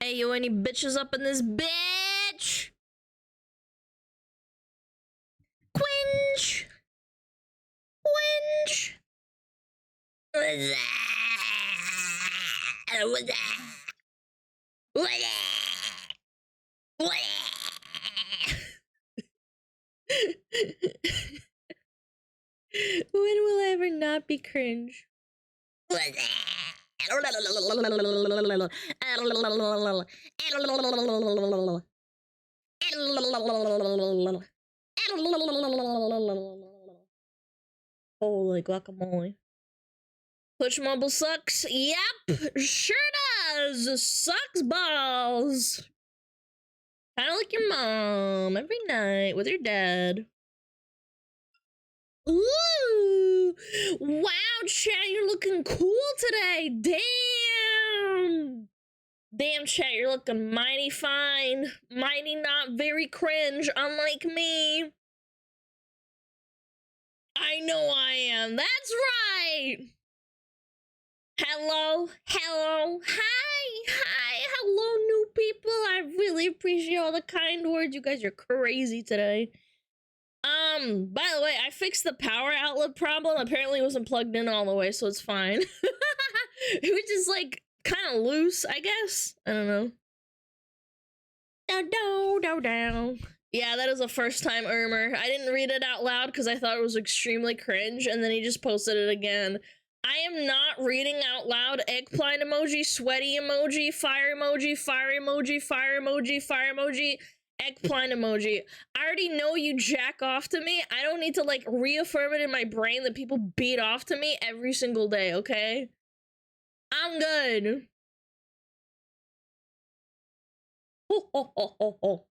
Hey, you any bitches up in this bitch? Quinge! Quinge! What's that? What's that? What's that? What's that? When will I ever not be cringe? What's that? Holy guacamole. Twitch mobile sucks? Yep, sure does. Sucks balls. Kinda like your mom every night with your dad. Ooh! Wow, chat, you're looking cool today. Damn! Damn, chat, you're looking mighty fine. Mighty not very cringe, unlike me. I know I am. That's right! Hello, hello, hi, hello, new people. I really appreciate all the kind words. You guys are crazy today. By the way, I fixed the power outlet problem. Apparently it wasn't plugged in all the way, so it's fine. It was just, like, kind of loose, I guess. I don't know. Down. Yeah, that is a first-time Ermer. I didn't read it out loud because I thought it was extremely cringe, and then he just posted it again. I am not reading out loud eggplant emoji, sweaty emoji, fire emoji, fire emoji, fire emoji, fire emoji, eggplant emoji. I already know you jack off to me. I don't need to, like, reaffirm it in my brain that people beat off to me every single day, okay? I'm good. Ho, ho, ho, ho, ho.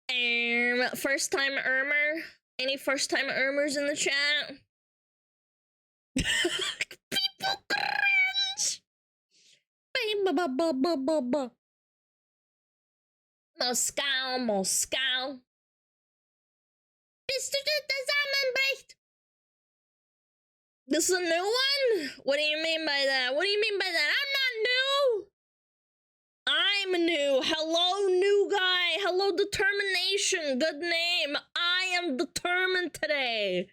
Hey. First time Ermer? Any first time Ermers in the chat? People cringe. Moscow. Bist du zusammenbricht? This is a new one? What do you mean by that? What do you mean by that? I'm not new. I'm new. Hello, new guy. Hello, determination. Good name. I am determined today.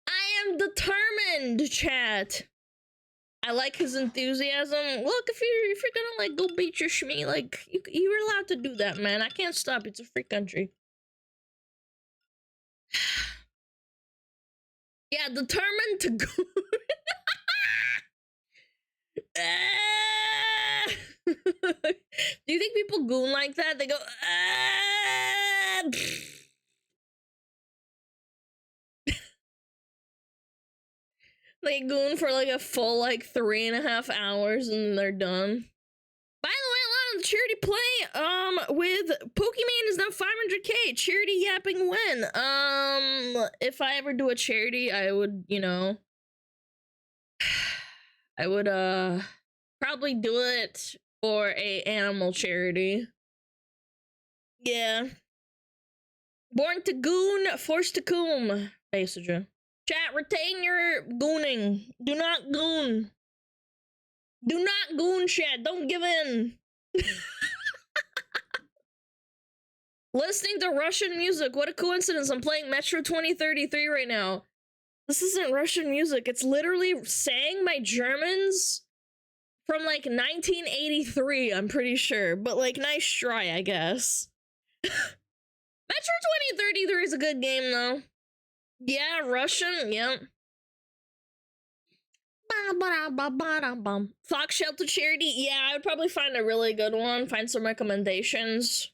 I am determined, chat. I like his enthusiasm. Look, if you're gonna, like, go beat your shmee, like, you're allowed to do that, man. I can't stop. It's a free country. Yeah, determined to go. Do you think people goon like that? They go, They goon for like a full, like, 3.5 hours and then they're done. By the way, a lot of the charity play, with Pokemon is now 500k. Charity yapping when? If I ever do a charity, I would, you know, I would, probably do it for a animal charity. Yeah. Born to goon, forced to coom, basically. Chat, retain your gooning. Do not goon. Do not goon, chat. Don't give in. Listening to Russian music. What a coincidence. I'm playing Metro 2033 right now. This isn't Russian music. It's literally sang by Germans from, like, 1983, I'm pretty sure. But, like, nice try, I guess. Metro 2033 is a good game, though. Yeah, Russian, yep. Fox Shelter Charity, yeah, I would probably find a really good one, find some recommendations,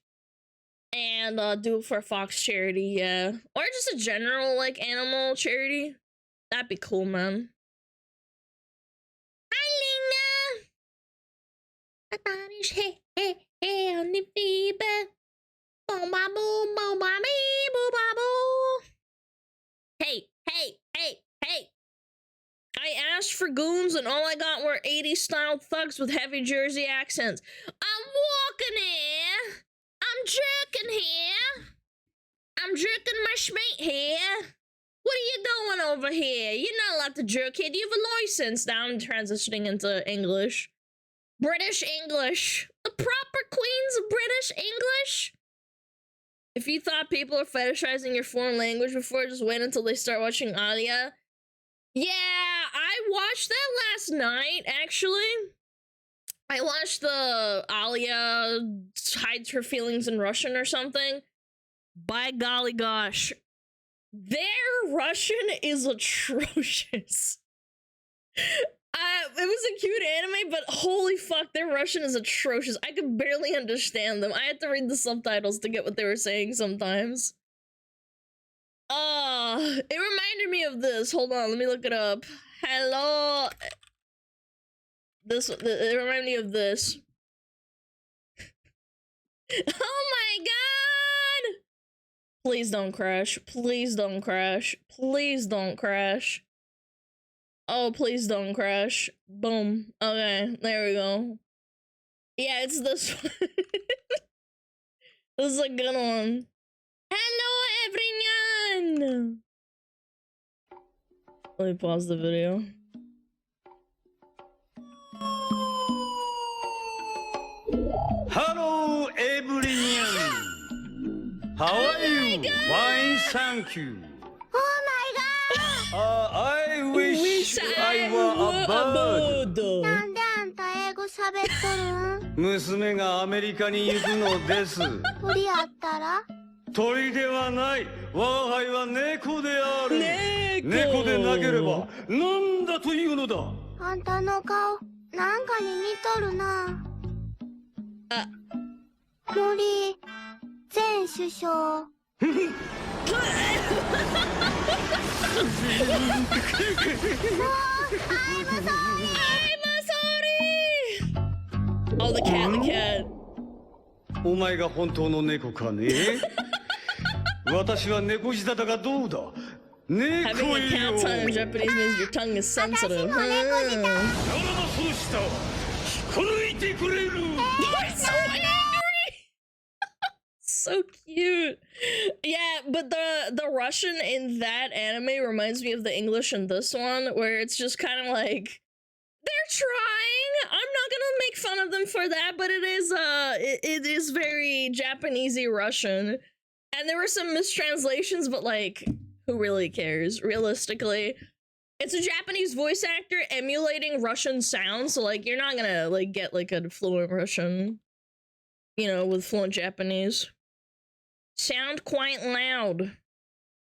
and do it for a Fox Charity, yeah. Or just a general, like, animal charity. That'd be cool, man. Hi, Lena! My body's hey, on the fever. Boom, ba, boom, boom, ba, me, boom, ba, boom. Hey! I asked for goons and all I got were 80s style thugs with heavy Jersey accents. I'm walking here. I'm jerking here. I'm jerking my schmate here. What are you doing over here? You're not allowed to jerk here. Do you have a license? Now I'm transitioning into English. British English. The proper queens of British English. If you thought people are fetishizing your foreign language before, just wait until they start watching Alia. Yeah, I watched that last night, actually. I watched the Alia hides her feelings in Russian or something. By golly gosh. Their Russian is atrocious. It was a cute anime, but holy fuck, their Russian is atrocious. I could barely understand them. I had to read the subtitles to get what they were saying sometimes. It reminded me of this. Hold on, let me look it up. Hello. It reminded me of this. Oh my god! Please don't crash. Please don't crash. Please don't crash. Oh, please don't crash. Boom. Okay, there we go. Yeah, it's this one. This is a good one. Hello, everyone! Let me pause the video. Hello, everyone! How are you? Fine, thank you. Oh my god! I wish I were a bird. なんであんた英語喋っとるん？娘がアメリカに行くのです。鳥やったら？鳥ではない。我が輩は猫である。猫でなければなんだというのだ。あんたの顔なんかに似とるな。森前首相。Oh, the cat. お前が本当の猫かね？私は猫舌だがどうだ？ Having a cat tongue in Japanese means your tongue is sensitive. So angry! So cute. Yeah, but the Russian in that anime reminds me of the English in this one, where it's just kind of like, they're trying. I'm not gonna make fun of them for that, but it is very Japanesey Russian. And there were some mistranslations, but like, who really cares? Realistically, it's a Japanese voice actor emulating Russian sounds, so like you're not gonna like get like a fluent Russian, you know, with fluent Japanese. Sound quite loud.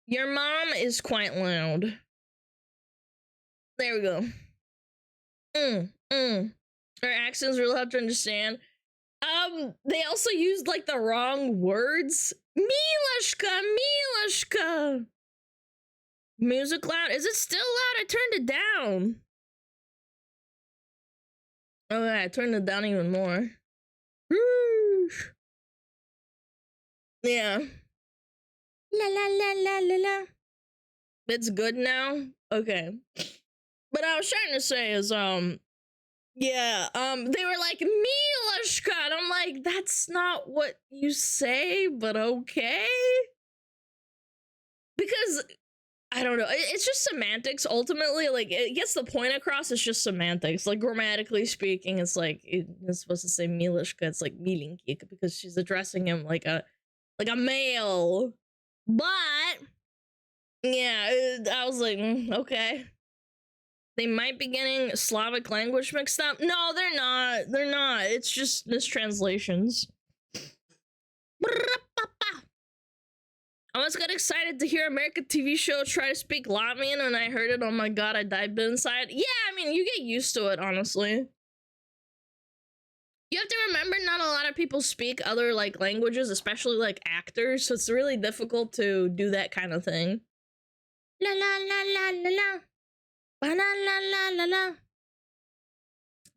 Your mom is quite loud. There we go. Our accents really hard to understand. They also used like the wrong words. Milashka. Music loud. Is it still loud? I turned it down. Okay, I turned it down even more. Yeah. La la la la la la. It's good now? Okay. But I was trying to say is, yeah, they were like, Milashka, and I'm like, that's not what you say, but okay. Because, I don't know, it's just semantics, ultimately, like, it gets the point across, it's just semantics, like, grammatically speaking, it's like, it's supposed to say Milashka, it's like Milinki, because she's addressing him like a male, but, yeah, I was like, okay. They might be getting Slavic language mixed up. No, they're not. They're not. It's just mistranslations. I almost got excited to hear American TV show try to speak Latvian, and I heard it. Oh my god, I dived inside. Yeah, I mean, you get used to it, honestly. You have to remember, not a lot of people speak other, like, languages, especially, like, actors, so it's really difficult to do that kind of thing. La la la la la la. La la la la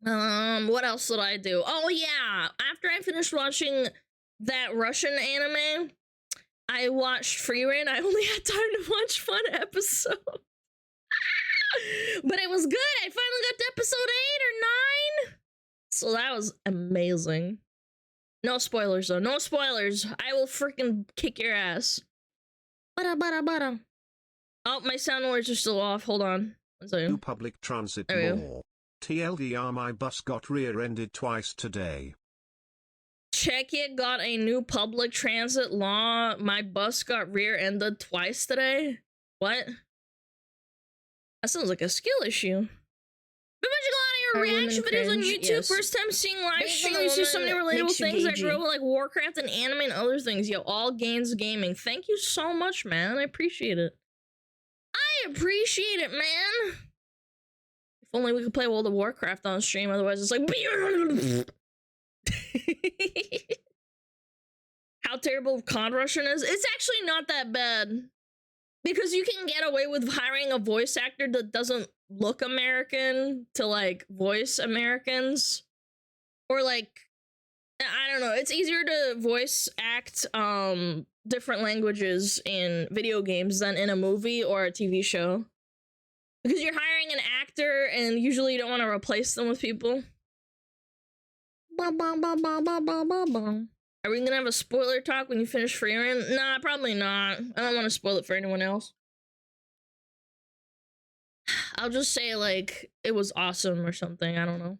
la. What else did I do? Oh yeah, after I finished watching that Russian anime, I watched Free Reign. I only had time to watch one episode. But it was good. I finally got to episode 8 or 9. So that was amazing. No spoilers though, no spoilers. I will freaking kick your ass. Bada. Oh, my sound words are still off. Hold on. Do public transit there we more. TLDR, my bus got rear-ended twice today. Czechia got a new public transit law. My bus got rear-ended twice today. What? That sounds like a skill issue. SmugAlana reaction videos on YouTube. Yes. First time seeing live Being stream. a You see so woman many relatable makes you things that gagey. grow like Warcraft and anime and other things. Yo, all gains gaming. Thank you so much, man. I appreciate it. I appreciate it, man. If only we could play World of Warcraft on stream. Otherwise, it's like. How terrible Con Russian is. It's actually not that bad. Because you can get away with hiring a voice actor that doesn't look American to, like, voice Americans. Or, like, I don't know. It's easier to voice act different languages in video games than in a movie or a TV show. Because you're hiring an actor and usually you don't want to replace them with people. Are we gonna have a spoiler talk when you finish Freeman? Nah, probably not. I don't want to spoil it for anyone else. I'll just say, like, it was awesome or something. I don't know.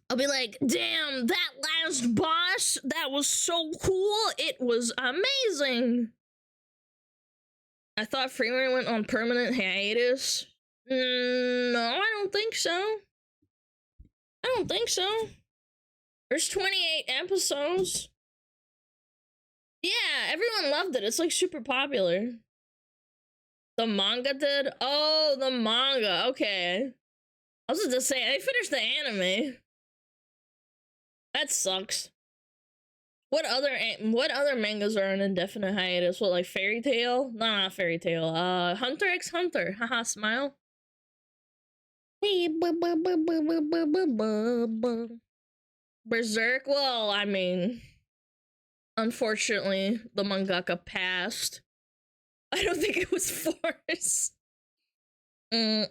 I'll be like, damn, that last boss, that was so cool. It was amazing. I thought Freeman went on permanent hiatus. No, I don't think so. I don't think so. There's 28 episodes. Yeah, everyone loved it. It's like super popular. The manga did? Oh, the manga. Okay. I was just saying, they finished the anime. That sucks. What other mangas are on indefinite hiatus? What, like Fairy Tail? Nah, not Fairy Tail. Hunter x Hunter. Haha, smile. Berserk? Well, I mean, unfortunately, the mangaka passed. I don't think it was forced. Have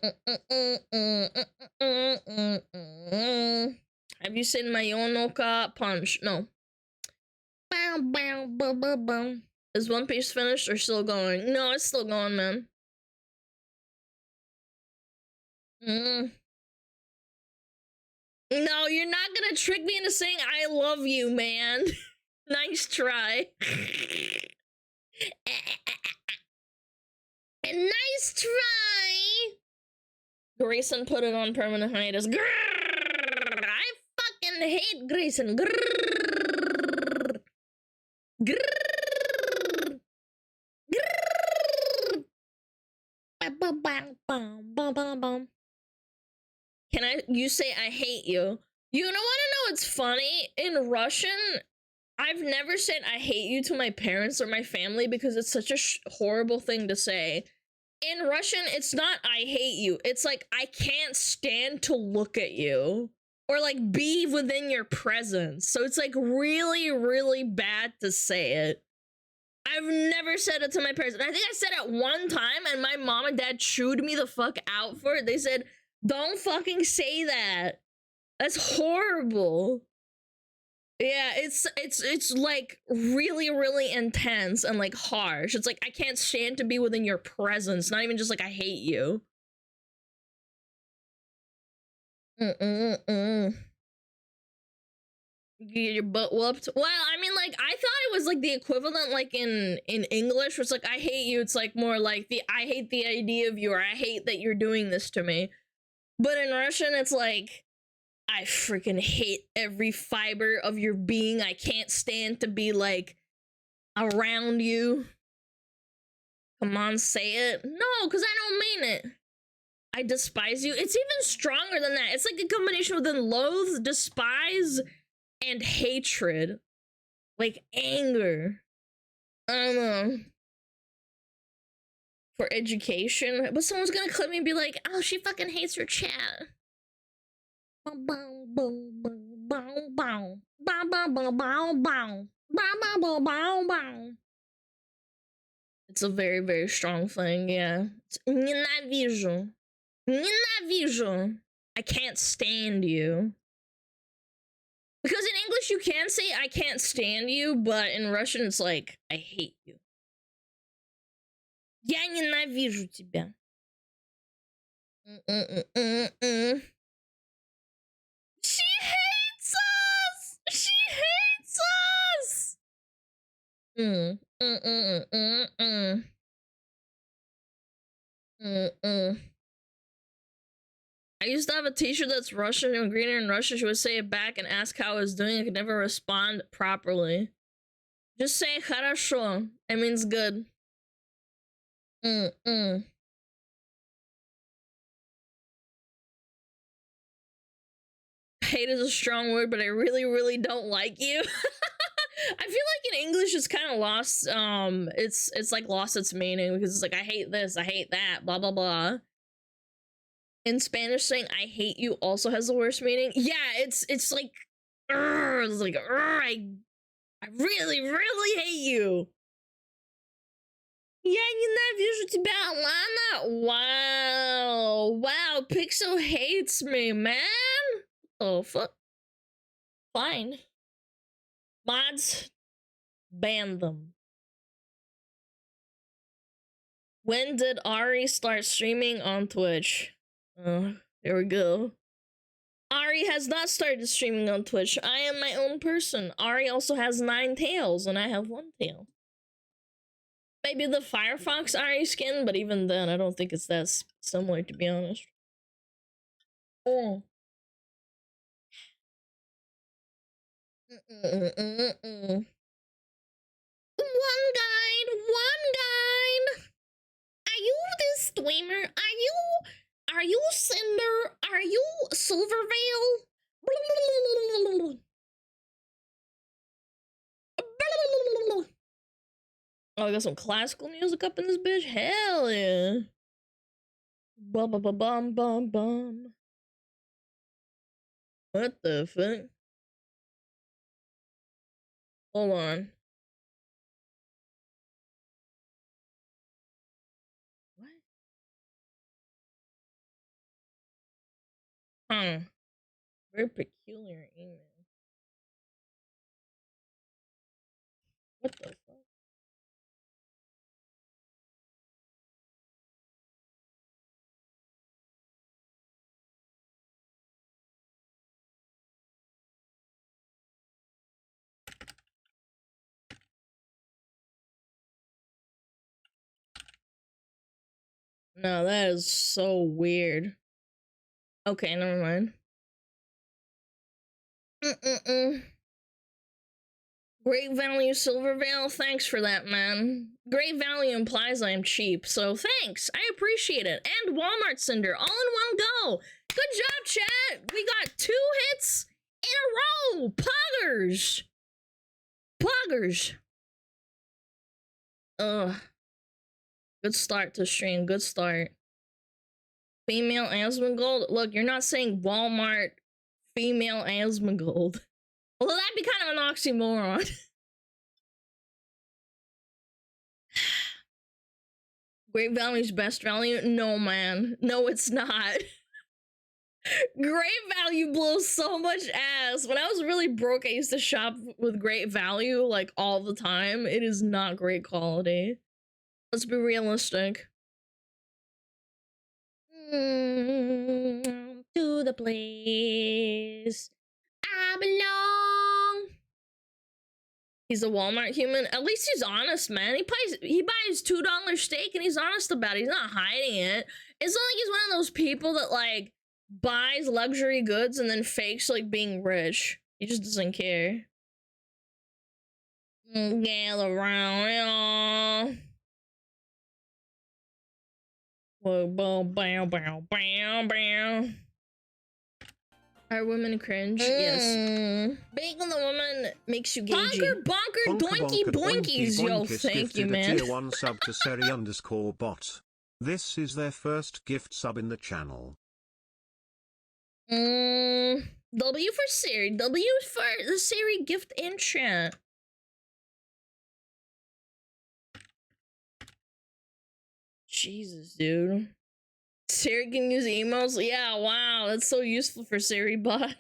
you seen Mayonoka Punch? No. Is One Piece finished or still going? No, it's still going, man. No, you're not gonna trick me into saying I love you, man. Nice try. Nice try. Grayson put it on permanent hiatus. Grrr, I fucking hate Grayson. Grrr. Grrr. Grrr. Can you say I hate you? You wanna know what's funny? In Russian, I've never said I hate you to my parents or my family because it's such a horrible thing to say. In Russian, it's not I hate you. It's like I can't stand to look at you or like be within your presence. So it's like really, really bad to say it. I've never said it to my parents. And I think I said it one time and my mom and dad chewed me the fuck out for it. They said, don't fucking say that. That's horrible. Yeah, it's like really, really intense and like harsh. It's like I can't stand to be within your presence. Not even just like I hate you. You get your butt whooped. Well, I mean, like I thought it was like the equivalent, like in English, where it's like I hate you. It's like more like the I hate the idea of you, or I hate that you're doing this to me. But in Russian, it's like, I freaking hate every fiber of your being. I can't stand to be, like, around you. Come on, say it. No, because I don't mean it. I despise you. It's even stronger than that. It's like a combination within loathe, despise, and hatred. Like, anger. I don't know. For education, but someone's gonna clip me and be like, oh, she fucking hates her chat. It's a very, very strong thing, yeah. It's ненавижу. Ненавижу. I can't stand you. Because in English you can say I can't stand you, but in Russian it's like, I hate you. Я ненавижу тебя. She hates us! She hates us! I used to have a teacher that's Russian and greeted her in Russian. She would say it back and ask how I was doing. I could never respond properly. Just say хорошо. It means good. Hate is a strong word, but I really, really don't like you. I feel like in English it's kind of lost. It's like lost its meaning because it's like I hate this, I hate that, blah blah blah. In Spanish, saying I hate you also has the worst meaning. Yeah, it's like, it's like, I really, really hate you. Я ненавижу тебя, Alana. Wow, Pixel hates me, man. Oh fuck. Fine. Mods, ban them. When did Ari start streaming on Twitch? Oh, there we go. Ari has not started streaming on Twitch. I am my own person. Ari also has 9 tails, and I have 1 tail. Maybe the Firefox Ari skin, but even then, I don't think it's that similar, to be honest. Oh. One guide. Are you this streamer? Are you Cinder? Are you Silvervale? Oh, I got some classical music up in this bitch. Hell yeah. Bum bum bum bum bum bum. What the fuck? Hold on. What? Huh. Very peculiar email. What the fuck? No, that is so weird. Okay, never mind. Great value, Silvervale. Thanks for that, man. Great value implies I am cheap, so thanks. I appreciate it. And Walmart Cinder, all in one go. Good job, chat. We got 2 hits in a row. Poggers. Ugh. Good start to stream. Good start. Female Asmongold. Look, you're not saying Walmart female Asmongold. Although that'd be kind of an oxymoron. Great value's best value? No, man. No, it's not. Great value blows so much ass. When I was really broke, I used to shop with great value, like, all the time. It is not great quality. Let's be realistic. To the place I belong. He's a Walmart human. At least he's honest, man. He buys $2 steak and he's honest about it. He's not hiding it. It's not like he's one of those people that like buys luxury goods and then fakes like being rich. He just doesn't care. Gather around, y'all. Whoa, bow, bow, bow, bow, bow. Are women cringe? Yes. Being the woman makes you gagey. Bonker, doinky, boinkies. Yo, thank you, man. Tier 1 sub to Seri_bot. This is their first gift sub in the channel. W for Siri. W for the Siri gift in chat. Jesus, dude. Siri can use emos? Yeah, wow, that's so useful for Siri bot.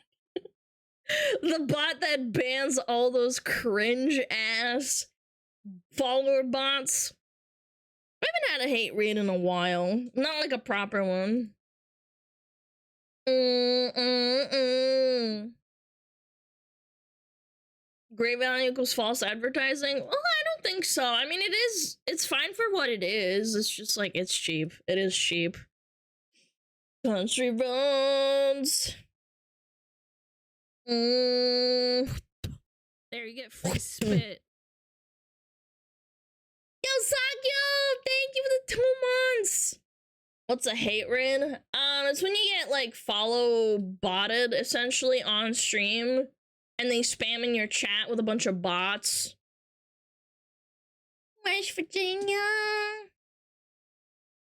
The bot that bans all those cringe ass follower bots. I haven't had a hate read in a while. Not like a proper one. Great value equals false advertising? Well, I don't think so. I mean, it's fine for what it is. It's just like, it's cheap. It is cheap. Country roads. There, you get free spit. Yo, Sakyo! Thank you for the 2 months! What's a hate raid? It's when you get, like, follow botted, essentially, on stream, and they spam in your chat with a bunch of bots. West Virginia!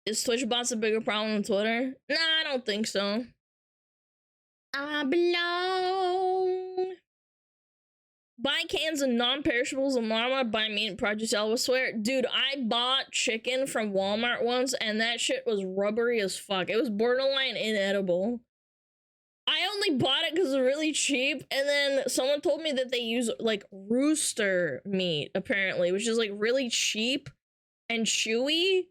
Is Twitch bots a bigger problem than Twitter? Nah, I don't think so. I belong. Buy cans of non-perishables and Walmart, buy meat and produce, I will swear. Dude, I bought chicken from Walmart once, and that shit was rubbery as fuck. It was borderline inedible. I only bought it because it was really cheap, and then someone told me that they use, like, rooster meat, apparently, which is, like, really cheap and chewy,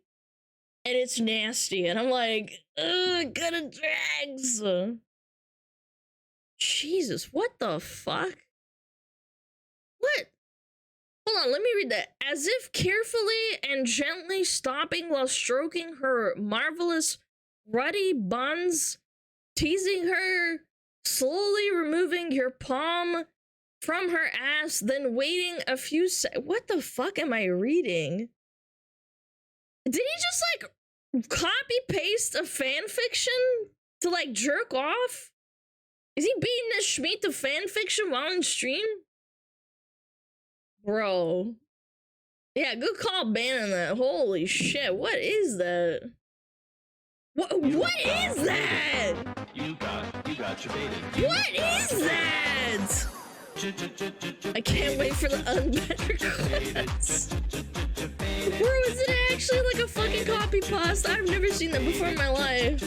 and it's nasty. And I'm like, ugh, gonna drags. Jesus, what the fuck? What? Hold on, let me read that. As if carefully and gently stopping while stroking her marvelous ruddy buns, teasing her, slowly removing your palm from her ass, then waiting a few what the fuck am I reading? Did he just, like, copy-paste a fan fiction to, like, jerk off? Is he beating this Schmeat to fan fiction while on stream? Bro. Yeah, good call banning that. Holy shit, what is that? What is that? You got your baited. What is that? I can't wait for the unbetter class. Bro, is it actually like a fucking copy pasta? I've never seen that before in my life.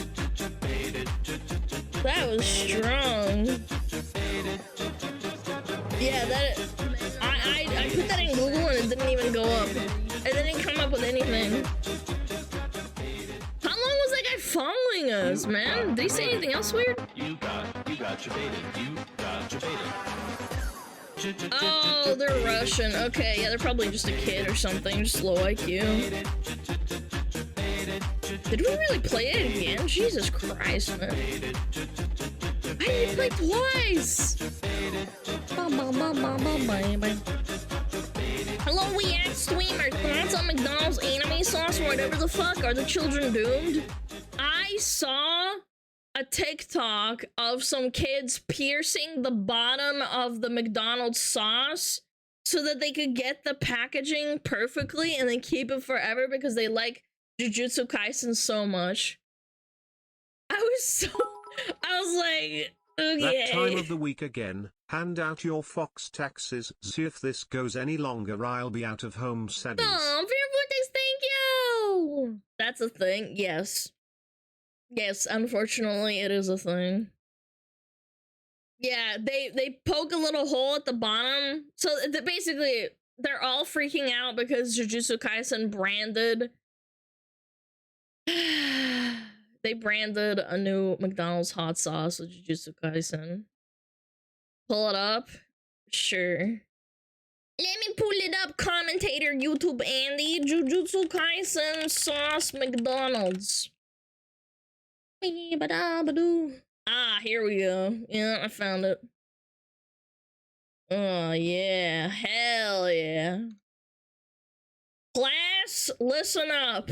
That was strong. Yeah, that I put that in Google and it didn't even go up. It didn't come up with anything. How long was that guy following us, man? Did he say anything else weird? You got your baited. Oh, they're Russian. Okay, yeah, they're probably just a kid or something, just low IQ. Did we really play it again? Jesus Christ, man. Why did you play twice? Hello, React streamer. Thoughts on McDonald's anime sauce or whatever the fuck? Are the children doomed? I saw a TikTok of some kids piercing the bottom of the McDonald's sauce so that they could get the packaging perfectly and then keep it forever because they like Jujutsu Kaisen so much. I was like, okay. That time of the week again. Hand out your Fox taxes. See if this goes any longer, I'll be out of home settings. Oh, for your birthdays, thank you! That's a thing, yes. Yes, unfortunately, it is a thing. Yeah, they poke a little hole at the bottom. So basically, they're all freaking out because Jujutsu Kaisen branded... they branded a new McDonald's hot sauce with Jujutsu Kaisen. Pull it up? Sure. Let me pull it up, commentator YouTube Andy. Jujutsu Kaisen sauce McDonald's. Ah, here we go. Yeah, I found it. Oh, yeah. Hell yeah. Class, listen up.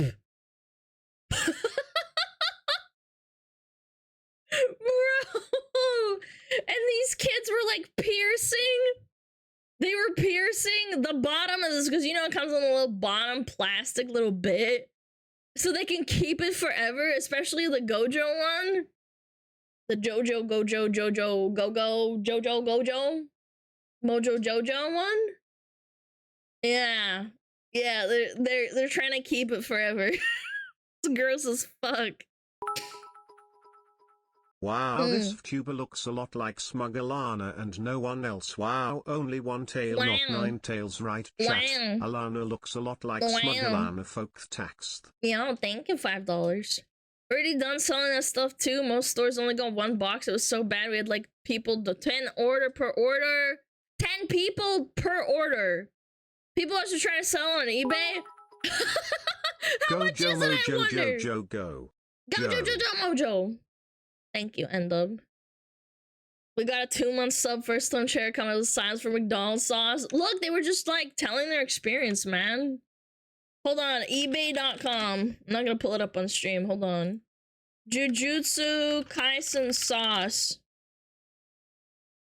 Bro. And these kids were like piercing. They were piercing the bottom of this because, you know, it comes in a little bottom plastic little bit. So they can keep it forever, especially the Gojo one. The Jojo, Gojo, Jojo, Go-Go, Jojo, Gojo. Mojo Jojo one. Yeah. Yeah, they're trying to keep it forever. It's gross as fuck. Wow, this VTuber looks a lot like SmugAlana and no one else. Wow, only one tail, not 9 tails, right? Chat. Alana looks a lot like SmugAlana folk taxed. Yeah, thank you, $5. Already done selling that stuff too. Most stores only got one box. It was so bad. We had like people 10 order per order. 10 people per order. People are just trying to sell on eBay. How much is it, I wonder? Go. Mojo. Thank you, Endub. We got a 2-month sub, first time share coming with signs for McDonald's sauce. Look, they were just like telling their experience, man. Hold on, ebay.com. I'm not gonna pull it up on stream. Hold on. Jujutsu Kaisen sauce.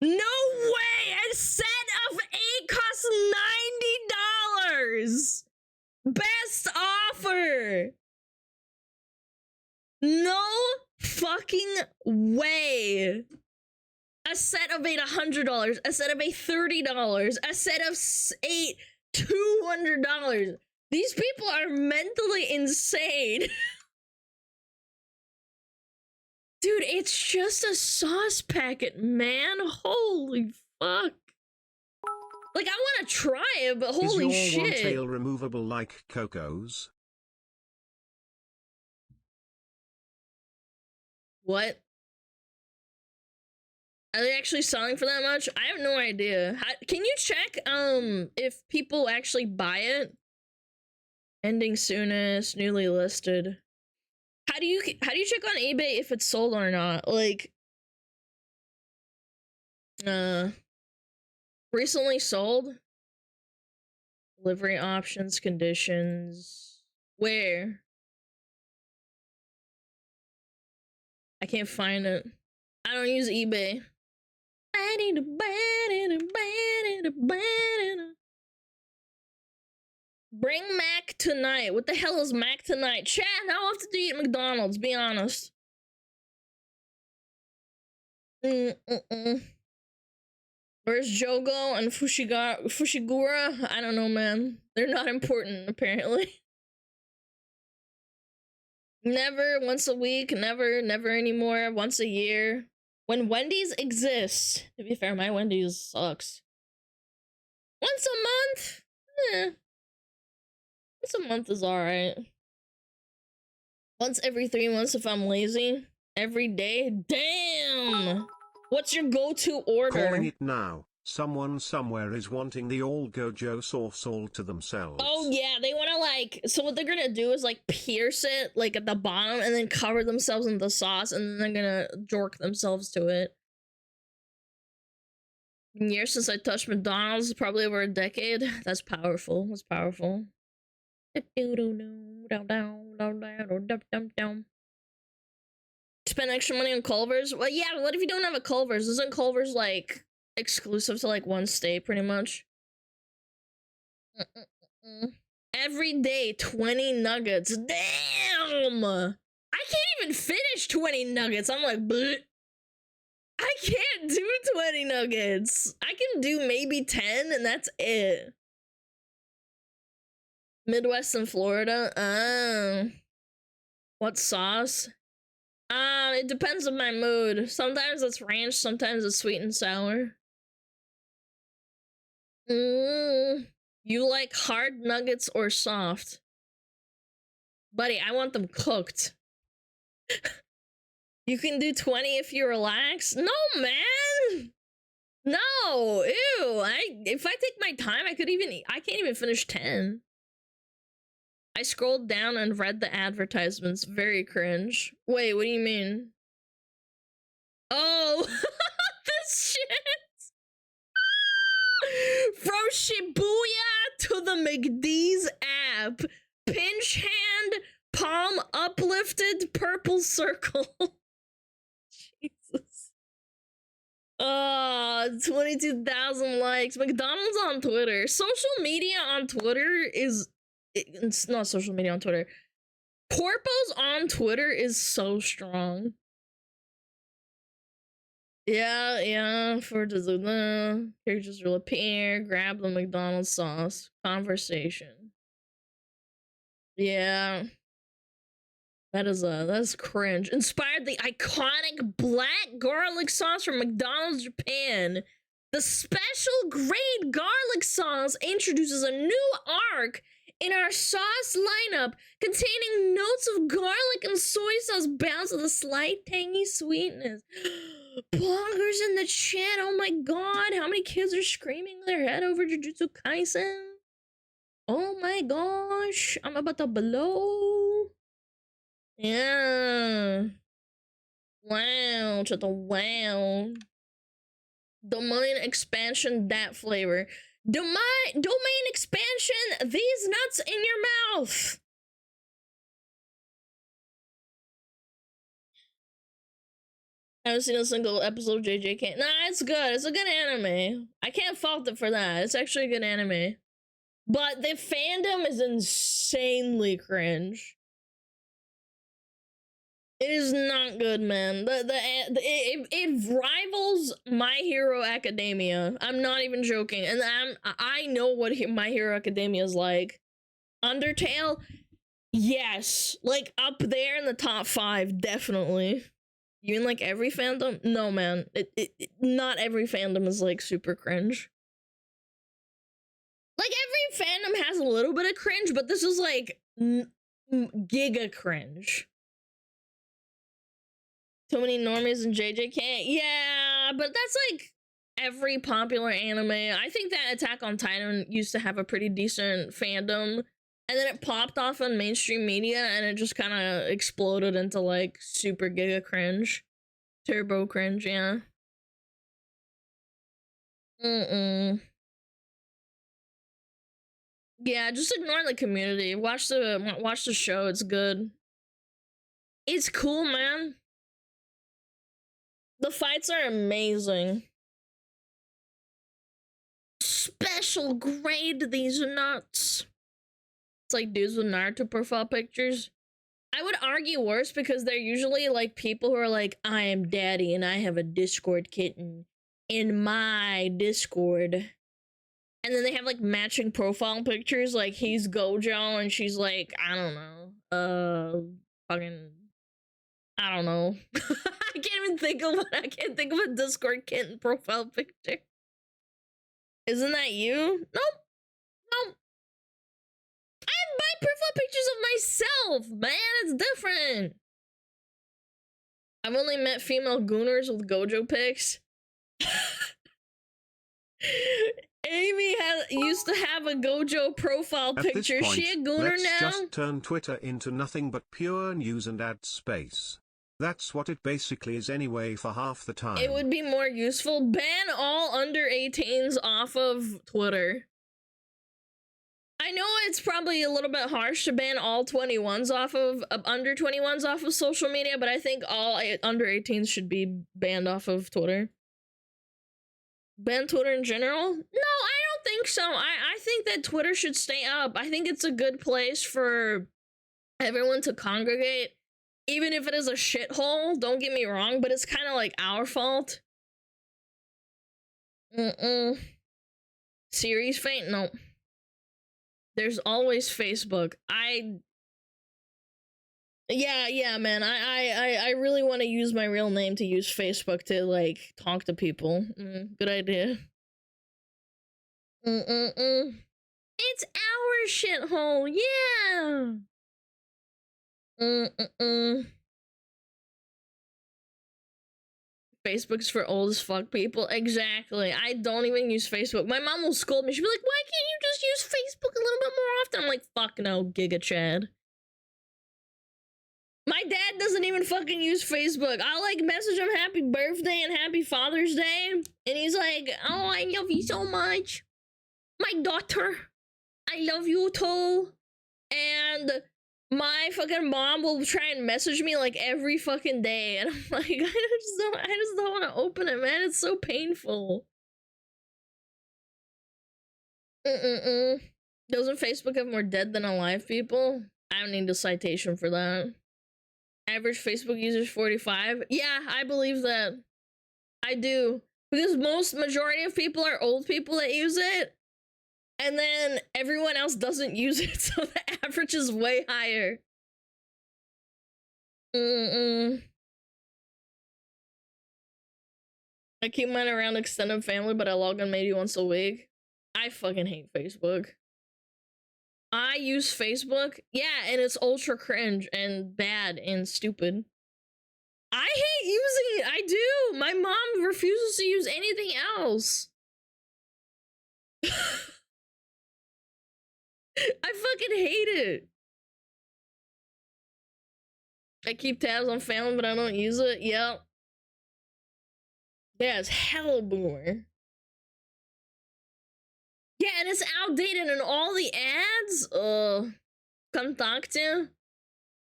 No way! A set of 8 costs $90! Best offer! No fucking way! A set of 8 $100, a set of 8 $30, a set of 8 $200. These people are mentally insane. Dude, it's just a sauce packet, man. Holy fuck. Like, I want to try it, but holy shit. Is your one tail removable like Coco's? What? Are they actually selling for that much? I have no idea. Can you check if people actually buy it? Ending soonest, newly listed. How do you check on eBay if it's sold or not? Like, recently sold. Delivery options, conditions. Where? I can't find it. I don't use eBay. I need a Bring Mac tonight. What the hell is Mac tonight? Chat, how often do you eat McDonald's? Be honest. Where's Jogo and Fushigura? I don't know, man. They're not important, apparently. Never, once a week, never anymore, once a year. When Wendy's exists. To be fair, my Wendy's sucks. Once a month? Eh. Once a month is alright. Once every 3 months if I'm lazy. Every day? Damn! What's your go-to order? Calling it now. Someone somewhere is wanting the all Gojo sauce all to themselves. Oh yeah, they want to like, so what they're gonna do is like pierce it like at the bottom and then cover themselves in the sauce and then they're gonna jork themselves to it. Years since I touched McDonald's, probably over a decade. That's powerful. That's powerful. Spend extra money on Culver's? Well, yeah, but what if you don't have a Culver's? Isn't Culver's like exclusive to like one state pretty much? Every day 20 nuggets. Damn! I can't even finish 20 nuggets. I'm like, bleh. I can't do 20 nuggets. I can do maybe 10 and that's it. Midwest and Florida. What sauce? It depends on my mood. Sometimes it's ranch, sometimes it's sweet and sour. You like hard nuggets or soft? Buddy, I want them cooked. You can do 20 if you relax? No, man! No! Ew! If I take my time, I can't even finish 10. I scrolled down and read the advertisements. Very cringe. Wait, what do you mean? Oh! This shit! From Shibuya to the McD's app. Pinch hand, palm uplifted, purple circle. Jesus. 22,000 likes. McDonald's on Twitter. Social media on Twitter is... It's not social media on Twitter. Corpos on Twitter is so strong. Yeah, for the characters will appear, grab the McDonald's sauce. Conversation. Yeah. That's cringe. Inspired the iconic black garlic sauce from McDonald's Japan. The special grade garlic sauce introduces a new arc in our sauce lineup, containing notes of garlic and soy sauce balanced with a slight tangy sweetness. Bloggers in the chat, oh my god, how many kids are screaming their head over Jujutsu Kaisen? Oh my gosh, I'm about to blow. Yeah. Wow, to the wow. Domain expansion, that flavor. Domain expansion, these nuts in your mouth. I haven't seen a single episode of JJK. Nah, it's good. It's a good anime. I can't fault it for that. It's actually a good anime. But the fandom is insanely cringe. It is not good, man. It rivals My Hero Academia. I'm not even joking, and I know what My Hero Academia is like. Undertale, yes, like up there in the top 5, definitely. You mean like every fandom? No, man. Not every fandom is like super cringe. Like every fandom has a little bit of cringe, but this is like giga cringe. Too many normies in JJK. Yeah, but that's like every popular anime. I think that Attack on Titan used to have a pretty decent fandom, and then it popped off on mainstream media, and it just kind of exploded into like super giga cringe. Turbo cringe, yeah. Yeah, just ignore the community. Watch the show, it's good. It's cool, man. The fights are amazing. Special grade these nuts. It's like dudes with Naruto profile pictures. I would argue worse because they're usually like people who are like, I am daddy and I have a Discord kitten in my Discord. And then they have like matching profile pictures, like he's Gojo and she's like, I don't know, fucking, I don't know. I can't even think of one. I can't think of a Discord kitten profile picture. Isn't that you? Nope. Nope. I have my profile pictures of myself, man. It's different. I've only met female gooners with Gojo pics. Amy used to have a Gojo profile picture. Is she a gooner let's now? Just turn Twitter into nothing but pure news and add space. That's what it basically is anyway for half the time. It would be more useful. Ban all under 18s off of Twitter. I know it's probably a little bit harsh to ban all 21s off of under 21s off of social media, but I think all under 18s should be banned off of Twitter. Ban Twitter in general? No, I don't think so. I think that Twitter should stay up. I think it's a good place for everyone to congregate. Even if it is a shithole, don't get me wrong, but it's kind of like our fault. Series fate? No. There's always Facebook. Yeah, man. I really want to use my real name to use Facebook to like talk to people. Good idea. It's our shithole. Yeah. Facebook's for old as fuck people. Exactly. I don't even use Facebook. My mom will scold me. She'll be like, why can't you just use Facebook a little bit more often? I'm like, fuck no, Giga Chad. My dad doesn't even fucking use Facebook. I'll like message him happy birthday and happy Father's Day. And he's like, oh, I love you so much. My daughter. I love you too. And my fucking mom will try and message me like every fucking day. And I'm like, I just don't want to open it, man. It's so painful. Doesn't Facebook have more dead than alive people? I don't need a citation for that. Average Facebook users 45. Yeah, I believe that. I do. Because majority of people are old people that use it. And then everyone else doesn't use it, so the average is way higher. I keep mine around extended family, but I log on maybe once a week. I fucking hate Facebook. I use Facebook. Yeah, and it's ultra cringe and bad and stupid. I hate using it. I do. My mom refuses to use anything else. I fucking hate it. I keep tabs on family, but I don't use it. Yep. Yeah, it's hella boomer. Yeah, and it's outdated and all the ads. Contacte.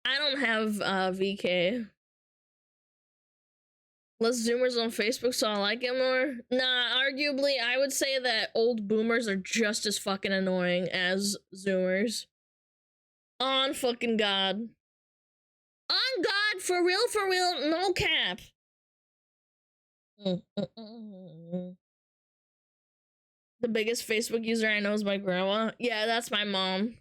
I don't have VK. Less Zoomers on Facebook, so I like it more. Nah, arguably, I would say that old boomers are just as fucking annoying as Zoomers. On fucking God. On God, for real, no cap. The biggest Facebook user I know is my grandma. Yeah, that's my mom.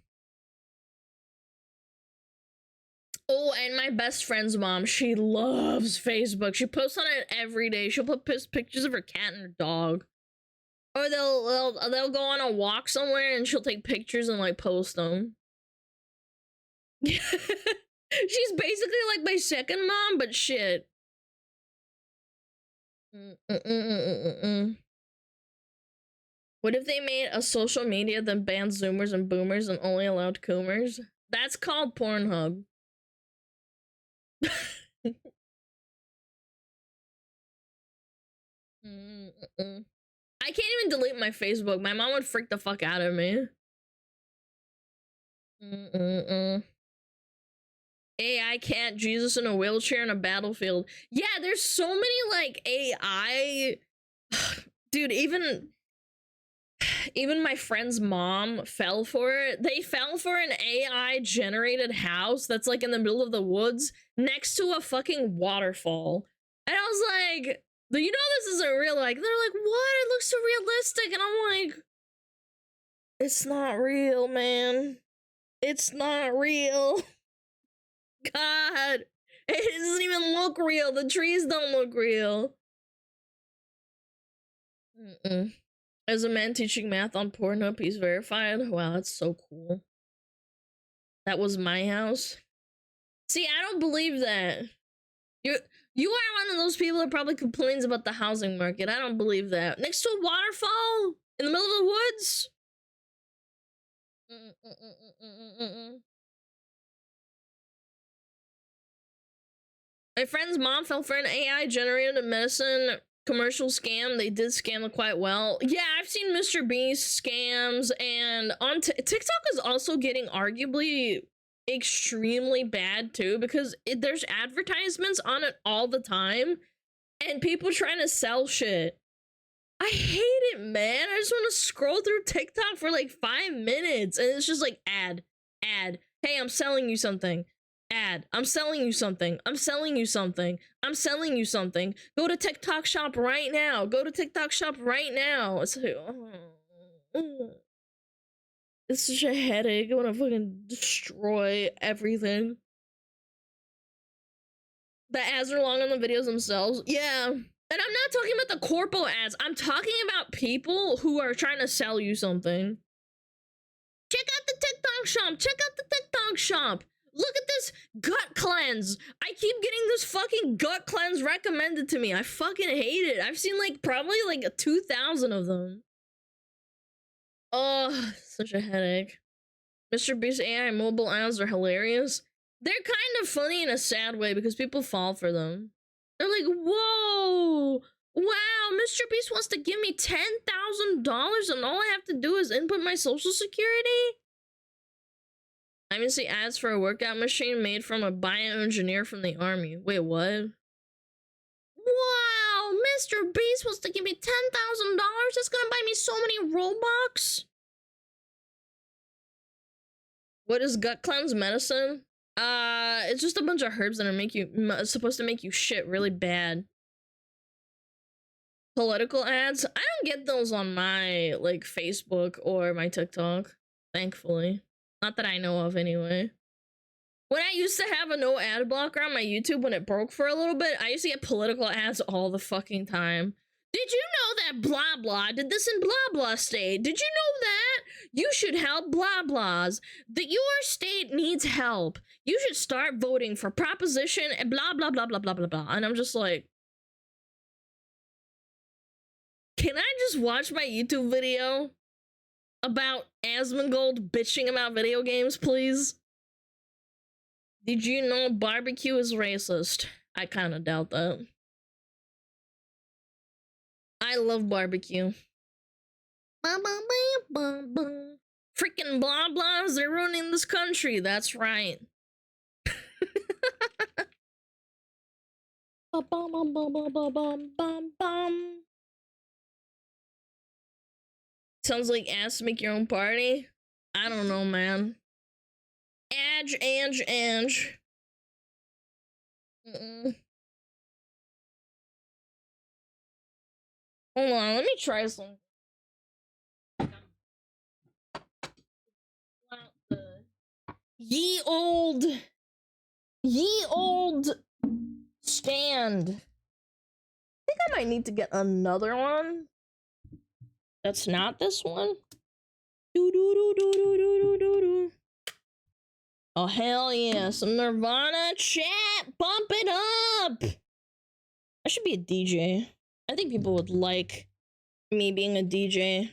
Oh, and my best friend's mom, she loves Facebook. She posts on it every day. She'll put pictures of her cat and her dog. Or they'll go on a walk somewhere and she'll take pictures and like post them. She's basically like my second mom, but shit. What if they made a social media that banned Zoomers and Boomers and only allowed Coomers? That's called Pornhub. I can't even delete my Facebook. My mom would freak the fuck out of me. AI cat, Jesus in a wheelchair in a battlefield. Yeah, there's so many like AI. Dude, even my friend's mom fell for it. They fell for an AI generated house that's like in the middle of the woods next to a fucking waterfall. And I was like, you know this isn't real. Like, they're like, what? It looks so realistic. And I'm like, it's not real, man. It's not real. God. It doesn't even look real. The trees don't look real. As a man teaching math on Pornhub, he's verified. Wow, that's so cool. That was my house. See, I don't believe that. You are one of those people that probably complains about the housing market. I don't believe that. Next to a waterfall? In the middle of the woods? My friend's mom fell for an AI-generated medicine commercial scam. They did scam it quite well. Yeah, I've seen Mr. Beast scams, and on TikTok is also getting arguably extremely bad too, because there's advertisements on it all the time, and people trying to sell shit. I hate it, man. I just want to scroll through TikTok for like 5 minutes, and it's just like ad. Hey, I'm selling you something. Ad. I'm selling you something. I'm selling you something. I'm selling you something. Go to TikTok shop right now. Go to TikTok shop right now. It's like, it's such a headache. I want to fucking destroy everything. The ads are long on the videos themselves. Yeah. And I'm not talking about the corpo ads. I'm talking about people who are trying to sell you something. Check out the TikTok shop. Check out the TikTok shop. Look at this gut cleanse. I keep getting this fucking gut cleanse recommended to me. I fucking hate it. I've seen like probably like 2,000 of them. Oh, such a headache. Mr. Beast AI mobile ads are hilarious. They're kind of funny in a sad way because people fall for them. They're like, whoa, wow, Mr. Beast wants to give me $10,000 and all I have to do is input my social security? I even see ads for a workout machine made from a bioengineer from the army. Wait, what? Wow, Mr. Beast wants to give me $10,000. That's gonna buy me so many Robux. What is gut cleanse medicine? It's just a bunch of herbs that are supposed to make you shit really bad. Political ads? I don't get those on my like Facebook or my TikTok, thankfully. Not that I know of, anyway. When I used to have a no ad blocker on my YouTube when it broke for a little bit, I used to get political ads all the fucking time. Did you know that blah blah did this in blah blah state? Did you know that? You should help blah blahs. That your state needs help. You should start voting for proposition and blah blah blah blah blah blah blah. And I'm just like, can I just watch my YouTube video about Asmongold bitching about video games, please? Did you know barbecue is racist? I kind of doubt that. I love barbecue. Freaking blah blahs, they're ruining this country. That's right. Sounds like ass to make your own party. I don't know, man. Ange. Hold on, let me try some. Ye old stand. I think I might need to get another one. That's not this one. Oh hell yeah, some Nirvana chat, bump it up. I should be a DJ. I think people would like me being a DJ.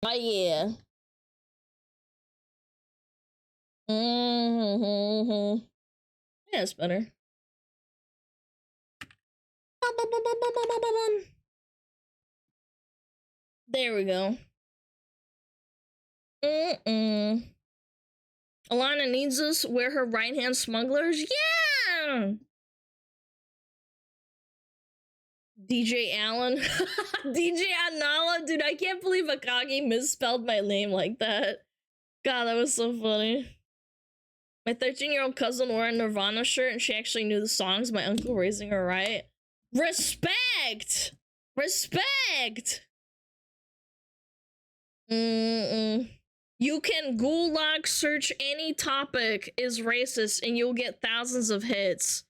Oh yeah. Yeah, it's better. There we go. Alana needs us. We're her right-hand smugglers. Yeah! DJ Allen. DJ Anala. Dude, I can't believe Akagi misspelled my name like that. God, that was so funny. My 13-year-old cousin wore a Nirvana shirt and she actually knew the songs. My uncle raising her right. Respect! Respect! You can gulag search any topic is racist and you'll get thousands of hits.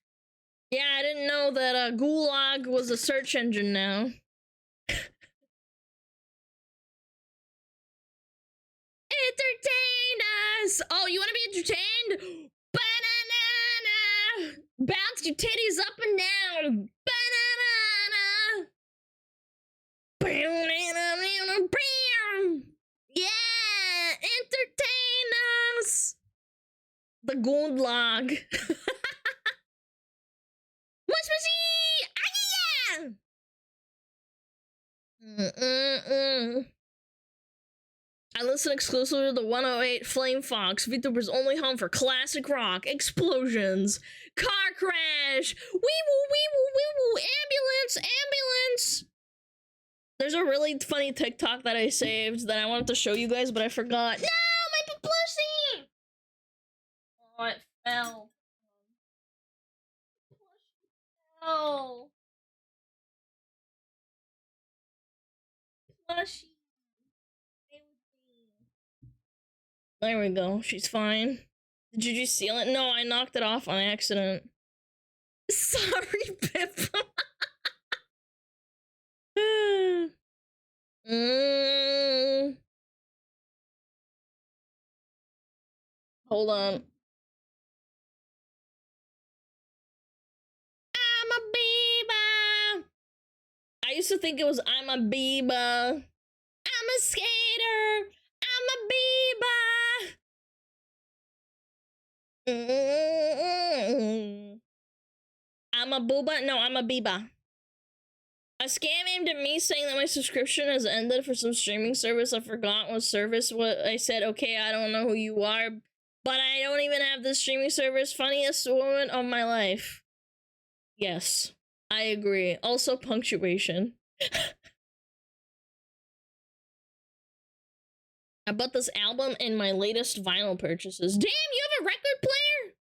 Yeah, I didn't know that gulag was a search engine now. Entertain us! Oh, you want to be entertained? Banana! Bounce your titties up and down! Banana! Yeah! Entertain us! The gulag. I listen exclusively to the 108 Flame Fox, VTuber's only home for classic rock, explosions, car crash, wee woo, ambulance. There's a really funny TikTok that I saved that I wanted to show you guys, but I forgot. No, my plushie! Oh, it fell. Oh. Plushie. There we go. She's fine. Did you just seal it? No, I knocked it off on accident. Sorry, Pip. Hold on. I'm a Biba. I used to think it was I'm a Biba. I'm a skater. I'm a Biba. I'm a booba? No, I'm a Biba. A scam aimed at me saying that my subscription has ended for some streaming service. I forgot what service. What I said, okay, I don't know who you are, but I don't even have this streaming service. Funniest woman of my life. Yes, I agree. Also punctuation. I bought this album in my latest vinyl purchases. Damn, you have a record player?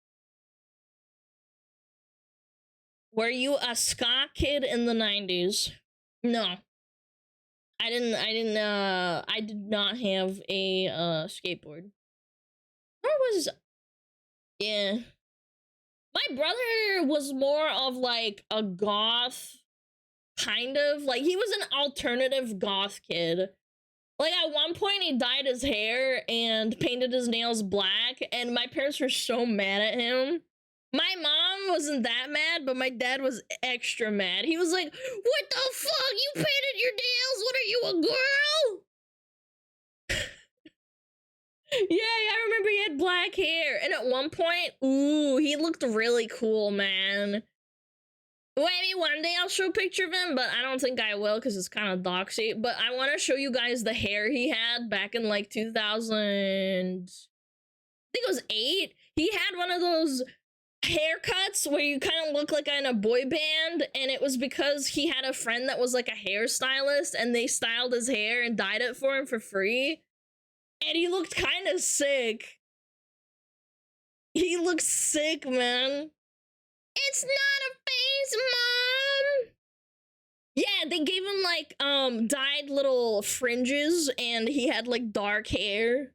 Were you a ska kid in the 90s? No. I did not have a skateboard. Or was, yeah. My brother was more of like a goth kind of. Like, he was an alternative goth kid. Like, at one point, he dyed his hair and painted his nails black, and my parents were so mad at him. My mom wasn't that mad, but my dad was extra mad. He was like, what the fuck? You painted your nails? What are you, a girl? Yeah, I remember he had black hair. And at one point, ooh, he looked really cool, man. Maybe one day I'll show a picture of him, but I don't think I will because it's kind of doxy. But I want to show you guys the hair he had back in like 2000. I think it was 8. He had one of those haircuts where you kind of look like in a boy band, and it was because he had a friend that was like a hairstylist, and they styled his hair and dyed it for him for free. And he looked kind of sick. He looked sick, man. It's not a face, Mom! Yeah, they gave him, like, dyed little fringes, and he had, like, dark hair.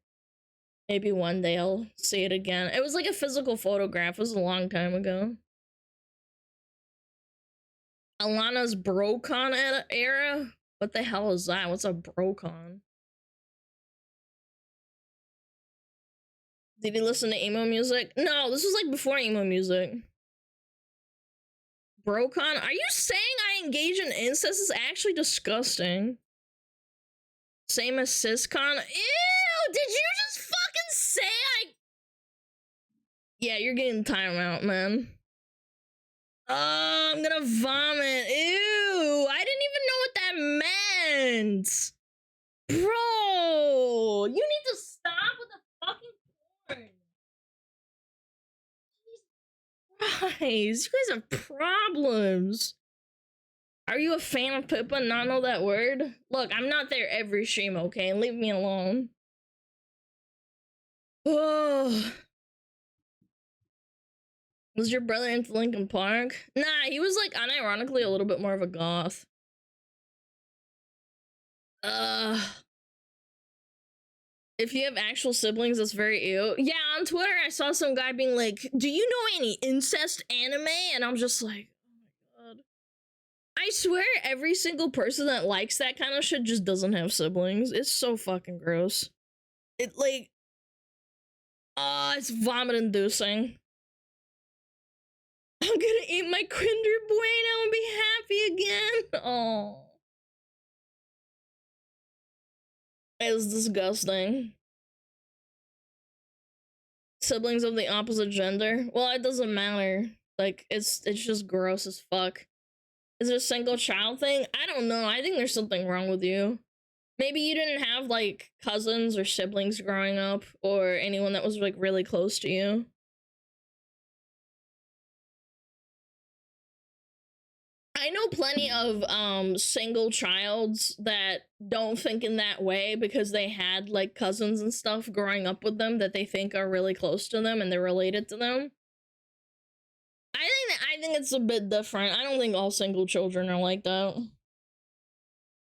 Maybe one day I'll see it again. It was, like, a physical photograph. It was a long time ago. Alana's Brocon era? What the hell is that? What's a Brocon? Did he listen to emo music? No, this was, like, before emo music. Brocon? Are you saying I engage in incest? Is actually disgusting. Same as siscon? Ew! Did you just fucking say I... Yeah, you're getting timeout, man. Oh, I'm gonna vomit. Ew! I didn't even know what that meant! Bro! You need to stop with the fucking porn! Guys, you guys have problems. Are you a fan of Pippa and not know that word? Look, I'm not there every stream, okay? Leave me alone. Oh. Was your brother into Linkin Park? Nah, he was like unironically a little bit more of a goth. If you have actual siblings, that's very ew. Yeah, on Twitter, I saw some guy being like, do you know any incest anime? And I'm just like, oh my god. I swear every single person that likes that kind of shit just doesn't have siblings. It's so fucking gross. It, like, it's vomit-inducing. I'm gonna eat my Kinder Bueno and be happy again. Oh. It was disgusting. Siblings of the opposite gender? Well, it doesn't matter. Like, it's just gross as fuck. Is it a single child thing? I don't know. I think there's something wrong with you. Maybe you didn't have, like, cousins or siblings growing up, or anyone that was, like, really close to you. I know plenty of single childs that don't think in that way because they had like cousins and stuff growing up with them that they think are really close to them and they're related to them. I think it's a bit different. I don't think all single children are like that.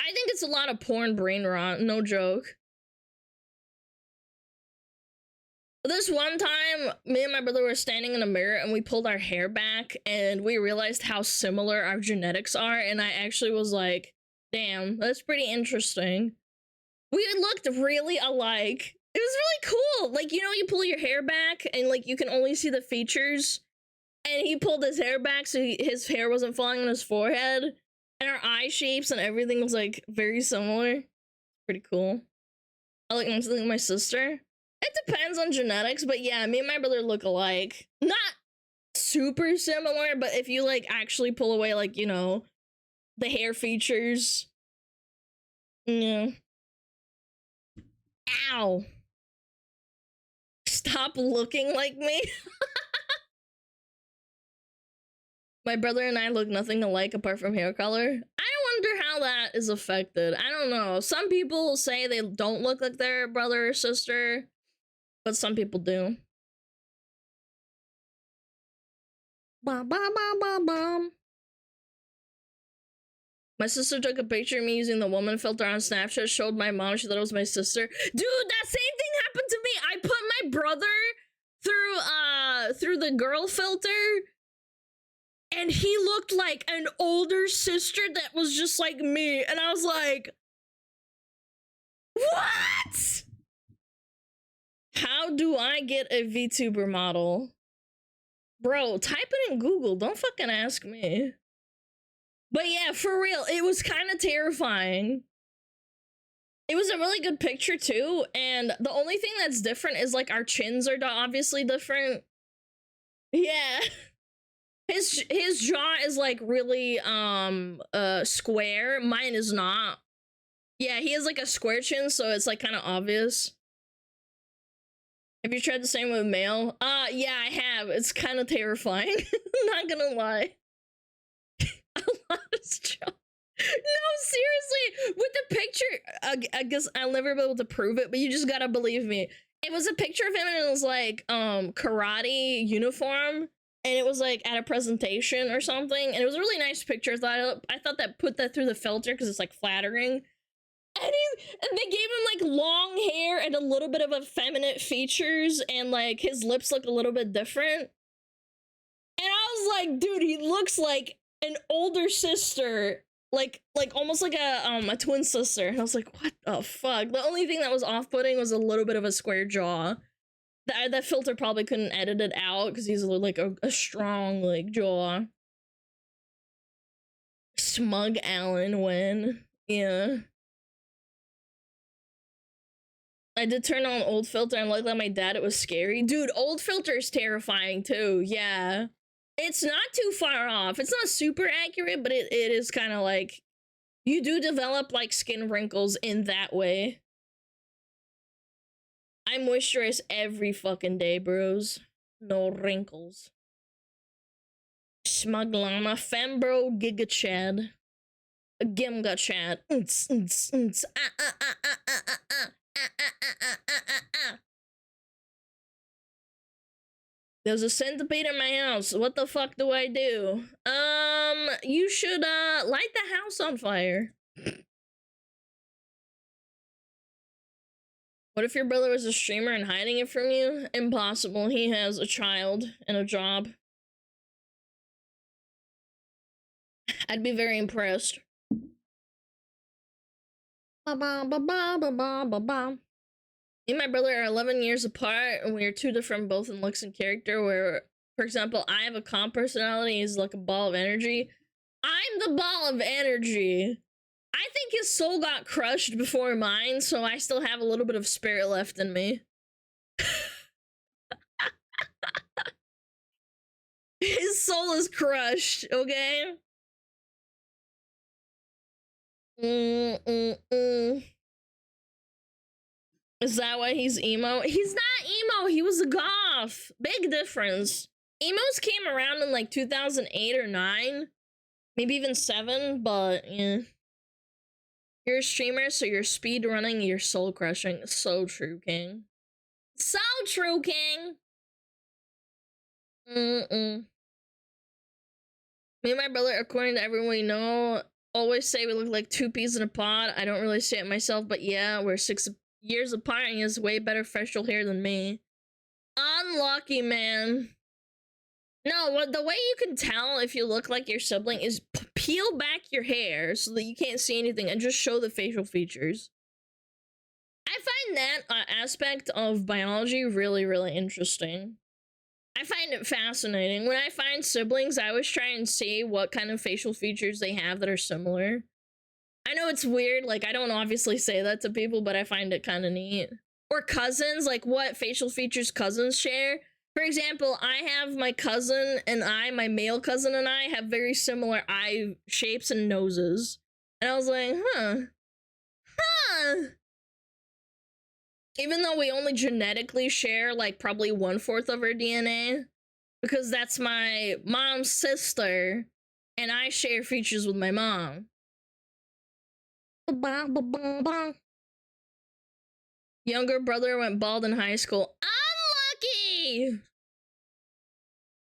I think it's a lot of porn brain rot, no joke. This one time, me and my brother were standing in a mirror and we pulled our hair back and we realized how similar our genetics are, and I actually was like, damn, that's pretty interesting. We looked really alike. It was really cool. Like, you know, you pull your hair back and like you can only see the features, and he pulled his hair back so his hair wasn't falling on his forehead, and our eye shapes and everything was like very similar. Pretty cool. I look nothing like my sister. It depends on genetics, but yeah, me and my brother look alike. Not super similar, but if you like actually pull away, like, you know, the hair features. Yeah. Ow. Stop looking like me. My brother and I look nothing alike apart from hair color. I wonder how that is affected. I don't know. Some people say they don't look like their brother or sister, but some people do. Bum, bum, bum, bum, bum. My sister took a picture of me using the woman filter on Snapchat, showed my mom, she thought it was my sister. Dude, that same thing happened to me. I put my brother through the girl filter, and he looked like an older sister that was just like me, and I was like, what? How do I get a VTuber model? Bro, type it in Google. Don't fucking ask me. But yeah, for real, it was kind of terrifying. It was a really good picture too, and the only thing that's different is like our chins are obviously different. Yeah. His jaw is like really square. Mine is not. Yeah, he has like a square chin, so it's like kind of obvious. Have you tried the same with male? Yeah, I have. It's kind of terrifying. Not gonna lie. A lot of jaw. No, seriously, with the picture, I guess I'll never be able to prove it, but you just gotta believe me. It was a picture of him, and it was like karate uniform, and it was like at a presentation or something, and it was a really nice picture. I thought that put that through the filter because it's like flattering. And they gave him like long hair and a little bit of effeminate features, and like his lips look a little bit different. And I was like, dude, he looks like an older sister, like almost like a twin sister. And I was like, what the fuck? The only thing that was off-putting was a little bit of a square jaw. That filter probably couldn't edit it out because he's like a strong like jaw. SmugAlana when, yeah. I did turn on old filter and looked like my dad. It was scary. Dude, old filter is terrifying too. Yeah. It's not too far off. It's not super accurate, but it is kind of like, you do develop like skin wrinkles in that way. I moisturize every fucking day, bros. No wrinkles. SmugAlana, Fembro, Giga Chad. Gimga Chad. There's a centipede in my house. What the fuck do I do? You should light the house on fire. What if your brother was a streamer and hiding it from you? Impossible. He has a child and a job. I'd be very impressed. Me and my brother are 11 years apart, and we are too different both in looks and character, where, for example, I have a calm personality, he's like a ball of energy. I'm the ball of energy. I think his soul got crushed before mine, so I still have a little bit of spirit left in me. His soul is crushed, okay? Is that why he's emo? He's not emo, he was a goth. Big difference. Emos came around in like 2008 or 9. Maybe even 7, but yeah. You're a streamer, so you're speed running, you're soul crushing. So true, King. So true, King. Me and my brother, according to everyone we know, always say we look like 2 peas in a pod. I don't really say it myself, but yeah, we're 6 years apart and he has way better facial hair than me. Unlucky, man. No, the way you can tell if you look like your sibling is peel back your hair so that you can't see anything and just show the facial features. I find that aspect of biology really, really interesting. I find it fascinating. When I find siblings, I always try and see what kind of facial features they have that are similar. I know it's weird, like, I don't obviously say that to people, but I find it kind of neat. Or cousins, like what facial features cousins share. For example, I have my cousin and my male cousin and I have very similar eye shapes and noses. And I was like, huh. Even though we only genetically share like probably 1/4 of our DNA, because that's my mom's sister, and I share features with my mom. Younger brother went bald in high school. Unlucky!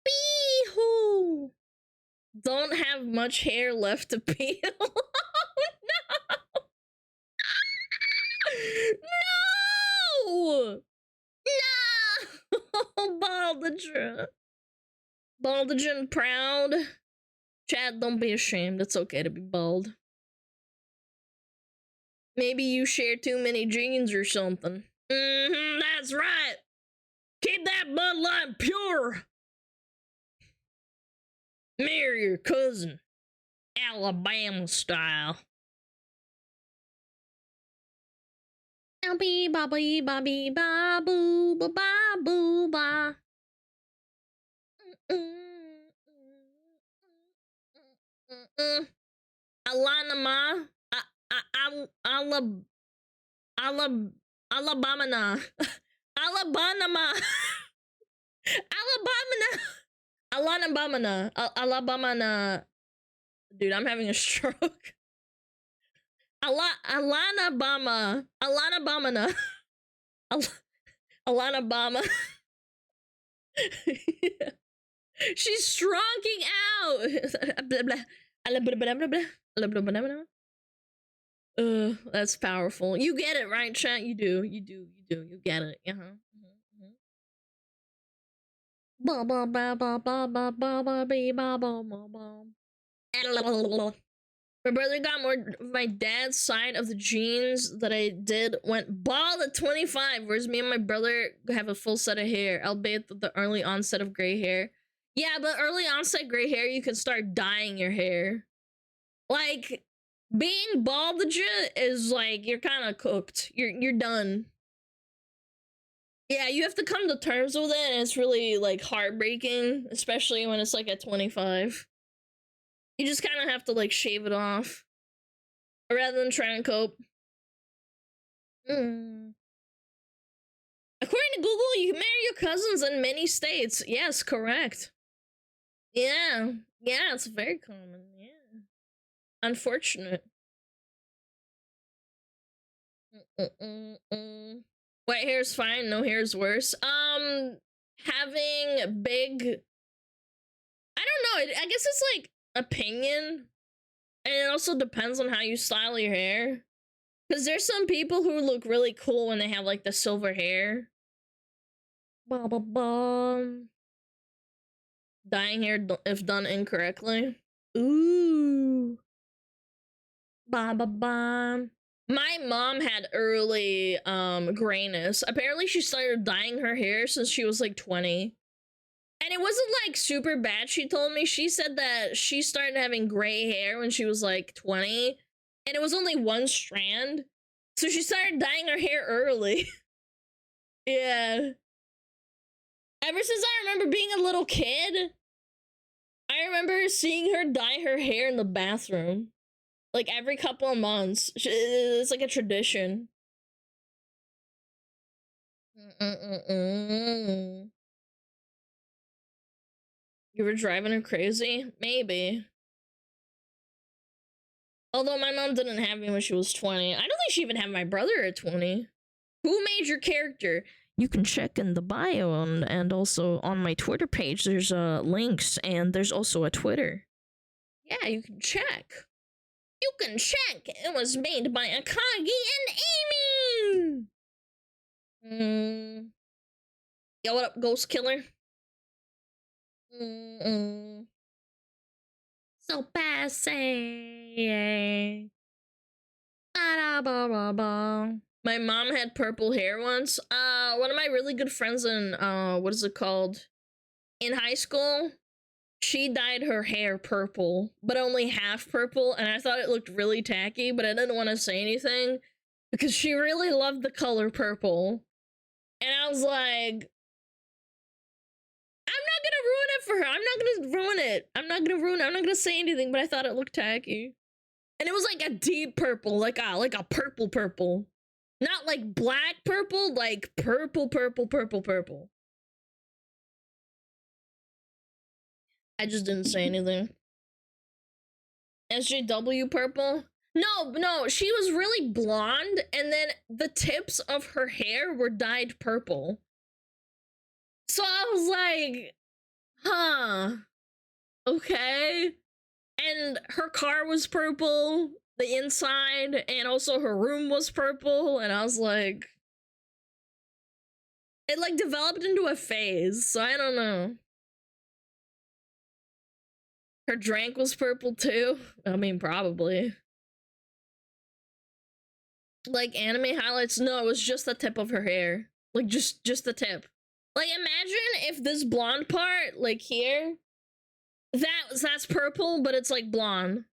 Bee-hoo! Don't have much hair left to peel. No! No! No! Baldagen. Baldagen proud. Chad, don't be ashamed. It's okay to be bald. Maybe you share too many genes or something. That's right. Keep that bloodline pure. Marry your cousin. Alabama style. Bobby, Bobby, Bobby, Babu, Babu, Ba. Alana, Alabama, Alabama, Alabama. Dude, I'm having a stroke. Alana Bama. She's strunking out. That's powerful. You get it, right, chat? You do. You get it. My brother got more of my dad's side of the genes that I did went bald at 25, whereas me and my brother have a full set of hair, albeit the early onset of gray hair. Yeah, but early onset gray hair, you can start dyeing your hair. Like, being bald legit is like, you're kind of cooked. You're done. Yeah, you have to come to terms with it, and it's really, like, heartbreaking, especially when it's, like, at 25. You just kind of have to, like, shave it off. Rather than try and cope. According to Google, you can marry your cousins in many states. Yes, correct. Yeah, it's very common, yeah. Unfortunate. White hair is fine, no hair is worse. Having big... I don't know, I guess it's, like, opinion. And it also depends on how you style your hair. Because there's some people who look really cool when they have, like, the silver hair. Dyeing hair if done incorrectly. Ooh. My mom had early grayness. Apparently she started dyeing her hair since she was like 20. And it wasn't like super bad, she told me. She said that she started having gray hair when she was like 20. And it was only one strand. So she started dyeing her hair early. Yeah. Ever since I remember being a little kid, I remember seeing her dye her hair in the bathroom. Like every couple of months. It's like a tradition. You were driving her crazy? Maybe. Although my mom didn't have me when she was 20. I don't think she even had my brother at 20. Who made your character? You can check in the bio and also on my Twitter page. There's links and there's also a Twitter. Yeah, you can check. You can check. It was made by Akagi and Amy. Yo, what up, Ghost Killer? So passe. My mom had purple hair once. One of my really good friends in what is it called? In high school, she dyed her hair purple, but only half purple, and I thought it looked really tacky, but I didn't want to say anything because she really loved the color purple. And I was like, I'm not gonna ruin it for her. I'm not gonna ruin it. I'm not gonna say anything, but I thought it looked tacky. And it was like a deep purple, like a purple. Not like black purple, like purple. I just didn't say anything. SJW purple? No, she was really blonde, and then the tips of her hair were dyed purple. So I was like, huh, okay. And her car was purple, the inside, and also her room was purple, and I was like, it like developed into a phase, so I don't know. Her drink was purple too. I mean, probably. Like anime highlights? No, it was just the tip of her hair. Like just the tip. Like imagine if this blonde part, like here, that's purple, but it's like blonde.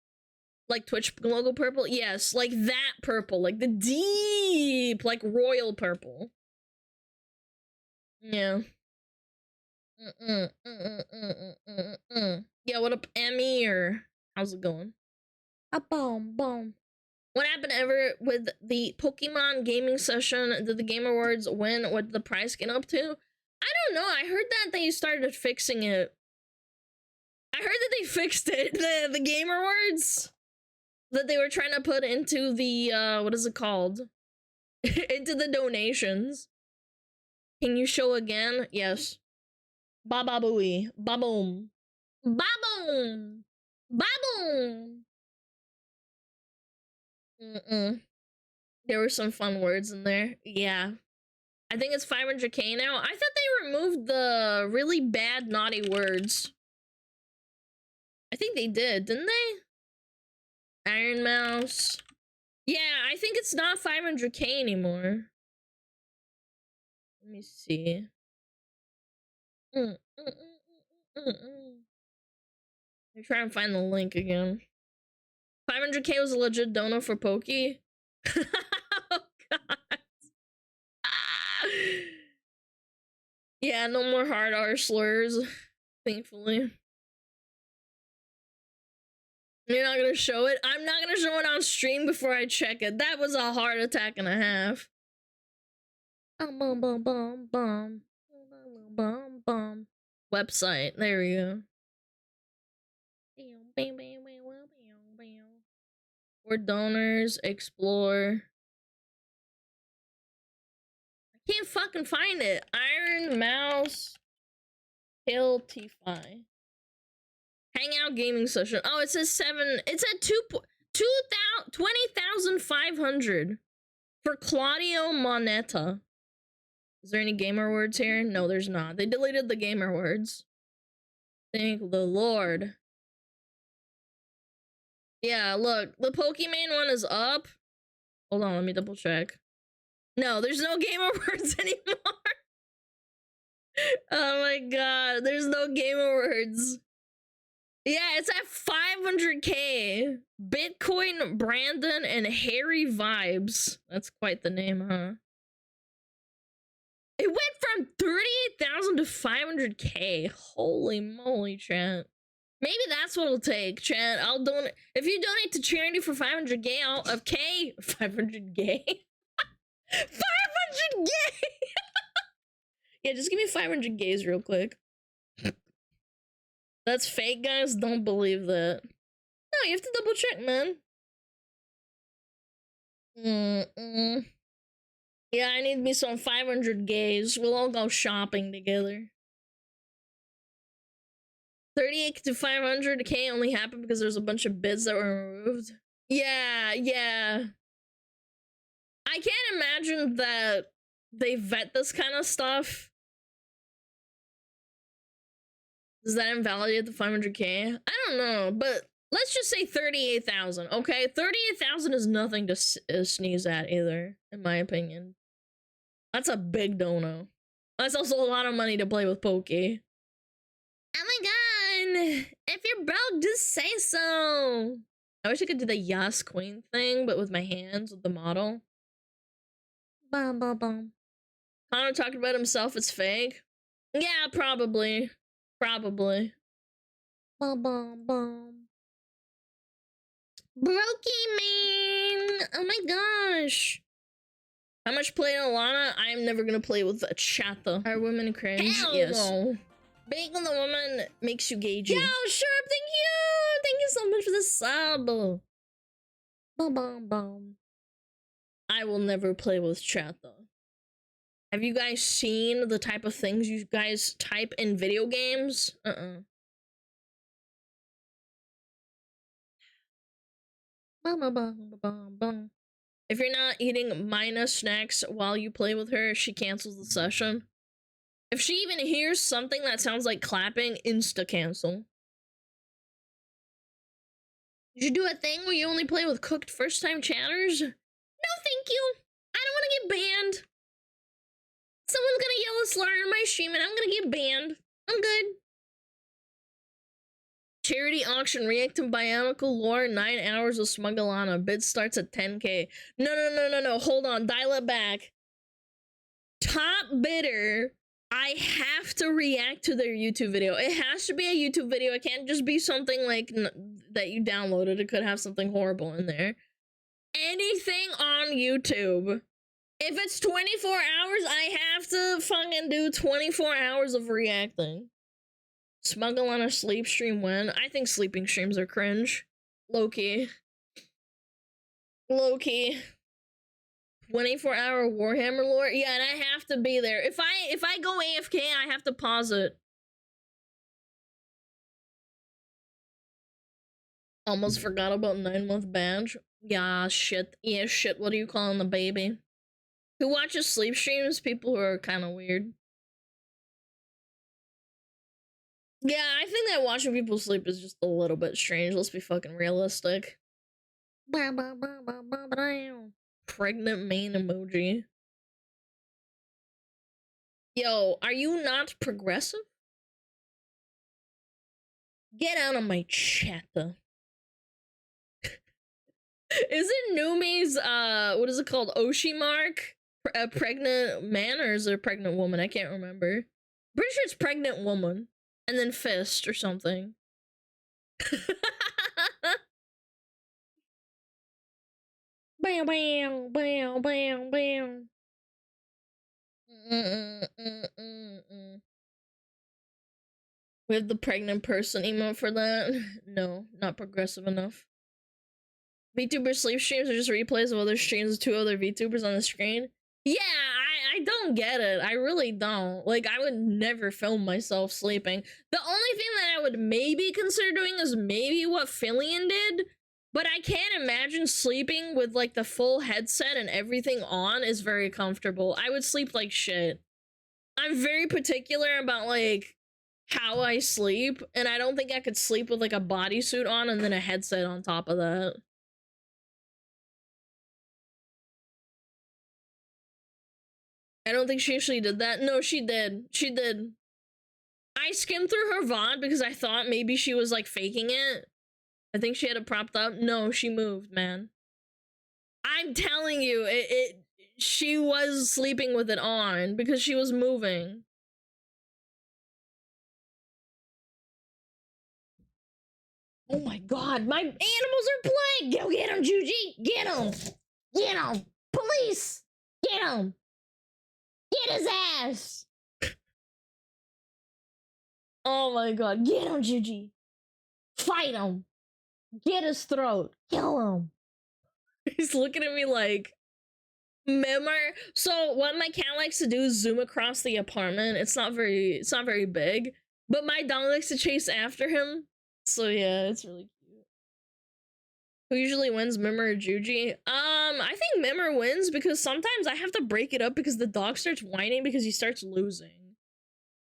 Like Twitch logo purple? Yes, like that purple. Like the deep, like royal purple. Yeah. Yeah, what up, Emmy? Or how's it going? A boom, boom. What happened ever with the Pokemon gaming session? Did the Game Awards win? What did the prize get up to? I don't know. I heard that they started fixing it. I heard that they fixed it. The Game Awards that they were trying to put into the what is it called? Into the donations. Can you show again? Yes. Ba-ba-booey. Ba-boom. Ba-boom. Ba-boom. There were some fun words in there. Yeah. I think it's 500k now. I thought they removed the really bad naughty words. I think they did, didn't they? Iron Mouse. Yeah, I think it's not 500k anymore. Let me see. Let me try and find the link again. 500k was a legit dono for Pokey. Oh god. Yeah, no more hard R slurs, thankfully. You're not gonna show it? I'm not gonna show it on stream before I check it. That was a heart attack and a half. Bum bum bum bum bum bum. Website. There we go. For donors, explore. I can't fucking find it. Iron Mouse Kill T-Fi. Hangout gaming session. Oh, it says 7. It's at 20,500 for Claudio Moneta. Is there any gamer words here? No, there's not. They deleted the gamer words. Thank the Lord. Yeah, look, the Pokemon one is up. Hold on, let me double check. No, there's no gamer words anymore. Oh my god, there's no gamer words. Yeah, it's at 500k. Bitcoin, Brandon, and Harry Vibes. That's quite the name, huh? It went from 38,000 to 500k. Holy moly, chat. Maybe that's what it'll take, chat. I'll donate. If you donate to charity for 500k, I'll 500k. 500k. Yeah, just give me 500 gays real quick. That's fake, guys. Don't believe that. No, you have to double check, man. Yeah, I need me some 500 gays. We'll all go shopping together. 38 to 500k only happened because there's a bunch of bids that were removed. Yeah. I can't imagine that they vet this kind of stuff. Does that invalidate the 500k? I don't know, but let's just say 38,000, okay? 38,000 is nothing to sneeze at either, in my opinion. That's a big dono. That's also a lot of money to play with Pokey. Oh my god! If you're broke, just say so! I wish I could do the Yas Queen thing, but with my hands, with the model. Bum bum bum. Connor talking about himself, it's fake? Yeah, probably. Probably. Bum bum bum. Brokey man! Oh my gosh! How much play in Alana? I am never gonna play with a chatha. Are women cringe? Hell yes. No. Being the woman makes you gagey. Yo, sure, thank you! Thank you so much for the sub. Bum bum bum. I will never play with chatha. Have you guys seen the type of things you guys type in video games? If you're not eating Mina snacks while you play with her, she cancels the session. If she even hears something that sounds like clapping, insta-cancel. You should do a thing where you only play with cooked first-time chatters. No, thank you. I don't want to get banned. Someone's gonna yell a slur in my stream and I'm gonna get banned. I'm good. Charity auction reacting Bionicle lore 9 hours of SmugAlana. Bid starts at 10k. No. Hold on. Dial it back. Top bidder. I have to react to their YouTube video. It has to be a YouTube video. It can't just be something like that you downloaded. It could have something horrible in there. Anything on YouTube. If it's 24 hours, I have to fucking do 24 hours of reacting. SmugAlana sleep stream when? I think sleeping streams are cringe. Low-key. Low-key. 24-hour Warhammer lore? Yeah, and I have to be there. If I go AFK, I have to pause it. Almost forgot about 9-month badge. Yeah, shit. Yeah, shit. What are you calling the baby? Who watches sleep streams? People who are kind of weird. Yeah, I think that watching people sleep is just a little bit strange. Let's be fucking realistic. Pregnant main emoji. Yo, are you not progressive? Get out of my chat. Is it Numi's, what is it called? Oceanic? A pregnant man, or is it a pregnant woman? I can't remember. Pretty sure it's pregnant woman. And then fist or something. Bam, bam, bam, bam, bam. We have the pregnant person emote for that. No, not progressive enough. VTuber sleep streams are just replays of other streams with 2 other VTubers on the screen. Yeah, I don't get it. I really don't. Like, I would never film myself sleeping. The only thing that I would maybe consider doing is maybe what Fillion did, but I can't imagine sleeping with, like, the full headset and everything on is very comfortable. I would sleep like shit. I'm very particular about, like, how I sleep, and I don't think I could sleep with, like, a bodysuit on and then a headset on top of that. I don't think she actually did that. No, she did. She did. I skimmed through her VOD because I thought maybe she was, like, faking it. I think she had it propped up. No, she moved, man. I'm telling you, she was sleeping with it on because she was moving. Oh my god, my animals are playing! Go get him, Juji! Get him! Get him! Police! Get him! Get his ass! Oh my god, get him, Juji! Fight him! Get his throat! Kill him! He's looking at me like... So what my cat likes to do is zoom across the apartment. It's not very big. But my dog likes to chase after him. So yeah, it's really cute. Who usually wins, Mimmer or Juji? I think Mimmer wins because sometimes I have to break it up because the dog starts whining because he starts losing.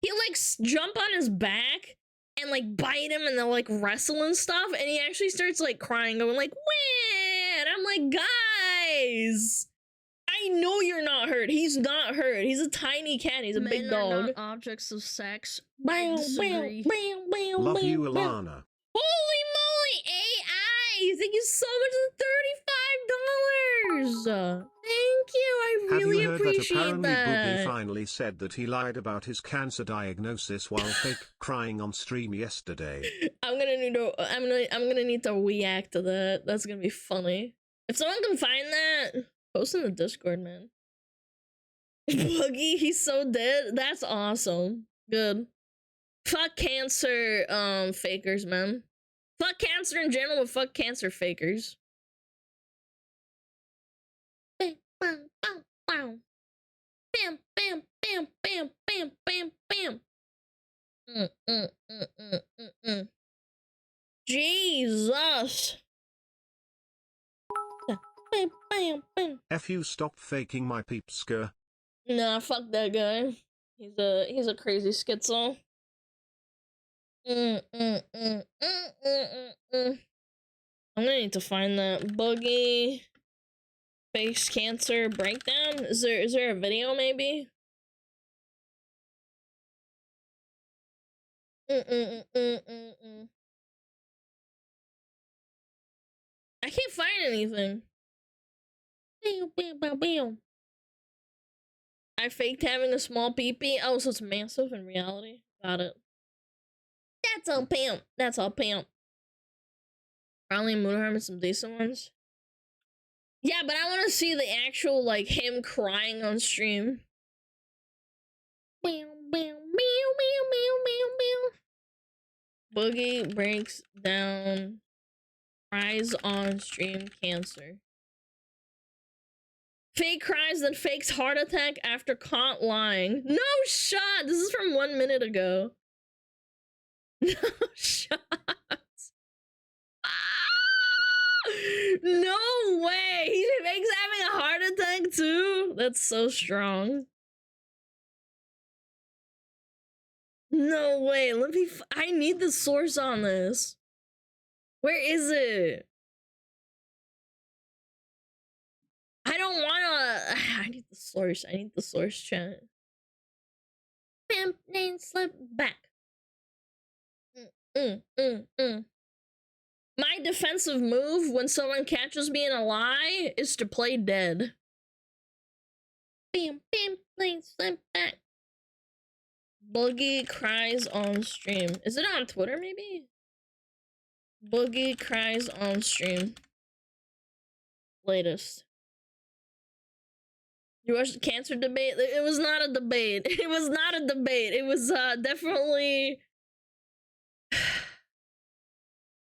He like jump on his back and like bite him and they'll like wrestle and stuff, and he actually starts like crying, going like, "Wah!" And I'm like, guys, I know you're not hurt. He's not hurt. He's a tiny cat. He's a big dog. Are not objects of sex. Love you, Alana. Holy moly, AI! Thank you so much for $35. Thank you. I really appreciate that. that. Apparently Boogie finally said that he lied about his cancer diagnosis while fake crying on stream yesterday. I'm gonna need to react to that. That's gonna be funny. If someone can find that, post in the Discord, man. Boogie, he's so dead. That's awesome. Good. Fuck cancer, fakers, man. Fuck cancer in general, but fuck cancer fakers. Bam, bam, bam, bam. Bam, bam, bam, bam, bam, bam, bam. Jesus. Bam, bam, bam. F you, stop faking my peepsker. Nah, fuck that guy. He's a crazy schizo. I'm gonna need to find that buggy face cancer breakdown. Is there a video maybe? I can't find anything. I faked having a small pee-pee. Oh, so it's massive in reality. Got it. That's all pimp. That's all pimp. Probably Moonharm and some decent ones. Yeah, but I want to see the actual, like, him crying on stream. Boogie breaks down, cries on stream cancer. Fake cries, then fakes heart attack after caught lying. No shot! This is from 1 minute ago. No shot. No way! He fakes having a heart attack too? That's so strong. No way. Let me. I need the source on this. Where is it? I don't wanna. I need the source. I need the source, chat. Pimp name slip back. My defensive move when someone catches me in a lie is to play dead. Pimp name slip back. Boogie cries on stream. Is it on Twitter, maybe? Boogie cries on stream. Latest. You watched the cancer debate? It was not a debate. It was not a debate. It was definitely...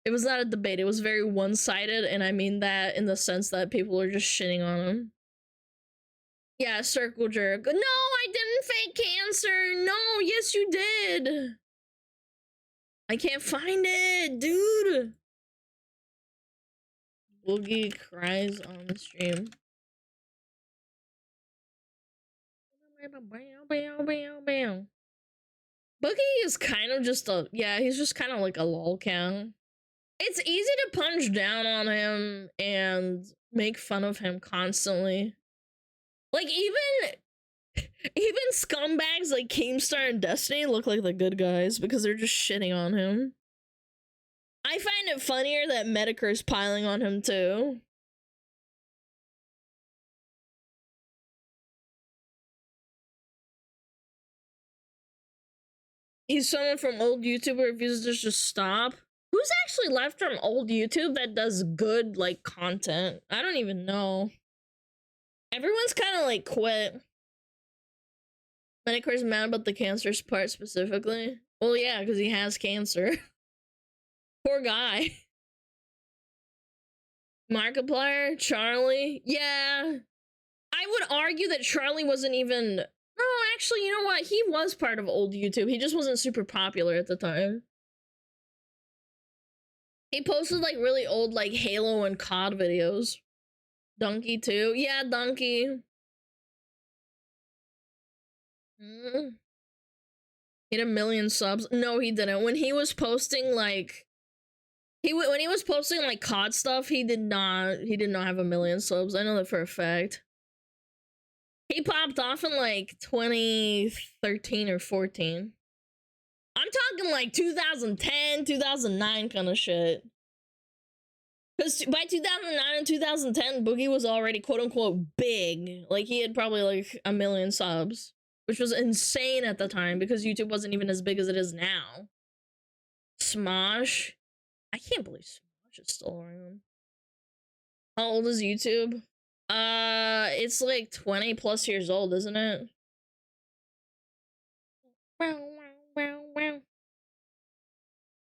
It was not a debate. It was very one-sided, and I mean that in the sense that people are just shitting on him. Yeah, circle jerk. No, I didn't fake cancer. No, yes you did. I can't find it, dude. Boogie cries on the stream. Boogie is kind of just a, yeah, he's just kind of like a lolcow. It's easy to punch down on him and make fun of him constantly. Like, even scumbags like Keemstar and Destiny look like the good guys because they're just shitting on him. I find it funnier that Medicare's piling on him too. He's someone from old YouTube who refuses to just stop. Who's actually left from old YouTube that does good, like, content? I don't even know. Everyone's kind of, like, quit. Medicare's mad about the cancer part specifically. Well, yeah, because he has cancer. Poor guy. Markiplier, Charlie. Yeah. I would argue that Charlie wasn't even... No, actually, you know what? He was part of old YouTube. He just wasn't super popular at the time. He posted, like, really old, like, Halo and COD videos. Donkey, too. Yeah, Donkey. He had 1 million subs. No, he didn't. When he was posting, like... when he was posting, like, COD stuff, he did not have 1 million subs. I know that for a fact. He popped off in, like, 2013 or 14. I'm talking like 2010, 2009 kind of shit. Because by 2009 and 2010, Boogie was already quote-unquote big. Like, he had probably like 1 million subs. Which was insane at the time because YouTube wasn't even as big as it is now. Smosh. I can't believe Smosh is still around. How old is YouTube? It's like 20 plus years old, isn't it?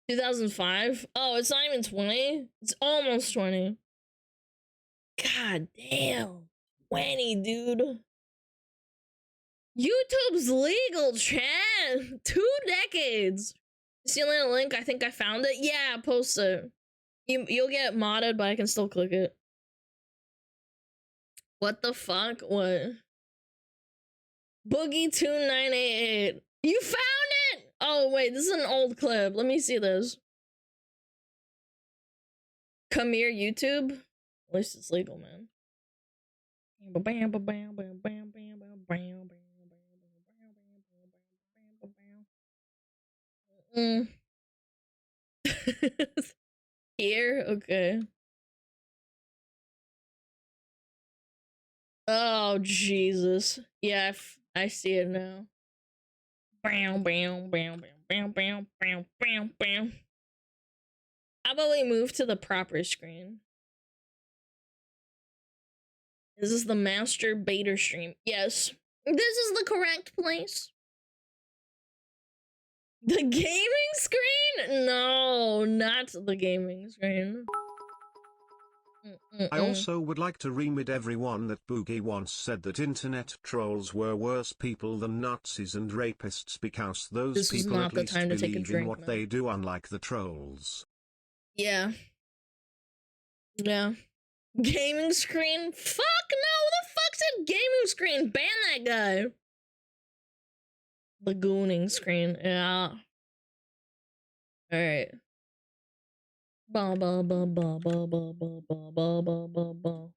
2005? Oh, it's not even 20? It's almost 20. God damn. 20, dude. YouTube's legal, chat. 2 decades. See a link? I think I found it. Yeah, post it. You'll get modded, but I can still click it. What the fuck? What? Boogie2988. You found it? Oh, wait, this is an old clip. Let me see this. Come here, YouTube. At least it's legal, man. Here, okay. Oh Jesus! Yeah, I see it now. Bam, bam, bam, bam, bam, bam, bam, bam. How about we move to the proper screen? Is this the master beta stream? Yes. This is the correct place. The gaming screen? No, not the gaming screen. I also would like to remit everyone that Boogie once said that internet trolls were worse people than Nazis and rapists because those people at least believe in what they do, unlike the trolls. Yeah. Yeah. Gaming screen? Fuck no! Who the fuck said gaming screen? Ban that guy. Lagooning screen. Yeah. Alright. Ba ba ba ba ba ba ba ba ba ba ba ba.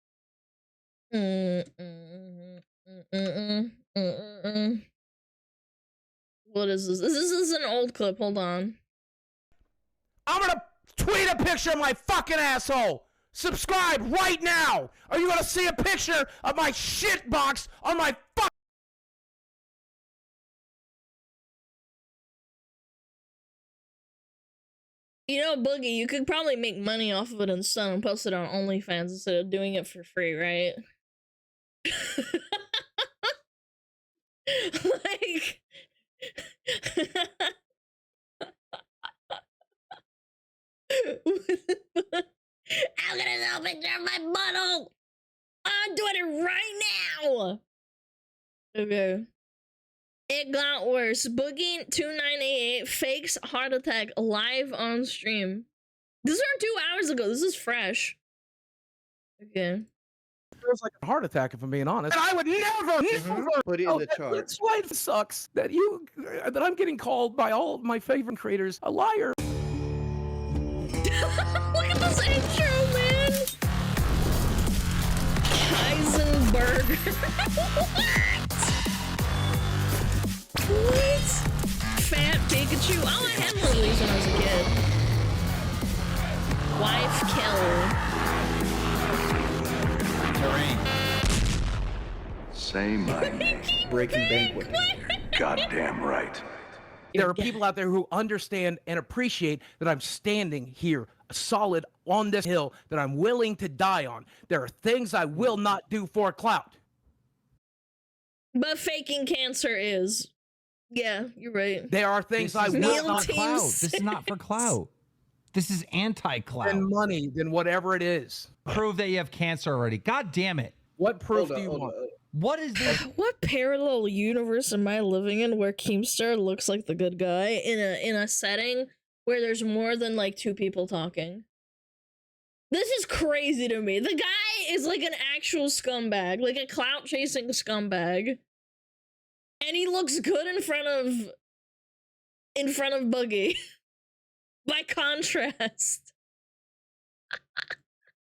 What is this? This is an old clip. Hold on. I'm gonna tweet a picture of my fucking asshole. Subscribe right now. Are you gonna see a picture of my shit box on my fuck? You know, Boogie, you could probably make money off of it instead and post it on OnlyFans instead of doing it for free, right? Like... I'm gonna show a picture of my butthole! I'm doing it right now! Okay. It got worse. Boogie2988 fakes heart attack live on stream. This is from 2 hours ago. This is fresh. Okay. It feels like a heart attack, if I'm being honest. And I would never put it in the chart. That's why it sucks that I'm getting called by all of my favorite creators a liar. Look at this intro, man. Heisenberg. What? Fat Pikachu. Oh, I had one of these when I was a kid. Wife killer. Say my name. Breaking Banquet. Goddamn right. There are people out there who understand and appreciate that I'm standing here solid on this hill that I'm willing to die on. There are things I will not do for clout. But faking cancer is. Yeah, you're right. There are things I will Neil not Team clout. Six. This is not for clout. This is anti-clout. spend money than whatever it is. Prove that you have cancer already. God damn it. What proof do you want? What is this? What parallel universe am I living in where Keemstar looks like the good guy in a setting where there's more than like 2 people talking? This is crazy to me. The guy is like an actual scumbag, like a clout chasing scumbag. And he looks good in front of Boogie. By contrast.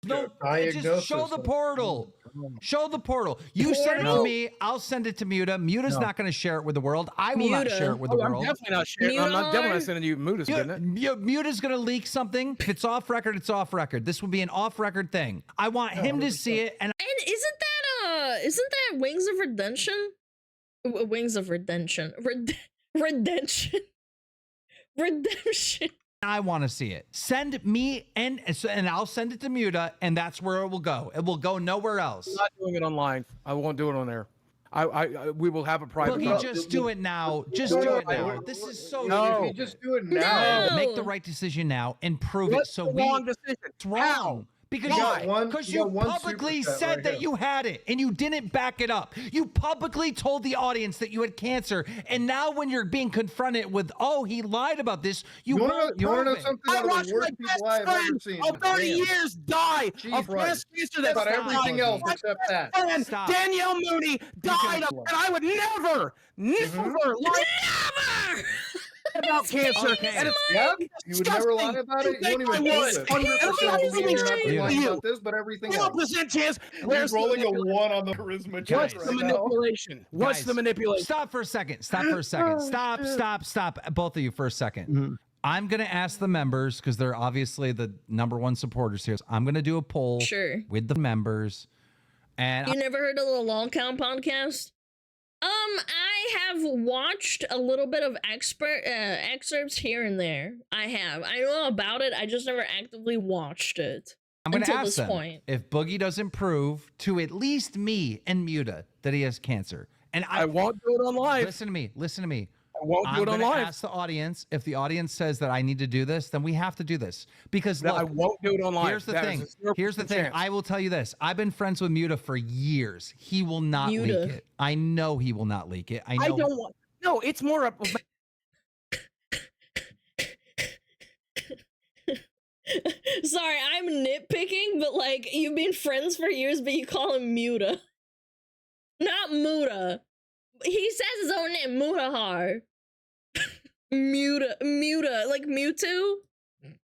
No, just show the portal. Show the portal. You send it to me. I'll send it to Muta. Muta's not going to share it with the world. I will not share it with the world. I'm definitely not sharing. I'm definitely not sending you Muta's getting it. Muta's going to leak something. If it's off record, it's off record. This will be an off record thing. I want him to see it. And isn't that Wings of Redemption? Wings of Redemption. Redemption. I want to see it. Send me and I'll send it to Muta, and that's where it will go. It will go nowhere else. I'm not doing it online. I won't do it on there. We will have a private. Boogie, just do it now. Just do it now. This is so. No. If you just do it now. No. Make the right decision now and prove What's it. So the wrong decision? It's wrong. Because you publicly said that you had it and you didn't back it up. You publicly told the audience that you had cancer, and now when you're being confronted with, oh, he lied about this, you won't prove it. I watched my best friend of 30 years die of breast cancer. That's about everything else except that. Stop. Danielle Mooney died of, and I would never, Never! about cancer. Okay. And it's Yeah, you would never lie about it. You don't even believe it. 100% believe you're not lying about this, but everything else. 1% chance. He's rolling a 1 on the charisma check What's the manipulation? What's the manipulation? Stop for a second. Stop for a second. Stop. Both of you for a second. I'm going to ask the members, because they're obviously the #1 supporters here. So I'm going to do a poll with the members. And you never heard of the Long Count podcast? I have watched a little bit of excerpts here and there. I know about it. I just never actively watched it. I'm going to ask them if Boogie doesn't prove to at least me and Muta that he has cancer. And I won't do it on live. Listen to me. I won't do it on live. Ask the audience. If the audience says that I need to do this, then we have to do this. Because look, I won't do it on live. Here's the thing. I will tell you this. I've been friends with Muta for years. He will not leak it. I know he will not leak it. I know. No, it's more up. Sorry, I'm nitpicking, but like, you've been friends for years, but you call him Muta. Not Muta. He says his own name, Mutahar. Muta, like Mewtwo?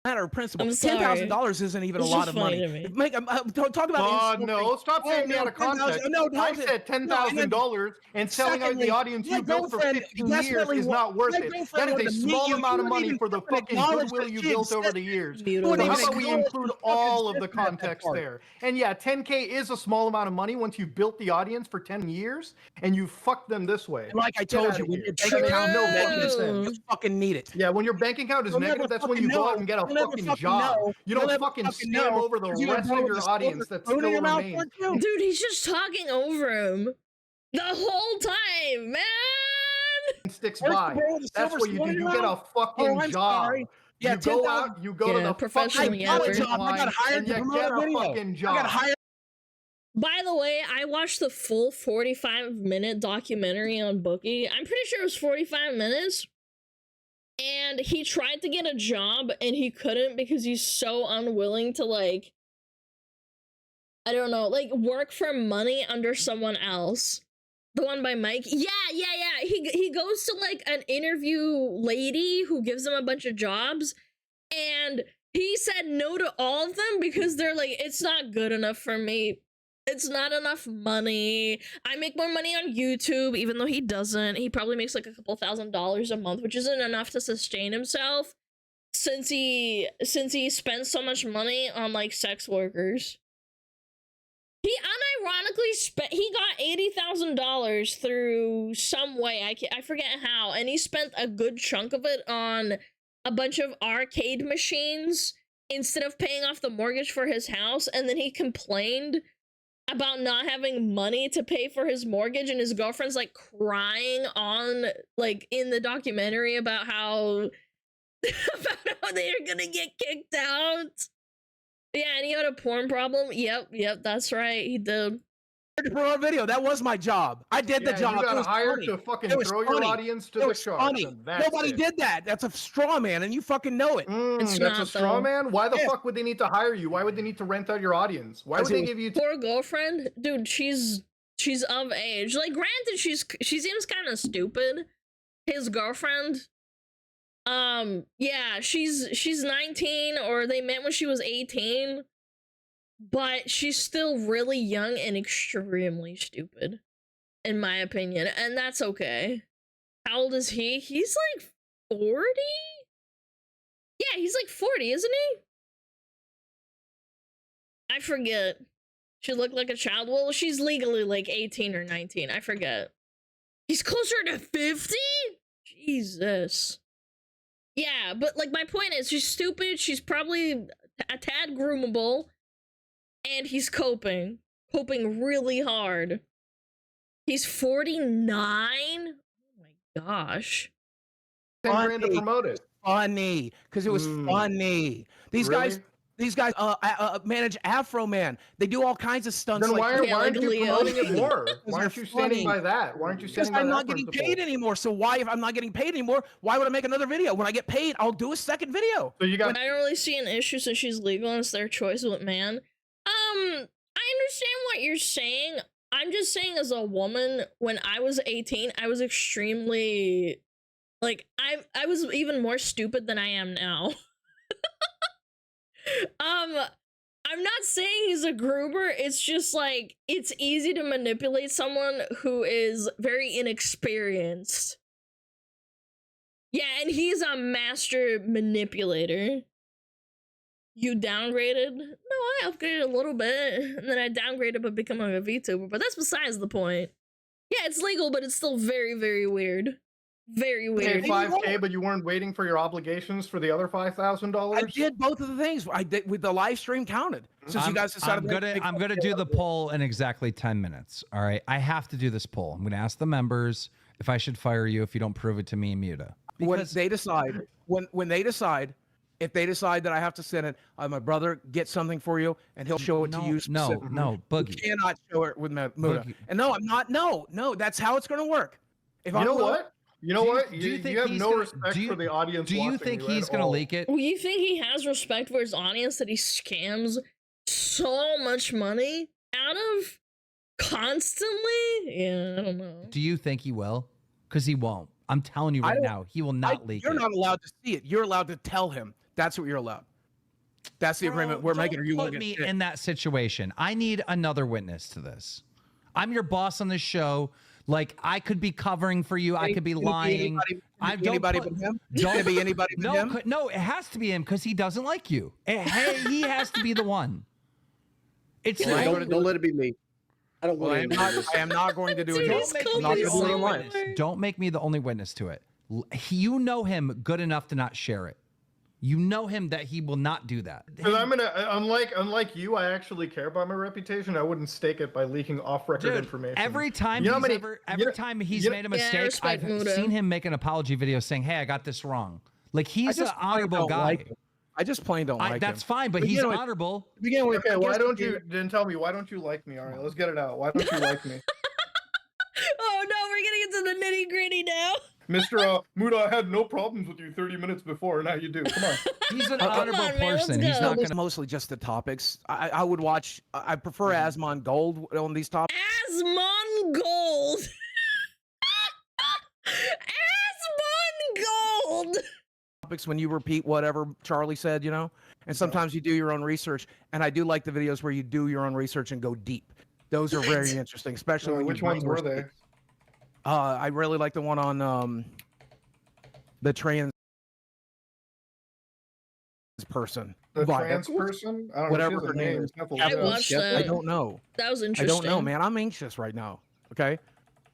Matter of principle. $10,000 isn't even a lot of money. Talk about no, stop saying me out of context. I said $10,000 and selling out the audience you built for 15 years is not worth it. That is a small amount of money for the fucking goodwill you built over the years. So how about we include all of the context there? And yeah, 10K is a small amount of money once you built the audience for 10 years and you fucked them this way. Like I told you, when your bank account negative, you fucking need it. Yeah, when your bank account is negative, that's when you go out and get a fucking job. You don't fucking scam over the rest of your audience that still remains. Dude, he's just talking over him the whole time, man. Sticks by. That's what you do. You get a fucking job. Yeah, you go out, you go to the professional. I got hired to promote a fucking job. I got hired. By the way, I watched the full 45-minute documentary on Bookie. I'm pretty sure it was 45 minutes. And he tried to get a job and he couldn't because he's so unwilling to, like, I don't know, like, work for money under someone else. The one by Mike. Yeah. He goes to, like, an interview lady who gives him a bunch of jobs, and he said no to all of them because they're like, it's not good enough for me. It's not enough money. I make more money on YouTube, even though he doesn't. He probably makes like a couple $1,000s a month, which isn't enough to sustain himself since he spends so much money on like sex workers. He unironically he got $80,000 through some way. I forget how, and he spent a good chunk of it on a bunch of arcade machines instead of paying off the mortgage for his house, and then he complained about not having money to pay for his mortgage, and his girlfriend's like crying on like in the documentary about how they're gonna get kicked out. Yeah, and he had a porn problem. Yep, that's right, he did. For a video, that was my job. I did the job. You got hired to fucking throw your audience to the sharks. Nobody did that. That's a straw man, and you fucking know it. That's a straw man? Why the fuck would they need to hire you? Why would they need to rent out your audience? Why would they give you poor girlfriend? Dude, she's of age. Like, granted, she seems kind of stupid. His girlfriend. Yeah, she's 19, or they met when she was 18. But she's still really young and extremely stupid, in my opinion, and that's okay. How old is he? He's like 40? Yeah, he's like 40, isn't he? I forget. She looked like a child. Well, she's legally like 18 or 19. I forget. He's closer to 50? Jesus. Yeah, but like my point is, she's stupid. She's probably a tad groomable. And he's coping really hard. He's 49? Oh my gosh. 10 grand to promote it. Funny, because it was funny. These guys manage Afro Man. They do all kinds of stunts. Then why aren't you promoting it more? Why aren't you standing by that? Why aren't you standing by that? Because I'm not getting paid anymore. So why, if I'm not getting paid anymore, why would I make another video? When I get paid, I'll do a second video. So you got. I don't really see an issue since she's legal and it's their choice with man. I understand what you're saying. I'm just saying, as a woman, when I was 18, I was extremely Like, I was even more stupid than I am now. I'm not saying he's a groomer, it's just like, it's easy to manipulate someone who is very inexperienced. Yeah, and he's a master manipulator. You downgraded? No, I upgraded a little bit, and then I downgraded by becoming a VTuber, but that's besides the point. Yeah, it's legal, but it's still very, very weird. Very weird. You paid $5K, but you weren't waiting for your obligations for the other $5,000? I did both of the things. I did with the live stream counted. Since you guys decided I'm gonna do the poll in exactly 10 minutes. All right, I have to do this poll. I'm gonna ask the members if I should fire you if you don't prove it to me and Muta. When they decide, when they decide, if they decide that I have to send it, my brother get something for you, and he'll show it to you. No, Boogie. You cannot show it with Muta. And no, I'm not. No, that's how it's going to work. If you know what? You know what? You have no respect for the audience. Do you think he's going to leak it? Well, you think he has respect for his audience that he scams so much money out of constantly? Yeah, I don't know. Do you think he will? Because he won't. I'm telling you right now, he will not leak it. You're not allowed to see it. You're allowed to tell him. That's what you're allowed. That's the agreement we're making. Or you won't put me in that situation. I need another witness to this. I'm your boss on this show. Like, I could be covering for you. I could be lying. Anybody but him? Don't be anybody but him? No, it has to be him because he doesn't like you. Hey, he has to be the one. It's don't let it be me. I don't want to. I am not going to do it. Don't make me the only witness to it. You know him good enough to not share it. You know him that he will not do that. Because I'm gonna, unlike you, I actually care about my reputation. I wouldn't stake it by leaking off-record information. Every time time he's made a mistake, I've seen him make an apology video saying, "Hey, I got this wrong." Like, he's an honorable guy. I just plain don't like him. That's fine, but he's honorable. Okay, why don't you then tell me? Why don't you like me? All right, let's get it out. Why don't you like me? Oh no, we're getting into the nitty gritty now. Mr. Muta, I had no problems with you 30 minutes before. Now you do. Come on. He's an honorable person. He's not gonna. Mostly just the topics. I would watch. I prefer Asmon Gold on these topics. Asmon Gold. Asmon Gold. When you repeat whatever Charlie said, you know, and sometimes you do your own research, and I do like the videos where you do your own research and go deep. Those are very interesting, especially when which ones were they? I really like the one on the trans person. The trans person? I don't know. Whatever her name is. I watched that. I don't know. That was interesting. I don't know, man. I'm anxious right now. Okay.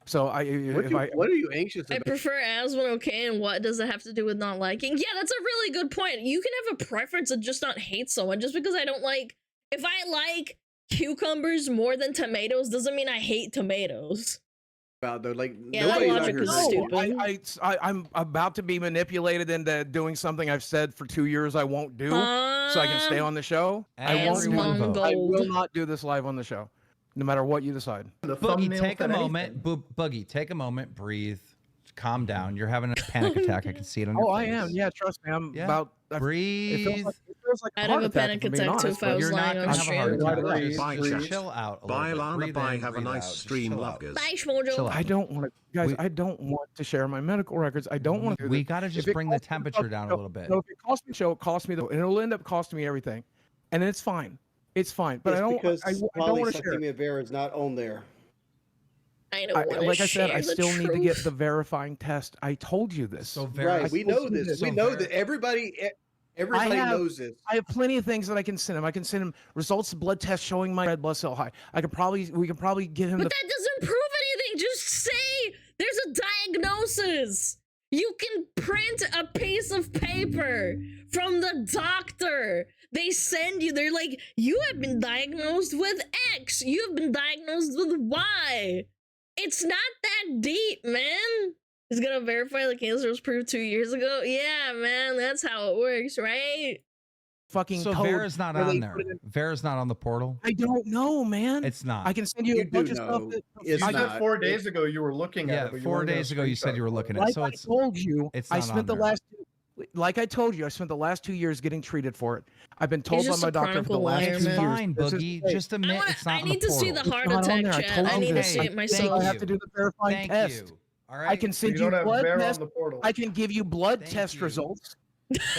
So what are you anxious about? I prefer Asmon, okay, and what does it have to do with not liking? Yeah, that's a really good point. You can have a preference and just not hate someone. Just because I don't like, if I like cucumbers more than tomatoes doesn't mean I hate tomatoes. About though, like, yeah, that logic is stupid. I'm about to be manipulated into doing something I've said for 2 years I won't do, so I can stay on the show. I will not do this live on the show. No matter what you decide. Boogie, take a moment. Boogie, take a moment. Breathe. Calm down. You're having a panic attack. I can see it on your face. I am. Yeah, trust me. I'm about. Breathe. It feels like I'd have a panic attack too if I was lying on stream. Chill out. Bye, Lana. Bye. Have a nice stream, loggers. Bye, Shmojo. I don't want to, guys. I don't want to share my medical records. I don't want to. We gotta just bring the temperature down a little bit. So if it costs me show, it costs me and it'll end up costing me everything, and it's fine. It's fine, but I don't want to share. Vera is not on there. I don't want to share. Like I said, I still need to get the verifying test. I told you this. So right, we know this. We know that everybody knows this. I have plenty of things that I can send him. I can send him results of blood tests showing my red blood cell high. We can probably get him. But that doesn't prove anything. Just say there's a diagnosis. You can print a piece of paper from the doctor. They send you, they're like, you have been diagnosed with X. You have been diagnosed with Y. It's not that deep, man. He's gonna verify the cancer was proved 2 years ago. Yeah, man, that's how it works, right? Fucking so Vera's not on there. Vera's not on the portal. I don't know, man. It's not. I can send you a bunch of stuff. I said 4 days ago you were looking at it. Yeah, 4 days ago you said you were looking at it. So I told you, I spent the last. Like I told you, I spent the last 2 years getting treated for it. I've been told by my doctor for the last 2 years. Fine, Boogie. Just admit it's not on the portal. I need to see the heart attack chat. I need to see it myself. I have to do the verifying test. All right. I can send you blood tests. I can give you blood test results.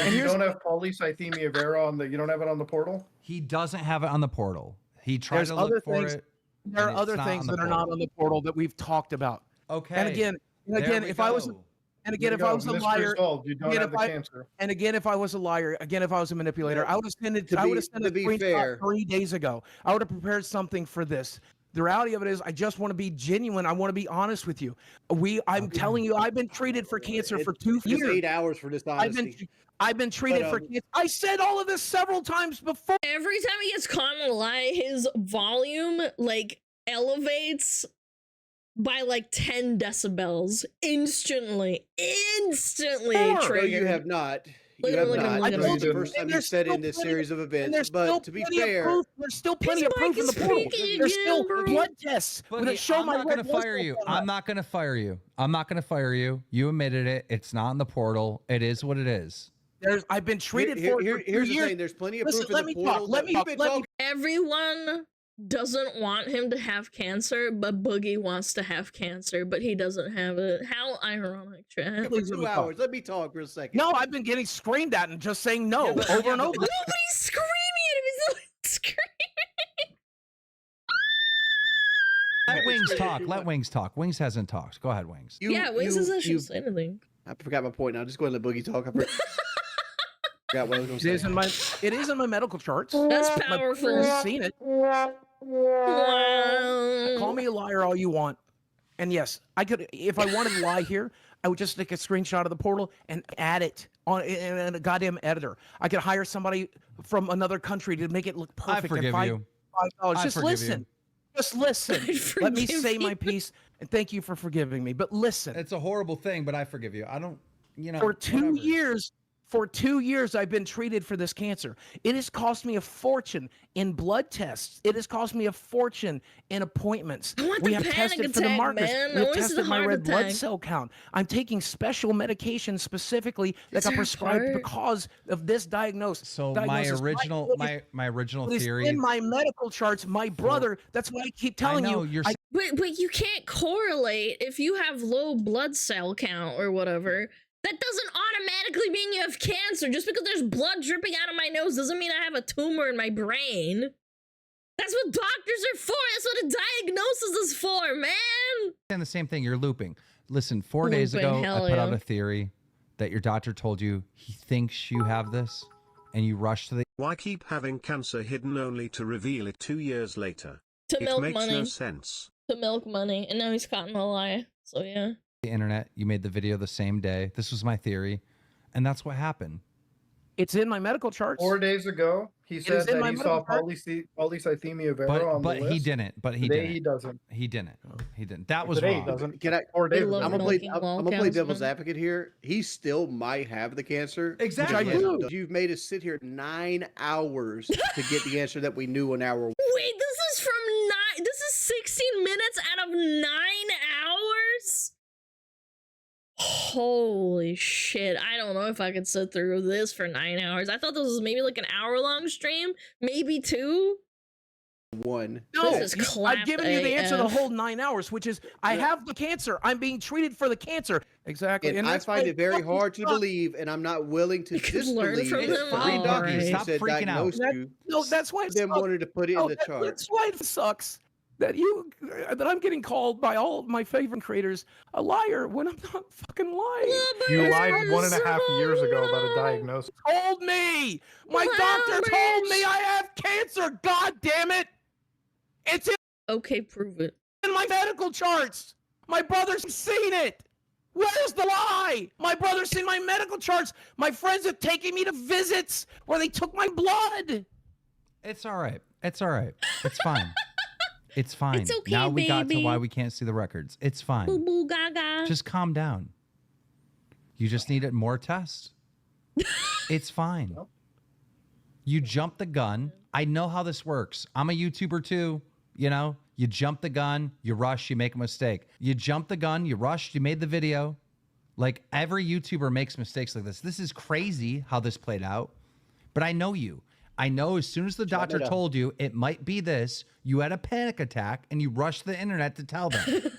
And you don't have polycythemia vera on the. You don't have it on the portal. He doesn't have it on the portal. He tried to look for it. There are other things that are not on the portal that we've talked about. Okay. And again, if I was a liar, you don't have the cancer. And again, if I was a liar, again, if I was a manipulator, I would have sent it. I would have sent a screenshot 3 days ago. I would have prepared something for this. The reality of it is, I just want to be genuine. I want to be honest with you. I'm telling you, I've been treated for cancer for 2 years. 8 hours for dishonesty. I've been treated for cancer. I said all of this several times before. Every time he gets caught in a lie, his volume like elevates by like 10 decibels instantly. No, you have not. You have not. Look at This is the first time you said in this series of events. But to be fair, there's still plenty of proof in the portal. There's still blood tests. I'm not going to fire you. I'm not going to fire you. I'm not going to fire you. You admitted it. It's not in the portal. It is what it is. I've been treated for. Here's the thing. There's plenty of proof in the portal. Let me talk. Everyone doesn't want him to have cancer, but Boogie wants to have cancer, but he doesn't have it. How ironic, chat. For 2 hours. Let me talk for a second. No, I've been getting screamed at and just saying no over and over. Nobody's screaming at him. He's not screaming. Let Wings talk. Let Wings talk. Wings hasn't talked. Go ahead, Wings. Wings hasn't said anything. I forgot my point now. Just go ahead and let Boogie talk. What I was going to say. It is in my medical charts. That's powerful. I've seen it. Wow. Call me a liar all you want. And yes, I could, if I wanted to lie here, I would just take a screenshot of the portal and add it on in a goddamn editor. I could hire somebody from another country to make it look perfect. I forgive you. Just listen. Just listen. Let me say my piece, and thank you for forgiving me. But listen. It's a horrible thing, but I forgive you. I don't, For 2 years, For 2 years, I've been treated for this cancer. It has cost me a fortune in blood tests. It has cost me a fortune in appointments. We have tested for the markers. We have tested my red blood cell count. I'm taking special medication specifically that got prescribed because of this diagnosis. So my original theory in my medical charts. My brother. That's why I keep telling you. But you can't correlate if you have low blood cell count or whatever. That doesn't automatically mean you have cancer. Just because there's blood dripping out of my nose doesn't mean I have a tumor in my brain. That's what doctors are for. That's what a diagnosis is for, man. And the same thing, you're looping. Listen, 4 days ago, I put out a theory that your doctor told you he thinks you have this, and you rush to the... Why keep having cancer hidden only to reveal it 2 years later? To milk money. It makes no sense. To milk money, and now he's caught in a lie, so yeah. The internet, you made the video the same day. This was my theory, and that's what happened. It's in my medical charts. 4 days ago, he said that he saw polycythemia vera on the list. But he didn't. But he didn't. He doesn't. He didn't. He didn't. That was wrong. wrong. He doesn't. Can I? 4 days ago. I'm gonna play devil's advocate here. He still might have the cancer. Exactly. Which I do. You've made us sit here 9 hours to get the answer that we knew an hour. Wait, this is from 9. This is 16 minutes out of 9 hours. Holy shit. I don't know if I could sit through this for 9 hours. I thought this was maybe like an hour-long stream, maybe 2. One. No, I've given you the answer the whole 9 hours, which is I have the cancer. I'm being treated for the cancer. Exactly. And I find it very hard to believe, and I'm not willing to disbelieve. Stop freaking out. No, that's why them wanted to put it in the chart. That's why it sucks that I'm getting called by all of my favorite creators a liar when I'm not fucking lying. You lied 1.5 years ago about a diagnosis. Told me. My doctor told me I have cancer. God damn it. It's in. Okay, prove it. In my medical charts. My brother's seen it. Where's the lie? My brother's seen my medical charts. My friends have taken me to visits where they took my blood. It's all right. It's all right. It's fine. It's fine. It's okay, now we got to why we can't see the records. It's fine. Boo boo gaga. Just calm down. You just needed more tests. It's fine. You jumped the gun. I know how this works. I'm a YouTuber too. You know, you jump the gun, you rush, you make a mistake. You jump the gun, you rushed, you made the video. Like every YouTuber makes mistakes like this. This is crazy how this played out. But I know you. I know as soon as the doctor told you it might be this, you had a panic attack and you rushed the internet to tell them.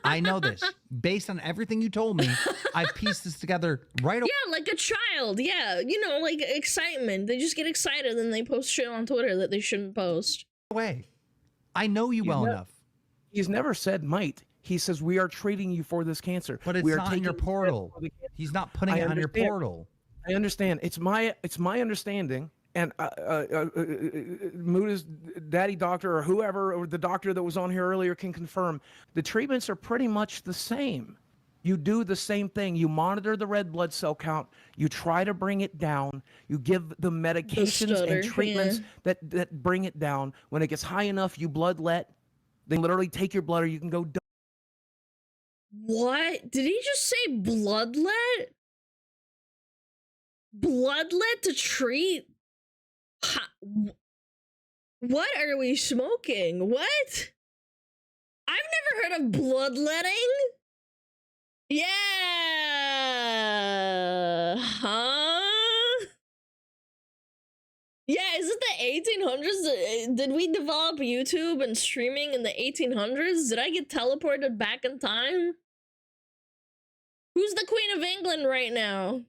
I know this. Based on everything you told me, I pieced this together right away. Yeah, like a child. Yeah, you know, like excitement. They just get excited and they post shit on Twitter that they shouldn't post. I know you well enough. He's never said might. He says we are treating you for this cancer. But it's not in your portal. He's not putting it on your portal. I understand. It's my understanding. And Muda's daddy doctor or whoever, or the doctor that was on here earlier can confirm the treatments are pretty much the same. You do the same thing. You monitor the red blood cell count. You try to bring it down. You give the medications and treatments that bring it down. When it gets high enough, you bloodlet. They literally take your blood, or you can go. What? Did he just say bloodlet? Bloodlet to treat? What are we smoking? What? I've never heard of bloodletting. Yeah. Huh? Yeah, is it the 1800s? Did we develop YouTube and streaming in the 1800s? Did I get teleported back in time? Who's the Queen of England right now?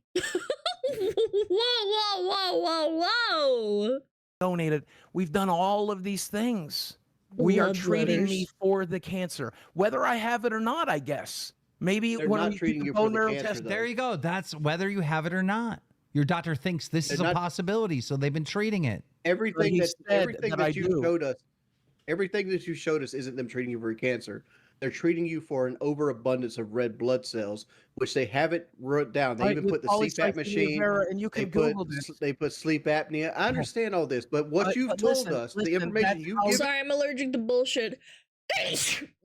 Whoa. Donated. We've done all of these things. We are treating me for the cancer, whether I have it or not, I guess. Maybe when I'm treating you for the cancer, there you go. That's whether you have it or not. Your doctor thinks this is a possibility, so they've been treating it. Everything that you showed us isn't them treating you for cancer. They're treating you for an overabundance of red blood cells, which they haven't wrote down. They even put the CPAP machine. And you can Google this. They put sleep apnea. I understand all this, but what you've told us, the information you give. Sorry, I'm allergic to bullshit.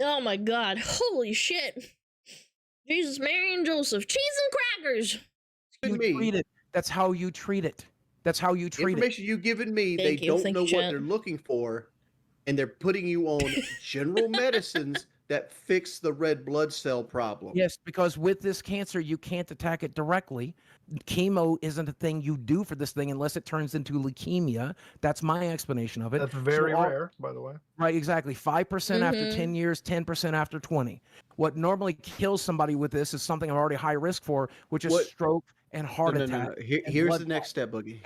Oh my god! Holy shit! Jesus, Mary, and Joseph, cheese and crackers. You treat it. That's how you treat it. That's how you treat it. Information you've given me, they don't know what they're looking for, and they're putting you on general medicines that fix the red blood cell problem. Yes, because with this cancer, you can't attack it directly. Chemo isn't a thing you do for this thing unless it turns into leukemia. That's my explanation of it. That's very rare, by the way. Right, exactly. 5% after 10 years, 10% after 20. What normally kills somebody with this is something I'm already high risk for, which is stroke and heart attack. No. Here's the next step, Boogie.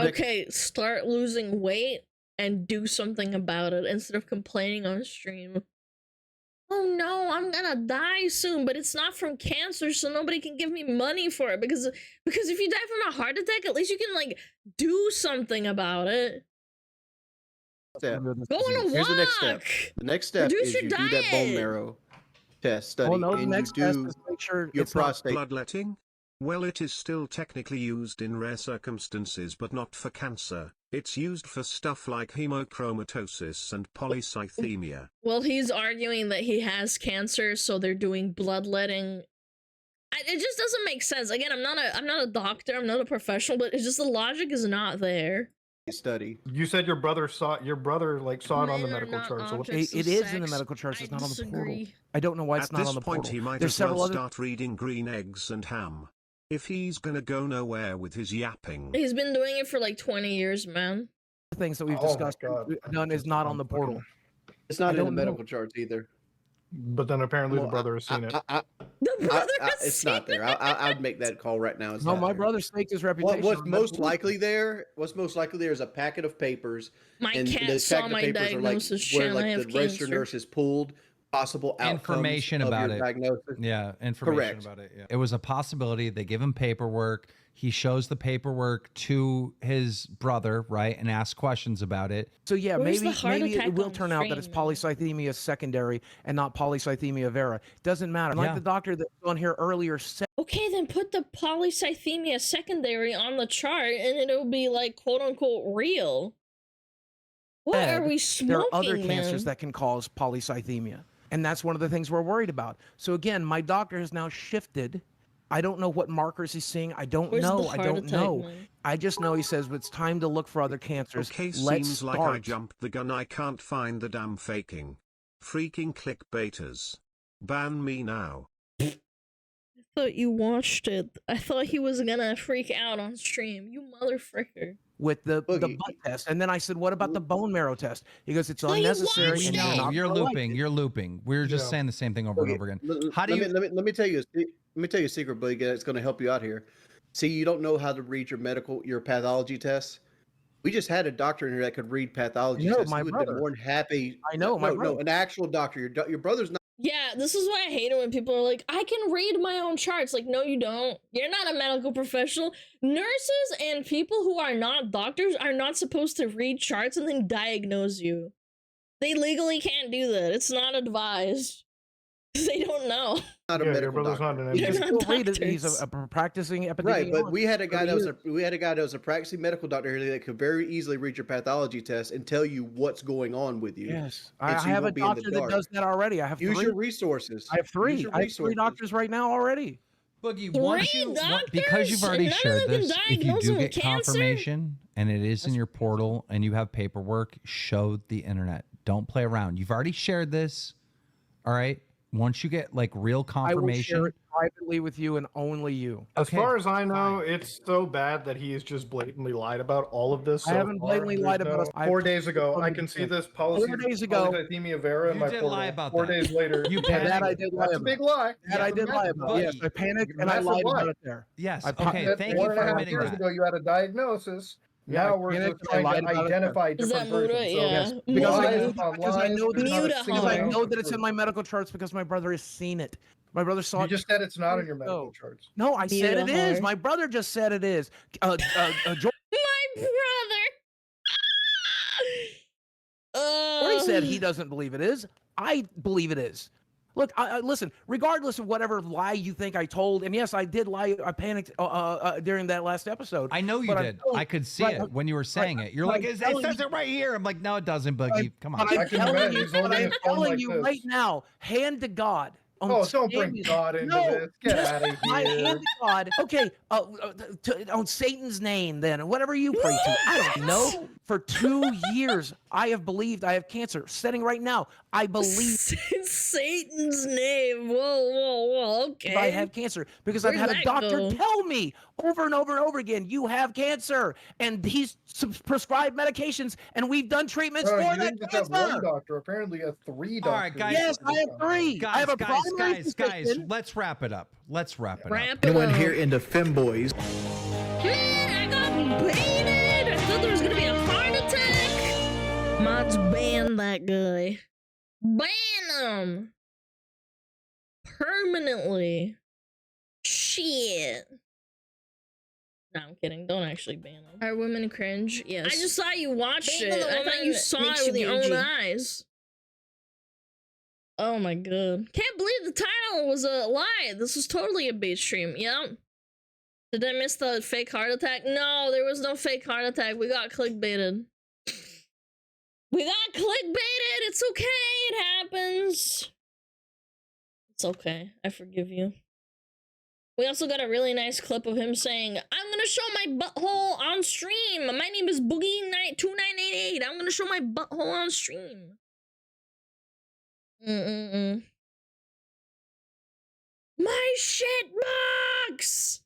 Okay, start losing weight and do something about it instead of complaining on stream. Oh no, I'm gonna die soon, but it's not from cancer, so nobody can give me money for it because if you die from a heart attack, at least you can like do something about it. Go on a walk. Here's the next step. The next step is you do that bone marrow test study, and you do your prostate. Bloodletting? Well, it is still technically used in rare circumstances, but not for cancer. It's used for stuff like hemochromatosis and polycythemia. Well, he's arguing that he has cancer, so they're doing bloodletting. It just doesn't make sense. Again, I'm not a doctor, I'm not a professional, but it's just the logic is not there. Study. You said your brother saw it on the medical chart. So it is in the medical charts. It's not on the portal. I don't know why it's not on the portal. At this point, he might as well start reading Green Eggs and Ham. If he's gonna go nowhere with his yapping. He's been doing it for like 20 years, man. Things that we've discussed none is not on the portal. It's not in the medical charts either. But then apparently the brother has seen it. It's not there. I'd make that call right now. No, my brother staked his reputation. What's most likely there is a packet of papers. My cat saw my diagnosis, where like the registered nurse has pulled possible information about it. Diagnosis. Yeah, information about it. Yeah. It was a possibility. They give him paperwork. He shows the paperwork to his brother, right, and asks questions about it. So yeah, maybe it will turn out that it's polycythemia secondary and not polycythemia vera. Doesn't matter. Like the doctor that was on here earlier said. Okay, then put the polycythemia secondary on the chart, and it'll be like quote unquote real. What are we smoking? There are other cancers that can cause polycythemia. And that's one of the things we're worried about. So again, my doctor has now shifted. I don't know what markers he's seeing. I don't know. I don't know. I just know he says it's time to look for other cancers. Okay, seems like I jumped the gun. I can't find the damn faking. Freaking clickbaiters. Ban me now. I thought you watched it. I thought he was gonna freak out on stream. You motherfricker. with the butt test. And then I said, what about the bone marrow test? He goes, it's unnecessary. No, you're looping. You're looping. We're just saying the same thing over and over again. How do you? Let me tell you. Let me tell you a secret, Boogie. That's going to help you out here. See, you don't know how to read your pathology tests. We just had a doctor in here that could read pathology tests. My brother. Been more than happy. I know, my brother. No, an actual doctor. Your brother's not. Yeah, this is why I hate it when people are like, I can read my own charts. Like, no, you don't. You're not a medical professional. Nurses and people who are not doctors are not supposed to read charts and then diagnose you. They legally can't do that. It's not advised. They don't know. Not a medical doctor. He's a practicing epidemiologist. Right, but we had a guy that was a practicing medical doctor here that could very easily read your pathology test and tell you what's going on with you. Yes, I have a doctor that does that already. I have use your resources. I have three. I have 3 doctors right now already. Boogie, because you've already shared this, if you do get confirmation and it is in your portal and you have paperwork, show the internet. Don't play around. You've already shared this. All right. Once you get like real confirmation, I will share it privately with you and only you. As far as I know, it's so bad that he has just blatantly lied about all of this. I haven't blatantly lied about it. 4 days ago, I can see this policy. 4 days ago, polycythemia vera in my portal. Lie about 4 days later, you that I did lie about. That's a big lie. That I did lie about. Yes, I panicked and I lied about it there. Yes. Okay. Thank you for admitting that. 1.5 years ago, you had a diagnosis. Now we're just trying to identify different versions. Yeah. Because I know that it's in my medical charts because my brother has seen it. My brother saw it. You just said it's not in your medical charts. No, I said it is. My brother just said it is. My brother. He said he doesn't believe it is. I believe it is. Look, listen, regardless of whatever lie you think I told, and yes, I did lie. I panicked during that last episode. I know you did. I could see it when you were saying it. You're like, it says it right here. I'm like, no, it doesn't, Boogie. Come on. I'm telling you right now, hand to God. Don't bring God into this. Get out of here. My hand to God. Okay, on Satan's name then, whatever you pray to. I don't know. For 2 years, I have believed I have cancer. Sitting right now, I believe Satan's name. Whoa. Okay. I have cancer because I've had a doctor tell me over and over and over again, you have cancer, and he's prescribed medications, and we've done treatments for that cancer. One doctor. Apparently, you have 3 doctors. All right, guys. Yes, I have 3. Guys, I have a guys. Let's wrap it up. Anyone here into femboys? Man, I got baited. I thought there was gonna be a heart attack. Mods ban that guy. Ban him permanently. Shit. No, I'm kidding. Don't actually ban them. Are women cringe? Yes. I just saw you watched it. I thought you saw it with your own eyes. Oh my god. Can't believe the title was a lie. This was totally a bait stream. Yep. Did I miss the fake heart attack? No, there was no fake heart attack. We got clickbaited. We got clickbaited. It's okay. It happens. It's okay. I forgive you. We also got a really nice clip of him saying, I'm gonna show my butthole on stream. My name is Boogie Knight 2988. I'm gonna show my butthole on stream. My shit box!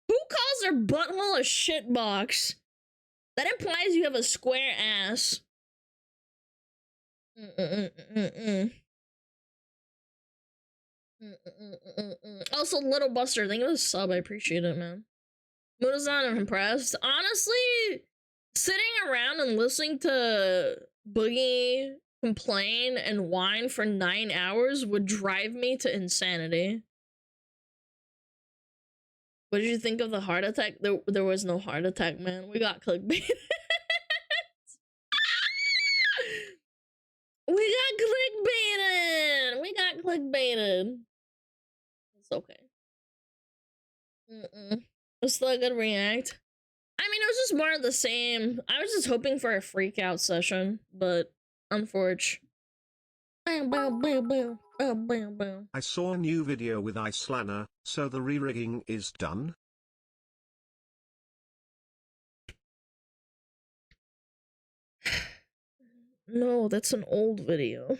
Who calls their butthole a shit box? That implies you have a square ass. Also, Little Buster, thank you for the sub. I appreciate it, man. Moodle's not impressed. Honestly, sitting around and listening to Boogie complain and whine for 9 hours would drive me to insanity. What did you think of the heart attack? There was no heart attack, man. We got clickbaited. We got clickbaited. It's okay. It's still a good react. I mean, it was just more of the same. I was just hoping for a freak out session, but unfortunately. I saw a new video with Islana, so the re-rigging is done? No, that's an old video.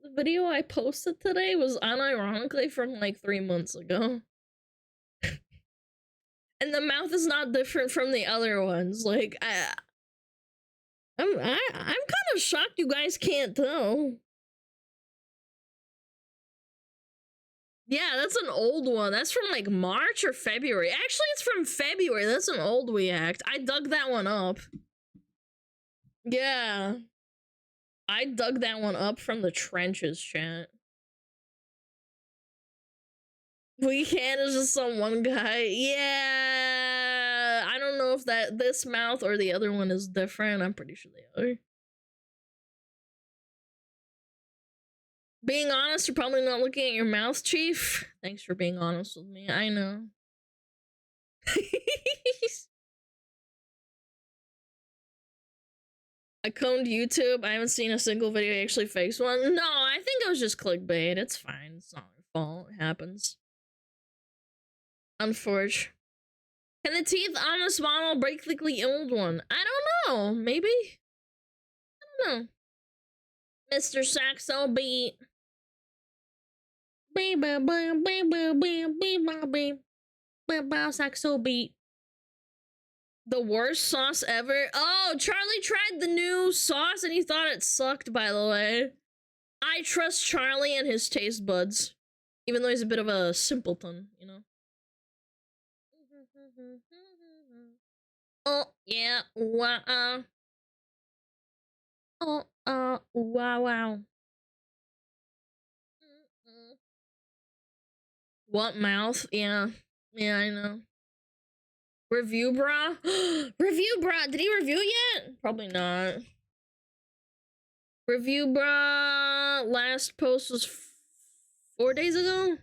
The video I posted today was unironically from like 3 months ago. And the mouth is not different from the other ones. Like, I'm kind of shocked you guys can't tell. Yeah, that's an old one. That's from like March or February. Actually, it's from February. That's an old react. I dug that one up. Yeah. I dug that one up from the trenches, chat. Weekend is just some one guy. Yeah. I don't know if this mouth or the other one is different. I'm pretty sure they are. Being honest, you're probably not looking at your mouth, Chief. Thanks for being honest with me. I know. I coned YouTube. I haven't seen a single video actually fakes one. No, I think it was just clickbait. It's fine. It's not your fault. It happens. Unfortunate. Can the teeth on this model break the old one? I don't know. Maybe? I don't know. Mr. Saxo Beat. Saxo Beat. The worst sauce ever. Oh, Charlie tried the new sauce and he thought it sucked, by the way. I trust Charlie and his taste buds. Even though he's a bit of a simpleton, you know? Oh, yeah. Wow. Oh, wow. What mouth? Yeah. Yeah, I know. Review bra? Review bra. Did he review yet? Probably not. Review bra. Last post was 4 days ago.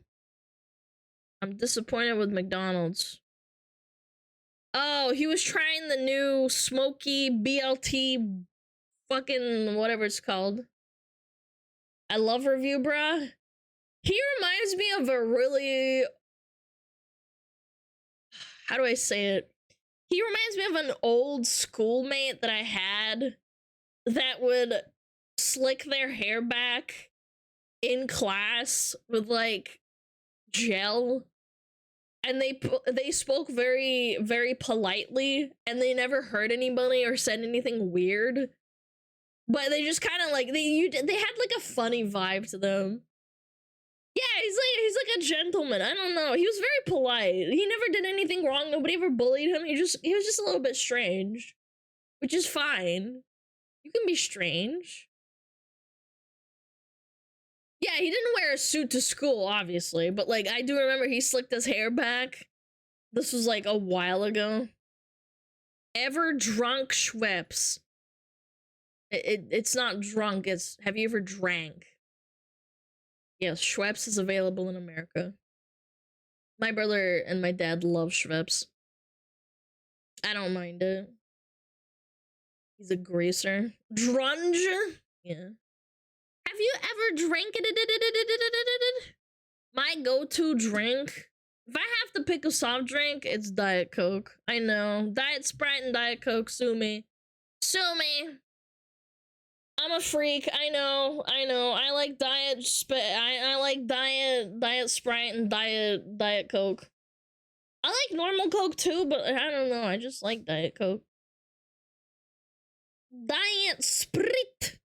I'm disappointed with McDonald's. Oh, he was trying the new smoky BLT fucking whatever it's called. I love Review bra. He reminds me of a really... How do I say it? He reminds me of an old schoolmate that I had that would slick their hair back in class with like gel, and they spoke very, very politely, and they never hurt anybody or said anything weird, but they just kind of like they had like a funny vibe to them. Yeah, he's like a gentleman. I don't know. He was very polite. He never did anything wrong. Nobody ever bullied him. He was just a little bit strange, which is fine. You can be strange. Yeah, he didn't wear a suit to school, obviously, but like I do remember he slicked his hair back. This was like a while ago. Ever drunk Schweppes? It's not drunk. It's have you ever drank? Yes, Schweppes is available in America. My brother and my dad love Schweppes. I don't mind it. He's a greaser. Drunge? Yeah. Have you ever drank it? My go-to drink? If I have to pick a soft drink, it's Diet Coke. I know. Diet Sprite and Diet Coke, sue me. Sue me! I'm a freak. I know. I like I like Diet Sprite and Diet Coke. I like normal Coke too, but I don't know. I just like Diet Coke. Diet Sprite.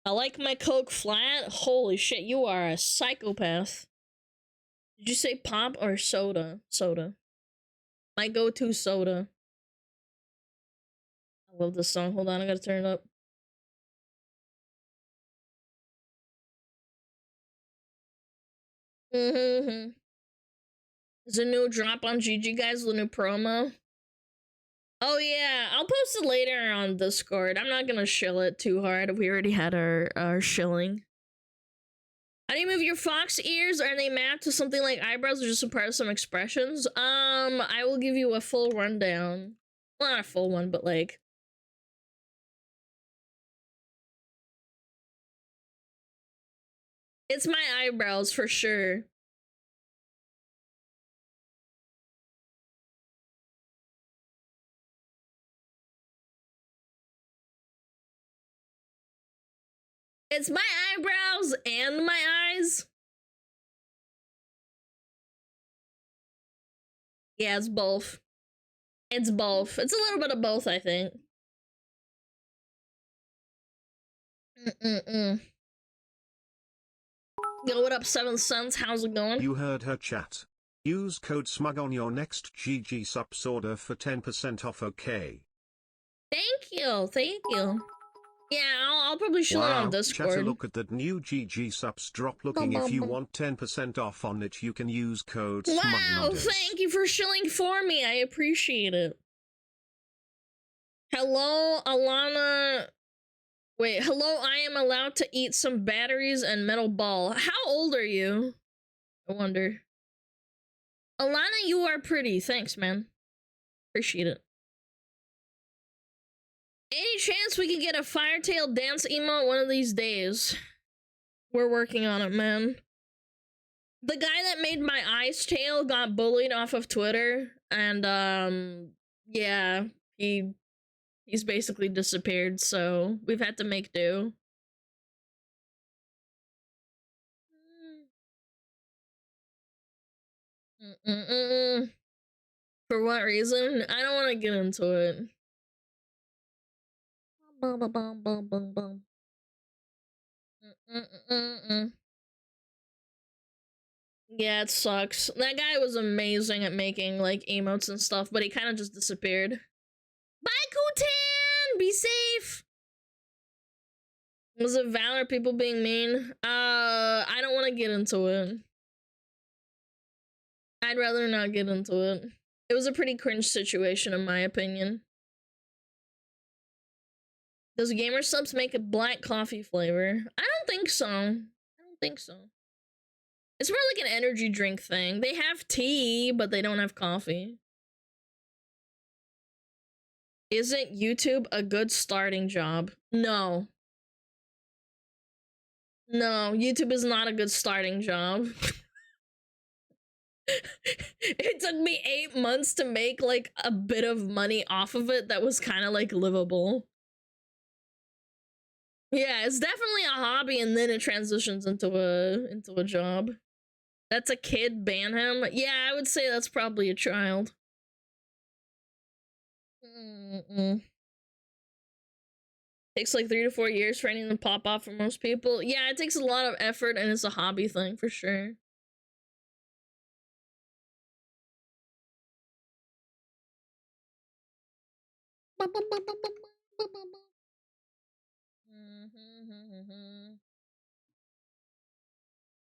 I like my Coke flat. Holy shit, you are a psychopath. Did you say pop or soda? Soda. My go-to soda. I love this song. Hold on, I gotta turn it up. There's a new drop on GG, guys, the new promo. Oh yeah, I'll post it later on Discord. I'm not gonna shill it too hard. We already had our shilling. How do you move your fox ears? Are they mapped to something like eyebrows or just a part of some expressions? I will give you a full rundown. Well, not a full one, but like... It's my eyebrows for sure. It's my eyebrows and my eyes. Yeah, it's both. It's both. It's a little bit of both, I think. Yo, what up, 7 Cents? How's it going? You heard her chat. Use code SMUG on your next GG subs order for 10% off, okay? Thank you, thank you. Yeah, I'll probably show it on Discord. Chat, look at that new GG subs drop. Looking, if you want 10% off on it, you can use code SMUG. Wow, thank you for shilling for me. I appreciate it. Hello, Alana. Wait, hello, I am allowed to eat some batteries and metal ball. How old are you? I wonder. Alana, you are pretty. Thanks, man. Appreciate it. Any chance we could get a Firetail dance emote one of these days? We're working on it, man. The guy that made my ice tail got bullied off of Twitter, and yeah, he's basically disappeared, so we've had to make do. For what reason? I don't want to get into it. Yeah, it sucks. That guy was amazing at making, like, emotes and stuff, but he kind of just disappeared. Bye, Kutan! Be safe! Was it Valor people being mean? I don't want to get into it. I'd rather not get into it. It was a pretty cringe situation, in my opinion. Does Gamer Subs make a black coffee flavor? I don't think so. I don't think so. It's more like an energy drink thing. They have tea, but they don't have coffee. Isn't YouTube a good starting job? No. No, YouTube is not a good starting job. It took me 8 months to make, like, a bit of money off of it that was kind of, like, livable. Yeah, it's definitely a hobby, and then it transitions into a job. That's a kid, ban him. Yeah, I would say that's probably a child. Takes like 3 to 4 years for anything to pop off for most people. Yeah, it takes a lot of effort, and it's a hobby thing for sure.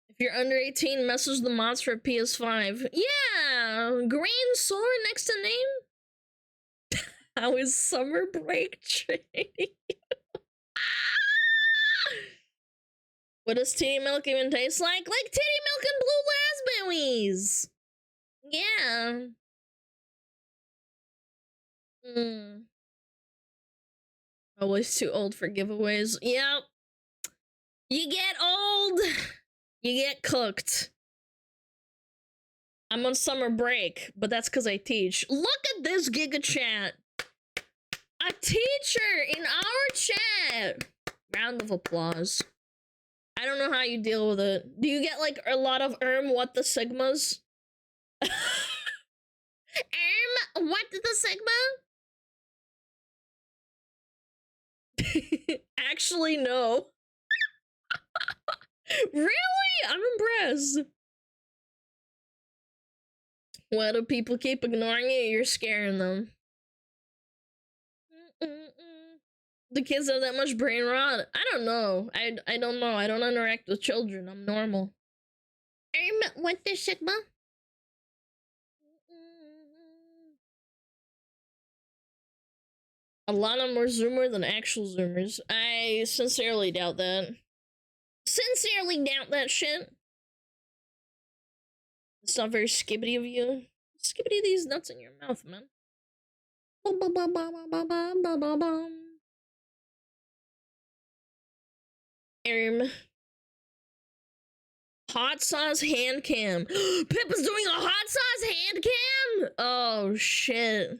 If you're under 18, message the mods for PS5. Yeah! Green sword next to name? How is summer break treating you? What does titty milk even taste like? Like titty milk and blue raspberries! Yeah. Always too old for giveaways. Yep. You get old, you get cooked. I'm on summer break, but that's because I teach. Look at this Giga Chat. A teacher in our chat. Round of applause. I don't know how you deal with it. Do you get like a lot of what the sigmas? What the sigma? Actually, no. Really? I'm impressed. Why do people keep ignoring it? You're scaring them. The kids have that much brain rot? I don't know. I don't know. I don't interact with children. I'm normal. What the sigma? A lot of more Zoomer than actual Zoomers. I sincerely doubt that. Sincerely doubt that shit. It's not very skibbity of you. Skibbity these nuts in your mouth, man. Hot sauce hand cam. Pip is doing a hot sauce hand cam? Oh shit.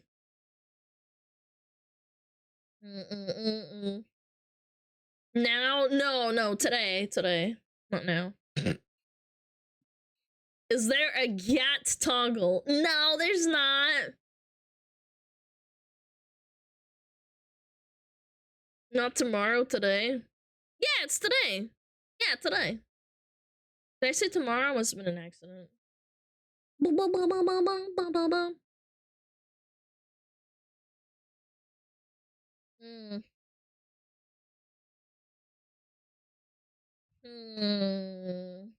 Now? No, today. Not now. Is there a yacht toggle? No, there's not. Not tomorrow, today. Yeah, it's today. Yeah, today. Did I say tomorrow? Must have been an accident. Mm. Mm.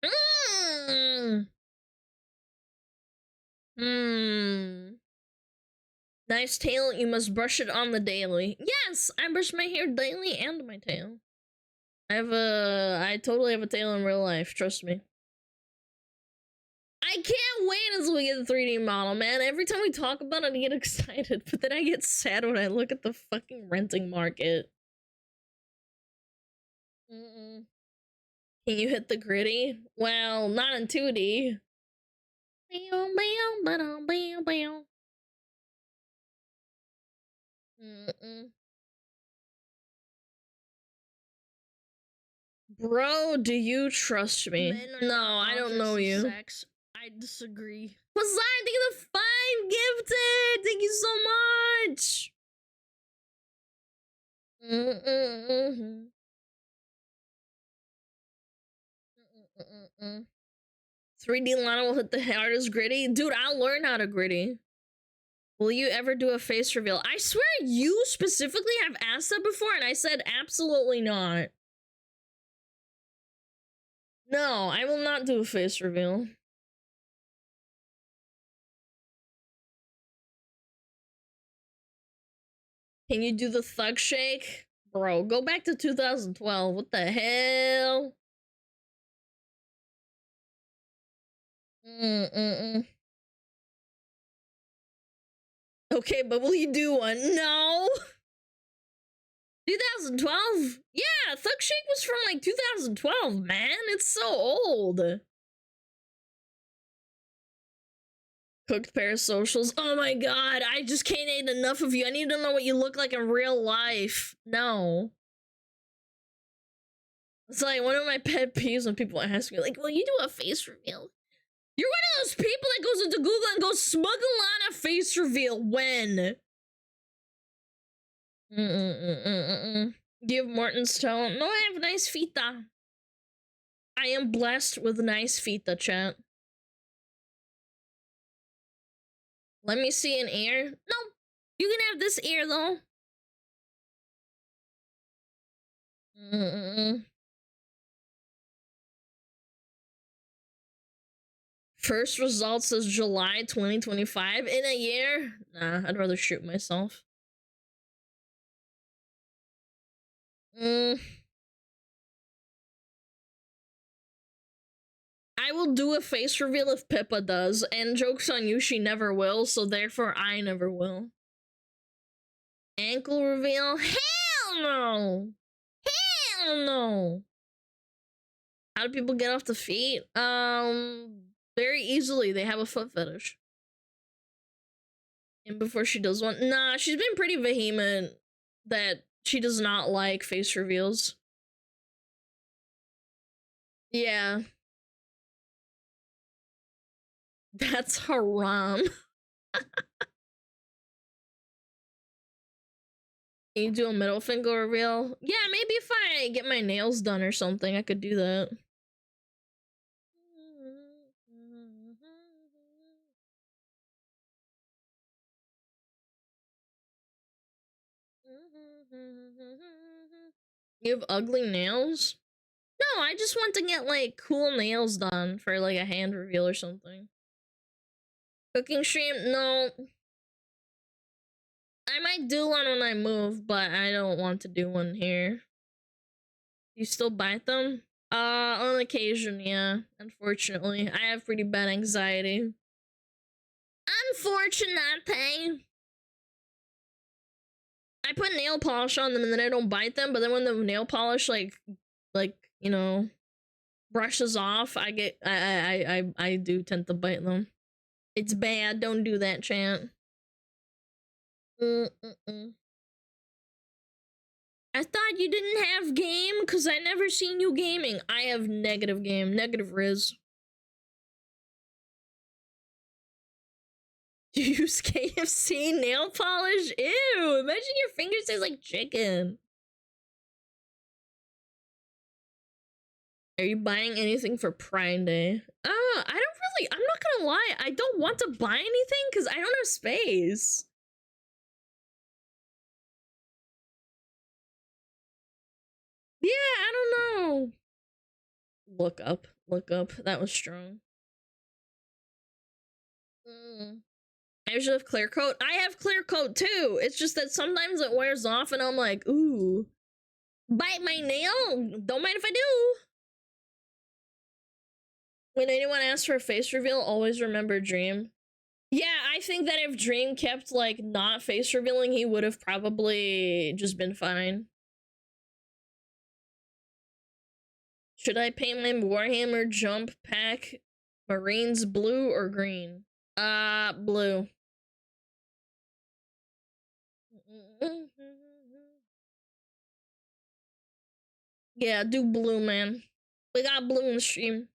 Mm. Mm. Nice tail, you must brush it on the daily. Yes, I brush my hair daily and my tail. I totally have a tail in real life, trust me. I can't wait until we get the 3D model, man. Every time we talk about it, I get excited, but then I get sad when I look at the fucking renting market. Can you hit the gritty? Well, not in 2D. Bro, do you trust me? No, I don't know you. Sex. I disagree. Poseidon, thank you the 5 gifted! Thank you so much! 3D Lana will hit the hardest gritty. Dude, I'll learn how to gritty. Will you ever do a face reveal? I swear you specifically have asked that before and I said absolutely not. No, I will not do a face reveal. Can you do the thug shake? Bro, go back to 2012. What the hell? Okay, but will you do one? No. 2012? Yeah, Thug Shake was from like 2012, man. It's so old. Cooked parasocials. Oh my god, I just can't eat enough of you. I need to know what you look like in real life. No. It's like one of my pet peeves when people ask me, like, will you do a face reveal? You're one of those people that goes into Google and goes, SmugAlana face reveal. When? Do you have Morton's toe? No, I have nice feet, though. I am blessed with nice feet, chat. Let me see an ear. No, you can have this ear, though. First results is July 2025. In a year? Nah, I'd rather shoot myself. I will do a face reveal if Pippa does, and joke's on you, she never will, so therefore I never will. Ankle reveal? Hell no! Hell no! How do people get off the feet? Very easily. They have a foot fetish. And before she does one, nah, she's been pretty vehement that she does not like face reveals. Yeah. That's haram. Can you do a middle finger reveal? Yeah, maybe if I get my nails done or something, I could do that. You have ugly nails? No, I just want to get, like, cool nails done for, like, a hand reveal or something. Cooking stream? No. I might do one when I move, but I don't want to do one here. You still bite them? On occasion, yeah. Unfortunately. I have pretty bad anxiety. Unfortunate. I put nail polish on them and then I don't bite them, but then when the nail polish, like, you know, brushes off, I do tend to bite them. It's bad. Don't do that, chant. I thought you didn't have game because I never seen you gaming. I have negative game, negative Riz. You use KFC nail polish? Ew, imagine your fingers taste like chicken. Are you buying anything for Prime Day? I don't really, I'm not gonna lie, I don't want to buy anything because I don't have space. Yeah, I don't know. Look up, that was strong. I usually have clear coat. I have clear coat too. It's just that sometimes it wears off and I'm like, ooh, bite my nail. Don't mind if I do. When anyone asks for a face reveal, always remember Dream. Yeah, I think that if Dream kept like not face revealing, he would have probably just been fine. Should I paint my Warhammer jump pack Marines blue or green? Blue. Yeah, do blue, man. We got blue in the stream.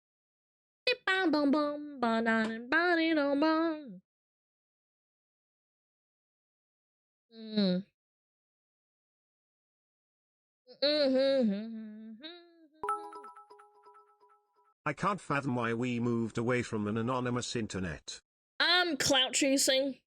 I can't fathom why we moved away from an anonymous internet. Clout chasing.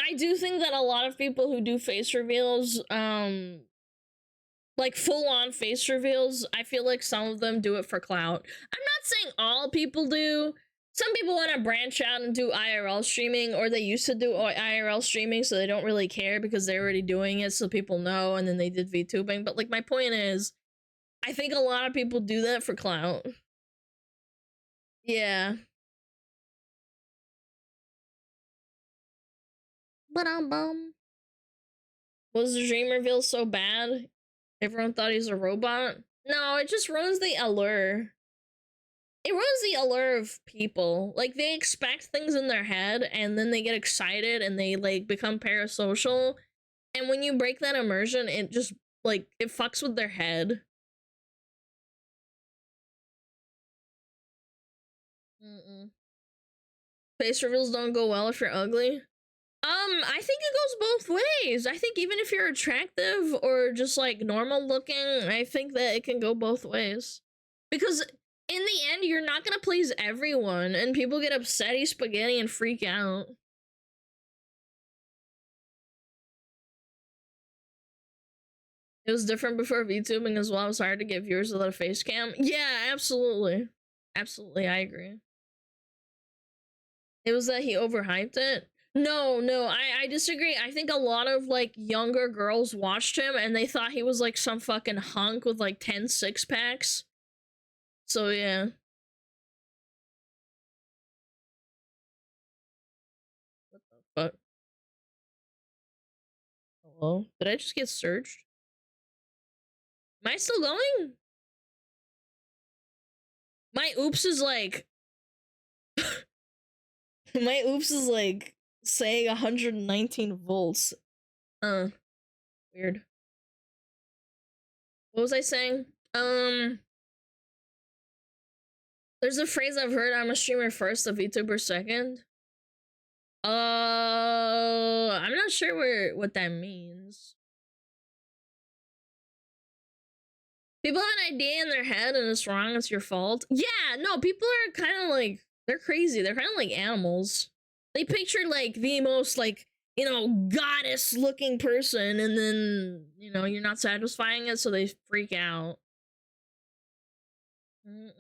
I do think that a lot of people who do face reveals, like full-on face reveals, I feel like some of them do it for clout. I'm not saying all people do. Some people want to branch out and do IRL streaming, or they used to do IRL streaming, so they don't really care because they're already doing it, so people know, and then they did VTubing. But like, my point is, I think a lot of people do that for clout. Yeah. Was the dream reveal so bad? Everyone thought he's a robot? No, it just ruins the allure. It ruins the allure of people. Like, they expect things in their head, and then they get excited, and they, like, become parasocial. And when you break that immersion, it just, like, it fucks with their head. Face reveals don't go well if you're ugly. I think it goes both ways. I think even if you're attractive or just like normal looking, I think that it can go both ways. Because in the end, you're not gonna please everyone, and people get upsetty spaghetti and freak out. It was different before VTubing as well. It was hard to get viewers without a face cam. Yeah, absolutely. Absolutely, I agree. It was that he overhyped it? No, I disagree. I think a lot of, like, younger girls watched him and they thought he was, like, some fucking hunk with, like, 10 six-packs. So, yeah. What the fuck? Hello? Did I just get searched? Am I still going? My oops is, like... My oops is, like... saying 119 volts. Weird. What was I saying? There's a phrase I've heard, I'm a streamer first, a VTuber second. I'm not sure what that means. People have an idea in their head and it's wrong, it's your fault. Yeah, no, people are kind of like, they're crazy. They're kind of like animals. They picture, like, the most, like, you know, goddess-looking person, and then, you know, you're not satisfying it, so they freak out. You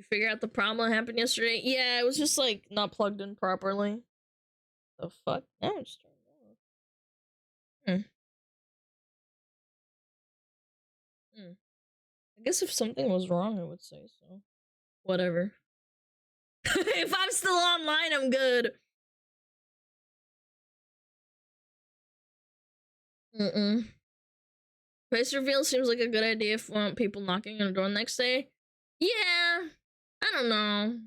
figure out the problem that happened yesterday? Yeah, it was just, like, not plugged in properly. The fuck? Oh, just turned off. I guess if something was wrong, I would say so. Whatever. If I'm still online, I'm good. Face reveal seems like a good idea if you want people knocking on the door next day. Yeah, I don't know.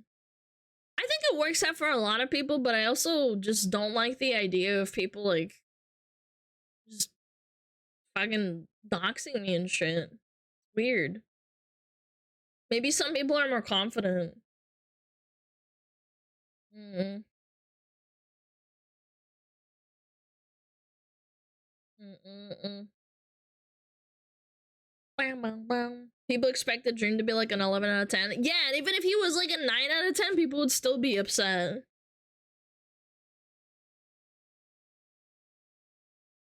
I think it works out for a lot of people, but I also just don't like the idea of people, like, fucking doxing me and shit. Weird. Maybe some people are more confident. People expect the dream to be like an 11 out of 10. Yeah, and even if he was like a 9 out of 10, people would still be upset.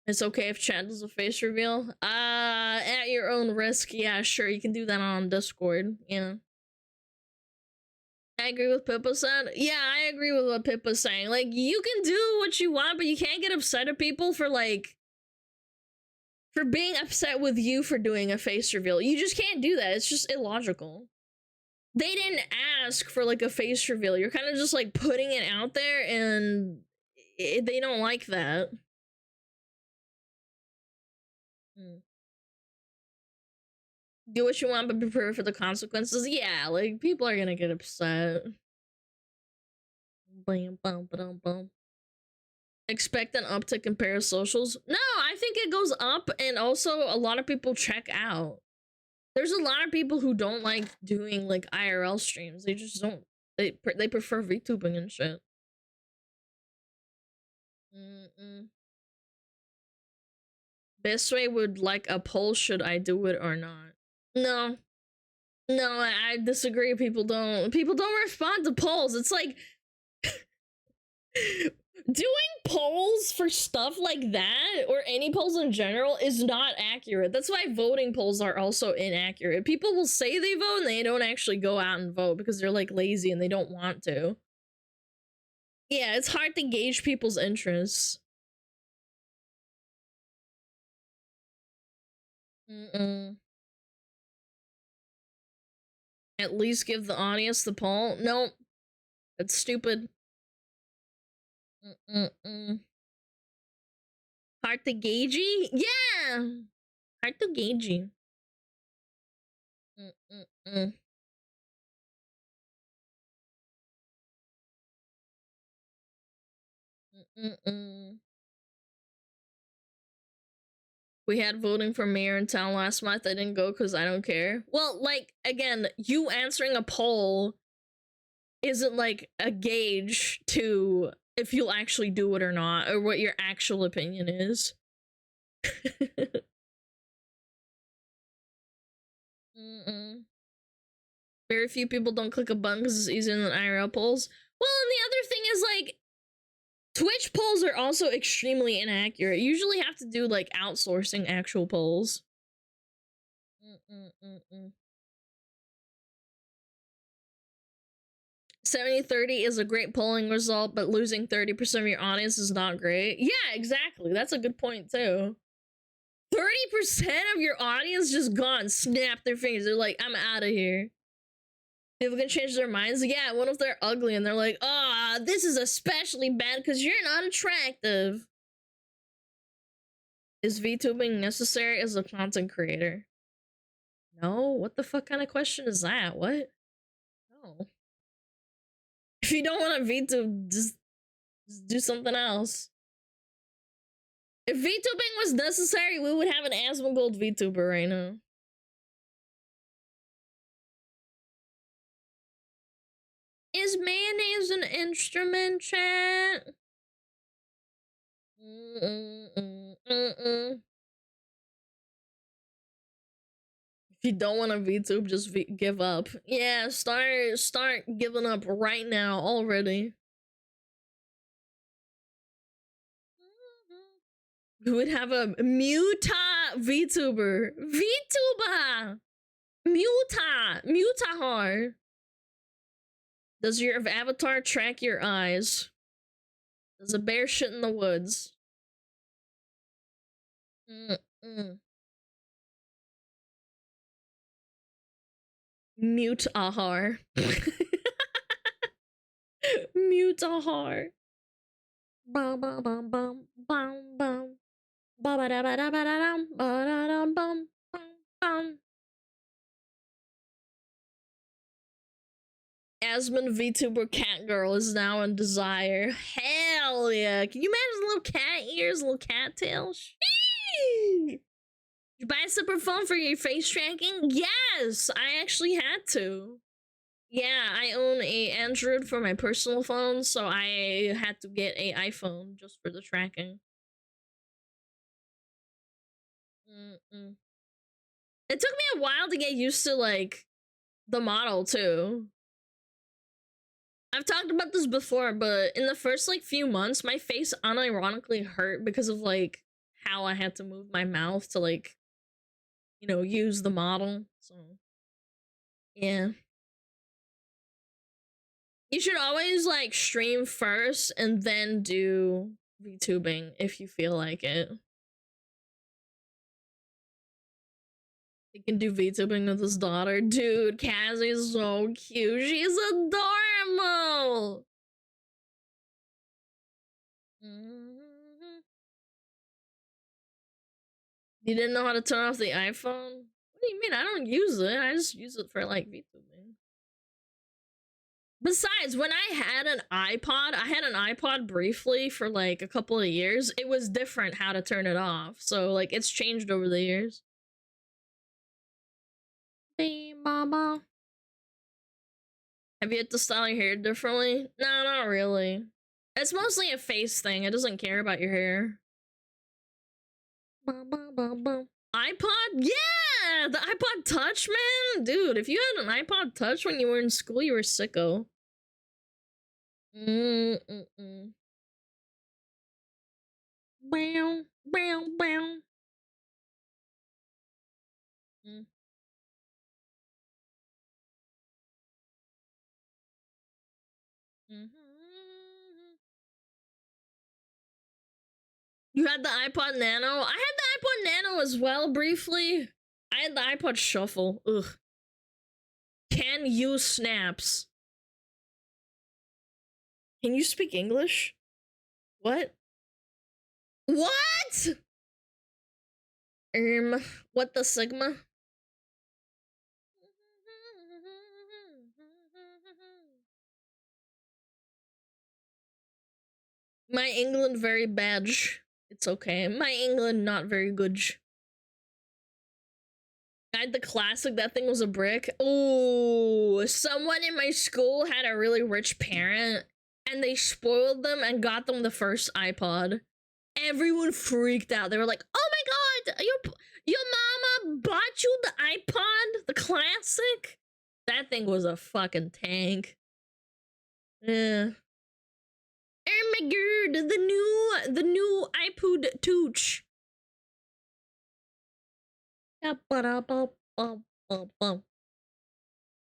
It's okay if chat does a face reveal. At your own risk. Yeah, sure, you can do that on Discord. Yeah. I agree with Pippa said. Yeah, I agree with what Pippa's saying. Like, you can do what you want, but you can't get upset at people for, like, for being upset with you for doing a face reveal. You just can't do that. It's just illogical. They didn't ask for, like, a face reveal. You're kind of just, like, putting it out there, and they don't like that. Do what you want, but be prepared for the consequences. Yeah, like, people are gonna get upset. Expect an uptick in parasocials. No, I think it goes up, and also a lot of people check out. There's a lot of people who don't like doing, like, IRL streams. They just don't. They prefer VTubing and shit. Best way would like a poll, should I do it or not? No, I disagree. People don't respond to polls. It's like doing polls for stuff like that, or any polls in general, is not accurate. That's why voting polls are also inaccurate. People will say they vote and they don't actually go out and vote because they're like lazy and they don't want to. Yeah, it's hard to gauge people's interests. At least give the audience the poll. Nope. That's stupid. Hard to gaugey? Yeah! Hard to gaugey. We had voting for mayor in town last month. I didn't go because I don't care. Well, like, again, you answering a poll isn't like a gauge to if you'll actually do it or not, or what your actual opinion is. Very few people don't click a button because it's easier than IRL polls. Well, and the other thing is, like, Twitch polls are also extremely inaccurate. You usually have to do, like, outsourcing actual polls. 70-30 is a great polling result, but losing 30% of your audience is not great. Yeah, exactly. That's a good point, too. 30% of your audience just gone, snap their fingers. They're like, I'm out of here. People can change their minds. Yeah, what if they're ugly and they're like, ah, oh, this is especially bad because you're not attractive. Is VTubing necessary as a content creator? No? What the fuck kind of question is that? What? No. If you don't want to VTube, just do something else. If VTubing was necessary, we would have an Asmongold VTuber right now. Is mayonnaise an instrument, chat? If you don't want to VTube, just give up. Yeah, start giving up right now already. We would have a Muta VTuber. VTuber! Mutahar. Does your avatar track your eyes? Does a bear shit in the woods? Mutahar. Mutahar. Bum bum bum bum bum bum. Ba ba da ba da ba da dum ba da dum bum bum bum. Asmon VTuber cat girl is now in desire. Hell yeah. Can you imagine little cat ears, little cat tail? Sheesh. You buy a separate phone for your face tracking? Yes, I actually had to. Yeah, I own a Android for my personal phone, so I had to get a iPhone just for the tracking. It took me a while to get used to, like, the model, too. I've talked about this before, but in the first, like, few months, my face unironically hurt because of, like, how I had to move my mouth to, like, you know, use the model, so... yeah. You should always, like, stream first and then do VTubing if you feel like it. He can do VTubing with his daughter. Dude, Cassie's so cute. She's adorable! You didn't know how to turn off the iPhone? What do you mean? I don't use it. I just use it for, like, VTubing. Besides, when I had an iPod briefly for, like, a couple of years. It was different how to turn it off. So, like, it's changed over the years. Hey, mama. Have you had to style your hair differently? No, not really. It's mostly a face thing. It doesn't care about your hair. iPod? Yeah! The iPod Touch, man! Dude, if you had an iPod Touch when you were in school, you were sicko. Bow, bow, bow. You had the iPod Nano? I had the iPod Nano as well, briefly. I had the iPod Shuffle. Ugh. Can use snaps. Can you speak English? What? What? What the Sigma? My England very bad. It's okay. My England not very good. I had the classic. That thing was a brick. Oh, someone in my school had a really rich parent and they spoiled them and got them the first iPod. Everyone freaked out. They were like, oh my god, your mama bought you the iPod, the classic? That thing was a fucking tank. Yeah. Oh my god, the new iPod Touch.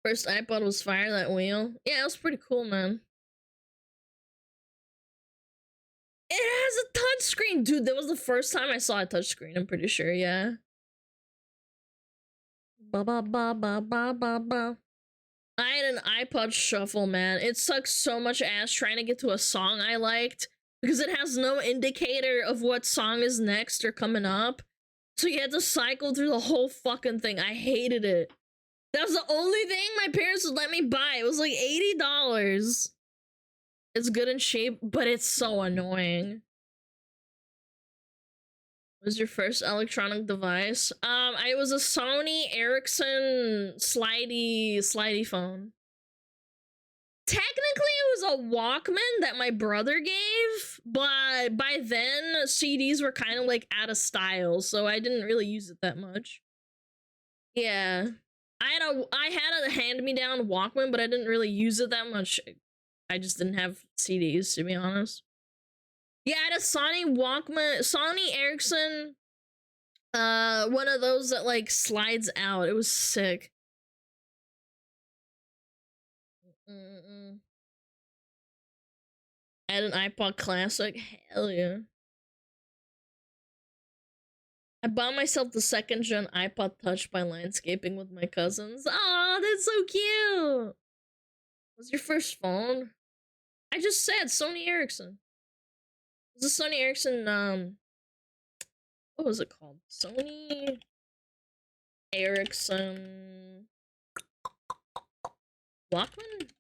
First iPod was fire, that wheel. Yeah, it was pretty cool, man. It has a touchscreen, dude. That was the first time I saw a touchscreen. I'm pretty sure, yeah. Ba ba ba ba ba ba ba. I had an iPod Shuffle, man. It sucks so much ass trying to get to a song I liked because it has no indicator of what song is next or coming up. So you had to cycle through the whole fucking thing. I hated it. That was the only thing my parents would let me buy. It was like $80. It's good in shape, but it's so annoying. What was your first electronic device? It was a Sony Ericsson slidey phone. Technically, it was a Walkman that my brother gave, but by then, CDs were kind of like out of style, so I didn't really use it that much. Yeah. I had a hand-me-down Walkman, but I didn't really use it that much. I just didn't have CDs, to be honest. Yeah, I had a Sony Walkman, Sony Ericsson, one of those that, like, slides out. It was sick. I had an iPod Classic. Hell yeah. I bought myself the second-gen iPod Touch by landscaping with my cousins. Aw, that's so cute! What's your first phone? I just said Sony Ericsson. It was a Sony Ericsson, what was it called? Sony Ericsson Walkman?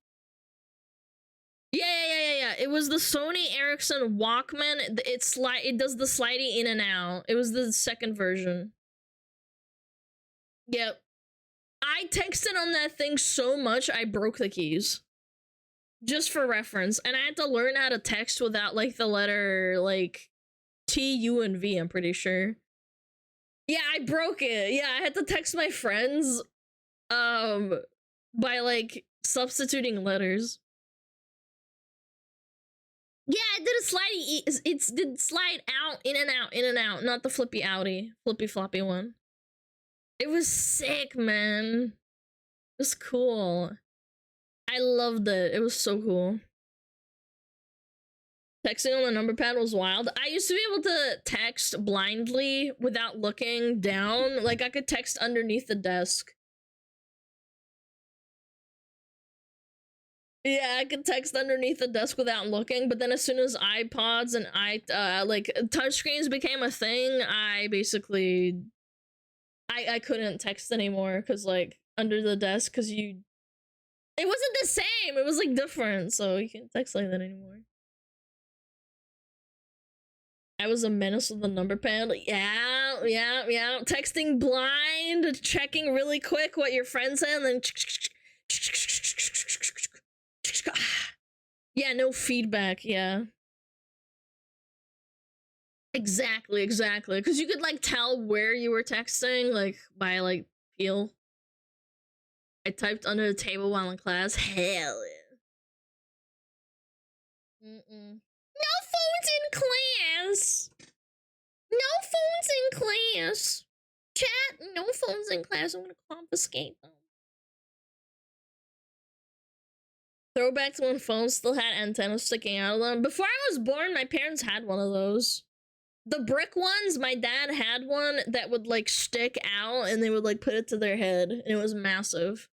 Yeah. It was the Sony Ericsson Walkman. It does the slidey in and out. It was the second version. Yep. I texted on that thing so much I broke the keys. Just for reference. And I had to learn how to text without like the letter like T, U, and V, I'm pretty sure. Yeah, I broke it. Yeah, I had to text my friends by like substituting letters. Yeah, it did a slidey. It did slide out, in and out, not the flippy floppy one. It was sick, man. It was cool. I loved it. It was so cool. Texting on the number pad was wild. I used to be able to text blindly without looking down. Like, I could text underneath the desk. Yeah, I could text underneath the desk without looking, but then as soon as iPods and like, touchscreens became a thing, I basically... I couldn't text anymore, because, like, under the desk, because you... It wasn't the same! It was, like, different, so you can't text like that anymore. I was a menace with the number pad. Yeah. Texting blind, checking really quick what your friend said, and then... Yeah, no feedback, yeah. Exactly. Because you could, like, tell where you were texting, like, by, like, feel. I typed under the table while in class. Hell yeah. No phones in class! No phones in class! Chat, no phones in class. I'm gonna confiscate them. Throwback to when phones still had antennas sticking out of them. Before I was born, my parents had one of those. The brick ones, my dad had one that would, like, stick out, and they would, like, put it to their head, and it was massive.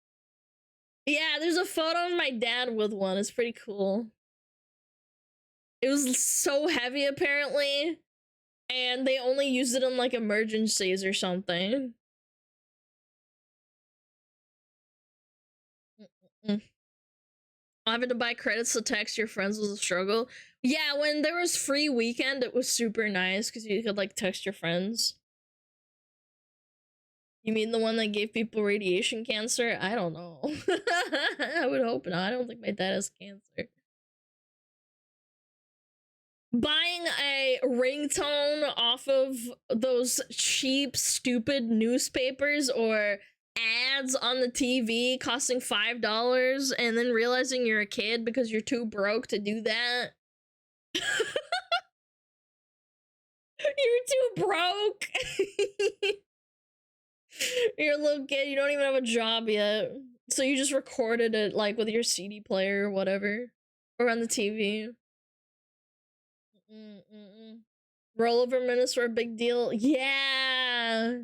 Yeah, there's a photo of my dad with one. It's pretty cool. It was so heavy, apparently, and they only used it in, like, emergencies or something. Having to buy credits to text your friends was a struggle. Yeah, when there was free weekend, it was super nice, because you could, like, text your friends. You mean the one that gave people radiation cancer? I don't know. I would hope not. I don't think my dad has cancer. Buying a ringtone off of those cheap, stupid newspapers or ads on the TV costing $5 and then realizing you're a kid because you're too broke to do that. You're too broke. You're a little kid, you don't even have a job yet. So you just recorded it, like, with your CD player or whatever. Or on the TV. Rollover minutes were a big deal. Yeah!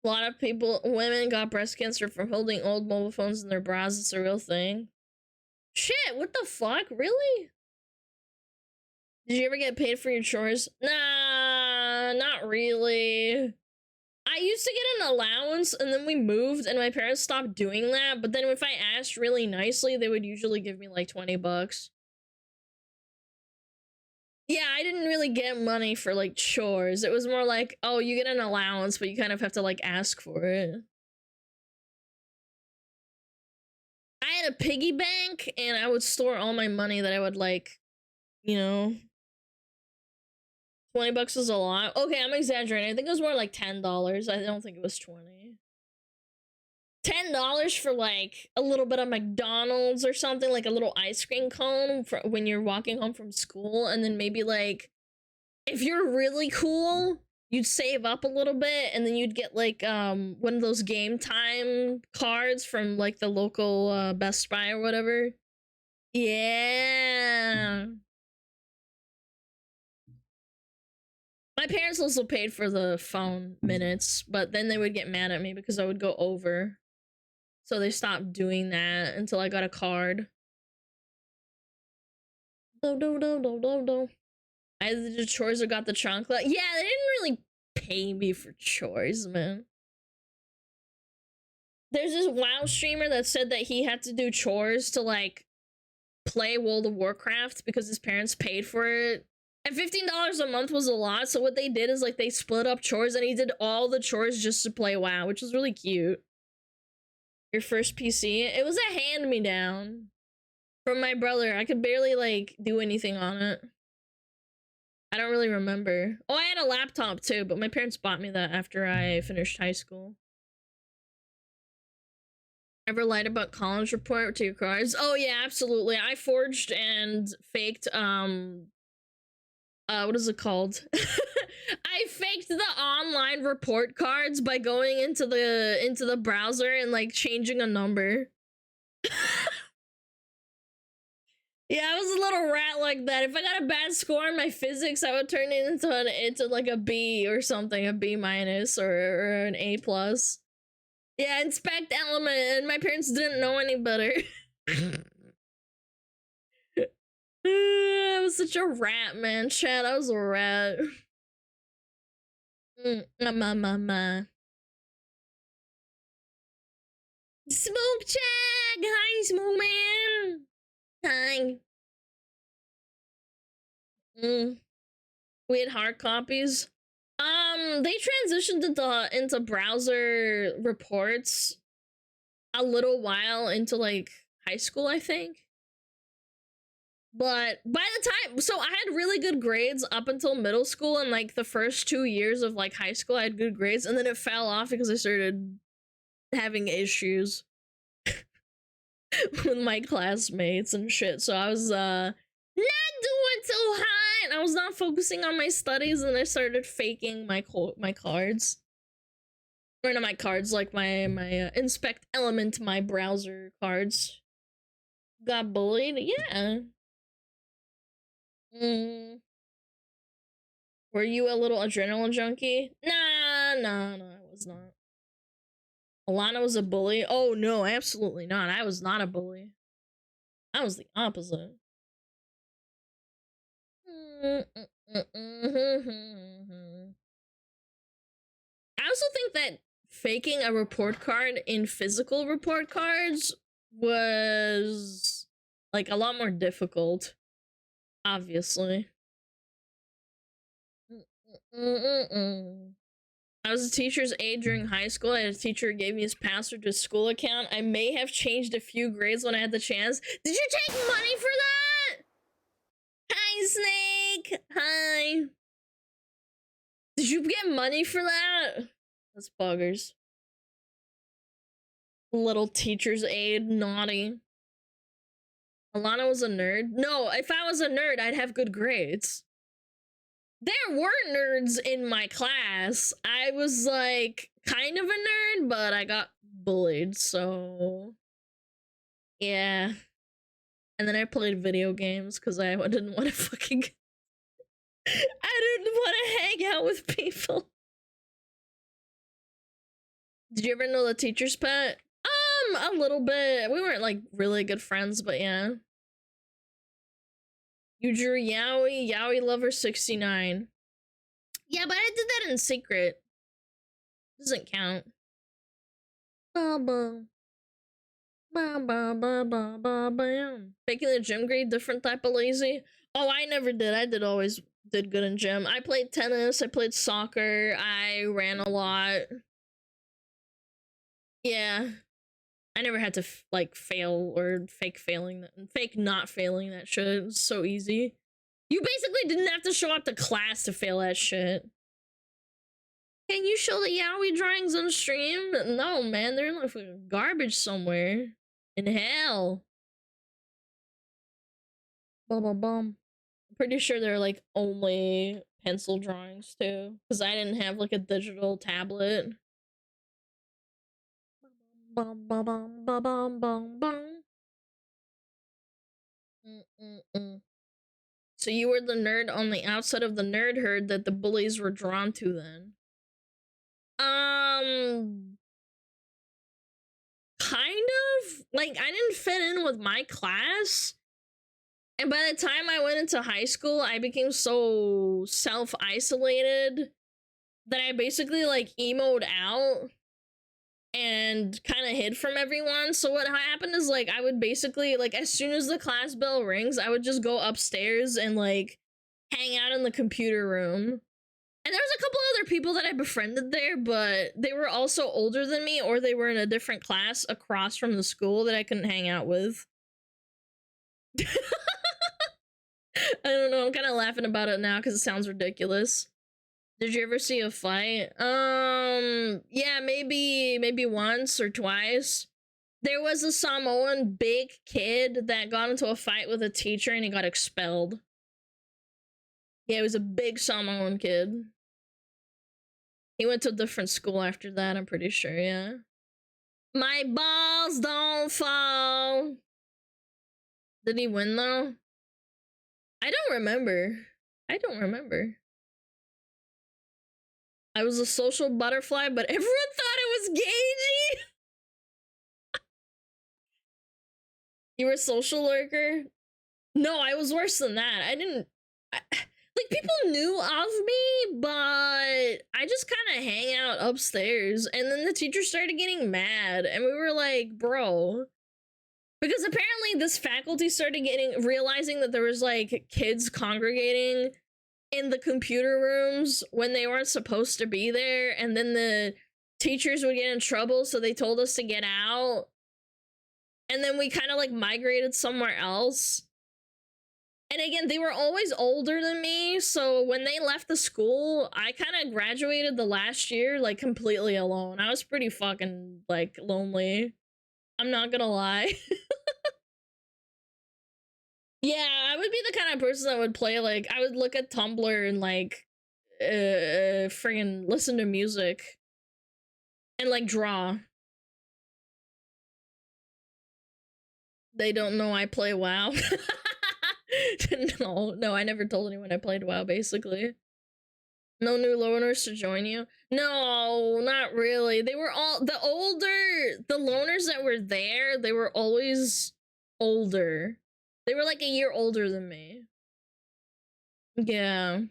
A lot of women got breast cancer from holding old mobile phones in their bras. It's a real thing. Shit, what the fuck? Really? Did you ever get paid for your chores? Nah, not really. I used to get an allowance, and then we moved, and my parents stopped doing that, but then if I asked really nicely, they would usually give me, like, 20 bucks. Yeah, I didn't really get money for, like, chores. It was more like, oh, you get an allowance, but you kind of have to, like, ask for it. I had a piggy bank, and I would store all my money that I would, like, you know... 20 bucks was a lot. Okay, I'm exaggerating. I think it was more like $10. I don't think it was 20. $10 for, like, a little bit of McDonald's or something, like a little ice cream cone for when you're walking home from school, and then maybe, like, if you're really cool, you'd save up a little bit, and then you'd get, like, one of those game time cards from, like, the local Best Buy or whatever. Yeah. My parents also paid for the phone minutes, but then they would get mad at me because I would go over. So they stopped doing that until I got a card. I either did chores or got the chocolate. Yeah, they didn't really pay me for chores, man. There's this WoW streamer that said that he had to do chores to, like, play World of Warcraft because his parents paid for it. And $15 a month was a lot, so what they did is like they split up chores and he did all the chores just to play WoW, which was really cute. Your first PC? It was a hand-me-down from my brother. I could barely like do anything on it. I don't really remember. Oh, I had a laptop too, but my parents bought me that after I finished high school. Ever lied about college report to your cards? Oh yeah, absolutely. I forged and faked what is it called? I faked the online report cards by going into the browser and like changing a number. Yeah, I was a little rat like that. If I got a bad score in my physics, I would turn it into like a B or something, a B- or an A+. Yeah, inspect element, and my parents didn't know any better. I was such a rat, man. Chat, I was a rat. Smoke Chag! Hi, Smoke Man! Hi. We had hard copies. They transitioned into browser reports a little while into like high school, I think. But by the time, so I had really good grades up until middle school, and like the first 2 years of like high school I had good grades, and then it fell off because I started having issues with my classmates and shit. So I was not doing too hot, and I was not focusing on my studies, and I started faking my cards. Or not my cards, like my inspect element, my browser cards. Got bullied? Yeah. Were you a little adrenaline junkie? Nah, I was not. Alana was a bully? Oh no, absolutely not. I was not a bully. I was the opposite. I also think that faking a report card in physical report cards was like a lot more difficult. Obviously. I was a teacher's aide during high school. I had a teacher who gave me his password to his school account. I may have changed a few grades when I had the chance. Did you take money for that? Hi, Snake. Hi. Did you get money for that? That's buggers. Little teacher's aide. Naughty. Alana was a nerd? No, if I was a nerd, I'd have good grades. There were nerds in my class. I was like kind of a nerd, but I got bullied, so yeah. And then I played video games because I didn't want to fucking I didn't want to hang out with people. Did you ever know the teacher's pet? A little bit. We weren't like really good friends, but yeah. You drew Yaoi, Yaoi Lover 69. Yeah, but I did that in secret. Doesn't count. Faking the gym grade, different type of lazy. Oh, I never did. I always did good in gym. I played tennis, I played soccer, I ran a lot. Yeah. I never had to like fail or fake not failing that shit. It was so easy. You basically didn't have to show up to class to fail that shit. Can you show the yaoi drawings on stream? No, man, they're in like garbage somewhere. In hell. I'm pretty sure they're like only pencil drawings too, because I didn't have like a digital tablet. So you were the nerd on the outside of the nerd herd that the bullies were drawn to then? Kind of. Like, I didn't fit in with my class. And by the time I went into high school, I became so self-isolated that I basically, like, emoed out and kind of hid from everyone. So what happened is, like, I would basically, like, as soon as the class bell rings, I would just go upstairs and, like, hang out in the computer room. And there was a couple other people that I befriended there, but they were also older than me, or they were in a different class across from the school that I couldn't hang out with. I don't know, I'm kind of laughing about it now because it sounds ridiculous. Did you ever see a fight? Yeah, maybe once or twice. There was a Samoan big kid that got into a fight with a teacher and he got expelled. Yeah, he was a big Samoan kid. He went to a different school after that, I'm pretty sure, yeah. My balls don't fall. Did he win though? I don't remember. I was a social butterfly, but everyone thought it was Gagey. You were a social lurker? No, I was worse than that. Like, people knew of me, but I just kind of hang out upstairs. And then the teacher started getting mad, and we were like, bro. Because apparently this faculty started realizing that there was, like, kids congregating in the computer rooms when they weren't supposed to be there, and then the teachers would get in trouble, so they told us to get out. And then we kind of, like, migrated somewhere else. And again, they were always older than me, so when they left the school, I kind of graduated the last year, like, completely alone. I was pretty fucking, like, lonely. I'm not gonna lie. Yeah, I would be the kind of person that would play, like, I would look at Tumblr and, like, friggin' listen to music. And, like, draw. They don't know I play WoW. No, I never told anyone I played WoW, basically. No new loners to join you? No, not really. They were all, the loners that were there, they were always older. They were like a year older than me. Yeah.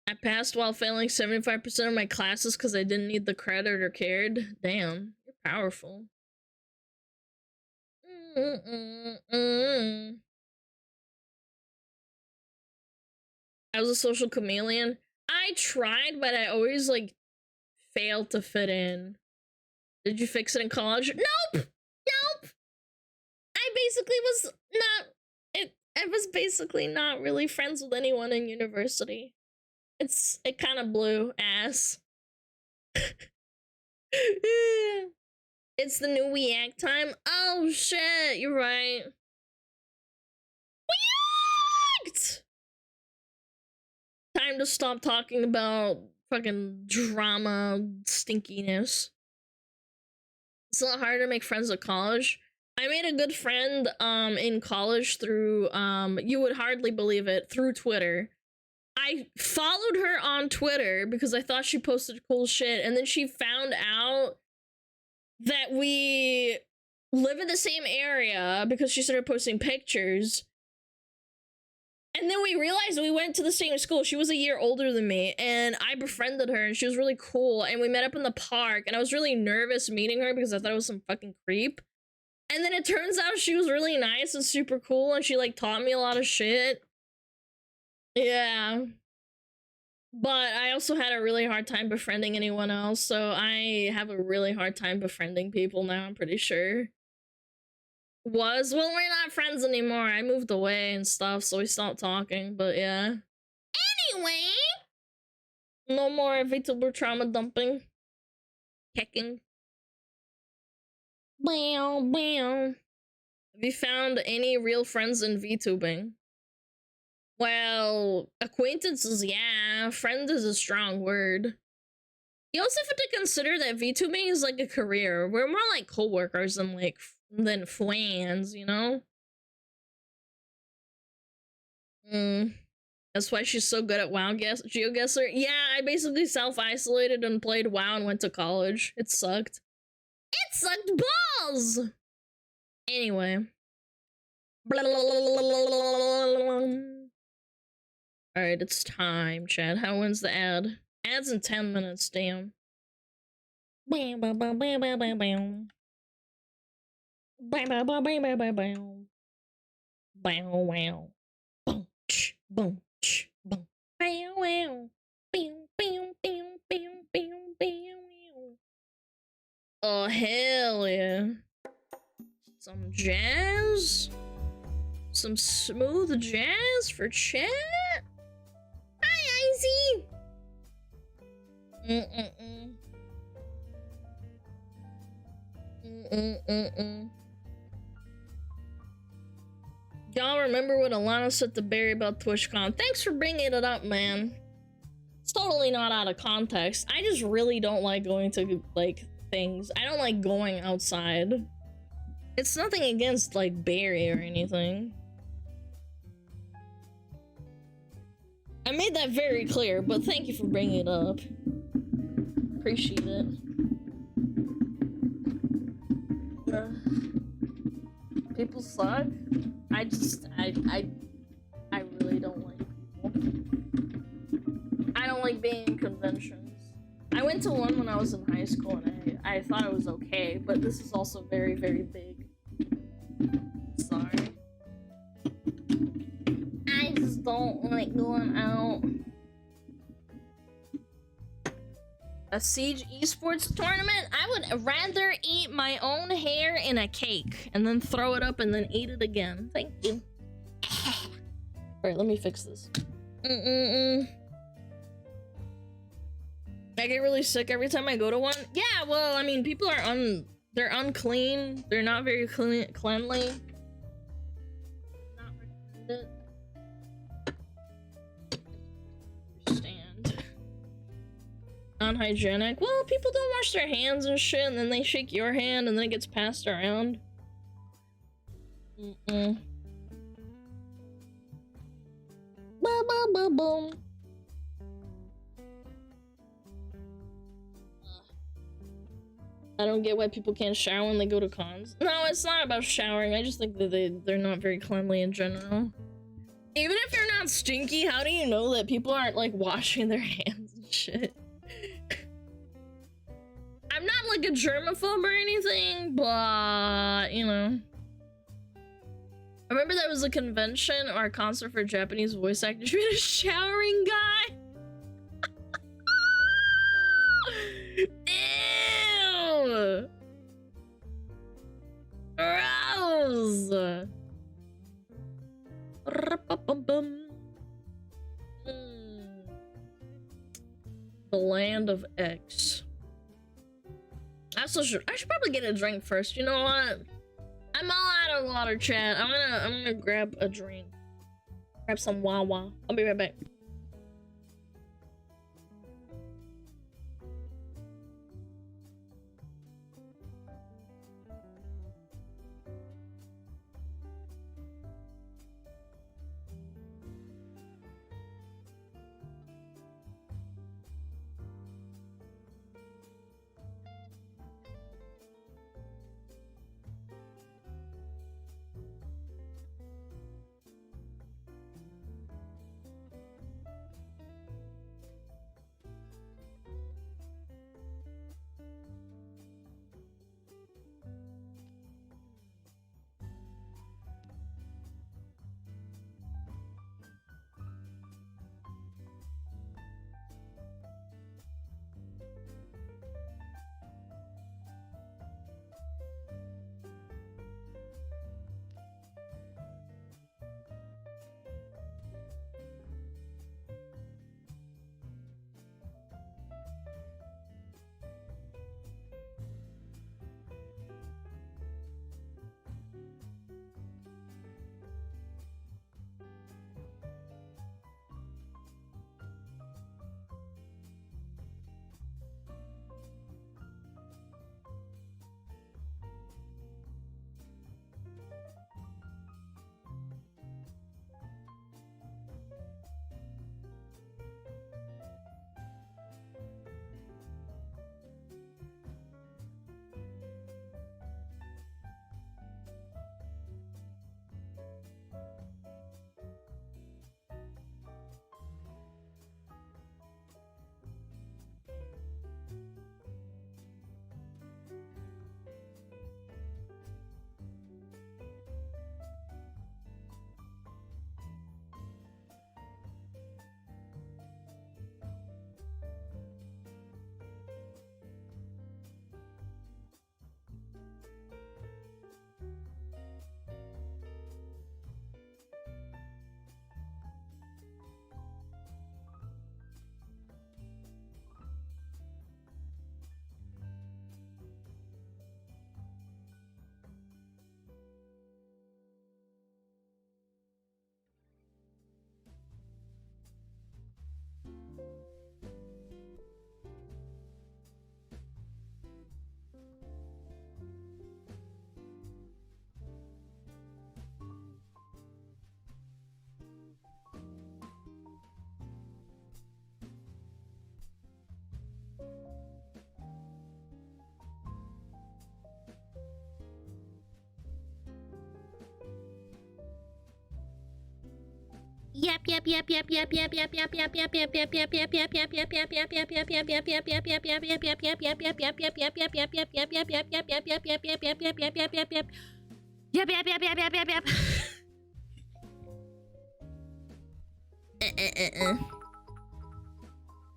I passed while failing 75% of my classes because I didn't need the credit or cared. Damn, you're powerful. I was a social chameleon. I tried, but I always, like, failed to fit in. Did you fix it in college? Nope! I basically was not... I was basically not really friends with anyone in university. It kind of blew ass. It's the new React time. Oh shit, you're right. React! Time to stop talking about fucking drama stinkiness. It's a lot harder to make friends at college. I made a good friend in college through you would hardly believe it, through Twitter. I followed her on Twitter because I thought she posted cool shit, and then she found out that we live in the same area because she started posting pictures. And then we realized we went to the same school. She was a year older than me, and I befriended her, and she was really cool, and we met up in the park, and I was really nervous meeting her because I thought it was some fucking creep. And then it turns out she was really nice and super cool, and she, like, taught me a lot of shit. Yeah. But I also had a really hard time befriending anyone else, so I have a really hard time befriending people now, I'm pretty sure. Well, we're not friends anymore. I moved away and stuff, so we stopped talking, but yeah. Anyway! No more VTuber trauma dumping. Hecking. Bow, bow. Have you found any real friends in VTubing? Well, acquaintances, yeah. Friend is a strong word. You also have to consider that VTubing is like a career. We're more like co-workers than friends, you know? That's why she's so good at WoW GeoGuessr. Yeah, I basically self-isolated and played WoW and went to college. It sucked. It sucked balls! Anyway. Alright, it's time, Chad. How when's the ad? Ad's in 10 minutes, damn. Bam, bam, bam, bam, bam, bam, bam. Bam, bam, bam, bam, bam, bam, bam. Bam, wow. Boom. Boom, boom, bow, wow, boom, boom, boom, boom, boom, boom. Oh hell yeah! Some jazz, some smooth jazz for chat. Hi, Izzy. Y'all remember what Alana said to Barry about TwitchCon? Thanks for bringing it up, man. It's totally not out of context. I just really don't like going to, like, things. I don't like going outside. It's nothing against, like, Barry or anything. I made that very clear, but thank you for bringing it up. Appreciate it. People suck. I really don't like people. I don't like being in conventions. I went to one when I was in high school and I thought it was okay, but this is also very, very big. Sorry. I just don't like going out. A Siege esports tournament? I would rather eat my own hair in a cake and then throw it up and then eat it again. Thank you. Alright, let me fix this. I get really sick every time I go to one. Yeah, well, I mean, people are they're unclean. They're not very cleanly. Not recommended. Understand. Non-hygienic. Well, people don't wash their hands and shit, and then they shake your hand, and then it gets passed around. Boom. I don't get why people can't shower when they go to cons. No, it's not about showering. I just think that they're not very cleanly in general. Even if you're not stinky, how do you know that people aren't, like, washing their hands and shit? I'm not, like, a germaphobe or anything, but, you know. I remember there was a convention or a concert for Japanese voice actors. We had a showering guy. Ew! Gross! The land of X. I should probably get a drink first. You know what? I'm all out of water, chat. I'm gonna grab a drink. Grab some Wawa. I'll be right back.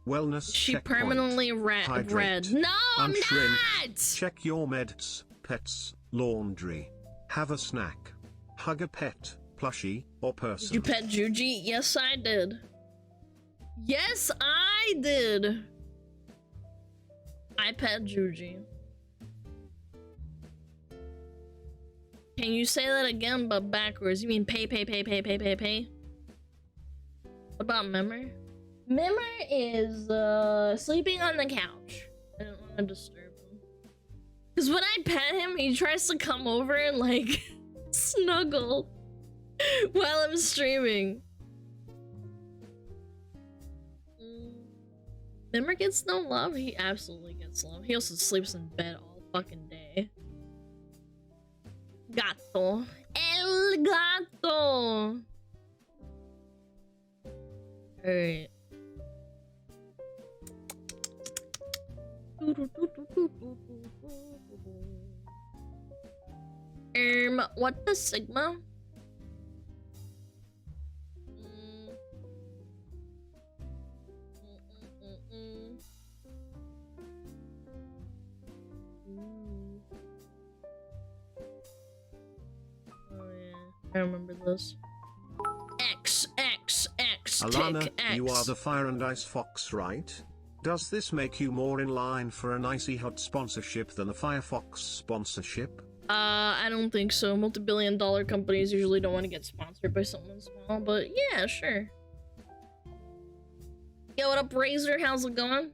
Wellness She checkpoint. permanently Hydrate. red. No, I'm Unshrimp. not! Check your meds, pets, laundry. Have a snack. Hug a pet, plushie, or person. Did you pet Juji? Yes, I did. Yes, I did. I pet Juji. Can you say that again, but backwards? You mean pay? What about Memmer? Memmer is sleeping on the couch. I don't want to disturb him. Because when I pet him, he tries to come over and like snuggle while I'm streaming. Memmer gets no love? He absolutely gets love. He also sleeps in bed all fucking day. Gato. El gato. Alright. What the Sigma? I remember this. X. Alana, tick X. you are the Fire and Ice Fox, right? Does this make you more in line for an Icy Hot sponsorship than a Firefox sponsorship? I don't think so. Multi-billion-dollar companies usually don't want to get sponsored by someone small, but yeah, sure. Yo, what up, Razor? How's it going?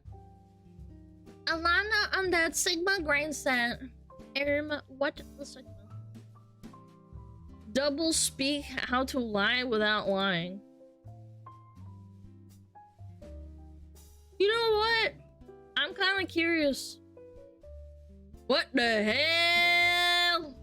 Alana on that Sigma grind set. What the Sigma? Double speak how to lie without lying. You know what? I'm kind of curious. What the hell?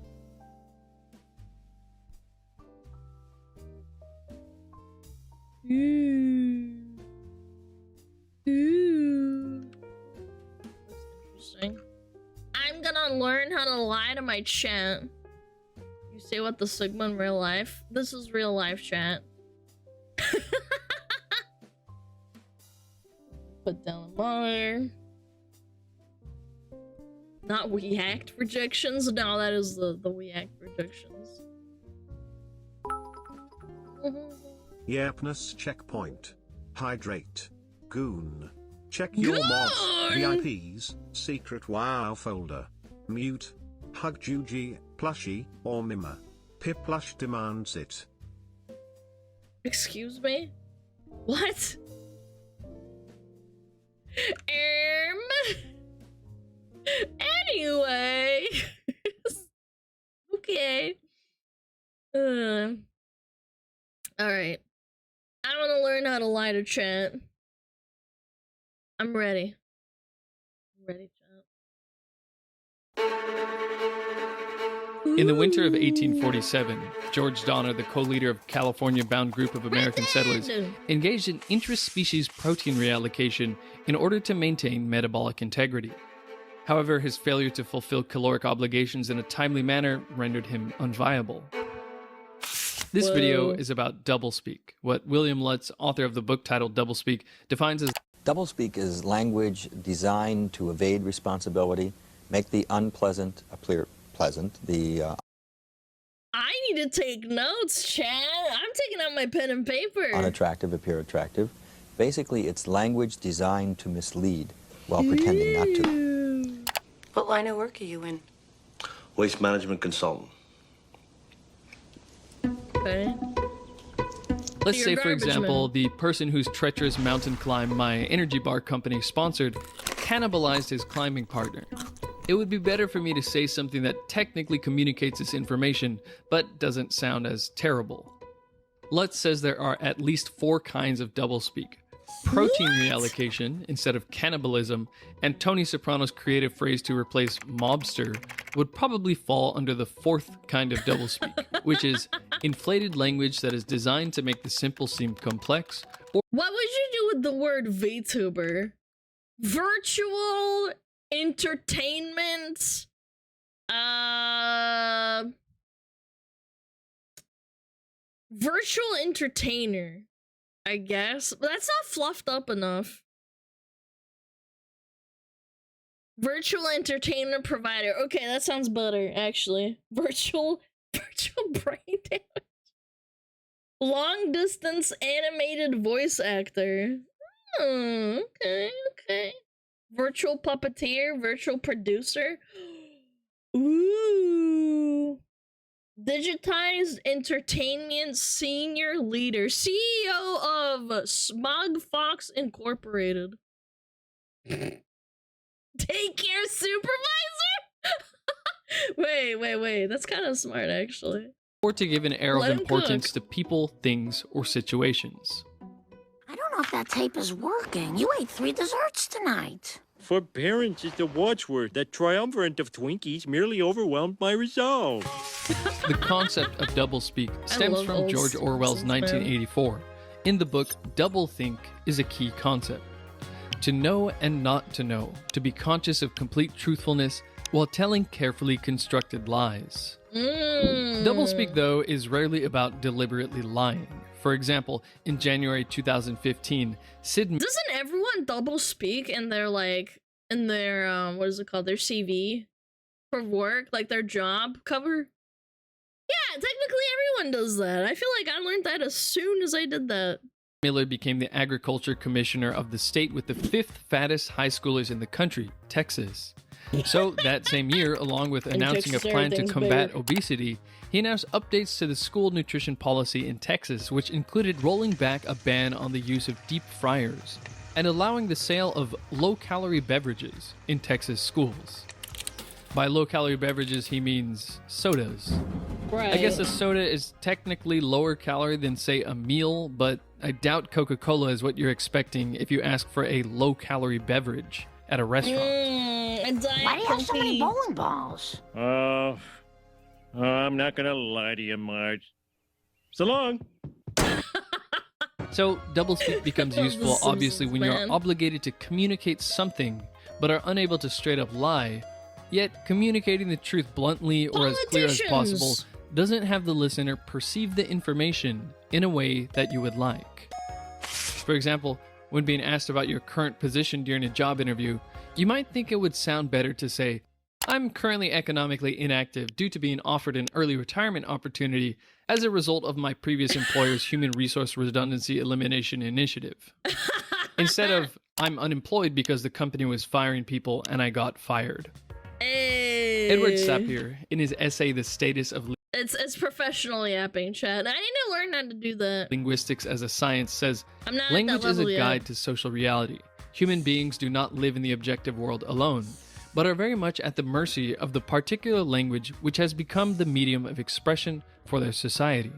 That's interesting. I'm gonna learn how to lie to my chat. You say what the Sigma in real life? This is real life chat. Put down a monitor. Not we act projections. No, that is the we act projections. Yepness checkpoint. Hydrate. Goon. Check your mods, VIPs, secret WoW folder. Mute. Hug Juji, plushie, or Mima. Piplush demands it. Excuse me? What? Anyway. Okay. Alright. I want to learn how to lie to chat. I'm ready. I'm ready, chat. In the winter of 1847, George Donner, the co-leader of California-bound group of American settlers, engaged in intra-species protein reallocation in order to maintain metabolic integrity. However, his failure to fulfill caloric obligations in a timely manner rendered him unviable. This video is about doublespeak, what William Lutz, author of the book titled Doublespeak, defines as doublespeak is language designed to evade responsibility, make the unpleasant appear pleasant. I need to take notes, Chad. I'm taking out my pen and paper. Unattractive appear attractive. Basically, it's language designed to mislead while pretending not to. What line of work are you in? Waste management consultant. Okay. Let's say, for example, the person whose treacherous mountain climb my energy bar company sponsored cannibalized his climbing partner. It would be better for me to say something that technically communicates this information, but doesn't sound as terrible. Lutz says there are at least 4 kinds of doublespeak. Protein reallocation instead of cannibalism, and Tony Soprano's creative phrase to replace mobster would probably fall under the 4th kind of doublespeak, which is inflated language that is designed to make the simple seem complex, or what would you do with the word VTuber? Virtual entertainment, virtual entertainer, I guess, but that's not fluffed up enough. Virtual entertainer provider. Okay, that sounds better, actually. Virtual brain damage. Long distance animated voice actor. Okay. Virtual puppeteer, virtual producer. Ooh. Digitized entertainment senior leader. CEO of SmugFox Incorporated. Daycare supervisor? Wait. That's kind of smart, actually. Or to give an air of importance to people, things, or situations. I don't know if that tape is working. You ate 3 desserts tonight. For parents, it's a watchword. That triumvirate of Twinkies merely overwhelmed my resolve. The concept of doublespeak stems from George Orwell's 1984. In the book, doublethink is a key concept. To know and not to know, to be conscious of complete truthfulness while telling carefully constructed lies. Doublespeak, though, is rarely about deliberately lying. For example, in January 2015, Sid... Doesn't everyone doublespeak in their, like, what is it called, their CV for work, like their job cover? Yeah, technically everyone does that. I feel like I learned that as soon as I did that. Miller became the agriculture commissioner of the state with the 5th fattest high schoolers in the country, Texas. So that same year, along with announcing a plan to combat obesity, he announced updates to the school nutrition policy in Texas, which included rolling back a ban on the use of deep fryers and allowing the sale of low-calorie beverages in Texas schools. By low-calorie beverages, he means sodas. Right. I guess a soda is technically lower calorie than, say, a meal, but I doubt Coca-Cola is what you're expecting if you ask for a low-calorie beverage at a restaurant. Why do you have so many bowling balls? I'm not gonna lie to you, Marge. So long. So, doublespeak becomes useful, obviously, when you're obligated to communicate something, but are unable to straight up lie, yet communicating the truth bluntly or as clear as possible doesn't have the listener perceive the information in a way that you would like. For example, when being asked about your current position during a job interview, you might think it would sound better to say, I'm currently economically inactive due to being offered an early retirement opportunity as a result of my previous employer's human resource redundancy elimination initiative. Instead of, I'm unemployed because the company was firing people and I got fired. Hey. Edward Sapir, in his essay, The Status of It's professional yapping, chat. I need to learn how to do that. Linguistics as a Science says, I'm not language is a guide to social reality. Human beings do not live in the objective world alone, but are very much at the mercy of the particular language which has become the medium of expression for their society.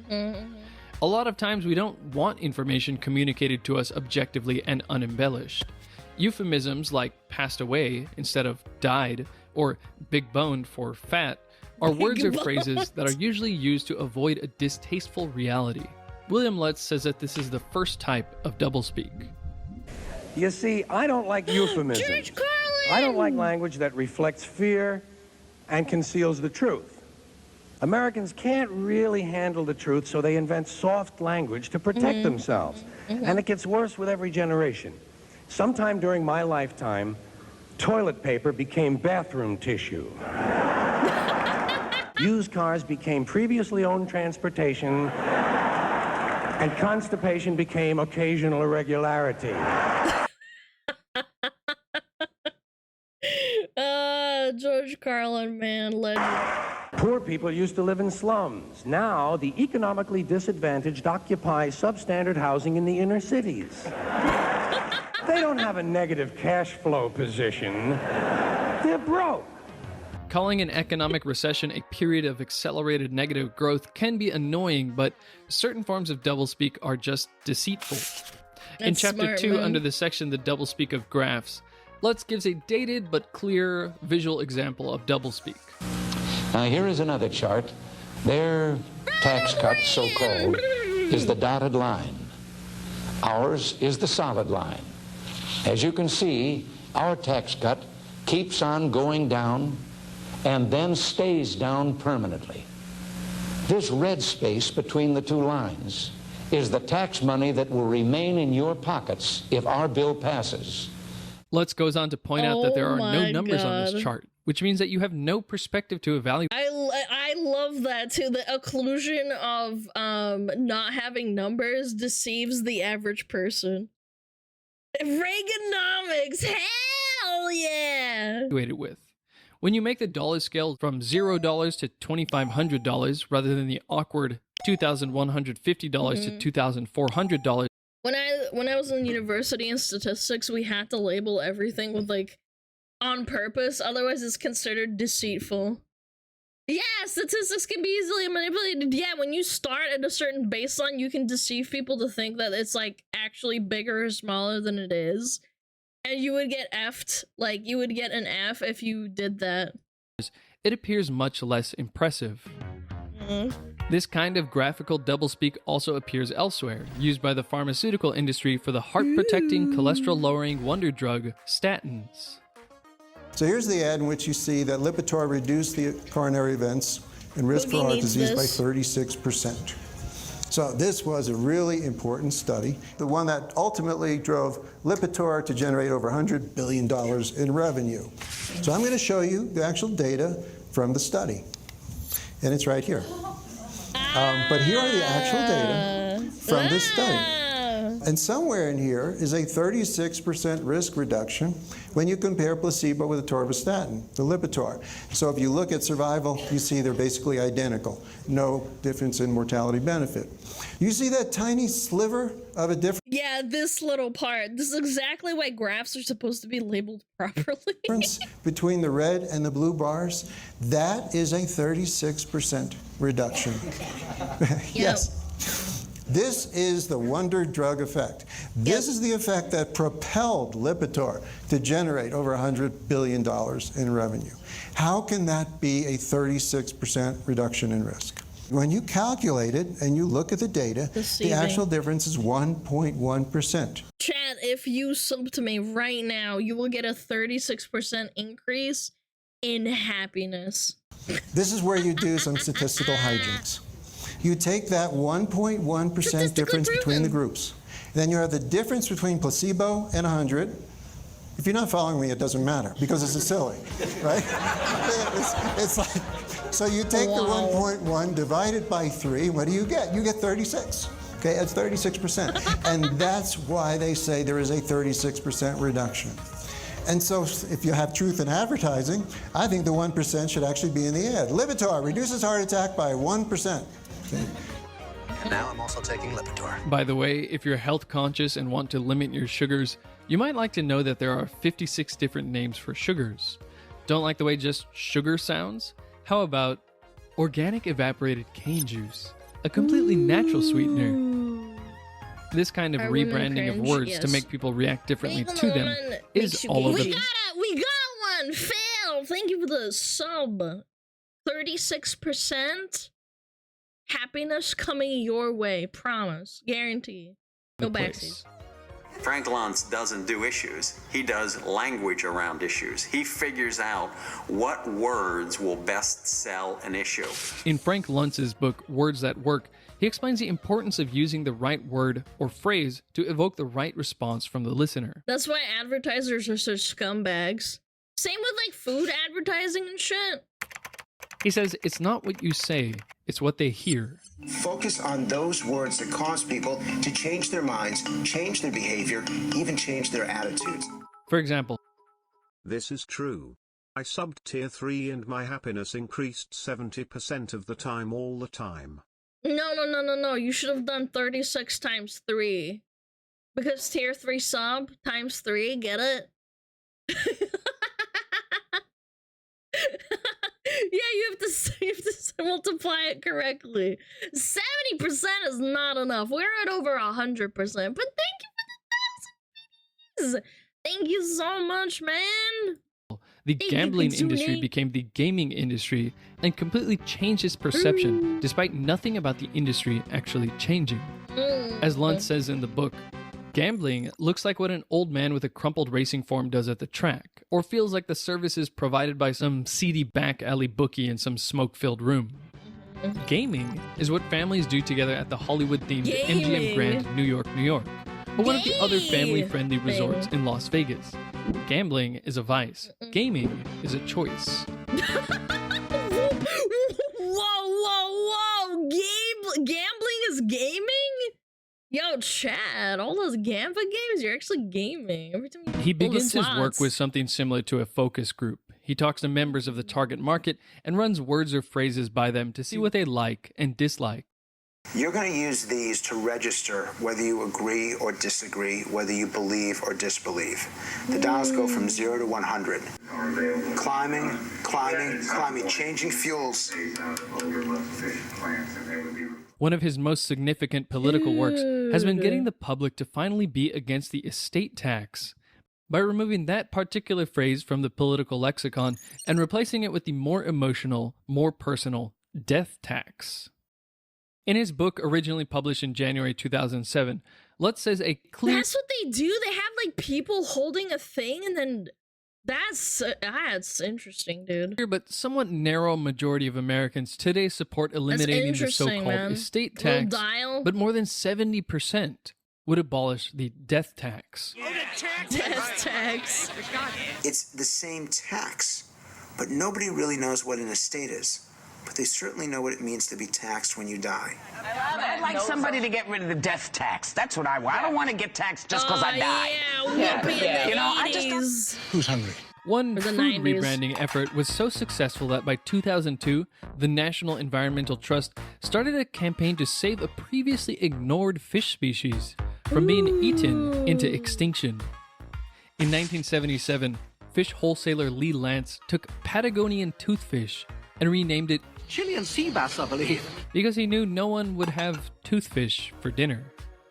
A lot of times we don't want information communicated to us objectively and unembellished. Euphemisms like passed away instead of died, or big boned for fat, are words or phrases that are usually used to avoid a distasteful reality. William Lutz says that this is the first type of doublespeak. You see, I don't like euphemisms. I don't like language that reflects fear and conceals the truth. Americans can't really handle the truth, so they invent soft language to protect themselves. And it gets worse with every generation. Sometime during my lifetime, toilet paper became bathroom tissue. Used cars became previously owned transportation, and constipation became occasional irregularity. George Carlin, man, legend. Poor people used to live in slums. Now, the economically disadvantaged occupy substandard housing in the inner cities. They don't have a negative cash flow position. They're broke. Calling an economic recession a period of accelerated negative growth can be annoying, but certain forms of doublespeak are just deceitful. In Chapter 2, under the section The Doublespeak of Graphs, Lutz gives a dated but clear visual example of doublespeak. Now here is another chart Their tax cut, so-called, is the dotted line. Ours is the solid line. As you can see, our tax cut keeps on going down and then stays down permanently. This red space between the two lines is the tax money that will remain in your pockets if our bill passes. Lutz goes on to point out that there are no numbers on this chart, which means that you have no perspective to evaluate. I love that too. The occlusion of not having numbers deceives the average person. Reaganomics, hell yeah! With. When you make the dollar scale from $0 to $2,500 rather than the awkward $2,150 to $2,400. When I was in university in statistics, we had to label everything with like on purpose, otherwise it's considered deceitful. Yeah, statistics can be easily manipulated. Yeah, when you start at a certain baseline, you can deceive people to think that it's like actually bigger or smaller than it is. And you would get F'd, like you would get an F if you did that. It appears much less impressive. This kind of graphical doublespeak also appears elsewhere, used by the pharmaceutical industry for the heart-protecting, cholesterol-lowering wonder drug, statins. So here's the ad in which you see that Lipitor reduced the coronary events and risk for heart disease by 36%. So this was a really important study, the one that ultimately drove Lipitor to generate over $100 billion in revenue. So I'm going to show you the actual data from the study, and it's right here. But here are the actual data from this study. And somewhere in here is a 36% risk reduction when you compare placebo with atorvastatin, the Lipitor. So if you look at survival, you see they're basically identical. No difference in mortality benefit. You see that tiny sliver of a difference? Yeah, this little part. This is exactly why graphs are supposed to be labeled properly. Between the red and the blue bars, that is a 36% reduction. Yes. This is the wonder drug effect. This is the effect that propelled Lipitor to generate over $100 billion in revenue. How can that be a 36% reduction in risk? When you calculate it and you look at the data, the actual difference is 1.1%. Chat, if you sub to me right now, you will get a 36% increase in happiness. This is where you do some statistical hijinks. You take that 1.1% difference between the groups. Then you have the difference between placebo and 100. If you're not following me, it doesn't matter because it's silly, right? It's like, so you take the 1.1 divided by 3, what do you get? You get 36. Okay, that's 36%. And that's why they say there is a 36% reduction. And so if you have truth in advertising, I think the 1% should actually be in the ad. Lipitor reduces heart attack by 1%. Okay. And now I'm also taking Lipitor. By the way, if you're health conscious and want to limit your sugars, you might like to know that there are 56 different names for sugars. Don't like the way just sugar sounds? How about organic evaporated cane juice, a completely natural sweetener? This kind of rebranding of words to make people react differently to them is all over the... We got one! Phil! Thank you for the sub. 36%? Happiness coming your way. Promise. Guarantee. No backseat. Frank Luntz doesn't do issues. He does language around issues. He figures out what words will best sell an issue. In Frank Luntz's book, Words That Work, he explains the importance of using the right word or phrase to evoke the right response from the listener. That's why advertisers are such scumbags. Same with like food advertising and shit. He says it's not what you say, it's what they hear. Focus on those words that cause people to change their minds, change their behavior, even change their attitudes. For example, this is true. I subbed tier 3 and my happiness increased 70% of the time all the time. No. You should have done 36 times 3. Because tier 3 sub times 3, get it? Yeah, you have to multiply it correctly. 70% is not enough. We're at over 100%. But thank you for the 1,000 videos. Thank you so much, man. the gambling industry became the gaming industry and completely changed its perception, despite nothing about the industry actually changing. As Luntz says in the book, gambling looks like what an old man with a crumpled racing form does at the track, or feels like the services provided by some seedy back alley bookie in some smoke-filled room. Gaming is what families do together at the Hollywood-themed MGM Grand, New York, New York, or one of the other family-friendly resorts in Las Vegas. Gambling is a vice. Gaming is a choice. Whoa! Gambling is gaming? Yo, Chad, all those Gamba games, you're actually gaming. Every time he begins his work with something similar to a focus group. He talks to members of the target market and runs words or phrases by them to see what they like and dislike. You're going to use these to register whether you agree or disagree, whether you believe or disbelieve. The dials go from 0 to 100. Climbing, changing fuels. One of his most significant political works has been getting the public to finally be against the estate tax by removing that particular phrase from the political lexicon and replacing it with the more emotional, more personal death tax. In his book, originally published in January 2007, Lutz says a clear... That's what they do? They have, like, people holding a thing and then... That's interesting, dude. But somewhat narrow majority of Americans today support eliminating the so-called estate tax, but more than 70% would abolish the death tax. Death tax. It's the same tax, but nobody really knows what an estate is. But they certainly know what it means to be taxed when you die. I'd like somebody to get rid of the death tax. That's what I want. I don't want to get taxed just because I die. Yeah. You know, I just... Who's hungry? One food rebranding effort was so successful that by 2002, the National Environmental Trust started a campaign to save a previously ignored fish species from being eaten into extinction. In 1977, fish wholesaler Lee Lance took Patagonian toothfish and renamed it Chilean sea bass, I believe. Because he knew no one would have toothfish for dinner.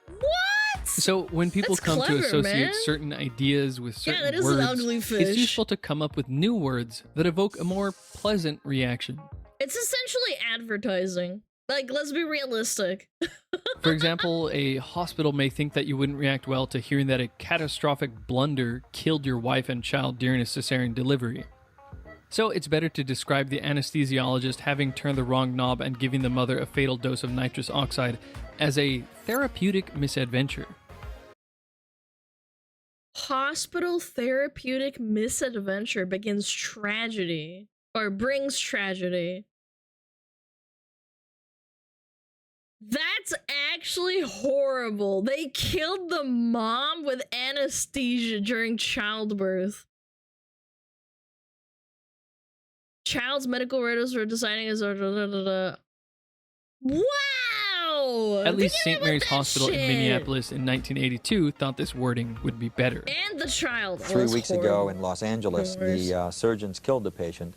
What? So when people come to associate certain ideas with certain that is words, an ugly fish. It's useful to come up with new words that evoke a more pleasant reaction. It's essentially advertising. Like, let's be realistic. For example, a hospital may think that you wouldn't react well to hearing that a catastrophic blunder killed your wife and child during a cesarean delivery. So it's better to describe the anesthesiologist having turned the wrong knob and giving the mother a fatal dose of nitrous oxide as a therapeutic misadventure. Hospital therapeutic misadventure begins tragedy, or brings tragedy. That's actually horrible. They killed the mom with anesthesia during childbirth. Child's medical writers were designing as wow. At least St. Mary's Hospital in Minneapolis in 1982 thought this wording would be better. And the child. 3 weeks ago in Los Angeles, the surgeons killed the patient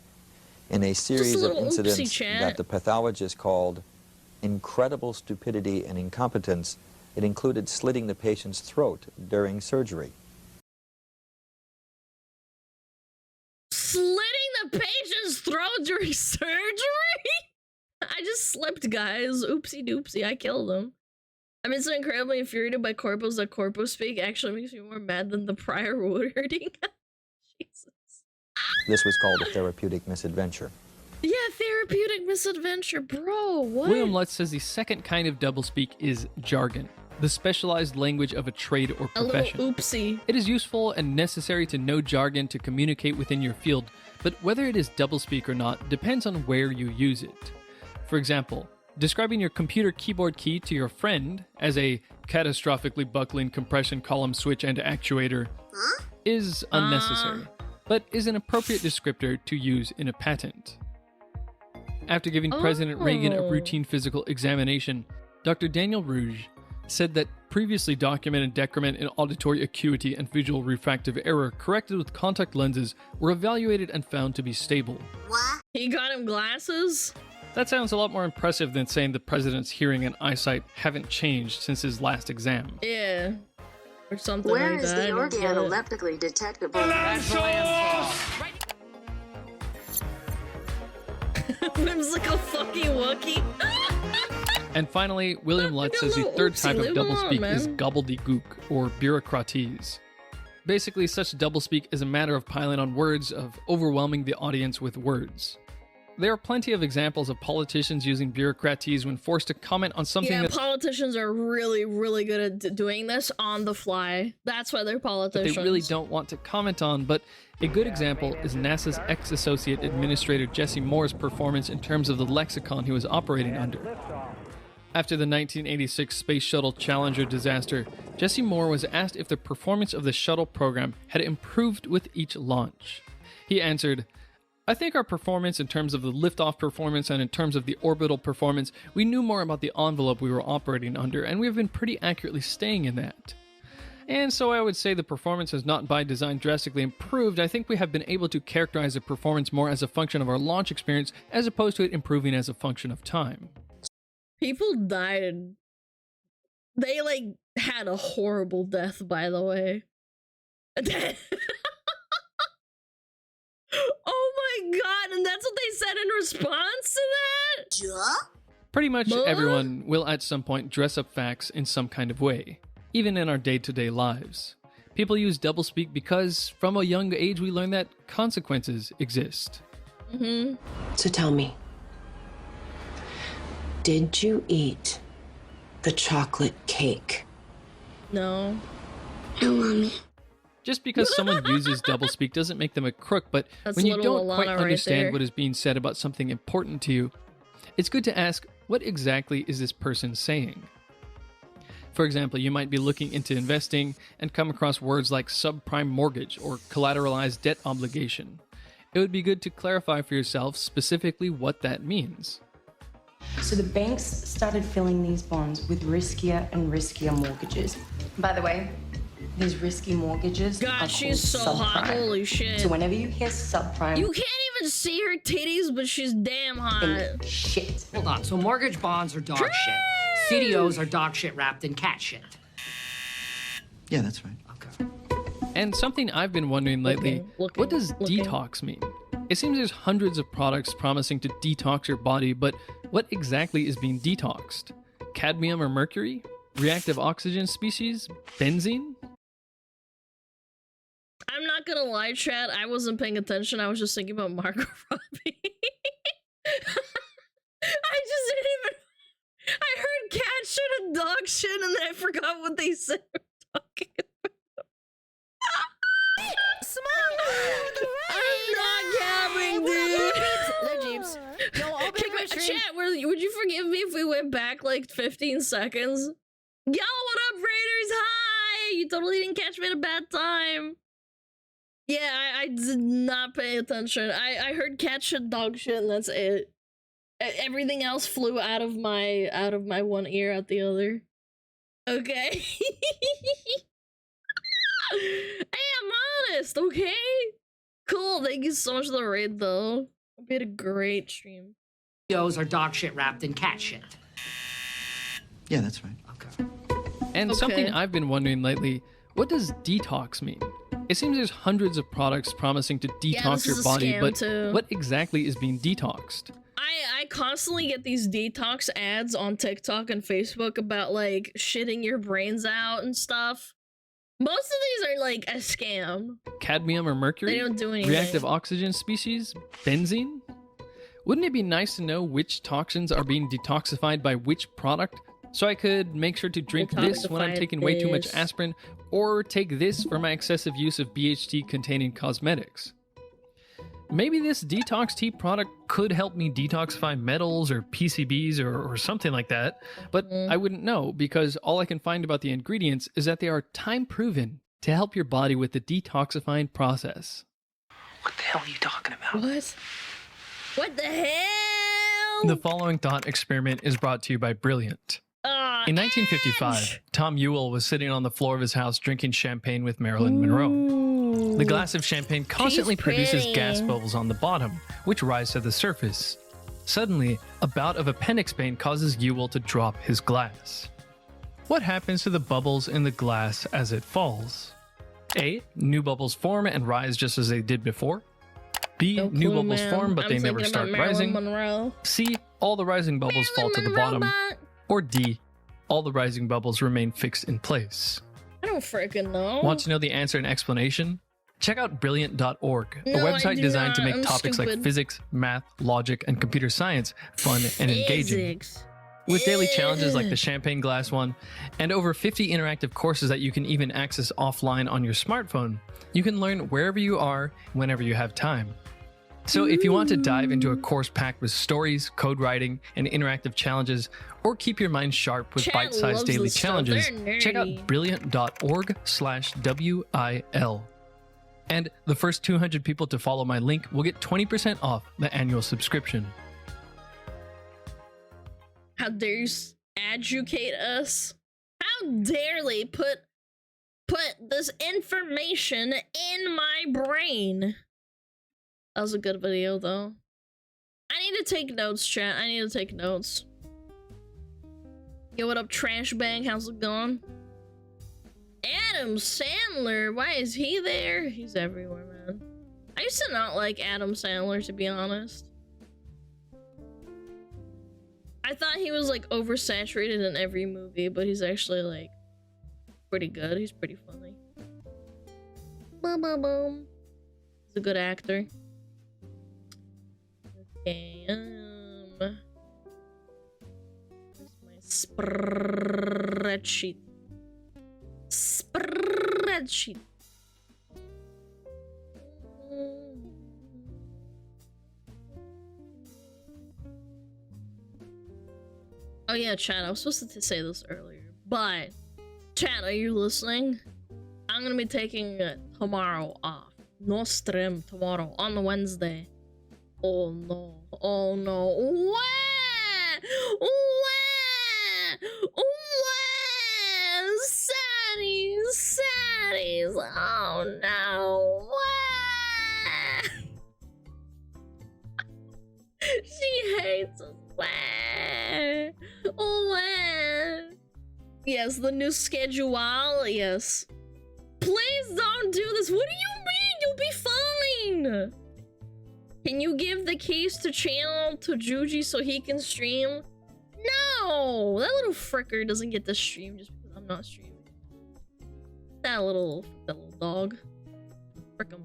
in a series of incidents that the pathologist called incredible stupidity and incompetence. It included slitting the patient's throat during surgery. Slitting the patient's throat during surgery? I just slipped, guys. Oopsie doopsie, I killed him. I've been so incredibly infuriated by corpos that corpo speak actually makes me more mad than the prior wording. Jesus. This was called a therapeutic misadventure. Yeah, therapeutic misadventure, bro. What? William Lutz says the second kind of doublespeak is jargon, the specialized language of a trade or profession. A little oopsie. It is useful and necessary to know jargon to communicate within your field, but whether it is doublespeak or not depends on where you use it. For example, describing your computer keyboard key to your friend as a catastrophically buckling compression column switch and actuator is unnecessary, but is an appropriate descriptor to use in a patent. After giving President Reagan a routine physical examination, Dr. Daniel Rouge said that previously documented decrement in auditory acuity and visual refractive error corrected with contact lenses were evaluated and found to be stable. What? He got him glasses? That sounds a lot more impressive than saying the president's hearing and eyesight haven't changed since his last exam. Yeah. Or something Where like is that. the organoleptically detectable? seems like a fucking Wookiee. And finally, William Lutz says the third type of doublespeak is gobbledygook, or bureaucratese. Basically, such doublespeak is a matter of piling on words, of overwhelming the audience with words. There are plenty of examples of politicians using bureaucratese when forced to comment on something that politicians are really, really good at doing this on the fly. That's why they're politicians. They really don't want to comment on, but a good example is NASA's ex-associate administrator Jesse Moore's performance in terms of the lexicon he was operating under. After the 1986 Space Shuttle Challenger disaster, Jesse Moore was asked if the performance of the shuttle program had improved with each launch. He answered, "I think our performance in terms of the liftoff performance and in terms of the orbital performance, we knew more about the envelope we were operating under, and we have been pretty accurately staying in that. And so I would say the performance has not by design drastically improved. I think we have been able to characterize the performance more as a function of our launch experience as opposed to it improving as a function of time." People died. They, like, had a horrible death, by the way. Oh my god, and that's what they said in response to that? Pretty much everyone will at some point dress up facts in some kind of way, even in our day-to-day lives. People use doublespeak because from a young age we learn that consequences exist. So tell me, did you eat the chocolate cake? No. No, Mommy. Just because someone uses doublespeak doesn't make them a crook, but when you don't quite understand what is being said about something important to you, it's good to ask, what exactly is this person saying? For example, you might be looking into investing and come across words like subprime mortgage or collateralized debt obligation. It would be good to clarify for yourself specifically what that means. So the banks started filling these bonds with riskier and riskier mortgages. By the way, these risky mortgages God, are she's so subprime. hot. Holy shit. So whenever you hear subprime... You can't even see her titties, but she's damn hot. Shit. Hold on, so mortgage bonds are dog shit. CDOs are dog shit wrapped in cat shit. Yeah, that's right. Okay. And something I've been wondering lately, what does detox mean? It seems there's hundreds of products promising to detox your body, but what exactly is being detoxed? Cadmium or mercury? Reactive oxygen species? Benzene? I'm not gonna lie, chat. I wasn't paying attention. I was just thinking about Margot Robbie. I just didn't even... I heard cat shit and dog shit, and then I forgot what they said. Talking about. I'm not gabbing, dude. They're Jeeps. Yo, open my stream. Chat, would you forgive me if we went back like 15 seconds? Yo, what up, Raiders? Hi! You totally didn't catch me at a bad time. Yeah, I did not pay attention. I heard cat shit, dog shit, and that's it. Everything else flew out of my one ear out the other. Okay. Hey, I'm honest, okay? Cool, thank you so much for the raid, though. We had a great stream. CDOs are dog shit wrapped in cat shit. Yeah, that's right. Okay. And something I've been wondering lately, what does detox mean? It seems there's hundreds of products promising to detox your body, but what exactly is being detoxed? I constantly get these detox ads on TikTok and Facebook about, like, shitting your brains out and stuff. Most of these are, like, a scam. Cadmium or mercury? They don't do anything. Reactive oxygen species? Benzene? Wouldn't it be nice to know which toxins are being detoxified by which product? So I could make sure to drink this when I'm taking way too much aspirin, or take this for my excessive use of BHT-containing cosmetics. Maybe this detox tea product could help me detoxify metals or PCBs or something like that, but I wouldn't know because all I can find about the ingredients is that they are time-proven to help your body with the detoxifying process. What the hell are you talking about? What? What the hell? The following thought experiment is brought to you by Brilliant. In 1955, Tom Ewell was sitting on the floor of his house drinking champagne with Marilyn Monroe. The glass of champagne constantly produces gas bubbles on the bottom, which rise to the surface. Suddenly, a bout of appendix pain causes Ewell to drop his glass. What happens to the bubbles in the glass as it falls? A. New bubbles form and rise just as they did before. B. No New clue, bubbles man. form, but I'm they never thinking start about Marilyn rising. Monroe. C. All the rising bubbles fall to the bottom. Or D. All the rising bubbles remain fixed in place. I don't freaking know. Want to know the answer and explanation? Check out brilliant.org, No, a I website do designed to not. make I'm topics like stupid. physics, math, logic, and computer science fun and engaging. Physics. With daily challenges like the champagne glass one, and over 50 interactive courses that you can even access offline on your smartphone, you can learn wherever you are, whenever you have time. So if you want to dive into a course packed with stories, code writing, and interactive challenges, or keep your mind sharp with Chat bite-sized loves daily this stuff. challenges, They're check out nerdy. brilliant.org/WIL. And the first 200 people to follow my link will get 20% off the annual subscription. How dare you educate us? How dare they put this information in my brain? That was a good video, though. I need to take notes, chat. I need to take notes. Yo, what up, Trash Bang? How's it going? Adam Sandler, why is he there? He's everywhere, man. I used to not like Adam Sandler, to be honest. I thought he was like oversaturated in every movie, but he's actually like pretty good. He's pretty funny. Boom, boom, boom. He's a good actor. Okay, here's my spreadsheet. Spreadsheet. Oh yeah, chat, I was supposed to say this earlier, but chat, are you listening? I'm gonna be taking tomorrow off. No stream tomorrow on the Wednesday. Oh no, oh no. What? Saddies. Oh no. What? She hates us. What? Yes, the new schedule. Yes. Please don't do this. What do you mean? You'll be fine. Can you give the keys to channel to Juji so he can stream? No, that little fricker doesn't get to stream just because I'm not streaming. That little dog. Frick him.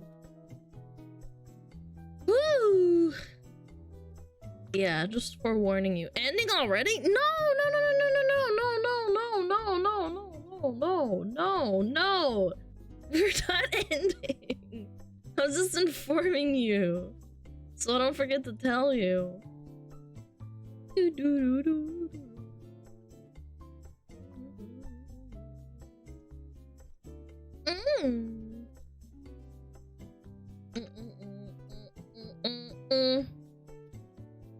Woo! Yeah, just forewarning you. Ending already? No. We're not ending. I was just informing you. So don't forget to tell you.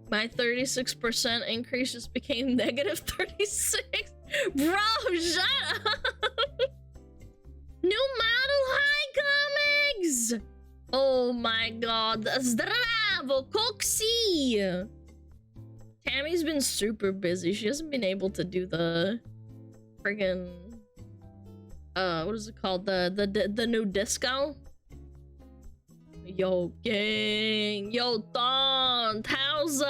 My 36% increase just became negative 36. Bro, shut up. New model high comics. Oh my god. Zdravo, Coxie. Tammy's been super busy. She hasn't been able to do the friggin' what is it called? The new disco. Yo, gang. Yo, Thont. How's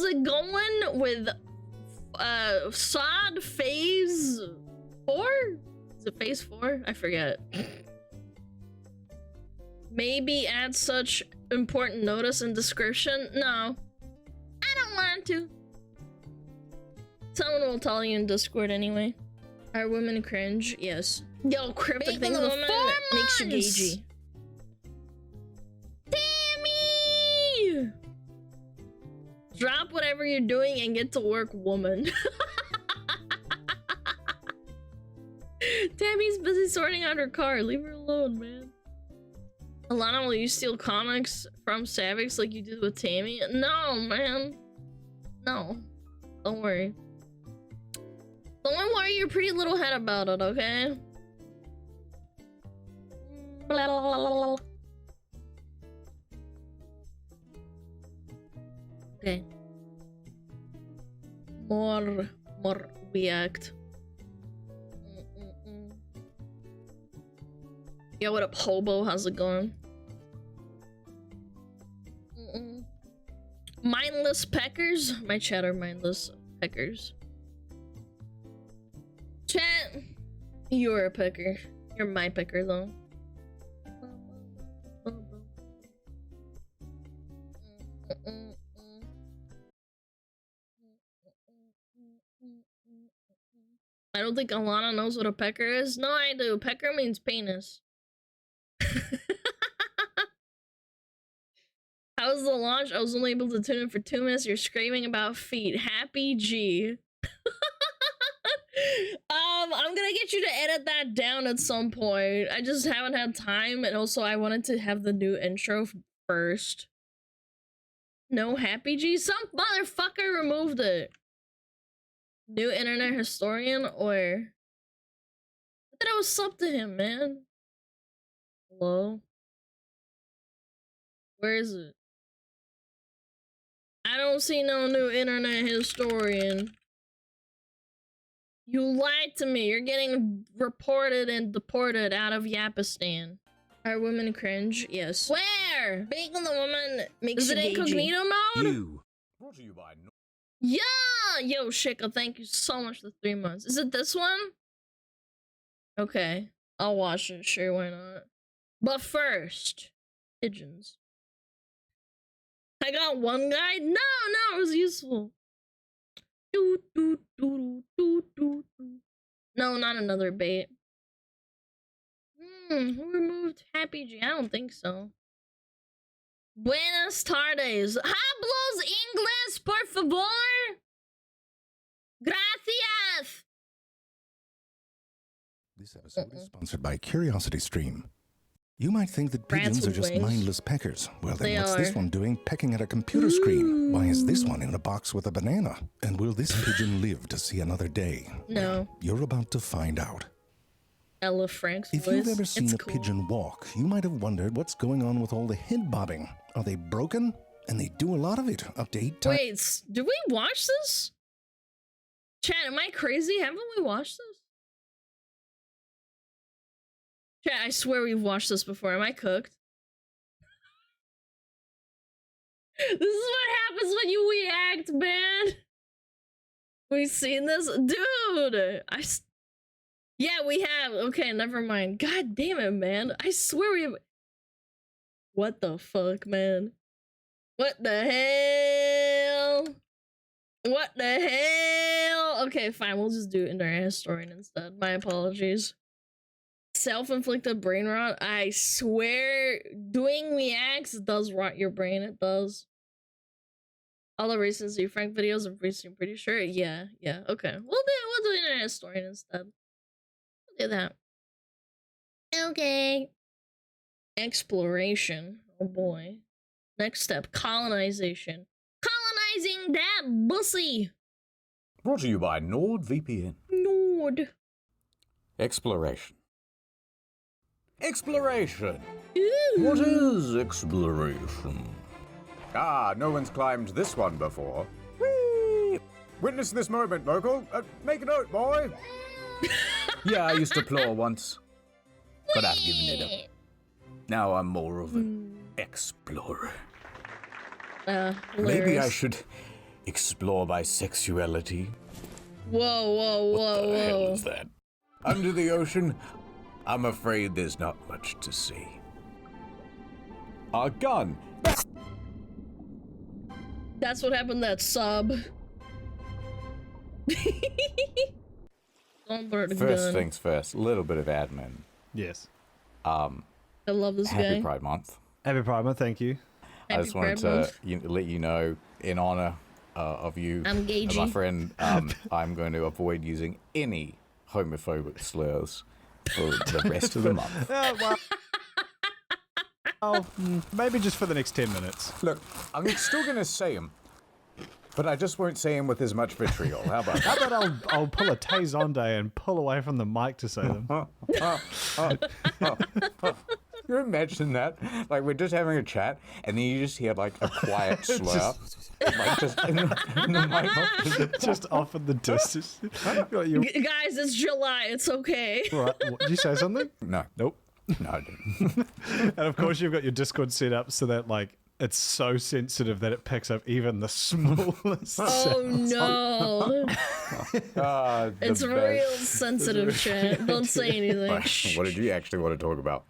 it going with SOD phase 4? Is it phase 4? I forget. Maybe add such important notice and description? No. I don't want to. Someone will tell you in Discord anyway. Are women cringe? Yes. Yo, cryptic things with women makes you gagey. Tammy! Drop whatever you're doing and get to work, woman. Tammy's busy sorting out her car. Leave her alone, man. Alana, will you steal comics from Savix like you did with Tammy? No, man. No. Don't worry. Don't worry your pretty little head about it, okay? Blah, blah, blah, blah. Okay. More react. Yo, what up, hobo? How's it going? mindless peckers? My chat are mindless peckers. Chat, you're a pecker. You're my pecker though. I don't think Alana knows what a pecker is. No, I do. Pecker means penis. How was the launch? I was only able to tune in for 2 minutes. You're screaming about feet. Happy G. I'm gonna get you to edit that down at some point. I just haven't had time, and also I wanted to have the new intro first. No Happy G? Some motherfucker removed it. New internet historian, or I thought I was sub to him, man. Hello? Where is it? I don't see no new internet historian. You lied to me. You're getting reported and deported out of Yapistan. Are women cringe? Yes. Where? Being the woman makes you incognito mode? You. Brought to you by Yeah! Yo, Shika, thank you so much for the 3 months. Is it this one? Okay. I'll watch it. Sure, why not? But first, pigeons. I got one guy? No, it was useful. No, not another bait. Who removed Happy G? I don't think so. Buenas tardes. Hablos inglés, por favor? Gracias. This episode is sponsored by Curiosity Stream. You might think that pigeons are just mindless peckers. Well, then what's this one doing pecking at a computer screen? Why is this one in a box with a banana? And will this pigeon live to see another day? No. You're about to find out. I love Frank's voice. If you've ever seen a pigeon walk, you might have wondered what's going on with all the head bobbing. Are they broken? And they do a lot of it, up to 8 times. Wait, did we watch this? Chat, am I crazy? Haven't we watched this? Chat, I swear we've watched this before. Am I cooked? This is what happens when you react, man. We've seen this? Dude! Yeah, we have. Okay, never mind. God damn it, man. I swear we have. What the fuck, man? What the hell? What the hell? Okay, fine. We'll just do Internet Historian instead. My apologies. Self-inflicted brain rot. I swear, doing reacts does rot your brain. It does. All the recent Z Frank videos are recent, I'm pretty sure. Yeah. Okay. We'll do Internet Historian instead. We'll do that. Okay. Exploration. Oh boy. Next step, colonization. Colonizing that bussy. Brought to you by NordVPN. Nord. Exploration. Exploration. Ooh. What is exploration? Ah, no one's climbed this one before. Whee! Witness this moment, local. Make a note, boy. Yeah, I used to plow once, but I've given it up. Now I'm more of an explorer. Maybe I should explore my sexuality. Whoa. What the hell is that? Under the ocean, I'm afraid there's not much to see. A gun. That's what happened to that sub. Don't burn the First gun. things first, a little bit of admin. Yes. I love this guy. Happy Pride Month. Happy Pride Month, thank you. I just wanted to let you know, in honor of you and my friend, I'm going to avoid using any homophobic slurs for the rest of the month. Well, maybe just for the next 10 minutes. Look, I'm still going to say them, but I just won't say them with as much vitriol. How about that? How about I'll pull a Tazonde and pull away from the mic to say them? Can you imagine that? Like, we're just having a chat, and then you just hear, like, a quiet slur. Like, just in the mic. Just off in the distance. Guys, it's July. It's okay. Right. Did you say something? No. Nope. No, I didn't. And of course, you've got your Discord set up so that, like, It's so sensitive that it picks up even the smallest Oh no. It's The real best. sensitive shit. Don't say anything. What did you actually want to talk about?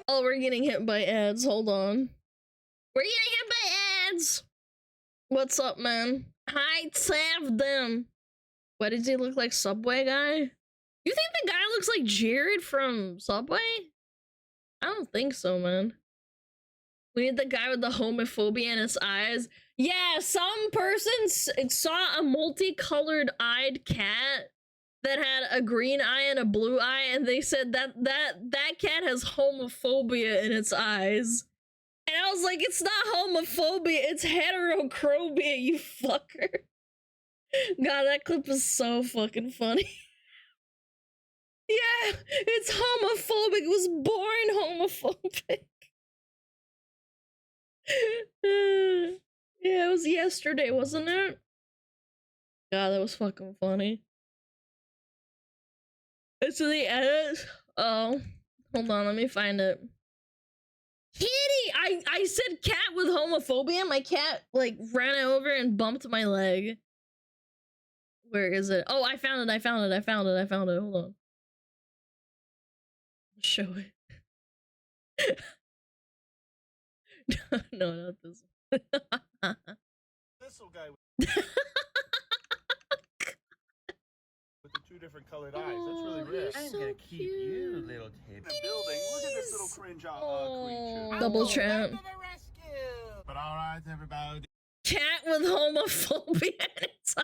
Oh, we're getting hit by ads. Hold on. We're getting hit by ads. What's up, man? Hi, save them. What does he look like, Subway guy? You think the guy looks like Jared from Subway? I don't think so, man. We need the guy with the homophobia in his eyes. Yeah, some person saw a multicolored eyed cat that had a green eye and a blue eye, and they said that cat has homophobia in its eyes. And I was like, it's not homophobia, it's heterochrobia, you fucker. God, that clip is so fucking funny. Yeah, it's homophobic. It was born homophobic. Yeah, it was yesterday, wasn't it? God, that was fucking funny. It's in the edit. Oh, hold on, let me find it. Kitty! I said cat with homophobia. My cat, like, ran over and bumped my leg. Where is it? Oh, I found it. Hold on. Show it. No, not this one. This little guy with the two different colored eyes. That's really rare. I'm gonna keep you, little tip. Building. Look at this little cringe creature. Double trap. But all right, everybody. Cat with homophobia in its eye.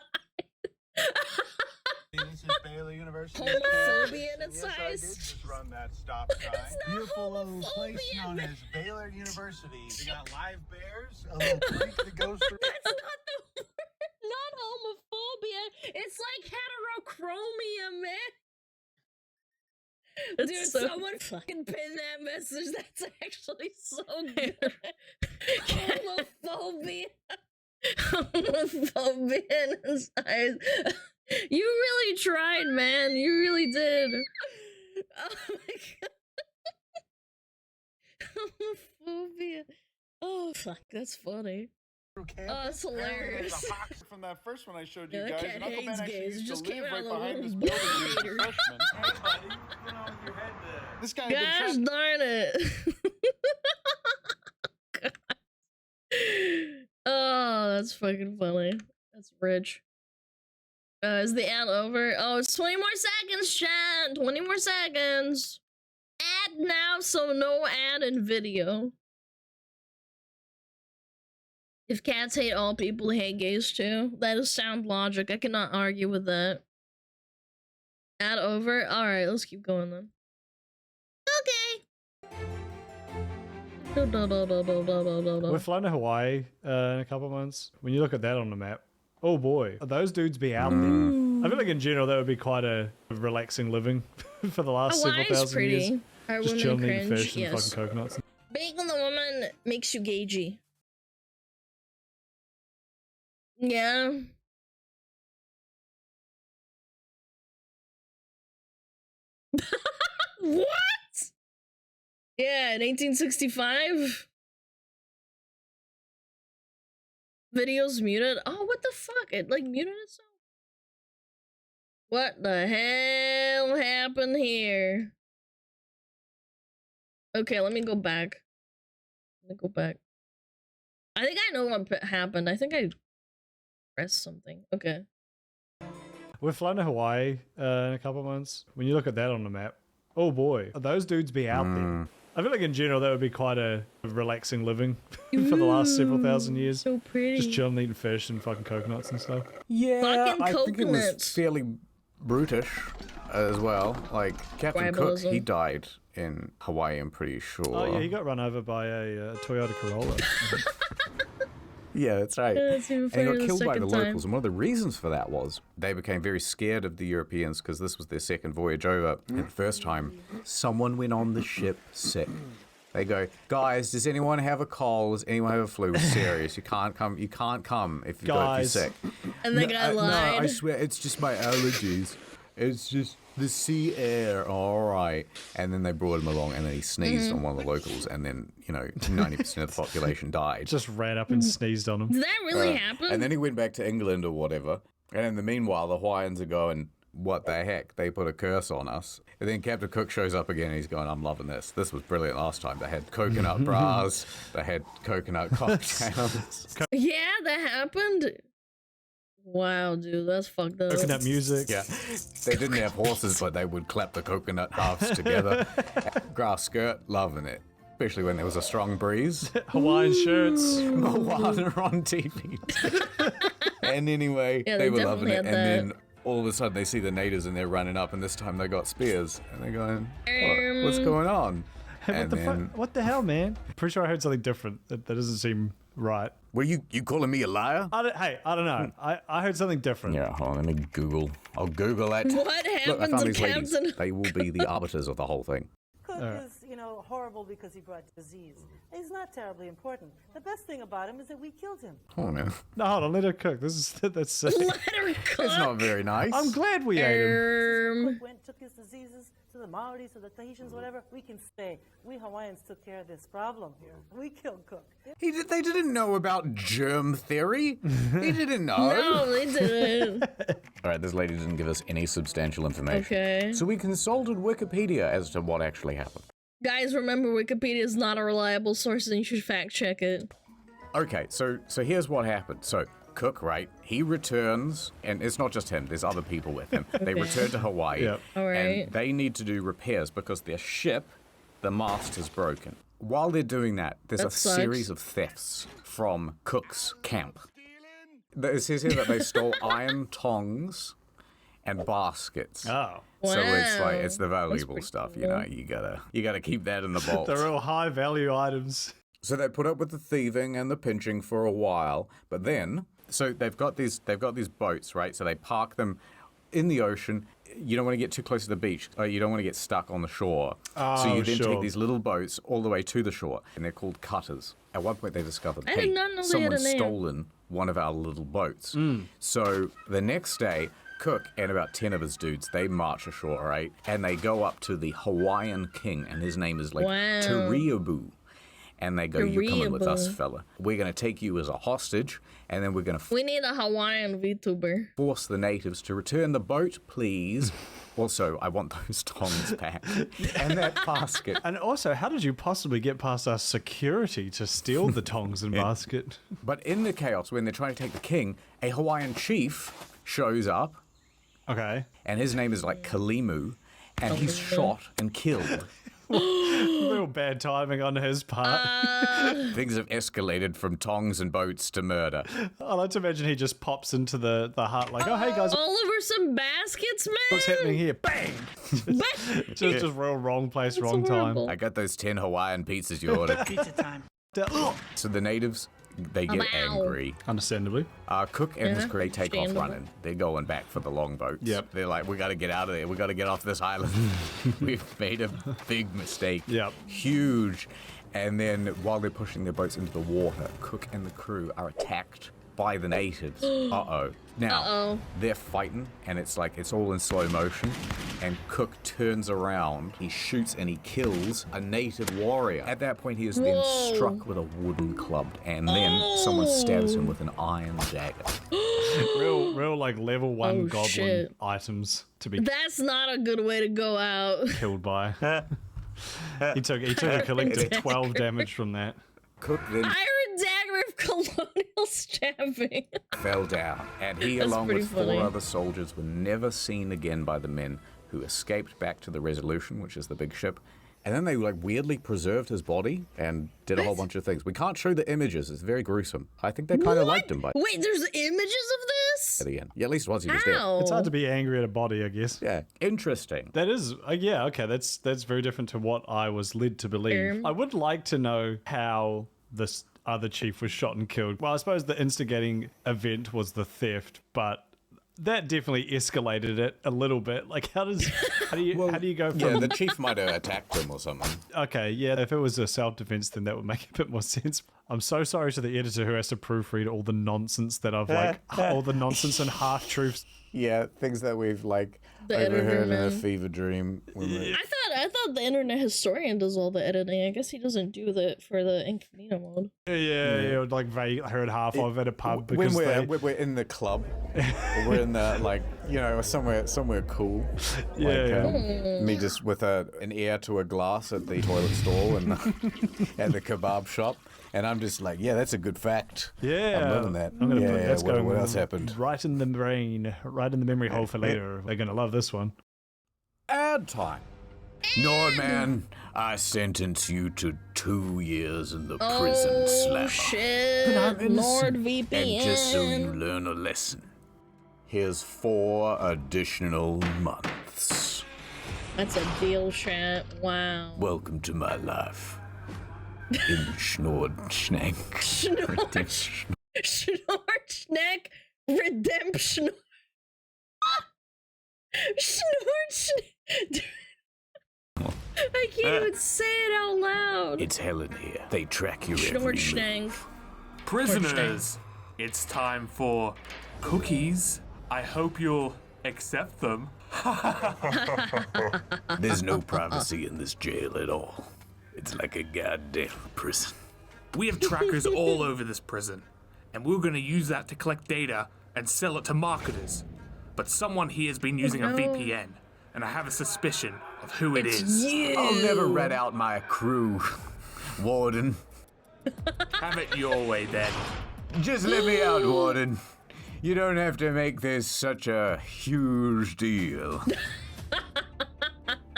This is Baylor University. Homophobia in its Yes, I did eyes. just run that stop sign. Beautiful little place known as Baylor University. They got live bears, a little creek that goes through. That's not the word. Not homophobia. It's like heterochromia, man. Dude, so someone fucking pin that message. That's actually so good. Homophobia. Homophobia in his eyes. You really tried, man. You really did. Oh my god. Homophobia. Oh fuck, that's funny. Oh, it's hilarious. There's a box from that first one I showed you Yeah, guys. that And cat Uncle Ben hates actually gays. used Just to came live out right of the behind womb. this building when he was a freshman. Hey, buddy, you know, your head This guy Gosh darn it. Oh, that's fucking funny. That's rich. Is the ad over? Oh, it's 20 more seconds, chat. 20 more seconds. Ad now, so no ad in video. If cats hate all people, hate gays too. That is sound logic. I cannot argue with that. Ad over? Alright, let's keep going then. Okay. We're flying to Hawaii in a couple of months. When you look at that on the map, oh boy, those dudes be out there. I feel like in general that would be quite a relaxing living for the last several thousand years. Our Just women chilling, eating cringe, fish and yes. fucking coconuts. Being the woman makes you gagey. Yeah. What? Yeah, in 1865. Videos muted. Oh, what the fuck? It like muted itself. What the hell happened here? Okay, let me go back. I think I know what happened. I think I pressed something. Okay. We're flying to Hawaii in a couple of months. When you look at that on the map, oh boy, those dudes be out there. I feel like in general that would be quite a relaxing living for the last several thousand years. So pretty. Just chilling, eating fish and fucking coconuts and stuff. Yeah, Fucking I think it was coconuts. fairly brutish as well. Like Captain Cook, Tribalism. he died in Hawaii, I'm pretty sure. Oh yeah, he got run over by a Toyota Corolla. Yeah, that's right. That's even And he funnier got the killed by the second time. locals. And one of the reasons for that was they became very scared of the Europeans because this was their second voyage over. And the first time, someone went on the ship sick. They go, guys, does anyone have a cold? Does anyone have a flu? We're serious. You can't come. You can't come if you're sick. And the guy lied. No, I swear, it's just my allergies. it's just the sea air, all right. And then they brought him along, and then he sneezed on one of the locals, and then, 90% of the population died. Just ran up and sneezed on him. Did that really happen? And then he went back to England or whatever. And in the meanwhile, the Hawaiians are going, what the heck? They put a curse on us. And then Captain Cook shows up again, and he's going, I'm loving this. This was brilliant last time. They had coconut bras. They had coconut cocktails. Yeah, that happened. Wow, dude, that's fucked up. Coconut music. Yeah. They didn't have horses, but they would clap the coconut halves together. Grass skirt, loving it. Especially when there was a strong breeze. Hawaiian shirts. Moana on TV. And anyway, Yeah, they were loving it. definitely And had then all of a sudden they see the natives and they're running up, and this time they got spears. And they're going, what's going on? Hey, what the hell, man? Pretty sure I heard something different. That doesn't seem right. Well, you calling me a liar? I don't know. I heard something different. Yeah, hold on, let me Google. I'll Google that. What Look, I happens found to these ladies. Captain? They will be the arbiters of the whole thing. Cook is, horrible because he brought disease. He's not terribly important. The best thing about him is that we killed him. Oh, man. No, hold on, let her cook. That's sick. Let her cook. It's not very nice. I'm glad we ate him. Cook went, took his diseases to the Maoris or the Tahitians, whatever. We can stay. We Hawaiians took care of this problem here. We killed Cook. They didn't know about germ theory. They didn't know. No, they didn't. All right, this lady didn't give us any substantial information. Okay. So we consulted Wikipedia as to what actually happened. Guys, remember, Wikipedia is not a reliable source, and you should fact check it. Okay, so here's what happened. So Cook, right, he returns, and it's not just him, there's other people with him. They return to Hawaii, All right. and they need to do repairs because their ship, the mast is broken. While they're doing that, there's That a sucks. series of thefts from Cook's camp. It says here that they stole iron tongs and baskets. Oh. So it's like, it's the Wow. valuable That's stuff, pretty cool. you gotta keep that in the vault. The real high value items. So they put up with the thieving and the pinching for a while, but then, so they've got these boats, right? So they park them in the ocean. You don't want to get too close to the beach. You don't want to get stuck on the shore. So you then take these little boats all the way to the shore, and they're called cutters. At one point they discovered, I did not know they had someone's a name. stolen one of our little boats. So the next day, Cook and about 10 of his dudes, they march ashore, right? And they go up to the Hawaiian king, and his name is like Wow. Turiabu. And they go, you coming with us, Turiabu. fella. We're going to take you as a hostage, and then we're going to We need a Hawaiian VTuber. force the natives to return the boat, please. Also, I want those tongs back. And that basket. And also, how did you possibly get past our security to steal the tongs and basket? But in the chaos, when they're trying to take the king, a Hawaiian chief shows up. Okay. And his name is like Kalimu, and he's shot and killed. Real bad timing on his part. Things have escalated from tongs and boats to murder. I like to imagine he just pops into the hut like, oh, hey, guys. All over some baskets, man. What's happening here? Bang! just real wrong place, wrong time. I got those 10 Hawaiian pizzas you ordered. Pizza time. So the natives, they get angry. Understandably. Cook and his Yeah, crew, they take off understandable. running. They're going back for the longboats. Yep. They're like, we got to get out of there. We got to get off this island. We've made a big mistake. Yep. Huge. And then while they're pushing their boats into the water, Cook and the crew are attacked by the natives. Uh-oh. Now, they're fighting, and it's like, it's all in slow motion, and Cook turns around, he shoots and he kills a native warrior. At that point, he is then struck with a wooden club, and then someone stabs him with an iron dagger. real like level 1 goblin shit. items to be That's not a good way to go out. killed by. he took a collective 12 damage from that. Cook then Iron dagger of colonial stabbing. fell down, and he, That's along pretty with funny. 4 other soldiers, were never seen again by the men who escaped back to the Resolution, which is the big ship. And then they like weirdly preserved his body and did a whole bunch of things. We can't show the images; it's very gruesome. I think they kind of liked him by Wait, there's images of this? the end. Yeah, at least once he was dead. How? It's hard to be angry at a body, I guess. Yeah, interesting. That is, yeah, okay, that's very different to what I was led to believe. I would like to know how this other chief was shot and killed. Well, I suppose the instigating event was the theft, but that definitely escalated it a little bit. Like, how do you go from... Yeah, the chief might have attacked him or something. Okay, yeah, if it was a self-defense, then that would make a bit more sense. I'm so sorry to the editor who has to proofread all the nonsense that I've, like, all the nonsense and half-truths Yeah, things that we've like overheard in a fever dream. I thought the internet historian does all the editing. I guess he doesn't do that for the incognito mode. Yeah, would like heard half of it at a pub because when we're in the club, or we're in the like somewhere cool. Yeah, like, me just with an ear to a glass at the toilet stall and at the kebab shop. And I'm just like, yeah, that's a good fact. Yeah, I'm loving that. I'm gonna put that's going what else happened? Right in the brain, right in the memory hole for later. They're gonna love this one. Ad time. Nordman, I sentence you to 2 years in the prison slammer. Shit. But I'm innocent. NordVPN. And just so you learn a lesson, here's 4 additional months. That's a deal, chat. Wow. Welcome to my life. In Schnordsnack. Schnordsnack Redemption. Schnordsnack. I can't even say it out loud. It's hell in here. They track you every move. Prisoners, it's time for cookies. I hope you'll accept them. There's no privacy in this jail at all. It's like a goddamn prison. We have trackers all over this prison, and we're going to use that to collect data and sell it to marketers. But someone here has been using a VPN, and I have a suspicion of who it is. I'll never rat out my crew, Warden. Have it your way, then. Just let me out, Warden. You don't have to make this such a huge deal.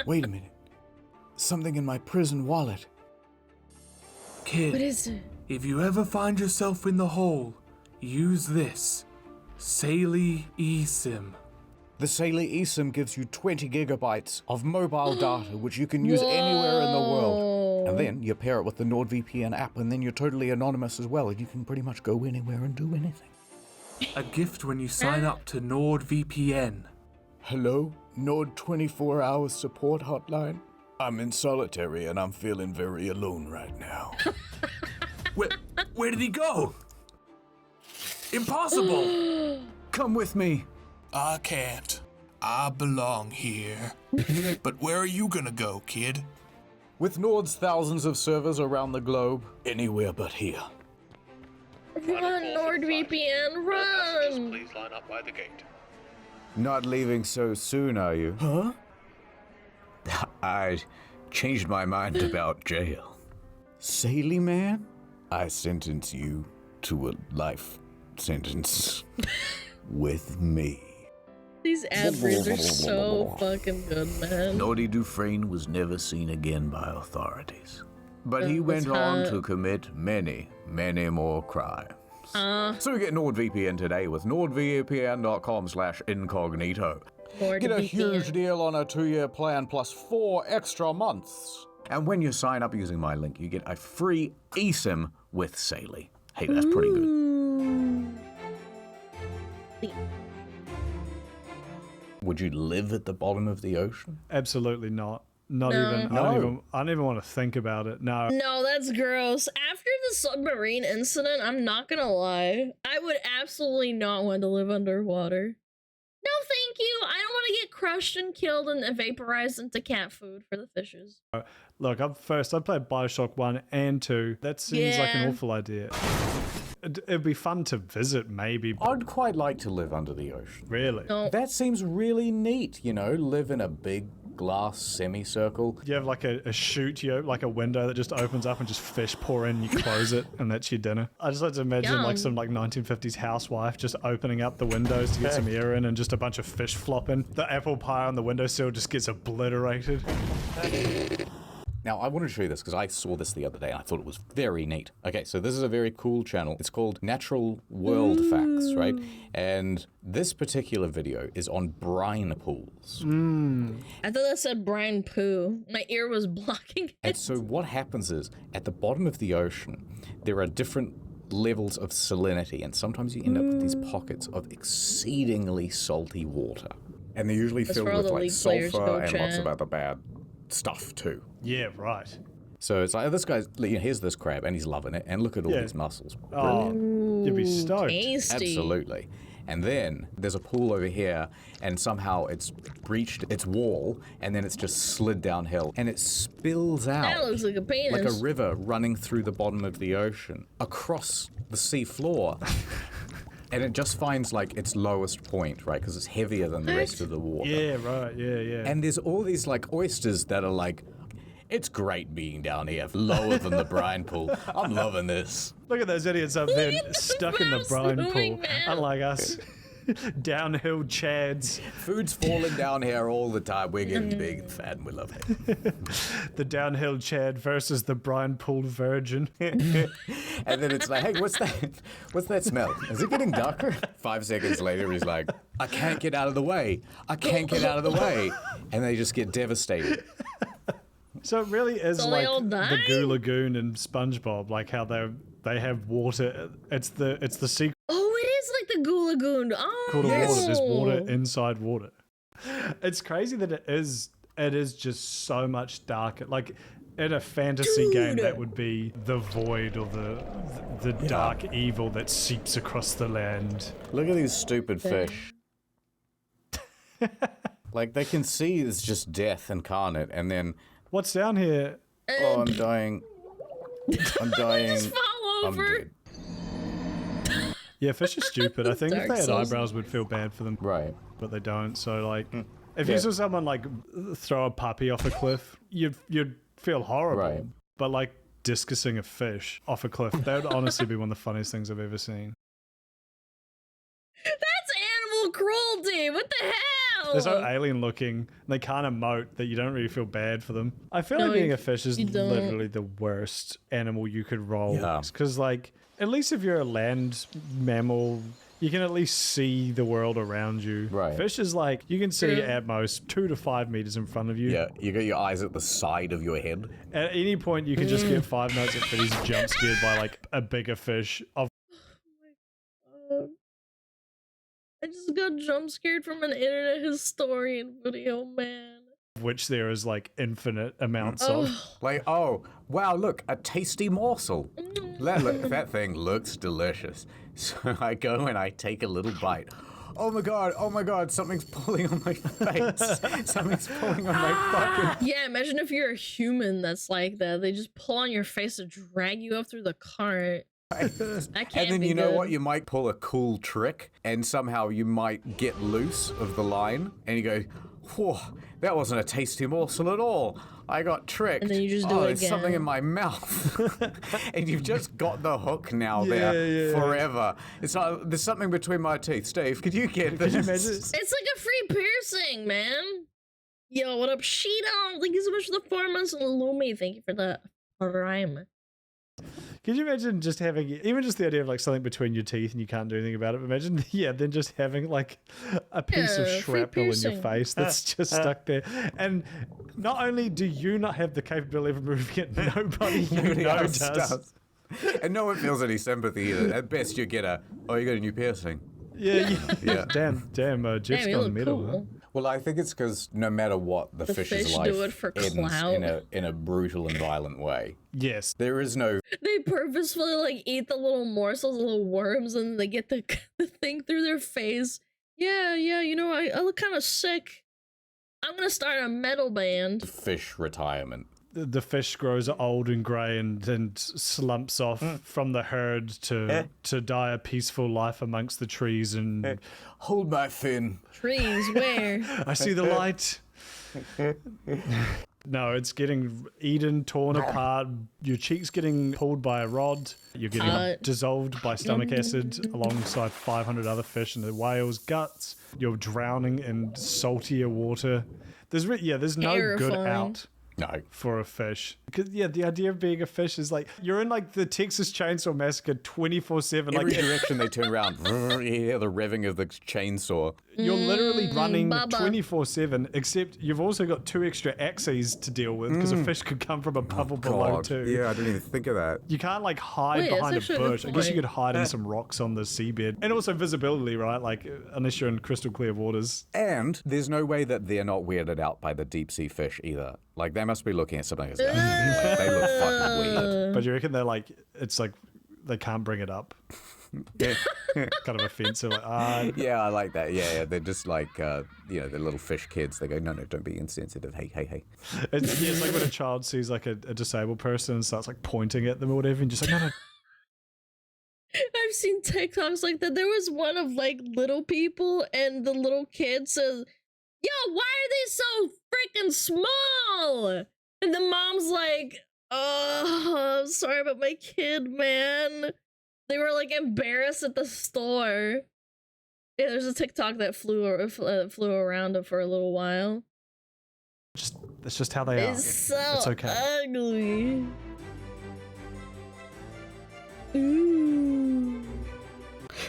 Wait a minute. Something in my prison wallet. Kid, what is it? If you ever find yourself in the hole, use this. Saley eSIM. The Saley eSIM gives you 20 gigabytes of mobile data, which you can use anywhere in the world. And then you pair it with the NordVPN app, and then you're totally anonymous as well, and you can pretty much go anywhere and do anything. A gift when you sign up to NordVPN. Hello, Nord 24-hour support hotline. I'm in solitary and I'm feeling very alone right now. Where did he go? Impossible! Come with me. I can't. I belong here. But where are you gonna go, kid? With Nord's thousands of servers around the globe, anywhere but here. Run, NordVPN, run! Please line up by the gate. Not leaving so soon, are you? Huh? I changed my mind about jail. Saley man, I sentence you to a life sentence with me. These ad reads are so fucking good, man. Nordy Dufresne was never seen again by authorities. But he went on to commit many, many more crimes. So get NordVPN today with nordvpn.com/incognito. Get a huge deal on a 2-year plan plus 4 extra months. And when you sign up using my link, you get a free eSIM with Saley. Hey, that's pretty good. Would you live at the bottom of the ocean? Absolutely not. Not even. I don't even want to think about it. No. No, that's gross. After the submarine incident, I'm not gonna lie. I would absolutely not want to live underwater. No, thank you. I don't want to get crushed and killed and vaporized into cat food for the fishes. Look, I played Bioshock 1 and 2. That seems like an awful idea. It'd be fun to visit, maybe. I'd quite like to live under the ocean. Really? No. That seems really neat, you know, live in a big glass semicircle. You have like a chute, like a window that just opens up and just fish pour in, and you close it, and that's your dinner. I just like to imagine like some like 1950s housewife just opening up the windows to get some air in and just a bunch of fish flopping. The apple pie on the windowsill just gets obliterated. Now, I wanted to show you this because I saw this the other day and I thought it was very neat. Okay, so this is a very cool channel. It's called Natural World Facts, right? And this particular video is on brine pools. I thought that said brine poo. My ear was blocking it. And so what happens is, at the bottom of the ocean, there are different levels of salinity, and sometimes you end up with these pockets of exceedingly salty water. And they're usually filled with like sulfur and lots of other bad stuff too. Yeah, right. So it's like, this guy's, here's this crab and he's loving it, and look at all these mussels. Brilliant. You'd be stoked. Tasty. Absolutely. And then there's a pool over here, and somehow it's breached its wall, and then it's just slid downhill, and it spills out. That looks like a penis. Like a river running through the bottom of the ocean, across the sea floor. And it just finds like its lowest point, right? Because it's heavier than the rest of the water. Yeah, right, yeah. And there's all these like oysters that are like, it's great being down here, lower than the brine pool. I'm loving this. Look at those idiots up there stuck in the brine pool, unlike us. Downhill chads. Food's falling down here all the time. We're getting big and fat and we love it. The downhill chad versus the brine pool virgin. And then it's like, hey, what's that? What's that smell? Is it getting darker? 5 seconds later, he's like, I can't get out of the way. I can't get out of the way. And they just get devastated. So it really is like the Goo Lagoon and SpongeBob, like how they have water. It's the secret. Oh, it is like the Goo Lagoon. Oh, Called water. There's water inside water. It's crazy that it is just so much darker. Like in a fantasy game, that would be the void or the dark evil that seeps across the land. Look at these stupid fish. Like they can see it's just death incarnate, and then what's down here? Oh, I'm dying. I'm dying. Just fall over. I'm dead. Yeah, fish are stupid. I think if they had eyebrows, we'd feel bad for them. Right. But they don't. So like, if you saw someone like throw a puppy off a cliff, you'd feel horrible. Right. But like discusing a fish off a cliff, that would honestly be one of the funniest things I've ever seen. That's animal cruelty. What the hell? They're so alien looking. They can't emote that you don't really feel bad for them. I feel like being a fish is literally the worst animal you could roll. Because like, at least if you're a land mammal, you can at least see the world around you. Right. Fish is like, you can see at most 2 to 5 meters in front of you. Yeah, you got your eyes at the side of your head. At any point, you can just get 5 notes at he's jump scared by like a bigger fish. I just got jump scared from an internet historian video, man. Which there is like infinite amounts of. Like, oh, wow, look, a tasty morsel. That thing looks delicious. So I go and I take a little bite. Oh my god, something's pulling on my face. Something's pulling on my fucking... Yeah, imagine if you're a human that's like that. They just pull on your face to drag you up through the cart. That can't and then be you know good. what? You might pull a cool trick and somehow you might get loose of the line and you go, whoa, that wasn't a tasty morsel at all. I got tricked. And then you just do it there's again. something in my mouth. And you've just got the hook now forever. It's like, there's something between my teeth. Steve, could you get this? It's like a free piercing, man. Yo, what up, Sheeto? Thank you so much for the 4 months. And Lumi, thank you for the rhyme. Could you imagine just having, even just the idea of like something between your teeth and you can't do anything about it? Imagine, then just having like a piece of shrapnel in your face that's just stuck there. And not only do you not have the capability of removing it, nobody you know does. And no one feels any sympathy either. At best you get you got a new piercing. Yeah. Damn, Jeff's gone middle. Cool. Huh? Well, I think it's because no matter what, the fish's life do it for ends clout. in a brutal and violent way. Yes. There is no... They purposefully like eat the little morsels, the little worms, and they get the thing through their face. Yeah, you know, I look kind of sick. I'm gonna start a metal band. Fish retirement. The fish grows old and grey and slumps off from the herd to die a peaceful life amongst the trees and... Hold my fin. Trees, where? I see the light. No, it's getting eaten, torn apart. Your cheek's getting pulled by a rod. You're getting dissolved by stomach acid alongside 500 other fish in the whale's guts. You're drowning in saltier water. There's no good out. No. For a fish. Because, the idea of being a fish is like, you're in like the Texas Chainsaw Massacre 24/7. Every direction they turn around, you hear the revving of the chainsaw. You're literally running 24/7, except you've also got 2 extra axes to deal with because a fish could come from above or below too. Yeah, I didn't even think of that. You can't like hide behind a bush. I guess you could hide in some rocks on the seabed. And also visibility, right? Like, unless you're in crystal clear waters. And there's no way that they're not weirded out by the deep sea fish either. Like, they must be looking at something as like, they look fucking weird. But you reckon they're like, it's like they can't bring it up. Yeah. Kind of offensive. Like, yeah, I like that. Yeah, they're just like, they're little fish kids. They go, no, don't be insensitive. Hey. It's like when a child sees like a disabled person and starts like pointing at them or whatever, and just like, no. I've seen TikToks like that. There was one of like little people, and the little kid says, "Yo, why are they so freaking small?" And the mom's like, "Oh, I'm sorry about my kid, man." They were like embarrassed at the store. Yeah, there's a TikTok that flew around for a little while. That's just how they are. It's so it's okay. ugly. Ooh.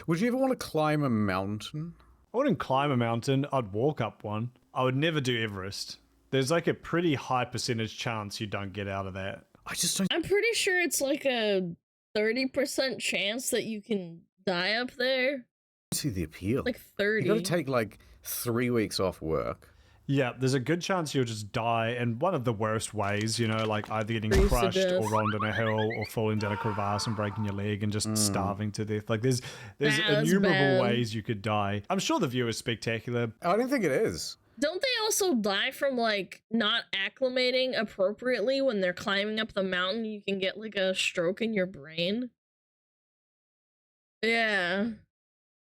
Would you ever want to climb a mountain? I wouldn't climb a mountain. I'd walk up one. I would never do Everest. There's like a pretty high percentage chance you don't get out of that. I'm pretty sure it's like a 30% chance that you can die up there. See the appeal. Like 30. You got to take like 3 weeks off work. Yeah, there's a good chance you'll just die in one of the worst ways, like either getting Freeze to crushed death. or rolling down a hill or falling down a crevasse and breaking your leg and just starving to death. Like there's innumerable ways you could die. I'm sure the view is spectacular. I don't think it is. Don't they also die from like not acclimating appropriately when they're climbing up the mountain? You can get like a stroke in your brain. Yeah.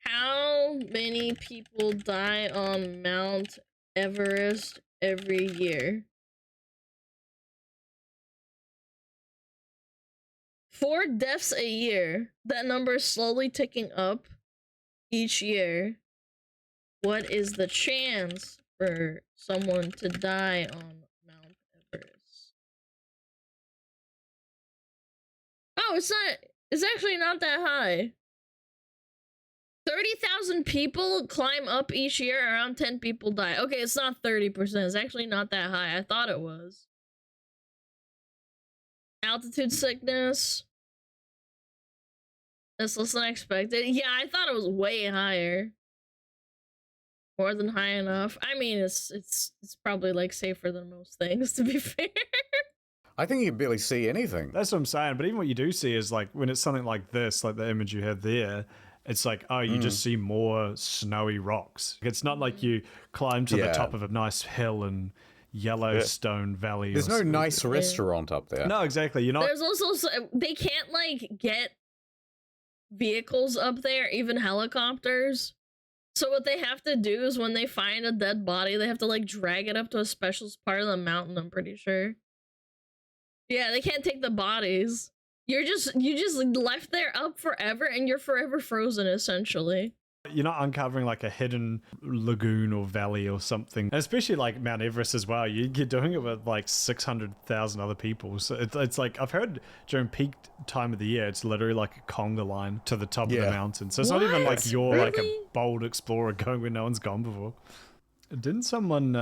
How many people die on Mount Everest every year? 4 deaths a year. That number is slowly ticking up each year. What is the chance for someone to die on Mount Everest? Oh, it's actually not that high. 30,000 people climb up each year, around 10 people die. Okay, it's not 30%, it's actually not that high. I thought it was. Altitude sickness. That's less than expected. Yeah, I thought it was way higher. More than high enough. I mean, it's probably like safer than most things, to be fair. I think you can barely see anything. That's what I'm saying. But even what you do see is like when it's something like this, like the image you have there, it's like, oh, you just see more snowy rocks. It's not like you climb to the top of a nice hill in Yellowstone Valley. There's no nice restaurant up there. No, exactly. You're not. There's also they can't like get vehicles up there, even helicopters. So what they have to do is when they find a dead body, they have to like drag it up to a special part of the mountain, I'm pretty sure. Yeah, they can't take the bodies. You just left there up forever and you're forever frozen essentially. You're not uncovering like a hidden lagoon or valley or something. And especially like Mount Everest as well. You're doing it with like 600,000 other people. So it's like, I've heard during peak time of the year, it's literally like a conga line to the top of the mountain. So it's not even like you're like a bold explorer going where no one's gone before. Didn't someone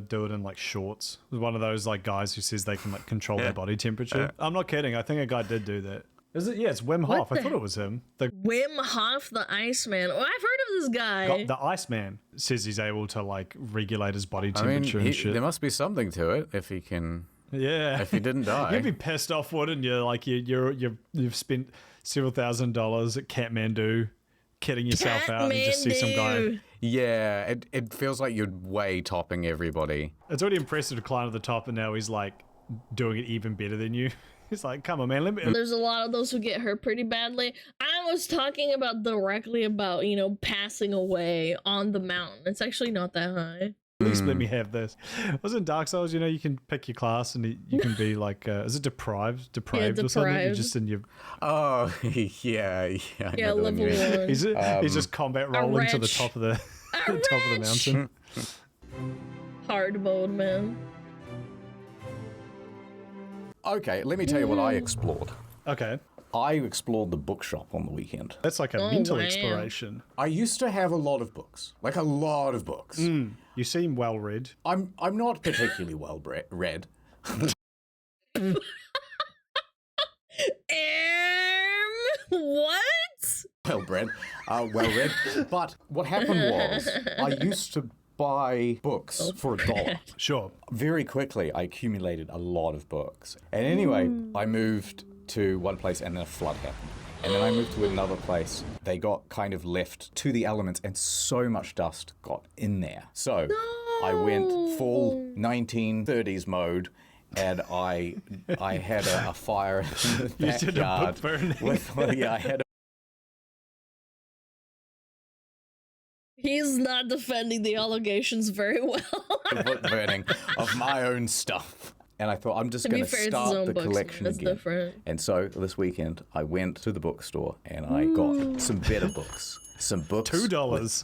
do it in like shorts? It was one of those like guys who says they can like control their body temperature. I'm not kidding. I think a guy did do that. Is it? Yeah, it's Wim Hof. I thought it was him. Wim Hof, the Iceman. Oh, I've heard of this guy. The Iceman says he's able to like regulate his body temperature and shit. There must be something to it if he can. Yeah. If he didn't die, you'd be pissed off, wouldn't you? Like you've spent several $1,000s at Kathmandu, kidding yourself out, and you just see some guy. Yeah, it feels like you're way topping everybody. It's already impressive to climb to the top, and now he's like doing it even better than you. He's like, come on, man. There's a lot of those who get hurt pretty badly. I was talking about directly about, passing away on the mountain. It's actually not that high. At least let me have this. Wasn't Dark Souls, you can pick your class and you can be like, is it deprived or something? You're just in your... Oh, yeah. Yeah, level 1. He's just combat rolling to the top of the top of the mountain. Hard mode, man. Okay, let me tell you what I explored. Okay. I explored the bookshop on the weekend. That's like a mental exploration. I used to have a lot of books. Like a lot of books. You seem well read. I'm not particularly well read. What? Well read. But what happened was I used to buy books for $1. Sure. Very quickly, I accumulated a lot of books. And anyway, I moved to one place and then a flood happened. And then I moved to another place. They got kind of left to the elements and so much dust got in there. So I went full 1930s mode and I had a fire in the backyard. I had He's not defending the allegations very well. book burning of my own stuff. And I thought, I'm just going to start the collection again. Different. And so this weekend, I went to the bookstore and I got some better books. Some books. $2.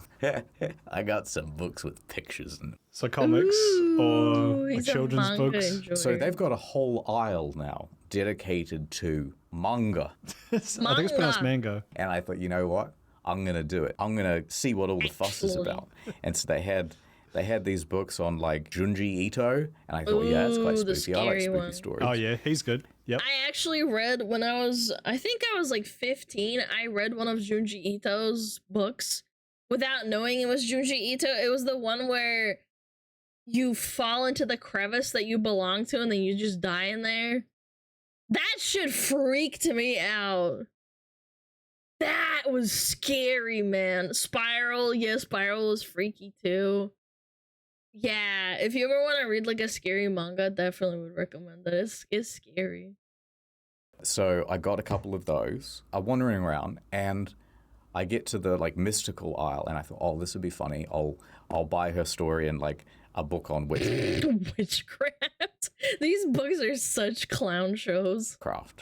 I got some books with pictures in them. So comics or children's books? So they've got a whole aisle now dedicated to manga. I think it's pronounced mango. And I thought, you know what? I'm going to do it. I'm going to see what all the fuss is about. And so they had these books on like Junji Ito, and I thought, yeah, it's quite spooky. I like spooky stories. Oh yeah, he's good. Yep. I actually read when I think I was like 15, I read one of Junji Ito's books without knowing it was Junji Ito. It was the one where you fall into the crevice that you belong to and then you just die in there. That shit freaked me out. That was scary, man. Spiral, yeah, Spiral was freaky too. Yeah, if you ever want to read like a scary manga, definitely would recommend that. It's scary. So I got a couple of those. I'm wandering around and I get to the like mystical aisle and I thought, oh, this would be funny. I'll buy her story and like a book on witchcraft. Witchcraft. These books are such clown shows.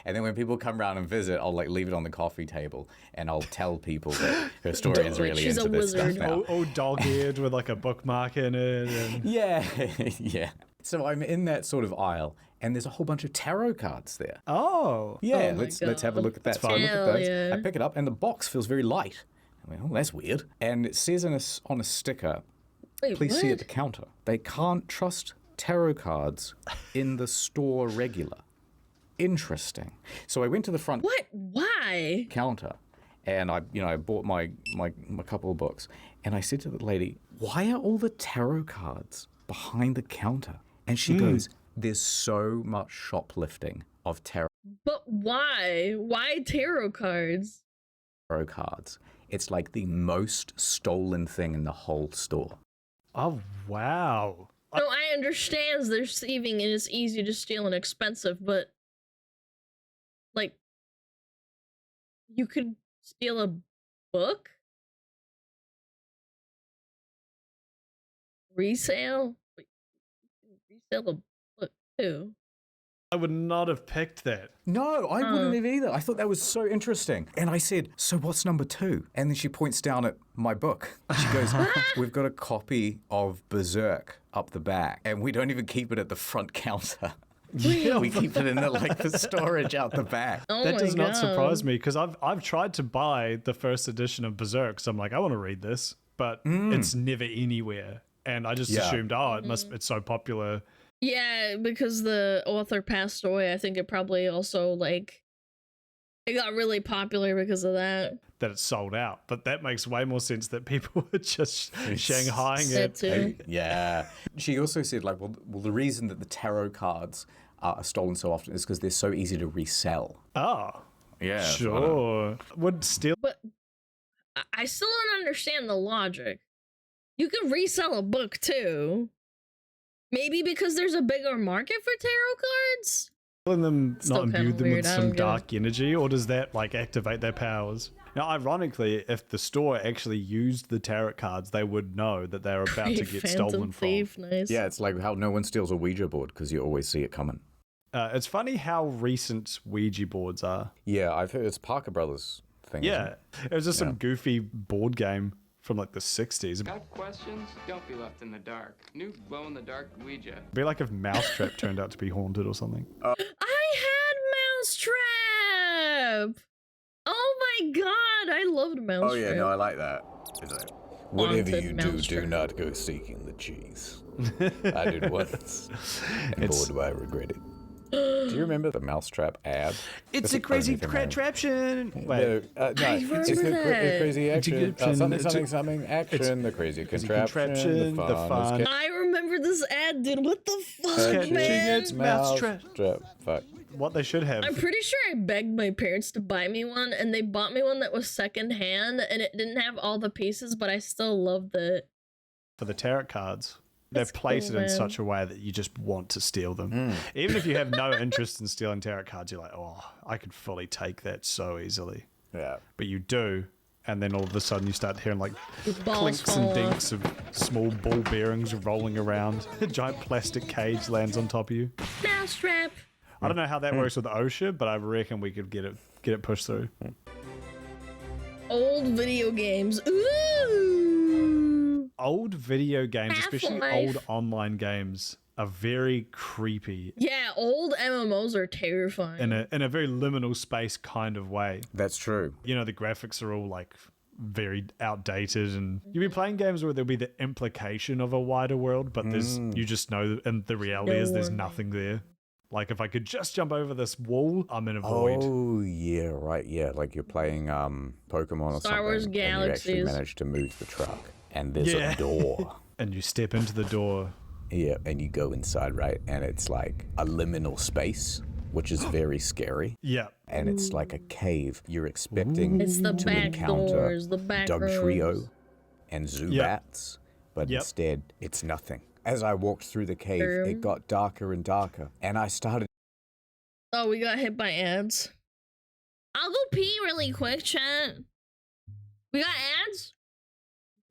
And then when people come around and visit, I'll like leave it on the coffee table and I'll tell people that her story is really into this stuff now. Oh, dog-eared with like a bookmark in it. And... Yeah, yeah. So I'm in that sort of aisle and there's a whole bunch of tarot cards there. Oh. Yeah, let's have a look at that. So I look at those, yeah. I pick it up and the box feels very light. I mean, oh, that's weird. And it says on a sticker, wait, please what? see at the counter. They can't trust tarot cards in the store regular. Interesting. So I went to the front Why? counter and I bought my couple of books and I said to the lady, why are all the tarot cards behind the counter? And she goes, there's so much shoplifting of tarot. But why? Why tarot cards? Tarot cards. It's like the most stolen thing in the whole store. Oh, wow. No, I understand they're thieving and it's easy to steal and expensive, but like you could steal a book? Resale? Wait, you can resell a book too. I would not have picked that. No, I wouldn't have either. I thought that was so interesting. And I said, so what's number 2? And then she points down at my book. She goes, we've got a copy of Berserk up the back, and we don't even keep it at the front counter. We keep it in the storage out the back. Oh that my does not God. surprise me because I've tried to buy the first edition of Berserk, so I'm like, I want to read this, but it's never anywhere. And I just assumed, it's so popular. Yeah, because the author passed away, I think it probably also, like, it got really popular because of that. That it's sold out. But that makes way more sense that people were just shanghaiing it. Too. Yeah. She also said, like, well, the reason that the tarot cards are stolen so often is because they're so easy to resell. Oh. Yeah. Sure. Would steal... But I still don't understand the logic. You can resell a book, too. Maybe because there's a bigger market for tarot cards? Telling them not imbue them with some dark it. energy, or does that like activate their powers? Now, ironically, if the store actually used the tarot cards, they would know that they're about to get stolen from. Nice. Yeah, it's like how no one steals a Ouija board because you always see it coming. It's funny how recent Ouija boards are. Yeah, I've heard it's Parker Brothers thing. Yeah, it was just some goofy board game from like the 60s. Got questions? Don't be left in the dark. New glow-in-the-dark Ouija. It'd be like if Mousetrap turned out to be haunted or something. I had Mousetrap! Oh my god, I loved Mousetrap. Oh yeah, no, I like that. It's like, whatever you do, do not go seeking the cheese. I did once, and boy, do I regret it. Do you remember the mousetrap ad? It's a crazy contraption. Wait, no, it's the crazy action. Something action. The crazy contraption. The fun. I remember this ad, dude. What the fuck, man? It's mousetrap. Fuck. What they should have. I'm pretty sure I begged my parents to buy me one, and they bought me one that was secondhand, and it didn't have all the pieces, but I still loved it. For the tarot cards. They're placed in such a way that you just want to steal them. Even if you have no interest in stealing tarot cards, you're like, oh, I could fully take that so easily. Yeah. But you do, and then all of a sudden you start hearing like balls clinks and dinks of small ball bearings rolling around. A giant plastic cage lands on top of you. Mousetrap. I don't know how that works with OSHA, but I reckon we could get it pushed through. Old video games. Ooh. Old video games, Half-Life. especially old online games, are very creepy. Yeah, old MMOs are terrifying. In a very liminal space kind of way. That's true. You know, the graphics are all like very outdated, and you'll be playing games where there'll be the implication of a wider world, but you just know, and the reality is there's nothing there. Like, if I could just jump over this wall, I'm in a void. Oh, yeah, right, yeah. Like you're playing Pokemon or Star Wars something, and you actually Galaxies. manage to move the truck, and there's a door. And you step into the door. Yeah, and you go inside, right? And it's like a liminal space, which is very scary. Yeah. And it's like a cave. You're expecting It's the to back encounter doors, the back Dugtrio rooms. and Zubats, but instead it's nothing. As I walked through the cave, it got darker and darker, and I started... Oh, we got hit by ads. I'll go pee really quick, chat. We got ads?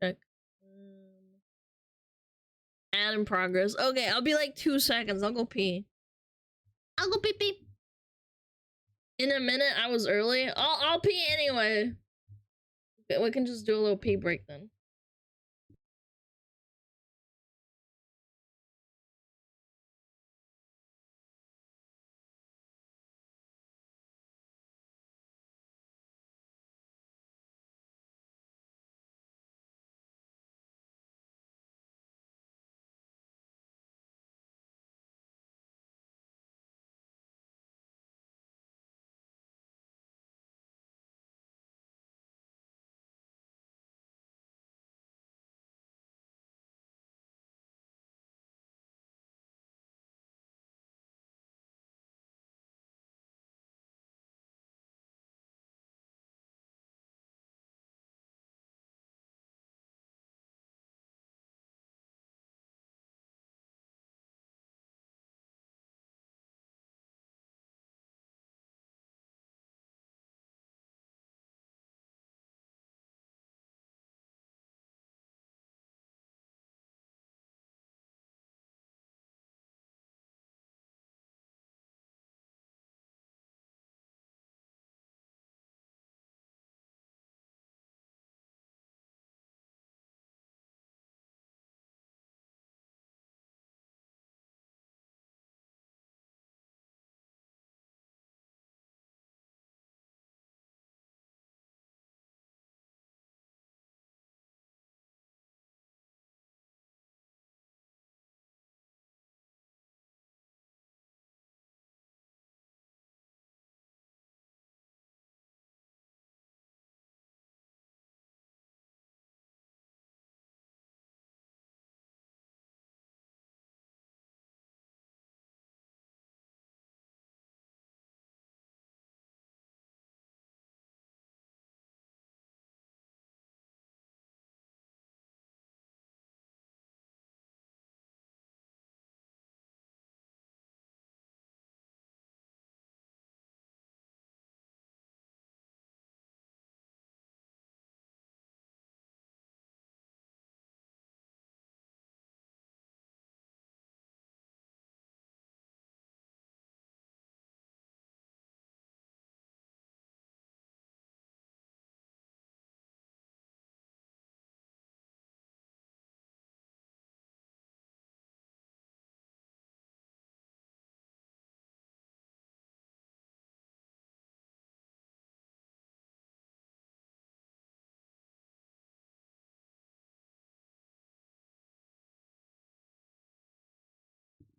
Check. Ad in progress. Okay, I'll be like 2 seconds. I'll go pee. I'll go pee pee. In a minute, I was early. I'll pee anyway. Okay, we can just do a little pee break then.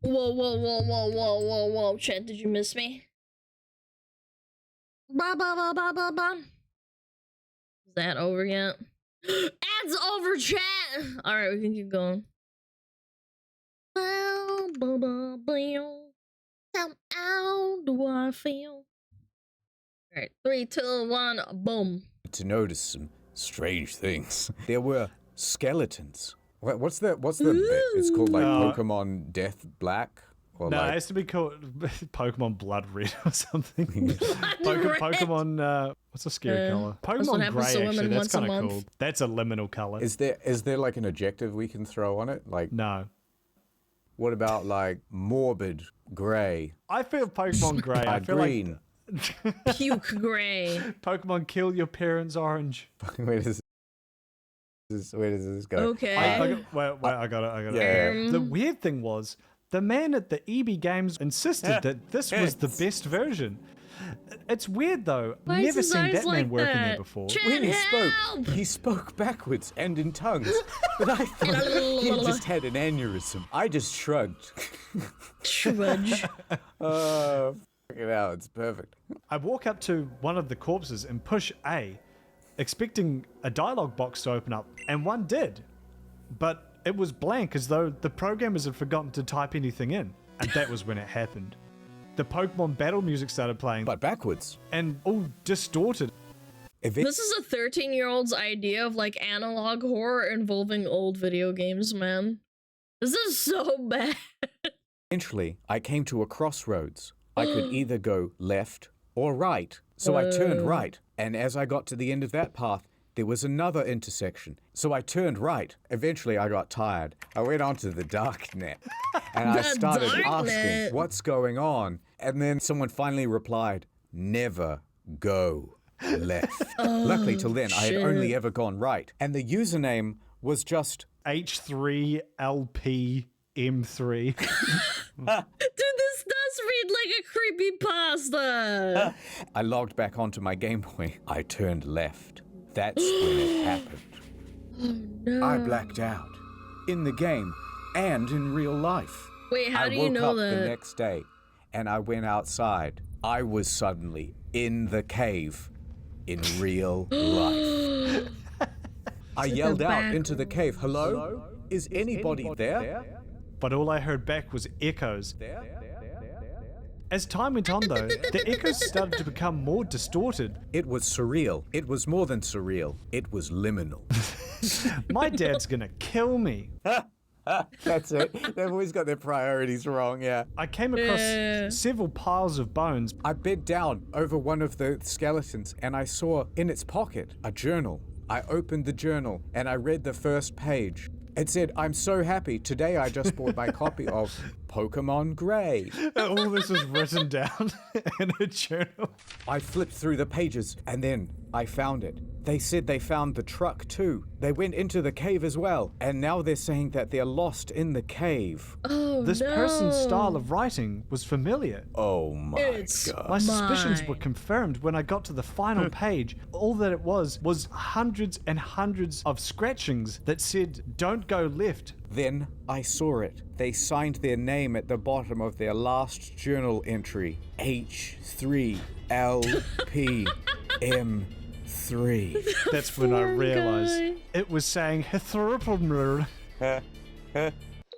Whoa, chat, did you miss me? Ba ba ba ba ba ba. Is that over yet? Ads over, chat! Alright, we can keep going. How do I feel? Alright, 3, 2, 1, boom. To notice some strange things. There were skeletons. What's the bit? It's called like Pokemon Death Black? Or No, like... it has to be called Pokemon Blood Red or something. Pokemon, what's a scary color? Pokemon Grey, actually, that's kind of cool. That's a liminal color. Is there like an adjective we can throw on it? Like no. What about like morbid gray? I feel Pokemon Grey. I feel green. Like puke gray. Pokemon Kill Your Parents Orange. Where does this go? Okay. I got it. Yeah. The weird thing was, the man at the EB Games insisted that this was the best version. It's weird though. Why Never seen that like man working there before. When he spoke backwards and in tongues. But I thought he just had an aneurysm. I just shrugged. Shrudge. It out, it's perfect. I walk up to one of the corpses and push A, expecting a dialogue box to open up, and one did. But it was blank, as though the programmers had forgotten to type anything in. And that was when it happened. The Pokemon battle music started playing. But backwards. And all distorted. This is a 13-year-old's idea of like analog horror involving old video games, man. This is so bad. Eventually, I came to a crossroads. I could either go left or right. So I turned right. And as I got to the end of that path, there was another intersection. So I turned right. Eventually, I got tired. I went onto the darknet. And I started asking, what's going on? And then someone finally replied, never go left. Luckily, till then, I had only ever gone right. And the username was just H3LPM3. Dude, this does read like a creepypasta. I logged back onto my Game Boy. I turned left. That's when it happened. Oh, no. I blacked out. In the game and in real life. Wait, how do you know I woke up that? the next day and I went outside. I was suddenly in the cave in real life. I yelled out into the cave, hello? Is anybody there? But all I heard back was echoes. As time went on, though, the echoes started to become more distorted. It was surreal. It was more than surreal. It was liminal. My dad's gonna kill me. That's it. They've always got their priorities wrong, yeah. I came across several piles of bones. I bent down over one of the skeletons and I saw in its pocket a journal. I opened the journal and I read the first page. It said, I'm so happy. Today I just bought my copy of Pokemon Grey. All this was written down in a journal. I flipped through the pages and then I found it. They said they found the truck too. They went into the cave as well. And now they're saying that they're lost in the cave. Oh, this person's style of writing was familiar. Oh my God. My suspicions were confirmed when I got to the final page. All that it was hundreds and hundreds of scratchings that said, don't go left. Then I saw it. They signed their name at the bottom of their last journal entry. H3LPM3. That's when I realized it was saying Hithropalmer. I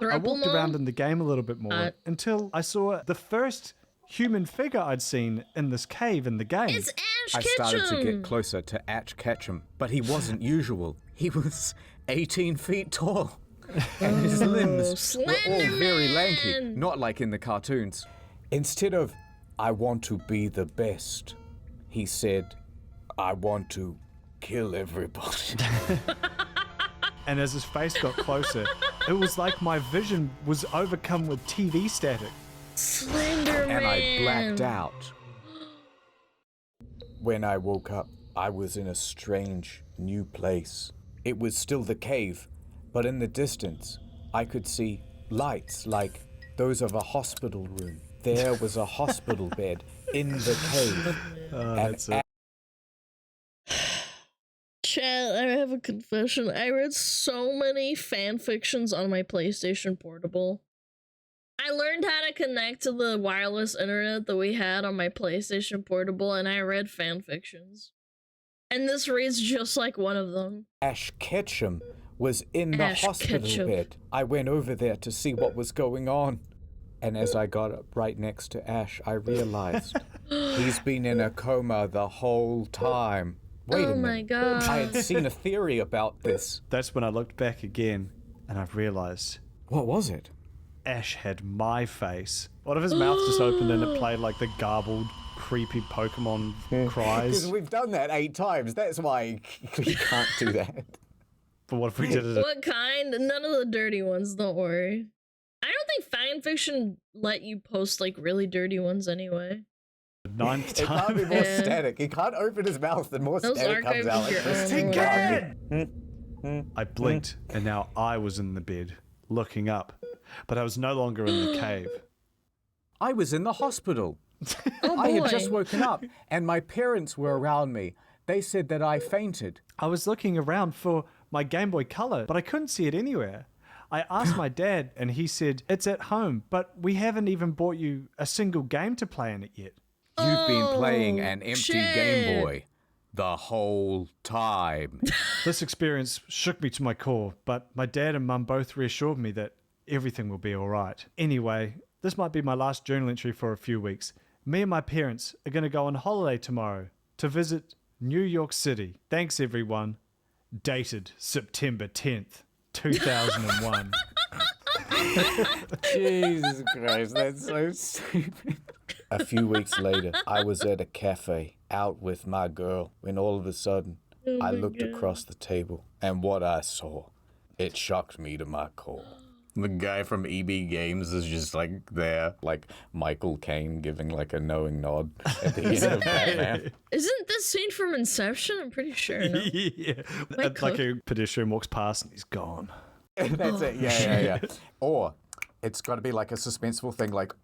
walked around in the game a little bit more until I saw the first human figure I'd seen in this cave in the game. It's Ash I Ketchum. started to get closer to Ash Ketchum, but he wasn't usual. He was 18 feet tall. And his limbs were all very lanky, not like in the cartoons. Instead of, I want to be the best, he said, I want to kill everybody. And as his face got closer, it was like my vision was overcome with TV static. Slenderman. And I blacked out. When I woke up, I was in a strange, new place. It was still the cave, but in the distance, I could see lights like those of a hospital room. There was a hospital bed in the cave. Chat, I have a confession. I read so many fan fictions on my PlayStation Portable. I learned how to connect to the wireless internet that we had on my PlayStation Portable, and I read fan fictions. And this reads just like one of them. Ash Ketchum was in the hospital bed. I went over there to see what was going on. And as I got up right next to Ash, I realized he's been in a coma the whole time. Wait a minute. My god. I had seen a theory about this. That's when I looked back again and I realized. What was it? Ash had my face. One of his mouth just opened and it played like the garbled, creepy Pokemon cries. Because we've done that 8 times. That's why we can't do that. But what if we did it? What kind? None of the dirty ones, don't worry. I don't think fan fiction let you post like really dirty ones anyway. 9th time. It can't be more static. He can't open his mouth and more static comes out. I blinked and now I was in the bed, looking up. But I was no longer in the cave. I was in the hospital. I had just woken up and my parents were around me. They said that I fainted. I was looking around for my Game Boy Color, but I couldn't see it anywhere. I asked my dad and he said, it's at home, but we haven't even bought you a single game to play in it yet. You've been playing an empty Game Boy the whole time. This experience shook me to my core, but my dad and mum both reassured me that everything will be all right. Anyway, this might be my last journal entry for a few weeks. Me and my parents are going to go on holiday tomorrow to visit New York City. Thanks, everyone. Dated September 10th, 2001. Jesus Christ, that's so stupid. A few weeks later, I was at a cafe out with my girl when all of a sudden I looked across the table and what I saw, it shocked me to my core. The guy from EB Games is just like there, like Michael Caine giving like a knowing nod at the end of Batman. Isn't this scene from Inception? I'm pretty sure. No? Yeah. Like a pedestrian walks past and he's gone. That's it. Yeah. Or it's got to be like a suspenseful thing, like,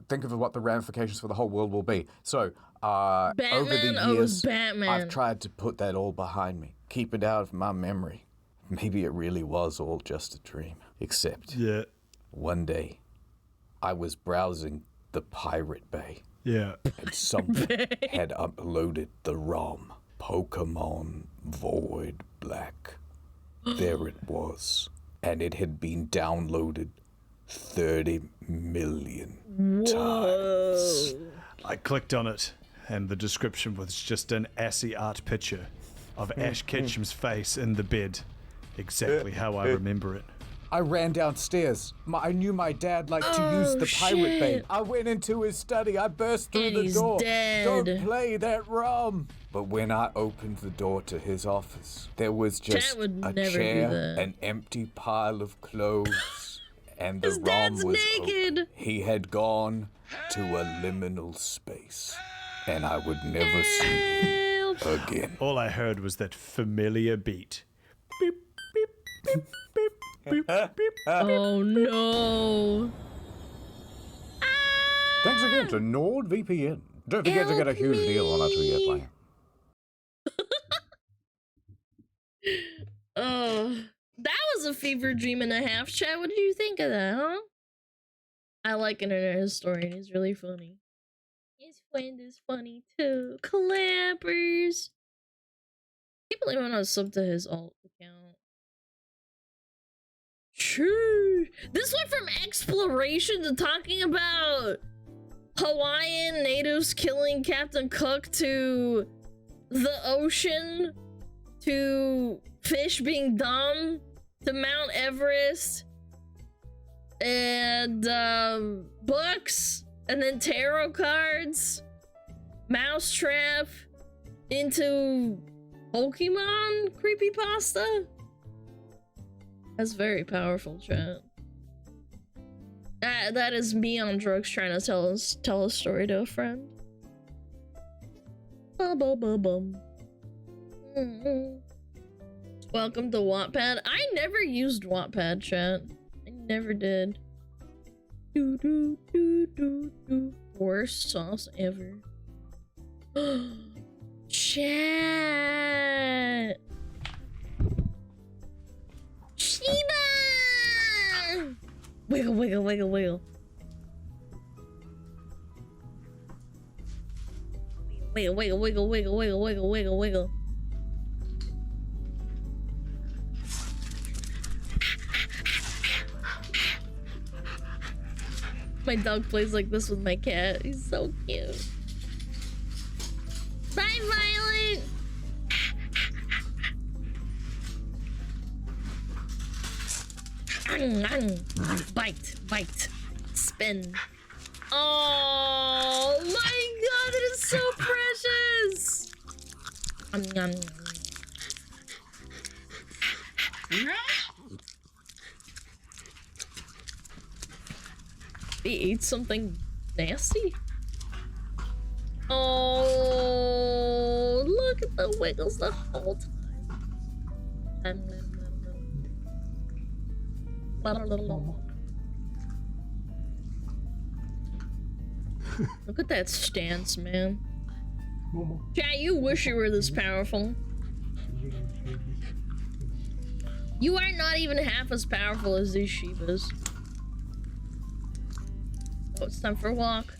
think of what the ramifications for the whole world will be. So, over the years, I've tried to put that all behind me, keep it out of my memory. Maybe it really was all just a dream. Except, one day, I was browsing the Pirate Bay. Yeah. And someone had uploaded the ROM, Pokemon Void Black. There it was. And it had been downloaded 30 million times. I clicked on it, and the description was just an assy art picture of Ash Ketchum's face in the bed. Exactly how I remember it. I ran downstairs. I knew my dad liked to use the Pirate Bay. I went into his study. I burst through the door. Dead. Don't play that ROM. But when I opened the door to his office, there was just a chair, an empty pile of clothes, and the ROM was naked. Open. He had gone to a liminal space, and I would never see him again. All I heard was that familiar beat. Beep, beep, beep, beep. Beep, beep, beep. Oh no. Thanks again to NordVPN. Don't forget to get a huge deal on our 2-year plan. Oh, that was a fever dream and a half, chat. What did you think of that, huh? I like Internet Historian. He's really funny. His friend is funny too. Clappers. I can't believe I'm not subbed to his alt account. True. This went from exploration to talking about Hawaiian natives killing Captain Cook to the ocean to fish being dumb to Mount Everest and books and then tarot cards, Mousetrap into Pokemon creepypasta. That's very powerful, chat. That is me on drugs trying to tell a story to a friend. Welcome to Wattpad. I never used Wattpad, chat. I never did. Worst sauce ever. Chat. Shiba! Wiggle, wiggle, wiggle, wiggle. Wiggle, wiggle, wiggle, wiggle, wiggle, wiggle, wiggle, wiggle. My dog plays like this with my cat. He's so cute. Bye, Violet! Bite, bite, spin. Oh my god, that is so precious! He ate something nasty? Oh, look at the wiggles the whole time. Look at that stance, man. Chat, you wish you were this powerful. You are not even half as powerful as these Shibas. Oh, it's time for a walk.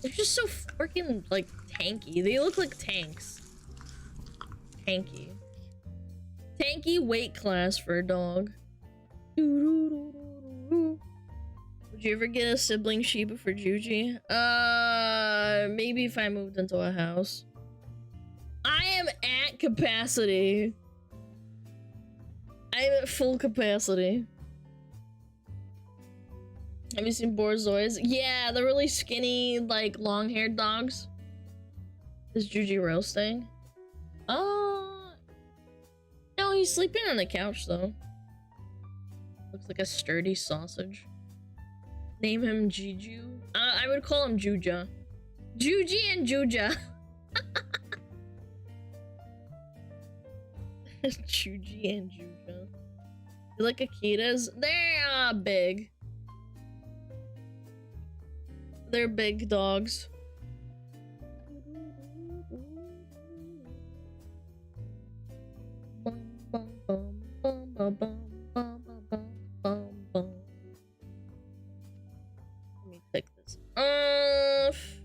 They're just so freaking, like, tanky. They look like tanks. Tanky. Tanky weight class for a dog. Would you ever get a sibling Shiba for Juji? Maybe if I moved into a house. I am at capacity. I'm at full capacity. Have you seen Borzois? Yeah, the really skinny, like, long-haired dogs. Is Juji roasting? No, he's sleeping on the couch, though. Looks like a sturdy sausage. Name him Jiju. I would call him Juja. Juji and Juja. Juji and Juja. You like Akitas? They're big. They're big dogs. Let me pick this off.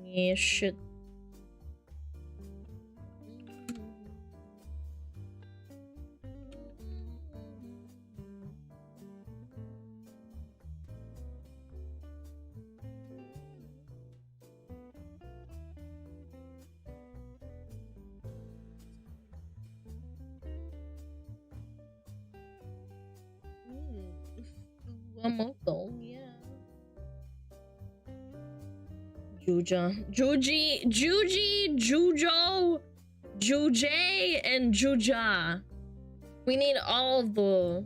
Yeah, shit. Yeah. Juja. Juji, Jujo, Jujay, and Juja. We need all of the...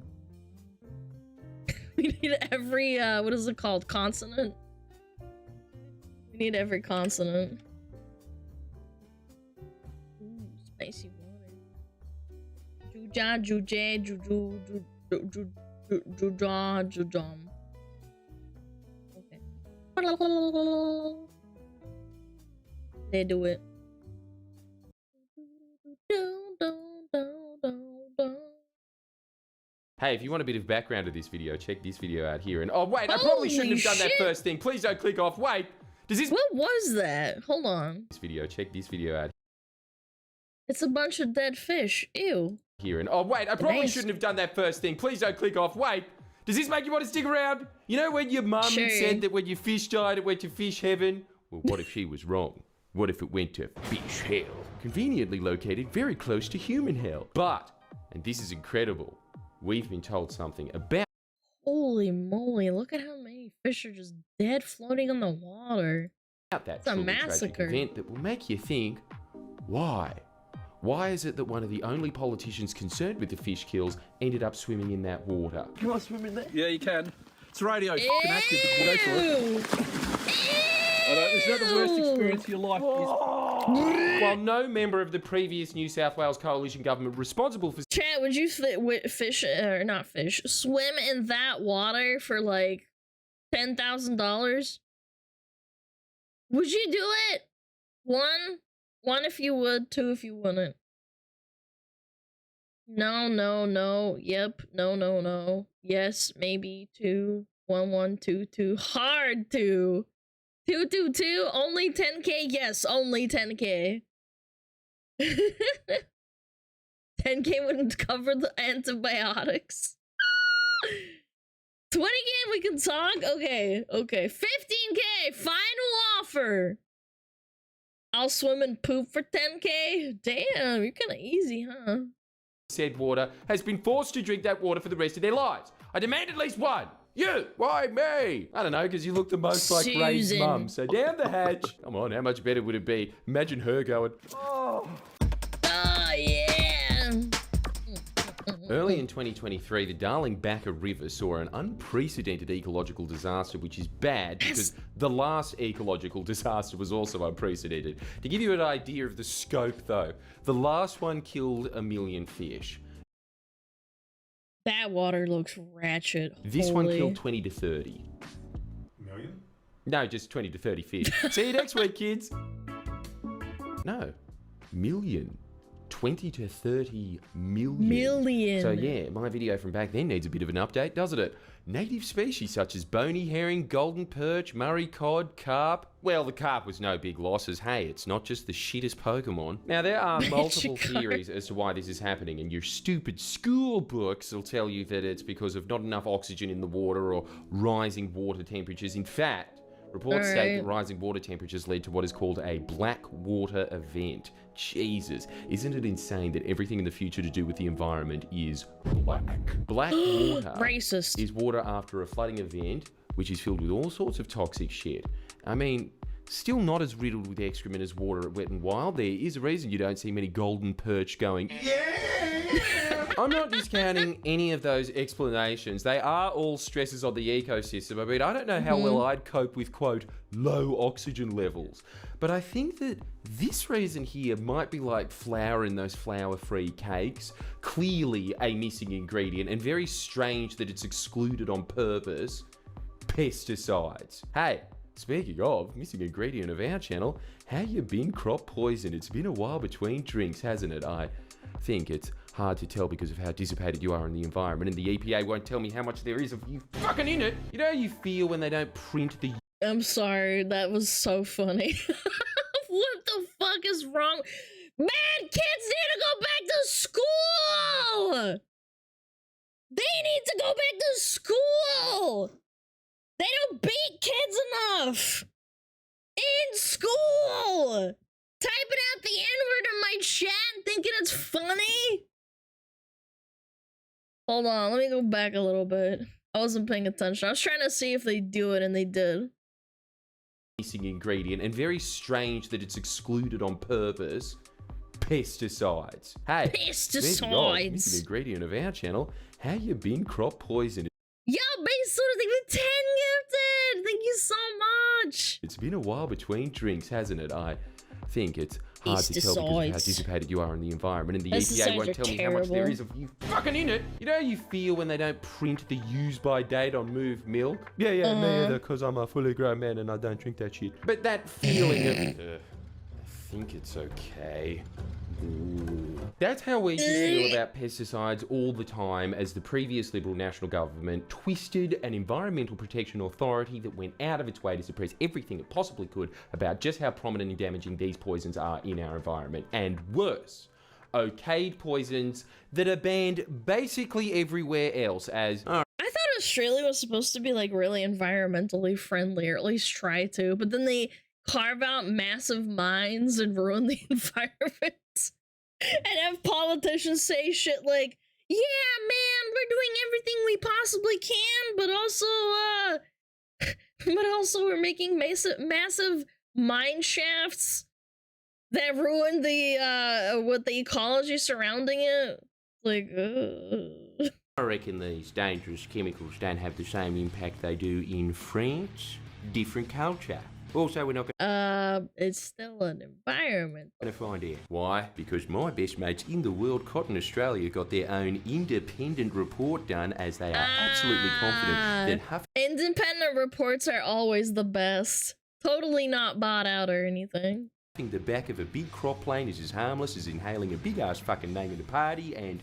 We need every, what is it called? Consonant? We need every consonant. Ooh, spicy water. Juja, Jujay, Juju, Juja, Jujam. Okay. They do it. Hey, if you want a bit of background to this video, check this video out here. And oh wait, I probably shouldn't have done that first thing. Please don't click off. Wait, does this? What was that? Hold on. This video, check this video out. It's a bunch of dead fish. Ew. Here and oh wait, I probably shouldn't have done that first thing. Please don't click off. Wait, does this make you want to stick around? You know when your mum said that when your fish died, it went to fish heaven? Well, what if she was wrong? What if it went to fish hell? Conveniently located very close to human hell. But, and this is incredible, we've been told something about... Holy moly, look at how many fish are just dead floating on the water. It's a massacre. Event that will make you think, why? Why is it that one of the only politicians concerned with the fish kills ended up swimming in that water? Can I swim in there? Yeah, you can. It's radio active, but you go for it. I know, is that the worst experience of your life? While no member of the previous New South Wales Coalition government responsible for... Chat, would you swim in that water for like $10,000? Would you do it? One if you would, two if you wouldn't. No, no, no. Yep. No, no, no. Yes, maybe 2, 1, 1, 2, 2. Hard 2. 2, 2, 2. Only 10k. Yes, only 10k. 10k wouldn't cover the antibiotics. 20k we can talk? Okay, okay. 15k, final offer. I'll swim and poop for 10k? Damn, you're kinda easy, huh? Said water has been forced to drink that water for the rest of their lives. I demand at least one. You! Why me? I don't know, because you look the most like Ray's mum. So down the hatch. Come on, how much better would it be? Imagine her going, oh. Oh, yeah. Early in 2023, the Darling Backer River saw an unprecedented ecological disaster, which is bad because the last ecological disaster was also unprecedented. To give you an idea of the scope, though, the last one killed 1 million fish. That water looks ratchet. This one killed 20 to 30. Million? No, just 20 to 30 fish. See you next week, kids. No, million. 20 to 30 million. So yeah, my video from back then needs a bit of an update, doesn't it? Native species such as bony herring, golden perch, Murray cod, carp. Well, the carp was no big losses. Hey, it's not just the shittest Pokemon. Now, there are multiple theories as to why this is happening, and your stupid school books will tell you that it's because of not enough oxygen in the water or rising water temperatures. In fact, reports state that rising water temperatures led to what is called a black water event. Jesus, isn't it insane that everything in the future to do with the environment is black? Black water is water after a flooding event, which is filled with all sorts of toxic shit. I mean, still not as riddled with excrement as water at Wet and Wild. There is a reason you don't see many golden perch going, yeah! I'm not discounting any of those explanations. They are all stresses on the ecosystem. I mean, I don't know how well I'd cope with, quote, low oxygen levels. But I think that this reason here might be like flour in those flour-free cakes. Clearly a missing ingredient, and very strange that it's excluded on purpose. Pesticides. Hey, speaking of missing ingredient of our channel, how you been crop poison? It's been a while between drinks, hasn't it? I think it's hard to tell because of how dissipated you are in the environment, and the EPA won't tell me how much there is of you fucking in it. You know how you feel when they don't print the... I'm sorry, that was so funny. What the fuck is wrong? Man, kids need to go back to school! They need to go back to school! They don't beat kids enough! In school! Typing out the N-word in my chat thinking it's funny? Hold on, let me go back a little bit. I wasn't paying attention. I was trying to see if they do it, and they did. Missing ingredient, and very strange that it's excluded on purpose. Pesticides. Hey, pesticides. Missing ingredient of our channel. How you been crop poison? Yo, base sort of thing. The 10 gifted. Thank you so much. It's been a while between drinks, hasn't it? I think it's hard to tell because of how dissipated you are in the environment, and the EPA won't tell me how much there is of you fucking in it. You know how you feel when they don't print the use-by date on Move milk? Yeah, me either, because I'm a fully grown man and I don't drink that shit. But that feeling of, I think it's okay. Ooh. That's how we feel about pesticides all the time, as the previous Liberal national government twisted an environmental protection authority that went out of its way to suppress everything it possibly could about just how prominent and damaging these poisons are in our environment. And worse, okayed poisons that are banned basically everywhere else as... I thought Australia was supposed to be like really environmentally friendly, or at least try to, but then they carve out massive mines and ruin the environment. And have politicians say shit like, yeah, man, we're doing everything we possibly can, but also we're making massive mine shafts that ruin the what the ecology surrounding it. Like, I reckon these dangerous chemicals don't have the same impact they do in France. Different culture. Also, we're not gonna... it's still an environment. Gonna find out. Why? Because my best mates in the world, Cotton Australia, got their own independent report done, as they are absolutely confident that independent reports are always the best. Totally not bought out or anything. the back of a big crop plane is as harmless as inhaling a big-ass fucking name at a party, and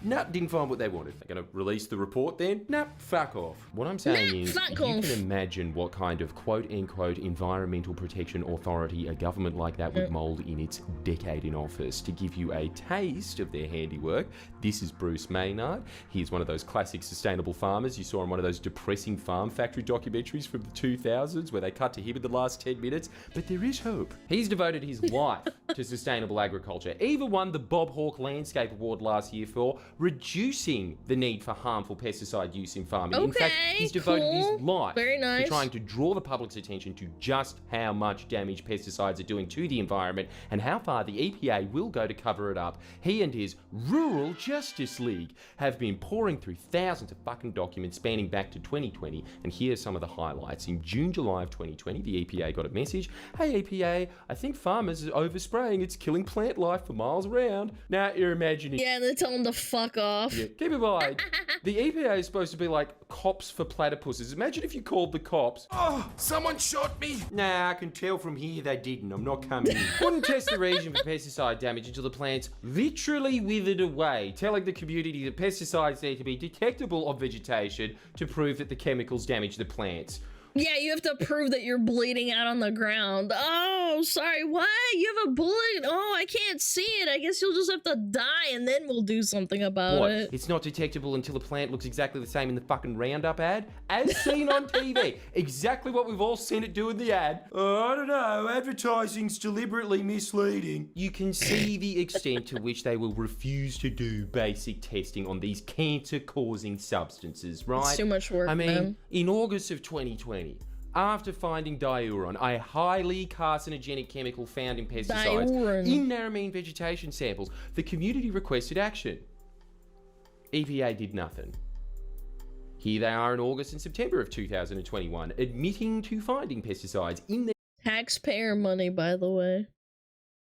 Nah, didn't find what they wanted. They're going to release the report then? Nah, fuck off. What I'm saying is, you can imagine what kind of quote-unquote environmental protection authority a government like that would mould in its decade in office. To give you a taste of their handiwork, this is Bruce Maynard. He's one of those classic sustainable farmers you saw in one of those depressing farm factory documentaries from the 2000s where they cut to him in the last 10 minutes. But there is hope. He's devoted his life to sustainable agriculture. Even won the Bob Hawke Landscape Award last year for reducing the need for harmful pesticide use in farming. In fact, he's devoted his life to trying to draw the public's attention to just how much damage pesticides are doing to the environment and how far the EPA will go to cover it up. He and his Rural Justice League have been pouring through thousands of fucking documents spanning back to 2020, and here's some of the highlights. In June, July of 2020, the EPA got a message. Hey EPA, I think farmers are overspraying. It's killing plant life for miles around. Now you're imagining... Yeah, they tell them to fuck off. Yeah, keep in mind, the EPA is supposed to be like cops for platypuses. Imagine if you called the cops. Oh, someone shot me. Nah, I can tell from here they didn't. I'm not coming in. Wouldn't test the region for pesticide damage until the plants literally withered away, telling the community that pesticides need to be detectable on vegetation to prove that the chemicals damage the plants. Yeah, you have to prove that you're bleeding out on the ground. Oh, sorry, what? You have a bullet? Oh, I can't see it. I guess you'll just have to die and then we'll do something about it. It's not detectable until a plant looks exactly the same in the fucking Roundup ad? As seen on TV. Exactly what we've all seen it do in the ad. Oh, I don't know, advertising's deliberately misleading. You can see the extent to which they will refuse to do basic testing on these cancer-causing substances, right? It's too much work, I mean, man. In August of 2020, after finding diuron, a highly carcinogenic chemical found in pesticides in Narromine vegetation samples, the community requested action. EPA did nothing. Here they are in August and September of 2021, admitting to finding pesticides in their... Taxpayer money, by the way.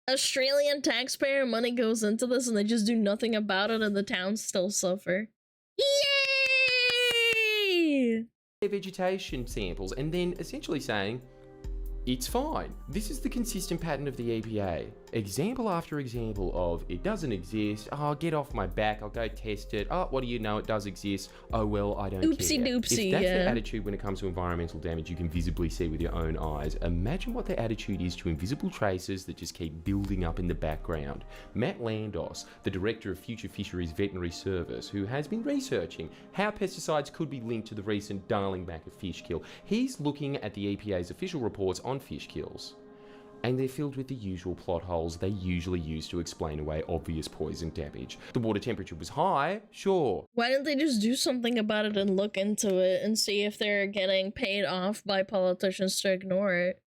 Australian taxpayer money goes into this and they just do nothing about it and the towns still suffer. Yay! Vegetation samples and then essentially saying it's fine. This is the consistent pattern of the EPA. Example after example of it doesn't exist. Oh, get off my back. I'll go test it. Oh, what do you know? It does exist. Oh, well, I don't care. Oopsie doopsie, if that's their attitude when it comes to environmental damage you can visibly see with your own eyes, imagine what their attitude is to invisible traces that just keep building up in the background. Matt Landos, the director of Future Fisheries Veterinary Service, who has been researching how pesticides could be linked to the recent darling back of fish kill, he's looking at the EPA's official reports on fish kills. And they're filled with the usual plot holes they usually use to explain away obvious poison damage. The water temperature was high, sure. Why didn't they just do something about it and look into it and see if they're getting paid off by politicians to ignore it?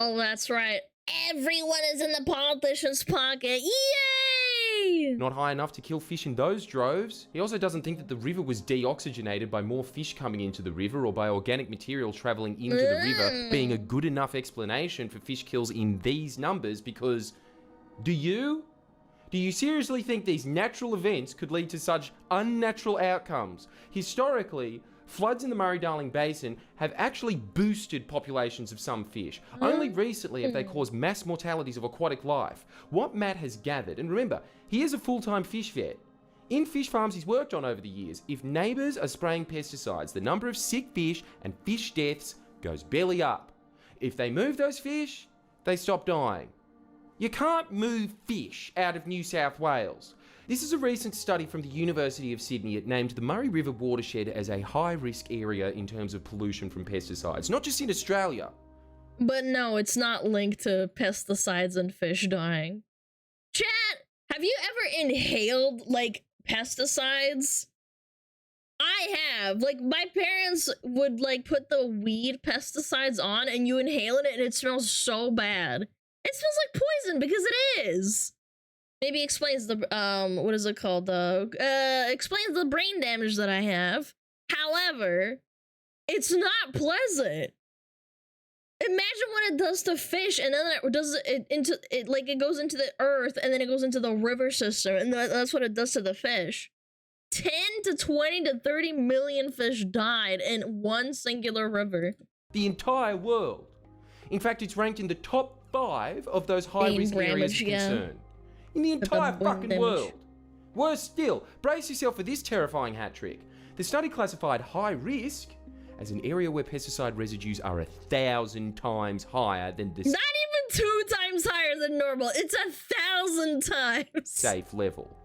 Oh, that's right. Everyone is in the politician's pocket. Yay! Not high enough to kill fish in those droves. He also doesn't think that the river was deoxygenated by more fish coming into the river or by organic material travelling into the river being a good enough explanation for fish kills in these numbers because... Do you seriously think these natural events could lead to such unnatural outcomes? Historically, floods in the Murray-Darling Basin have actually boosted populations of some fish. Only recently have they caused mass mortalities of aquatic life. What Matt has gathered, and remember, he is a full-time fish vet. In fish farms he's worked on over the years, if neighbours are spraying pesticides, the number of sick fish and fish deaths goes belly up. If they move those fish, they stop dying. You can't move fish out of New South Wales. This is a recent study from the University of Sydney. It named the Murray River watershed as a high-risk area in terms of pollution from pesticides, not just in Australia. But no, it's not linked to pesticides and fish dying. Chat, have you ever inhaled, like, pesticides? I have. Like, my parents would, like, put the weed pesticides on and you inhale it and it smells so bad. It smells like poison because it is. Maybe explains the, what is it called? Explains the brain damage that I have. However, it's not pleasant. Imagine what it does to fish, and then it does it into it, like it goes into the earth, and then it goes into the river system, and that's what it does to the fish. 10 to 20 to 30 million fish died in one singular river. The entire world. In fact, it's ranked in the top 5 of those high-risk areas of concern. In the entire fucking world. Worse still, brace yourself for this terrifying hat trick. The study classified high risk as an area where pesticide residues are 1,000 times higher than the Not even 2 times higher than normal. It's 1,000 times. Safe level.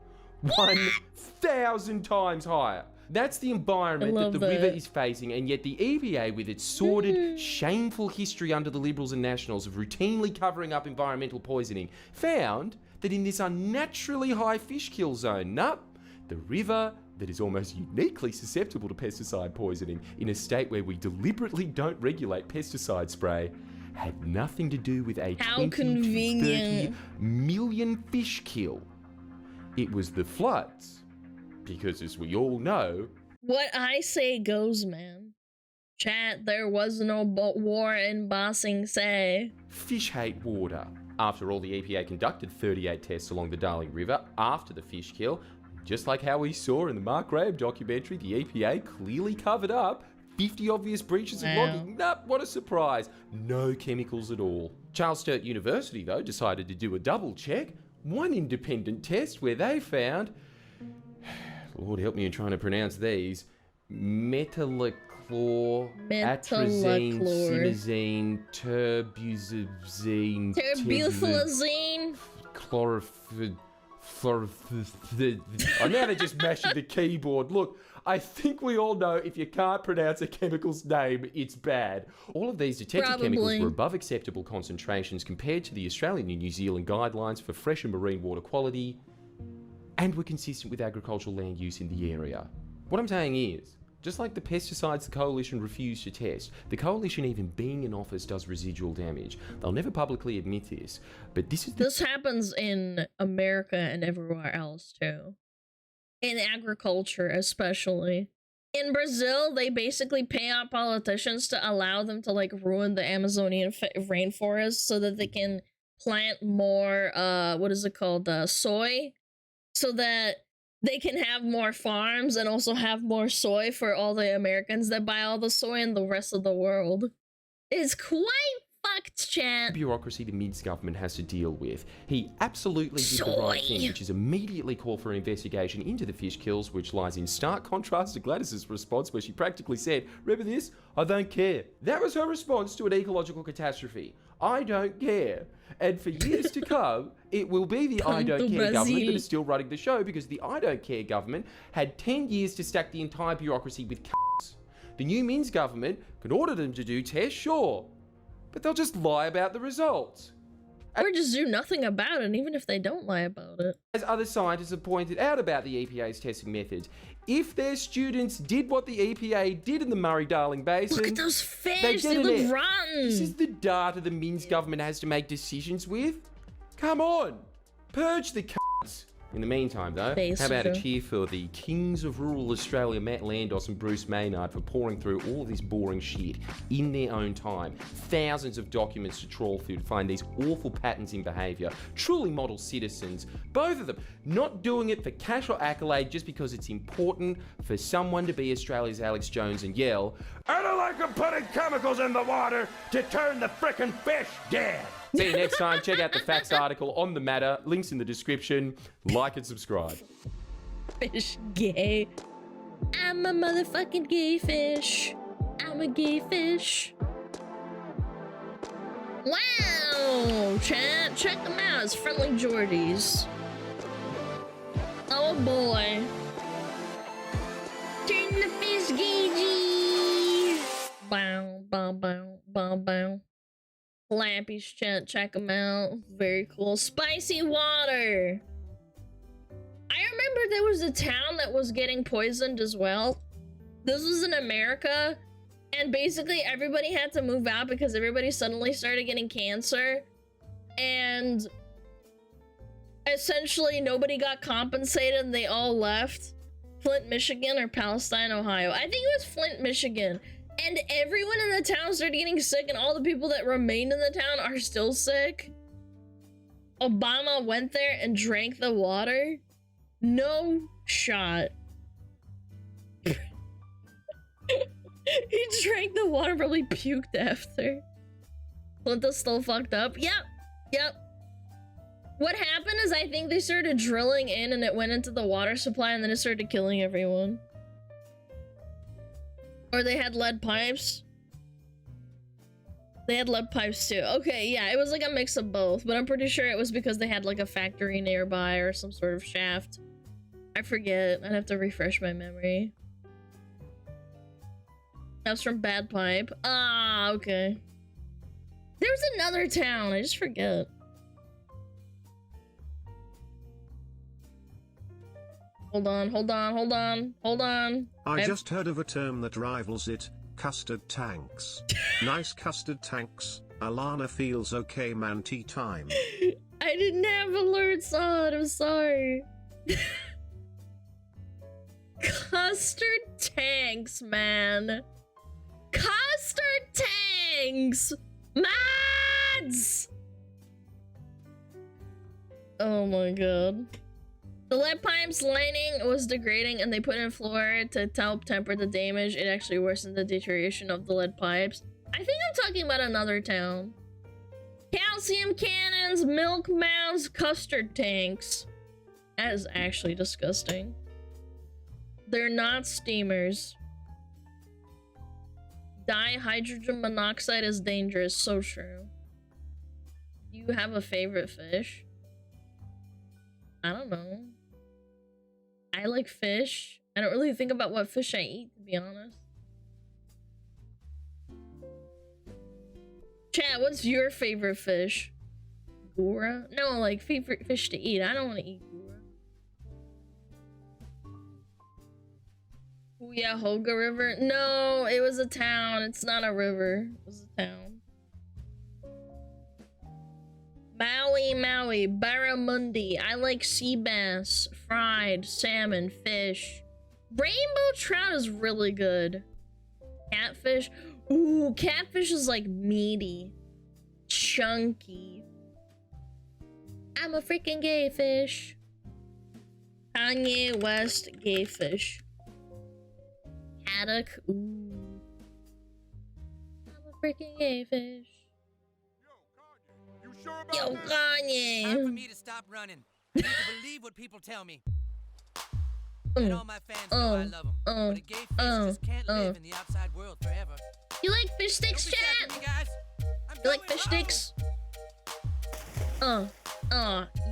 1,000 times higher. That's the environment that the river is facing, and yet the EPA, with its sordid, shameful history under the Liberals and Nationals of routinely covering up environmental poisoning, found that in this unnaturally high fish kill zone, the river that is almost uniquely susceptible to pesticide poisoning in a state where we deliberately don't regulate pesticide spray, had nothing to do with a 20 to 30 million fish kill. It was the floods. Because as we all know... What I say goes, man. Chat, there was no war in Bossing Say. Fish hate water. After all, the EPA conducted 38 tests along the Darling River after the fish kill. Just like how we saw in the Mark Graham documentary, the EPA clearly covered up 50 obvious breaches of logging. What a surprise. No chemicals at all. Charles Sturt University, though, decided to do a double check. One independent test where they found... Lord help me in trying to pronounce these. Metallochlor, atrazine, cinazine, terbuzazine, terbuzazine, I now they're just mashing the keyboard. Look, I think we all know if you can't pronounce a chemical's name, it's bad. All of these detected chemicals were above acceptable concentrations compared to the Australian and New Zealand guidelines for fresh and marine water quality, and were consistent with agricultural land use in the area. What I'm saying is, just like the pesticides the Coalition refused to test, the Coalition, even being in office, does residual damage. They'll never publicly admit this, but this happens in America and everywhere else too. In agriculture especially. In Brazil, they basically pay out politicians to allow them to like ruin the Amazonian rainforest so that they can plant more, soy? So that they can have more farms and also have more soy for all the Americans that buy all the soy in the rest of the world. It's quite fucked, chat. Bureaucracy the Minsk government has to deal with. He absolutely did the right thing, which is immediately call for an investigation into the fish kills, which lies in stark contrast to Gladys's response, where she practically said, "Remember this? I don't care." That was her response to an ecological catastrophe. I don't care. And for years to come, it will be the I don't care government that is still running the show, because the I don't care government had 10 years to stack the entire bureaucracy with c***s. The new Minsk government can order them to do tests, sure, but they'll just lie about the results. Or just do nothing about it, even if they don't lie about it. As other scientists have pointed out about the EPA's testing methods, if their students did what the EPA did in the Murray-Darling Basin... Look at those fish, they look rotten! This is the data the Minsk government has to make decisions with? Come on! Purge the c***s! In the meantime, though, how about a cheer for the kings of rural Australia, Matt Landos and Bruce Maynard, for pouring through all of this boring shit in their own time. Thousands of documents to trawl through to find these awful patterns in behaviour. Truly model citizens. Both of them not doing it for cash or accolade just because it's important for someone to be Australia's Alex Jones and yell, "I don't like them putting chemicals in the water to turn the frickin' fish dead." See you next time. Check out the facts article on the matter. Links in the description. Like and subscribe. Fish gay. I'm a motherfucking gay fish. I'm a gay fish. Wow, chat. Check them out. It's Friendly Geordies. Oh boy. Turn the fish gagey. Bow, bow, bow, bow, bow. Lappy's chat, check them out. Very cool. Spicy water. I remember there was a town that was getting poisoned as well. This was in America, and basically everybody had to move out because everybody suddenly started getting cancer, and essentially nobody got compensated and they all left. Flint, Michigan, or Palestine, Ohio. I think it was Flint, Michigan. And everyone in the town started getting sick, and all the people that remained in the town are still sick. Obama went there and drank the water. No shot. He drank the water, probably puked after. Flint is still fucked up. Yep. What happened is I think they started drilling in and it went into the water supply and then it started killing everyone. Or they had lead pipes. They had lead pipes too. Okay, yeah, it was like a mix of both, but I'm pretty sure it was because they had like a factory nearby or some sort of shaft. I forget. I'd have to refresh my memory. That was from Bad Pipe. Ah, okay. There was another town. I just forget. Hold on. I just heard of a term that rivals it. Custard tanks. Nice custard tanks. Alana feels okay, man. Tea time. I didn't have a alert on. I'm sorry. Custard tanks, man. Custard tanks! Mads! Oh my god. The lead pipe's lining was degrading and they put in fluoride to help temper the damage. It actually worsened the deterioration of the lead pipes. I think I'm talking about another town. Calcium cannons, milk mounds, custard tanks. That is actually disgusting. They're not steamers. Dihydrogen monoxide is dangerous. So true. Do you have a favorite fish? I don't know. I like fish. I don't really think about what fish I eat, to be honest. Chat, what's your favorite fish? Gura? No, like favorite fish to eat. I don't want to eat gura. Cuyahoga River? No, it was a town. It's not a river. It was a town. Maui, barramundi. I like sea bass, fried, salmon, fish. Rainbow trout is really good. Catfish. Ooh, catfish is like meaty. Chunky. I'm a freaking gay fish. Kanye West gay fish. Haddock. Ooh. I'm a freaking gay fish. Yo, Kanye. Time for me to stop running. I need to believe what people tell me. And all my fans know I love them. But a gay fish just can't live in the outside world forever. You like fish sticks, chat? You like fish sticks?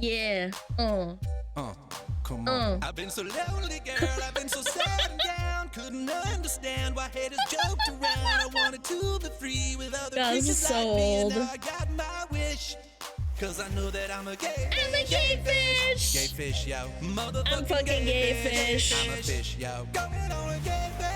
Yeah. Come on. I've been so lonely, girl. I've been so sad and down. Couldn't understand why haters joked around. I wanted to be free with other creatures like me. And now I got my wish. Cause I know that I'm a gay fish. I'm a gay fish. Gay fish, yo. Motherfucking I'm fucking gay fish. I'm a fish, yo. Going on a gay fish.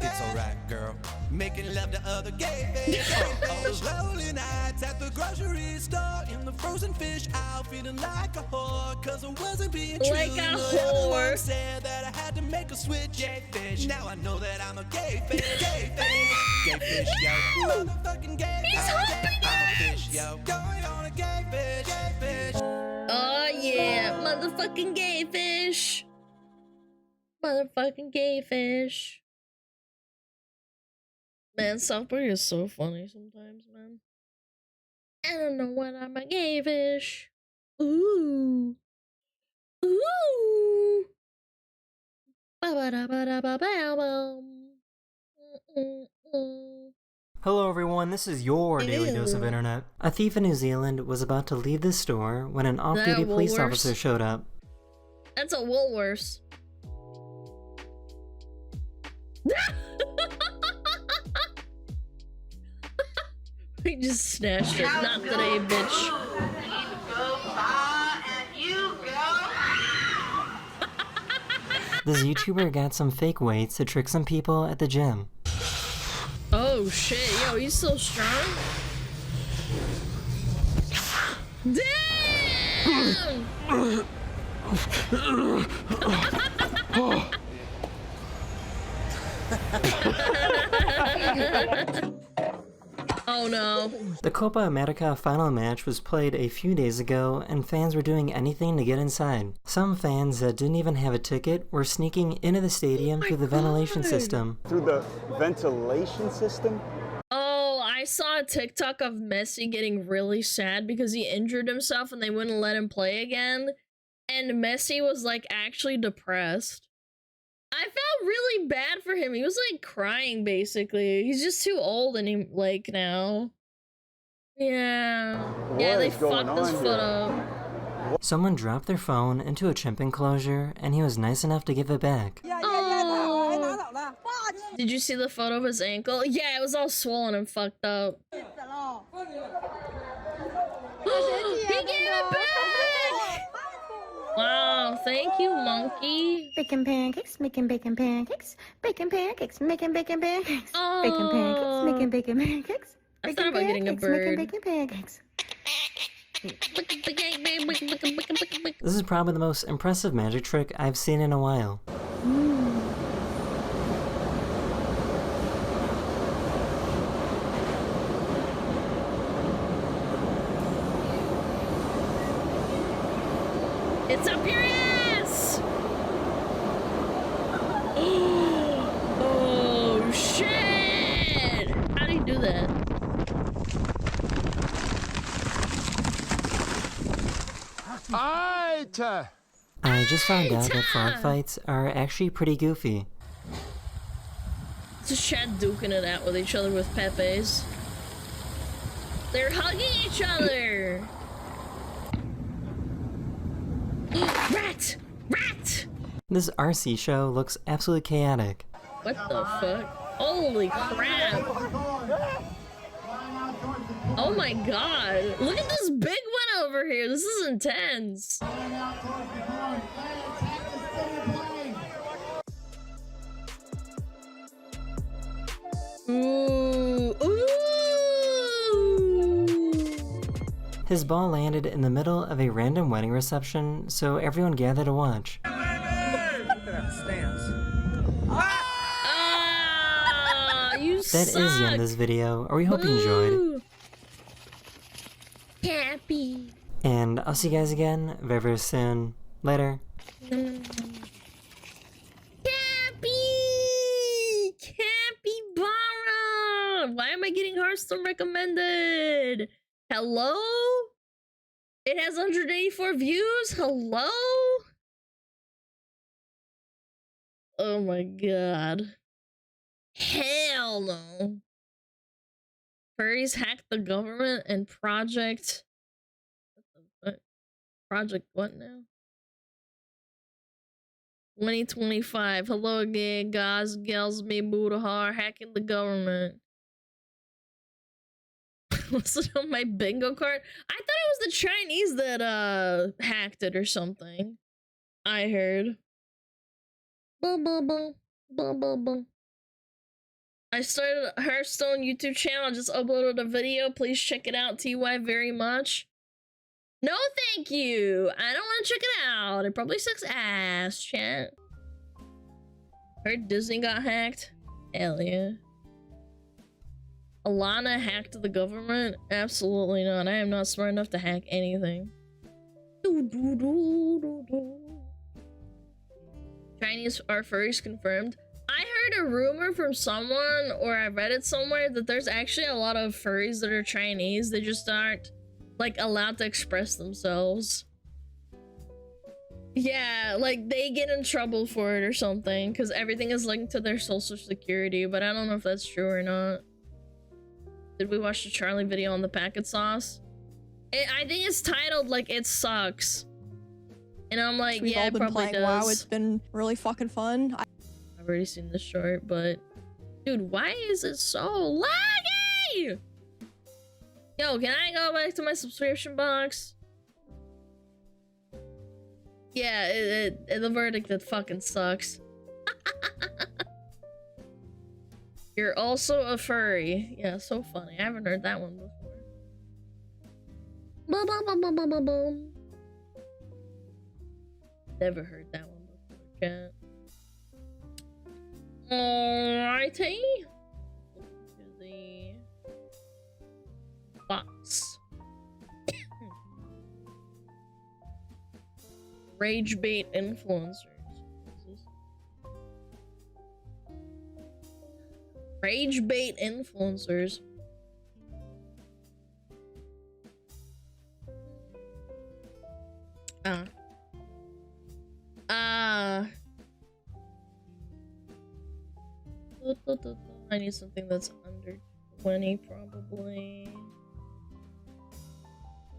It's alright, girl. Making love to other gay fish. All those lonely nights at the grocery store in the frozen fish aisle, feeling like a whore. Cause I wasn't being true. Like a whore. Said that I had to make a switch. Gay fish. Now I know that I'm a gay fish. Gay fish. Gay fish, yo. Motherfucking gay fish. He's hopping it. I'm a fish, yo. Going on a gay fish. Gay fish. Oh yeah, motherfucking gay fish. Motherfucking gay fish. Man, South Park is so funny sometimes, man. I don't know what I'm a gay fish. Ooh. Ooh. Hello everyone, this is your daily dose of internet. A thief in New Zealand was about to leave the store when an off-duty police officer showed up. That's a Woolworths. We just snatched it. Not today, bitch. This YouTuber got some fake weights to trick some people at the gym. Oh shit, yo, he's so strong. Damn! Oh no. The Copa America final match was played a few days ago and fans were doing anything to get inside. Some fans that didn't even have a ticket were sneaking into the stadium through the ventilation system. Through the ventilation system? Oh, I I saw a TikTok of Messi getting really sad because he injured himself and they wouldn't let him play again. And Messi was like actually depressed. I felt really bad for him. He was like crying basically. He's just too old and he like now. Yeah. Yeah, they fucked his foot up. Someone dropped their phone into a chimp enclosure, and he was nice enough to give it back. Oh. Did you see the photo of his ankle? Yeah, it was all swollen and fucked up. He gave it back! Wow, thank you, monkey. Bacon pancakes, making bacon pancakes, bacon pancakes, making bacon pancakes, Oh. bacon pancakes, making bacon pancakes. I thought about getting a bird. Making bacon pancakes. This is probably the most impressive magic trick I've seen in a while. It's up your ass! Oh shit! How do you do that? I just found out that frog fights are actually pretty goofy. It's just chat duking it out with each other with Pepes. They're hugging each other! Rat! Rat! This RC show looks absolutely chaotic. What the fuck? Holy crap! Oh my god! Look at this big one over here! This is intense! Ooh! Ooh! His ball landed in the middle of a random wedding reception, so everyone gathered to watch. You That suck. is the end of this video, or we hope you enjoyed. Happy. And I'll see you guys again very, very soon. Later. Cappy! Capybara! Why am I getting Hearthstone recommended? Hello? It has 184 views? Hello? Oh my god. Hell no. Furries hacked the government and Project... What the fuck? Project what now? 2025. Hello again, guys, gals, me, Budahar, hacking the government. What's it on my bingo card? I thought it was the Chinese that hacked it or something. I heard. Boom, boom, boom, boom, boom, boom. I started a Hearthstone YouTube channel. I just uploaded a video. Please check it out. TY very much. No, thank you. I don't want to check it out. It probably sucks ass, chat. Heard Disney got hacked. Hell yeah. Alana hacked the government? Absolutely not. I am not smart enough to hack anything. Chinese are furries confirmed. I heard a rumor from someone, or I read it somewhere, that there's actually a lot of furries that are Chinese. They just aren't, like, allowed to express themselves. Yeah, like, they get in trouble for it or something, because everything is linked to their social security, but I don't know if that's true or not. Did we watch the Charlie video on the packet sauce? I think it's titled, like, It Sucks. And I'm like, We've yeah, all it been probably playing does. WoW. It's been really fucking fun. I've already seen the short, but... Dude, why is it so laggy? Yo, can I go back to my subscription box? Yeah, the verdict that fucking sucks. You're also a furry. Yeah, so funny. I haven't heard that one before. Boom, boom, boom, boom, boom, boom, boom. Never heard that one before, chat. Alrighty. To the box. Rage bait influencers. Rage bait influencers. I need something that's under 20, probably.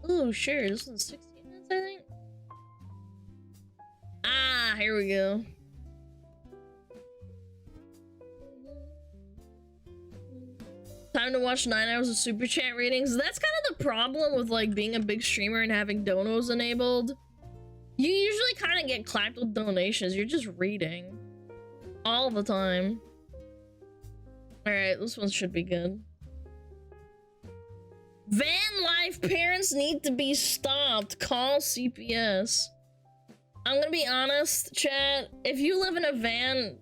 Oh, sure. This one's 16 minutes, I think. Ah, here we go. Time to watch 9 hours of super chat readings. That's kind of the problem with like being a big streamer and having donos enabled. You usually kind of get clapped with donations. You're just reading all the time. All right, this one should be good. Van life parents need to be stopped. Call CPS. I'm gonna be honest, chat. If you live in a van,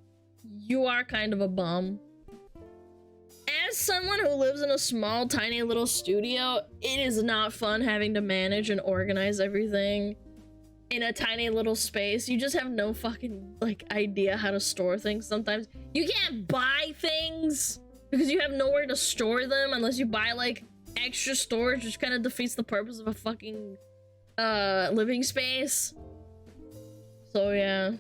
you are kind of a bum. As someone who lives in a small, tiny little studio, it is not fun having to manage and organize everything in a tiny little space. You just have no fucking, like, idea how to store things sometimes. You can't buy things because you have nowhere to store them unless you buy, like, extra storage, which kind of defeats the purpose of a fucking, living space. So, yeah.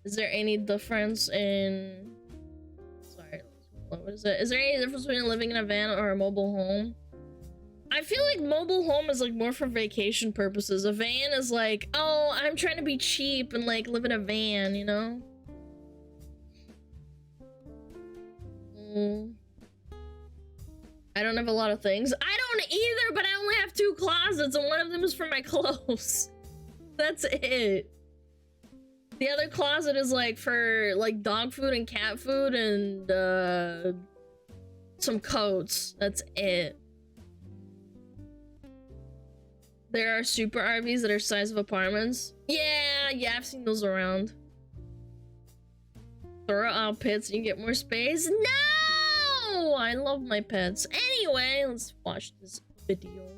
Is there any difference in... What is it? Is there any difference between living in a van or a mobile home? I feel like mobile home is like more for vacation purposes. A van is like, oh, I'm trying to be cheap and like live in a van, you know? I don't have a lot of things. I don't either, but I only have 2 closets and one of them is for my clothes. That's it. The other closet is like for like dog food and cat food and some coats. That's it. There are super RVs that are size of apartments. Yeah, I've seen those around. Throw out pets and you get more space. No! I love my pets. Anyway, let's watch this video.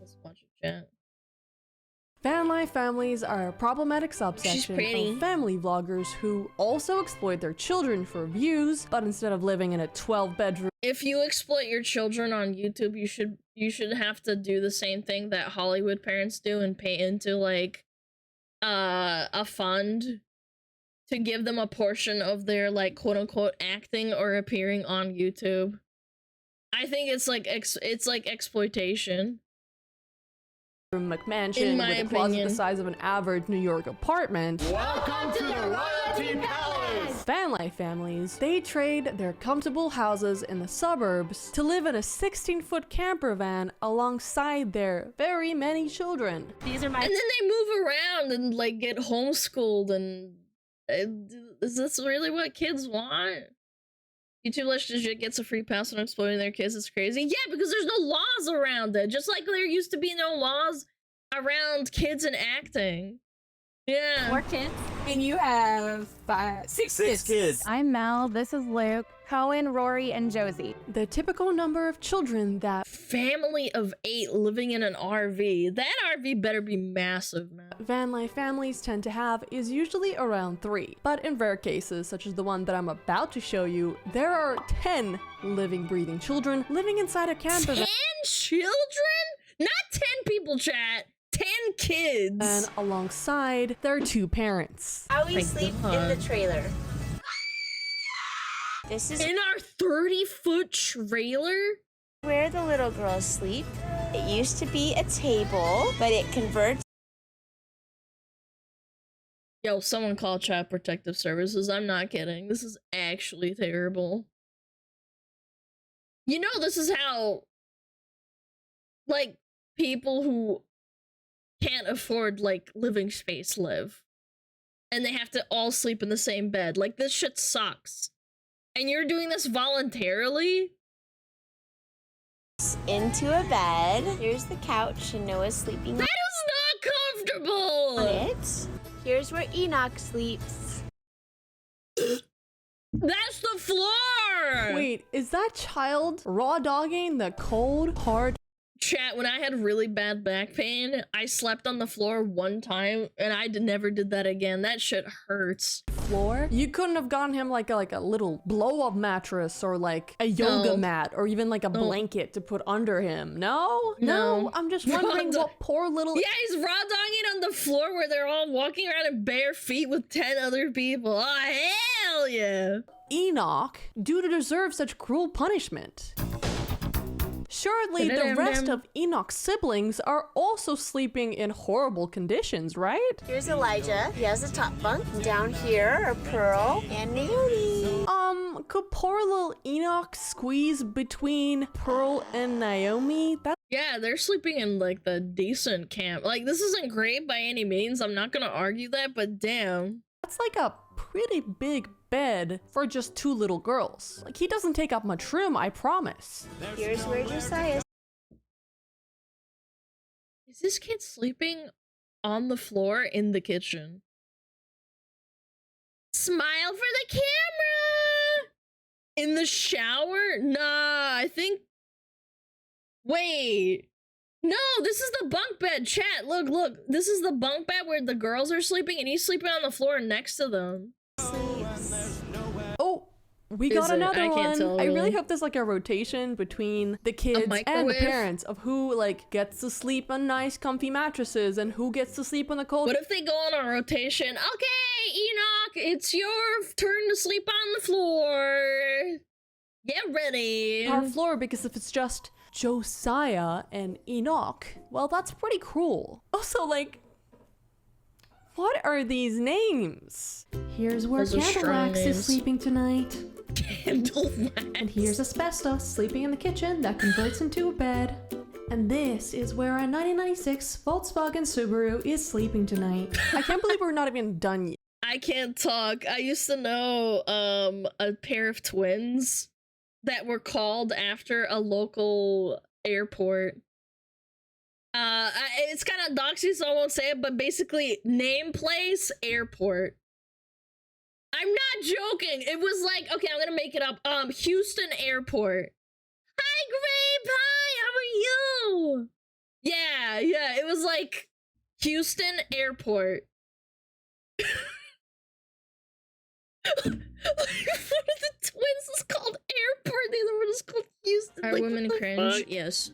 Let's watch it, chat. Van life families are a problematic subsection of family vloggers who also exploit their children for views, but instead of living in a 12-bedroom... If you exploit your children on YouTube, you should have to do the same thing that Hollywood parents do and pay into like a fund to give them a portion of their like quote-unquote acting or appearing on YouTube. I think it's like exploitation. McMansion with a closet the size of an average New York apartment. Welcome to the Royalty Palace! Van life families, they trade their comfortable houses in the suburbs to live in a 16-foot camper van alongside their very many children. These are my- And then they move around and like get homeschooled and is this really what kids want? YouTube Let's Legit gets a free pass on exploiting their kids. It's crazy. Yeah, because there's no laws around it. Just like there used to be no laws around kids and acting. Yeah. 4 kids. And you have 6 kids. I'm Mel. This is Luke, Cohen, Rory, and Josie. The typical number of children that... Family of 8 living in an RV. That RV better be massive, man. Van life families tend to have is usually around 3. But in rare cases, such as the one that I'm about to show you, there are 10 living, breathing children living inside a camper. 10 children? Not 10 people, chat. 10 kids. And alongside their 2 parents. How we sleep in the trailer. This is in our 30-foot trailer? Where the little girls sleep. It used to be a table, but it converts. Yo, someone call Child Protective Services. I'm not kidding. This is actually terrible. You know, this is how, like, people who can't afford, like, living space live. And they have to all sleep in the same bed. Like, this shit sucks. And you're doing this voluntarily? Into a bed. Here's the couch, and Noah's sleeping. That is not comfortable! On it. Here's where Enoch sleeps. That's the floor! Wait, is that child raw dogging the cold, hard... Chat, when I had really bad back pain, I slept on the floor one time, and I never did that again. That shit hurts. Floor? You couldn't have gotten him like a little blow-up mattress or like a yoga mat or even like a blanket to put under him. No, I'm just wondering what poor little... Yeah, he's raw dogging on the floor where they're all walking around in bare feet with 10 other people. Oh, Hell yeah. Enoch do to deserve such cruel punishment? Surely the rest of Enoch's siblings are also sleeping in horrible conditions, right? Here's Elijah. He has a top bunk. Down here are Pearl and Naomi. Could poor little Enoch squeeze between Pearl and Naomi? Yeah, they're sleeping in like the decent camp. Like, this isn't great by any means. I'm not gonna argue that, but damn. That's like a pretty big bed for just 2 little girls. Like, he doesn't take up much room, I promise. Here's where Josiah. Is this kid sleeping on the floor in the kitchen? Smile for the camera! In the shower? Nah, I think... Wait. No, this is the bunk bed, chat. Look, look. This is the bunk bed where the girls are sleeping and he's sleeping on the floor next to them. Oh, we got another one. I really hope there's like a rotation between the kids and the parents of who like gets to sleep on nice comfy mattresses and who gets to sleep on the cold. What if they go on a rotation? Okay, Enoch, it's your turn to sleep on the floor. Get ready. Our floor, because if it's just Josiah and Enoch, well, that's pretty cruel. Also, like, what are these names? Here's where Candlewax is sleeping tonight. Candlewax. And here's Asbestos sleeping in the kitchen that converts into a bed. And this is where a 1996 Volkswagen Subaru is sleeping tonight. I can't believe we're not even done yet. I can't talk. I used to know a pair of twins that were called after a local airport. It's kind of doxy, so I won't say it, but basically, name, place, airport. I'm not joking. It was like, okay, I'm gonna make it up. Houston Airport. Hi, Grape. Hi, how are you? Yeah, it was like Houston Airport. One of the twins is called Airport. The other one is called Houston. Are like, women cringe? Fuck? Yes.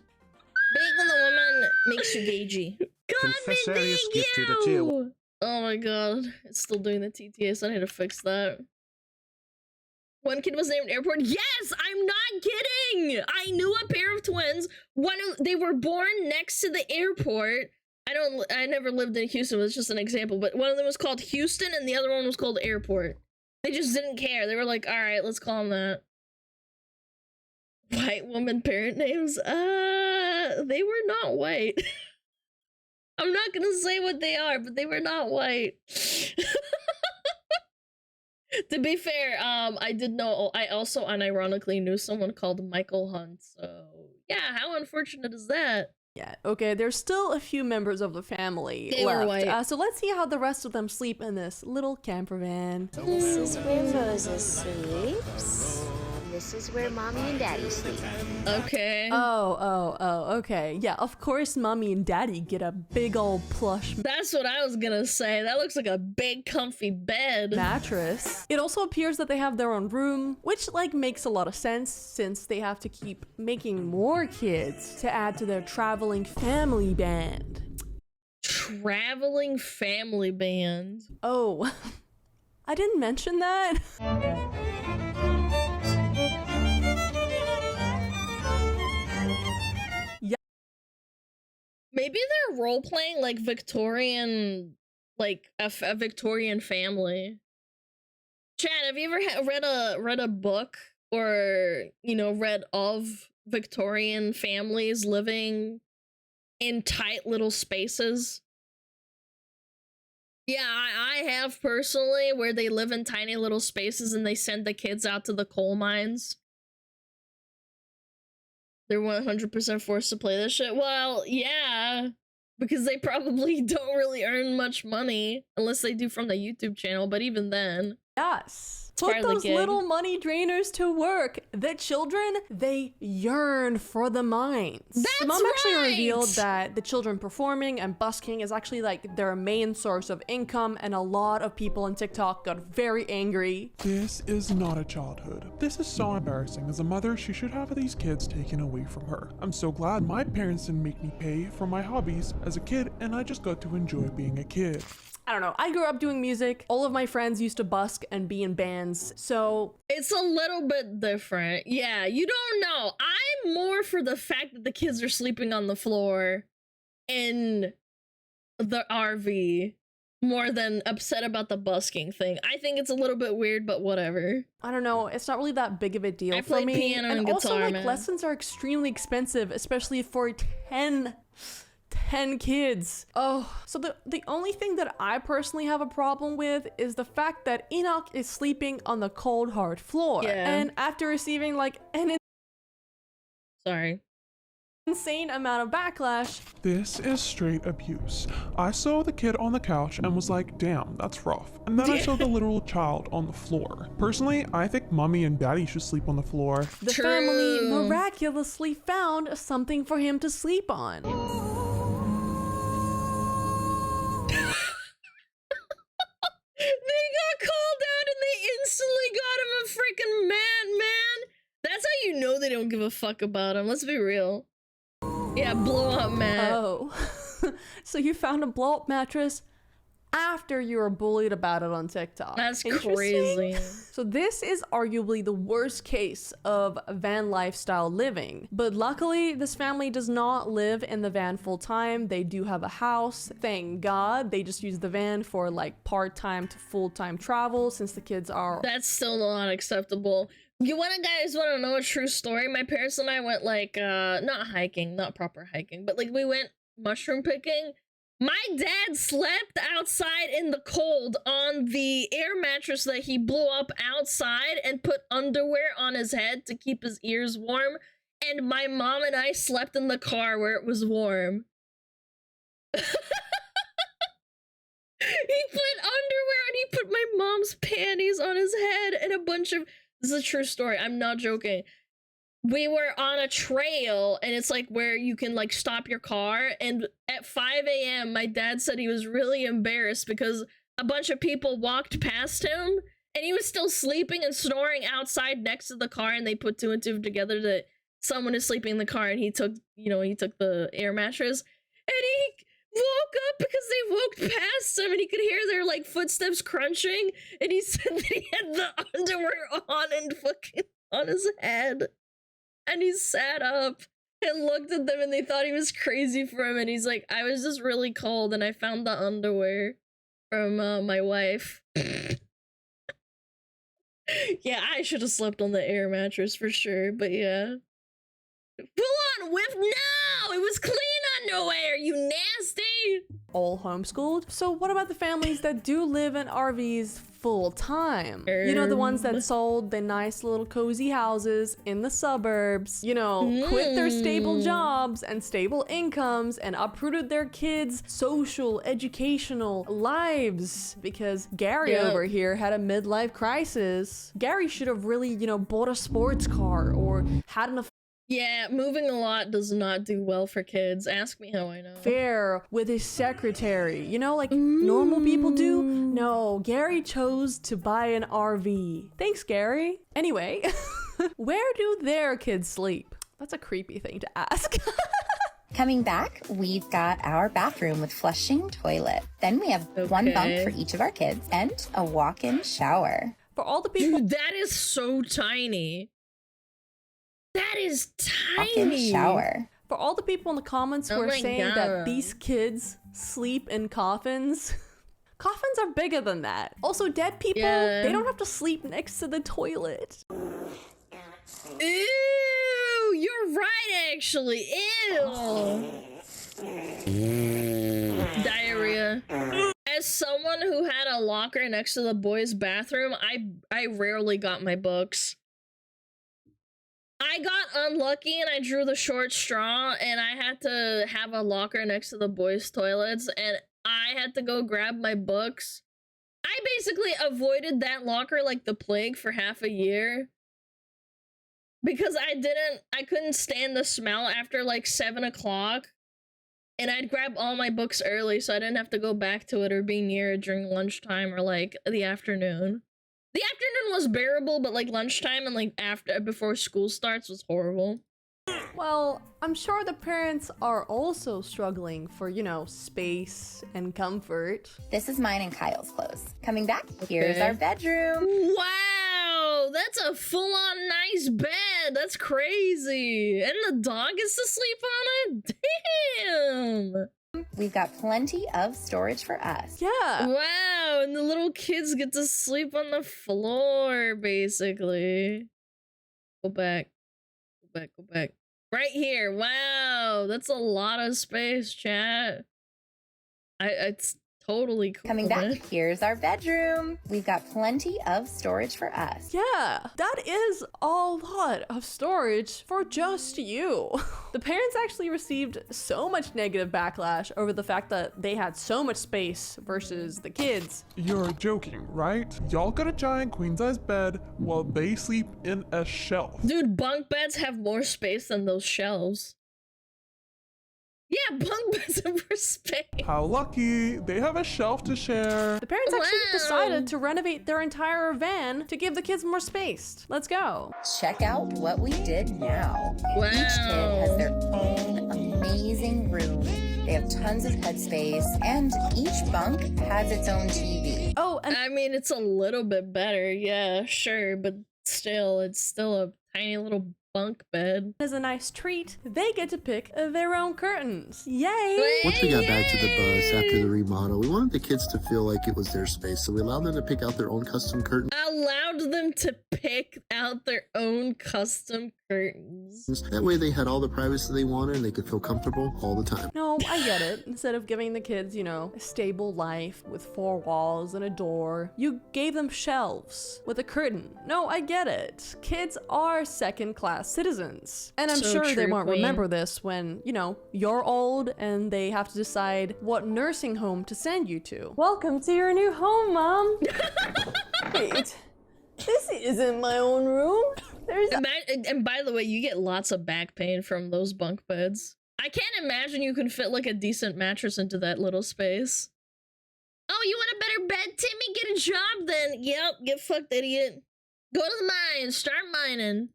Being the woman makes you gagey. God, Confessarius gifted a tier. Oh my god, it's still doing the TTS. I need to fix that. One kid was named Airport. Yes, I'm not kidding. I knew a pair of twins. They were born next to the airport. I never lived in Houston. It was just an example. But one of them was called Houston, and the other one was called Airport. They just didn't care. They were like, all right, let's call them that. White woman parent names? They were not white. I'm not gonna say what they are, but they were not white. To be fair, I did know, I also unironically knew someone called Michael Hunt, so yeah, how unfortunate is that? Yeah, okay, there's still a few members of the family left. So let's see how the rest of them sleep in this little camper van. This is where Moses sleeps. This is where Mommy and Daddy sleep. Okay. Oh, okay. Yeah, of course Mommy and Daddy get a big old plush. That's what I was gonna say. That looks like a big comfy bed. Mattress. It also appears that they have their own room, which like makes a lot of sense since they have to keep making more kids to add to their traveling family band. Traveling family band? Oh, I didn't mention that. Maybe they're role-playing like Victorian, like a Victorian family. Chad, have you ever read a book or, you know, read of Victorian families living in tight little spaces? Yeah, I have personally, where they live in tiny little spaces and they send the kids out to the coal mines. They're 100% forced to play this shit. Well, yeah, because they probably don't really earn much money unless they do from the YouTube channel, but even then. Yes. Put those little money drainers to work. The children, they yearn for the mines. That's Mom actually right! revealed that the children performing and busking is actually like their main source of income, and a lot of people on TikTok got very angry. This is not a childhood. This is so embarrassing. As a mother, she should have these kids taken away from her. I'm so glad my parents didn't make me pay for my hobbies as a kid, and I just got to enjoy being a kid. I don't know. I grew up doing music. All of my friends used to busk and be in bands. So it's a little bit different. Yeah, you don't know. I'm more for the fact that the kids are sleeping on the floor in the RV more than upset about the busking thing. I think it's a little bit weird, but whatever. I don't know. It's not really that big of a deal I for me. piano and also, guitar, like, man. lessons are extremely expensive, especially for 10 kids. Oh, so the only thing that I personally have a problem with is the fact that Enoch is sleeping on the cold hard floor. Yeah. And after receiving like an insane amount of backlash. This is straight abuse. I saw the kid on the couch and was like, damn, that's rough. And then I saw the literal child on the floor. Personally, I think mommy and daddy should sleep on the floor. The family miraculously found something for him to sleep on. They got called out and they instantly got him a freaking man. That's how you know they don't give a fuck about him. Let's be real. Yeah, blow up mat. Oh. So you found a blow up mattress after you were bullied about it on TikTok. That's crazy. So this is arguably the worst case of van lifestyle living. But luckily, this family does not live in the van full time. They do have a house. Thank God. They just use the van for like part-time to full-time travel since the kids are... That's still not acceptable. You guys want to know a true story? My parents and I went like, not hiking, not proper hiking, but like we went mushroom picking. My dad slept outside in the cold on the air mattress that he blew up outside and put underwear on his head to keep his ears warm. And my mom and I slept in the car where it was warm. He put underwear and he put my mom's panties on his head and a bunch of... This is a true story. I'm not joking. We were on a trail and it's like where you can like stop your car, and at 5 a.m. my dad said he was really embarrassed because a bunch of people walked past him and he was still sleeping and snoring outside next to the car, and they put two and two together that someone is sleeping in the car, and he took the air mattress and he woke up because they walked past him and he could hear their like footsteps crunching, and he said that he had the underwear on and fucking on his head. And he sat up and looked at them and they thought he was crazy for him. And he's like, I was just really cold and I found the underwear from my wife. Yeah, I should have slept on the air mattress for sure, but yeah. Full on whiff? No! It was clean underwear, you nasty! All homeschooled. So what about the families that do live in RVs full time? You know, the ones that sold the nice little cozy houses in the suburbs, you know, quit their stable jobs and stable incomes and uprooted their kids' social, educational lives because Gary over here had a midlife crisis. Gary should have really, you know, bought a sports car or had an Yeah, moving a lot does not do well for kids. Ask me how I know. Affair with his secretary, you know, like normal people do. No, Gary chose to buy an RV. Thanks, Gary. Anyway, where do their kids sleep? That's a creepy thing to ask. Coming back, we've got our bathroom with flushing toilet. Then we have one bunk for each of our kids and a walk-in shower. For all the people... Dude, that is so tiny. That is tiny. Walk-in shower. For all the people in the comments who are saying that these kids sleep in coffins, coffins are bigger than that. Also, dead people, they don't have to sleep next to the toilet. Ew, you're right, actually. Ew. Diarrhea. As someone who had a locker next to the boys' bathroom, I rarely got my books. I got unlucky and I drew the short straw and I had to have a locker next to the boys' toilets and I had to go grab my books. I basically avoided that locker like the plague for half a year because I couldn't stand the smell after like 7 o'clock, and I'd grab all my books early so I didn't have to go back to it or be near it during lunchtime or like the afternoon. The afternoon was bearable, but like lunchtime and like before school starts was horrible. Well, I'm sure the parents are also struggling for, you know, space and comfort. This is mine and Kyle's clothes. Coming back, here's our bedroom. Wow, that's a full-on nice bed. That's crazy. And the dog gets to sleep on it? Damn. We've got plenty of storage for us. Yeah. Wow, and the little kids get to sleep on the floor, basically. Go back. Go back, go back. Right here. Wow, that's a lot of space, chat. It's totally cool. Coming back, here's our bedroom. We've got plenty of storage for us. Yeah, that is a lot of storage for just you. The parents actually received so much negative backlash over the fact that they had so much space versus the kids. You're joking, right? Y'all got a giant queen-size bed while they sleep in a shelf. Dude, bunk beds have more space than those shelves. Yeah, bunk beds have more space. How lucky. They have a shelf to share. The parents actually decided to renovate their entire van to give the kids more space. Let's go. Check out what we did now. Each kid has their own amazing room. They have tons of headspace, and each bunk has its own TV. Oh, and I mean, it's a little bit better, yeah, sure, but still, it's still a tiny little bunk bed. As a nice treat, they get to pick their own curtains. Yay! Once we got back to the bus after the remodel, we wanted the kids to feel like it was their space, so we allowed them to pick out their own custom curtains. Allowed them to pick out their own custom curtains. That way they had all the privacy they wanted and they could feel comfortable all the time. No, I get it. Instead of giving the kids, you know, a stable life with 4 walls and a door, you gave them shelves with a curtain. No, I get it. Kids are second-class citizens. And I'm So sure they true, won't queen. remember this when, you know, you're old and they have to decide what nursing home to send you to. Welcome to your new home, Mom. Wait, this isn't my own room. And by the way, you get lots of back pain from those bunk beds. I can't imagine you can fit like a decent mattress into that little space. Oh, you want a better bed, Timmy? Get a job then. Yep, get fucked, idiot. Go to the mine, start mining.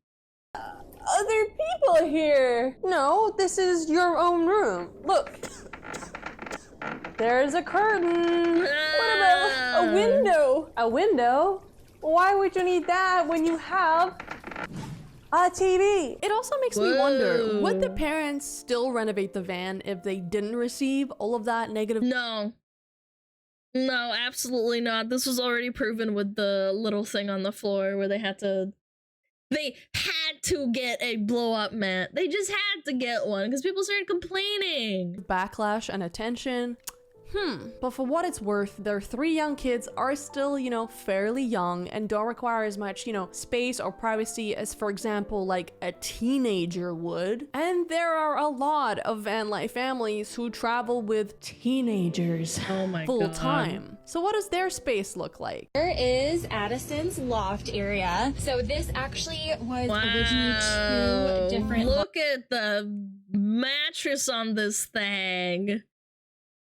Other people here. No, this is your own room. Look. There's a curtain. What about a window? A window? Why would you need that when you have a TV? It also makes me wonder, would the parents still renovate the van if they didn't receive all of that negative? No. No, absolutely not. This was already proven with the little thing on the floor where they had to get a blow-up mat. They just had to get one because people started complaining. Backlash and attention. But for what it's worth, their 3 young kids are still, you know, fairly young and don't require as much, you know, space or privacy as, for example, like a teenager would. And there are a lot of van life families who travel with teenagers full time. So what does their space look like? Here is Addison's loft area. So this actually was originally 2 different. Look at the mattress on this thing.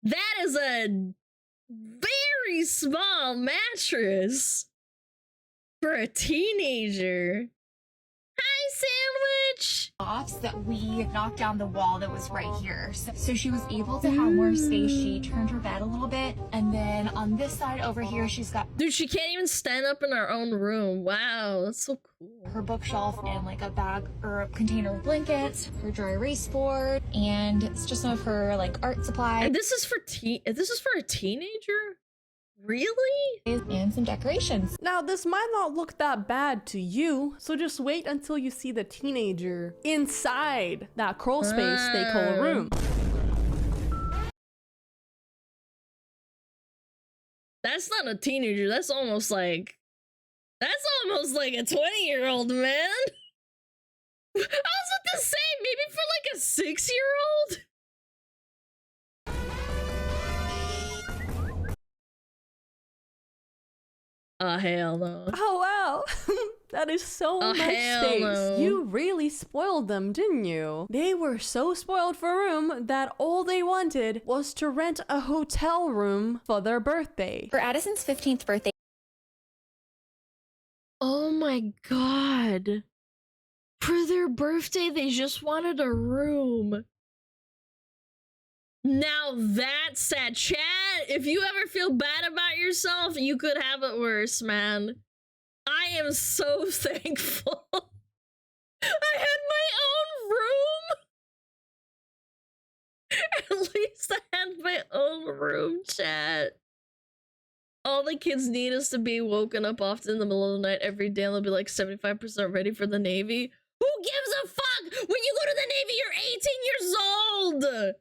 That is a very small mattress for a teenager. Hi, Sandwich! Lofts that we knocked down the wall that was right here. So she was able to have more space. She turned her bed a little bit. And then on this side over here, she's got... Dude, she can't even stand up in her own room. Wow, that's so cool. Her bookshelf and like a bag or a container of blankets, her dry erase board, and it's just some of her like art supplies. And this is for a teenager? Really? And some decorations. Now, this might not look that bad to you, so just wait until you see the teenager inside that crawl space they call a room. That's not a teenager, that's almost like a 20-year-old, man. I was about to say, maybe for like a 6-year-old? Oh, hell no. Oh, wow. That is so much space. No. You really spoiled them, didn't you? They were so spoiled for room that all they wanted was to rent a hotel room for their birthday. For Addison's 15th birthday. Oh my god. For their birthday, they just wanted a room. Now that's sad. Chat, if you ever feel bad about yourself, you could have it worse, man. I am so thankful. I had my own room. At least I had my own room, chat. All the kids need is to be woken up often in the middle of the night every day, and they'll be like 75% ready for the Navy. Who gives a fuck? When you go to the Navy, you're 18 years old.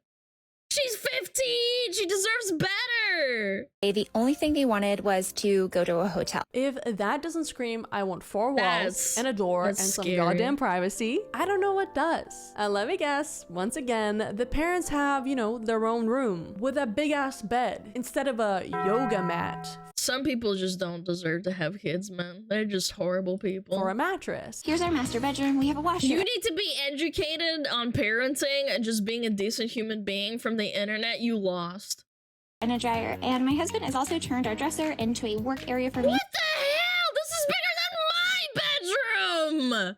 She's 15. She deserves better. The only thing they wanted was to go to a hotel. If that doesn't scream, I want 4 walls That's- and a door and that's some scary. goddamn privacy, I don't know what does. And let me guess, once again, the parents have, you know, their own room with a big ass bed instead of a yoga mat. Some people just don't deserve to have kids, man. They're just horrible people. Or a mattress. Here's our master bedroom. We have a washer. You need to be educated on parenting and just being a decent human being from the internet. You lost. And a dryer. And my husband has also turned our dresser into a work area for me. What the hell? This is bigger than my bedroom!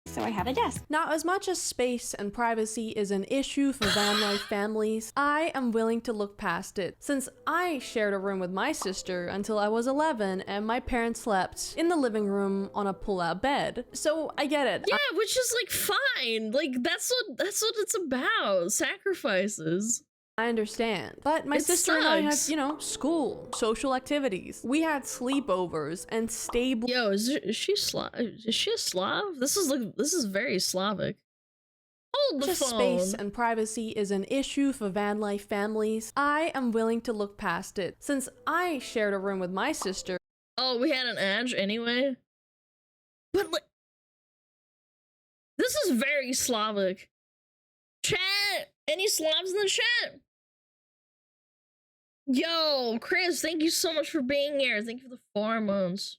So I have a desk. Now, as much as space and privacy is an issue for van life families, I am willing to look past it, since I shared a room with my sister until I was 11 and my parents slept in the living room on a pull-out bed. So I get it. Yeah, which is like fine. Like that's what it's about. Sacrifices. I understand. But my It sister and I had, sucks. you know, school, social activities. We had sleepovers and stable. Yo, is she Slav? Is she a Slav? This is very Slavic. Hold the Just phone. space and privacy is an issue for van life families. I am willing to look past it, since I shared a room with my sister. Oh, we had an edge anyway. But like, this is very Slavic. Chat, any Slavs in the chat? Yo, Chris, thank you so much for being here. Thank you for the 4 months.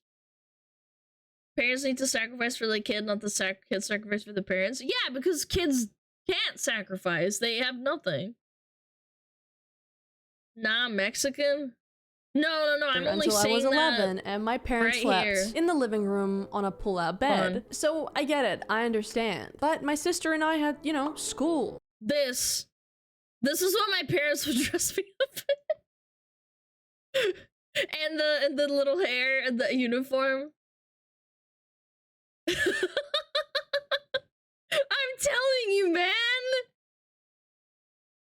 Parents need to sacrifice for the kid, not the kid sacrifice for the parents. Yeah, because kids can't sacrifice. They have nothing. Nah, Mexican? No, I'm only until I saying was 11 that and my parents right slept here. in the living room on a pull-out bed. So I get it, I understand. But my sister and I had, you know, school. This is what my parents would dress me up in. and the little hair and the uniform. I'm telling you, man.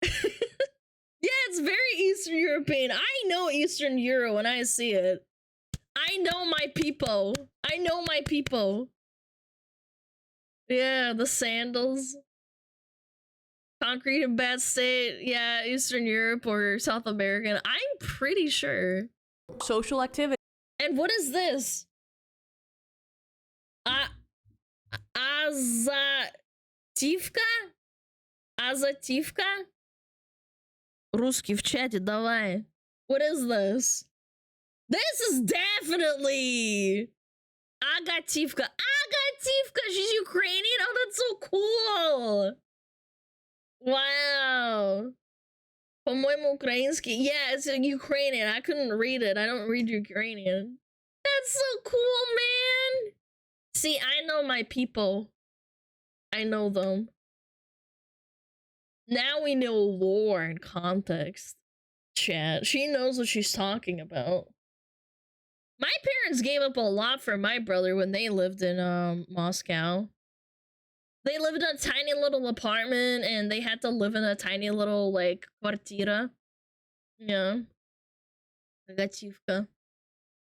Yeah, it's very Eastern European. I know Eastern Euro when I see it. I know my people. I know my people. Yeah, the sandals. Concrete in bad state. Yeah, Eastern Europe or South American. I'm pretty sure. Social activity. And what is this? Azativka? Azativka? Русский в чате, давай. What is this? This is definitely Agativka. Agativka! She's Ukrainian? Oh, that's so cool! Wow. По-моему, украинский. Yeah, it's Ukrainian. I couldn't read it. I don't read Ukrainian. That's so cool, man! See, I know my people. I know them. Now we know lore and context. Chat. She knows what she's talking about. My parents gave up a lot for my brother when they lived in Moscow. They lived in a tiny little apartment and they had to live in a tiny little like kvartira. Yeah. Agativka.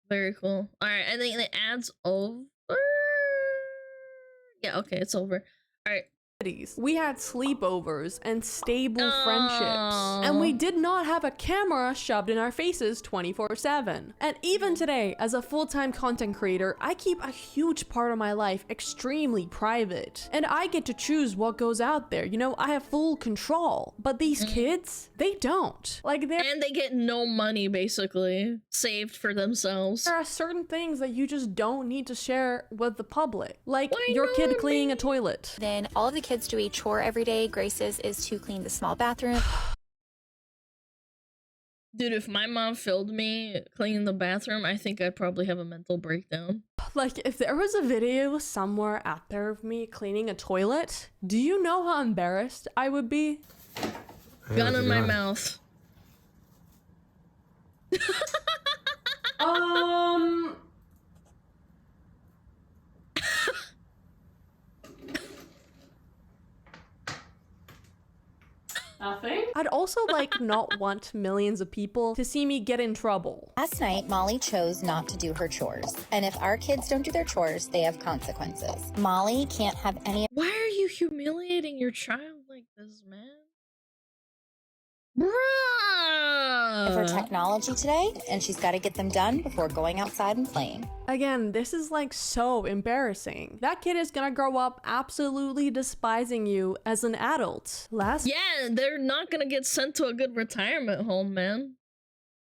Very cool. Alright, I think the ad's over. Yeah, okay, it's over. Alright. We had sleepovers and stable friendships. And we did not have a camera shoved in our faces 24/7. And even today, as a full-time content creator, I keep a huge part of my life extremely private. And I get to choose what goes out there. You know, I have full control. But these kids, they don't. Like, and they get no money, basically, saved for themselves. There are certain things that you just don't need to share with the public. Like your kid cleaning a toilet. Then all of the kids do a chore every day. Grace's is to clean the small bathroom. Dude, if my mom filmed me cleaning the bathroom, I think I'd probably have a mental breakdown. Like, if there was a video somewhere out there of me cleaning a toilet, do you know how embarrassed I would be? Gun in my mouth. Nothing? I'd also like not want millions of people to see me get in trouble. Last night, Molly chose not to do her chores. And if our kids don't do their chores, they have consequences. Molly can't have any. Why are you humiliating your child like this, man? Bruh! Of her technology today, and she's got to get them done before going outside and playing. Again, this is like so embarrassing. That kid is gonna grow up absolutely despising you as an adult. Yeah, they're not gonna get sent to a good retirement home, man.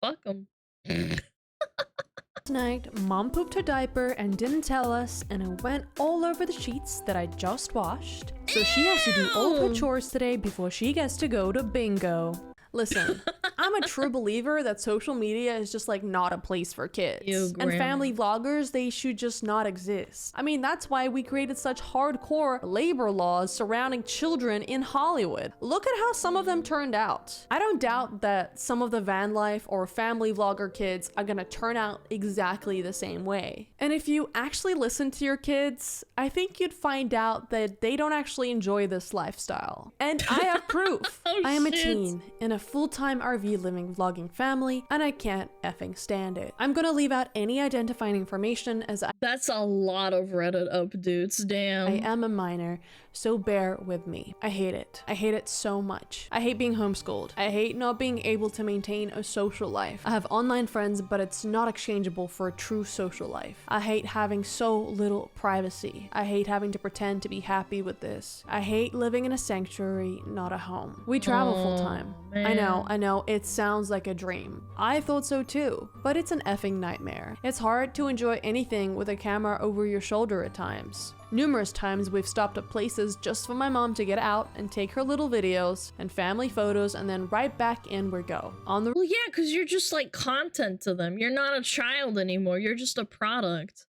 Fuck them. Last night, mom pooped her diaper and didn't tell us, and it went all over the sheets that I just washed. So she has to do all of her chores today before she gets to go to bingo. Listen, I'm a true believer that social media is just like not a place for kids. And family vloggers, they should just not exist. I mean, that's why we created such hardcore labor laws surrounding children in Hollywood. Look at how some of them turned out. I don't doubt that some of the van life or family vlogger kids are gonna turn out exactly the same way. And if you actually listen to your kids, I think you'd find out that they don't actually enjoy this lifestyle. And I have proof. I am a teen in a full-time RV living vlogging family, and I can't effing stand it. I'm gonna leave out any identifying information as That's a lot of Reddit updates, damn. I am a minor, so bear with me. I hate it. I hate it so much. I hate being homeschooled. I hate not being able to maintain a social life. I have online friends, but it's not exchangeable for a true social life. I hate having so little privacy. I hate having to pretend to be happy with this. I hate living in a sanctuary, not a home. We travel full-time. I know, it sounds like a dream. I thought so too, but it's an effing nightmare. It's hard to enjoy anything with a camera over your shoulder at times. Numerous times we've stopped at places just for my mom to get out and take her little videos and family photos, and then right back in we go. Well, yeah, because you're just like content to them. You're not a child anymore. You're just a product.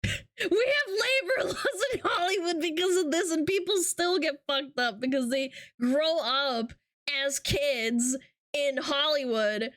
We have labor laws in Hollywood because of this, and people still get fucked up because they grow up as kids in Hollywood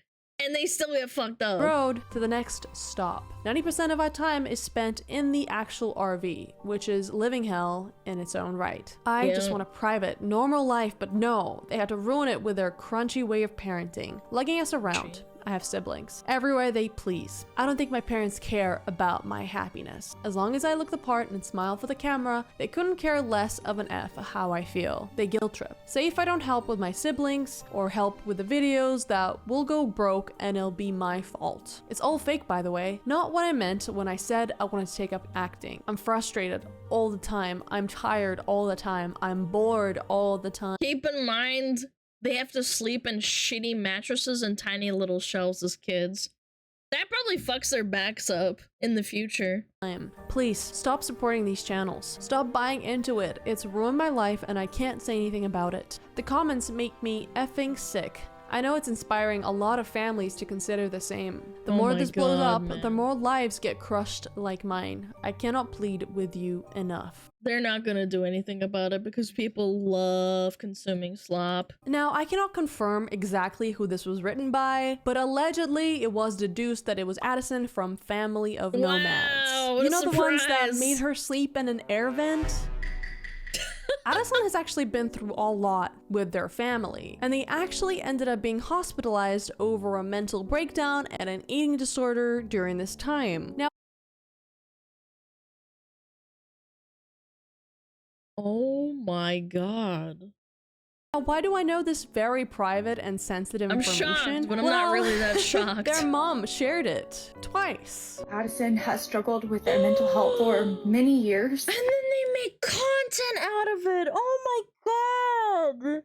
and they still get fucked up. Road to the next stop. 90% of our time is spent in the actual RV, which is living hell in its own right. I just want a private, normal life, but no, they had to ruin it with their crunchy way of parenting, lugging us around. I have siblings. Everywhere they please. I don't think my parents care about my happiness. As long as I look the part and smile for the camera, they couldn't care less of an F how I feel. They guilt trip. Say if I don't help with my siblings or help with the videos, that will go broke and it'll be my fault. It's all fake, by the way. Not what I meant when I said I wanted to take up acting. I'm frustrated all the time. I'm tired all the time. I'm bored all the time. Keep in mind, they have to sleep in shitty mattresses and tiny little shelves as kids. That probably fucks their backs up in the future. Please, stop supporting these channels. Stop buying into it. It's ruined my life and I can't say anything about it. The comments make me effing sick. I know it's inspiring a lot of families to consider the same. The more this blows up, the more lives get crushed like mine. I cannot plead with you enough. They're not gonna do anything about it because people love consuming slop. Now, I cannot confirm exactly who this was written by, but allegedly it was deduced that it was Addison from Family of Nomads. Wow, you know the ones that made her sleep in an air vent? Addison has actually been through a lot with their family, and they actually ended up being hospitalized over a mental breakdown and an eating disorder during this time. Now, oh my god. Why do I know this very private and sensitive information? I'm shocked, but I'm not really that shocked. Their mom shared it twice. Addison has struggled with their mental health for many years. And then they make content out of it. Oh my god.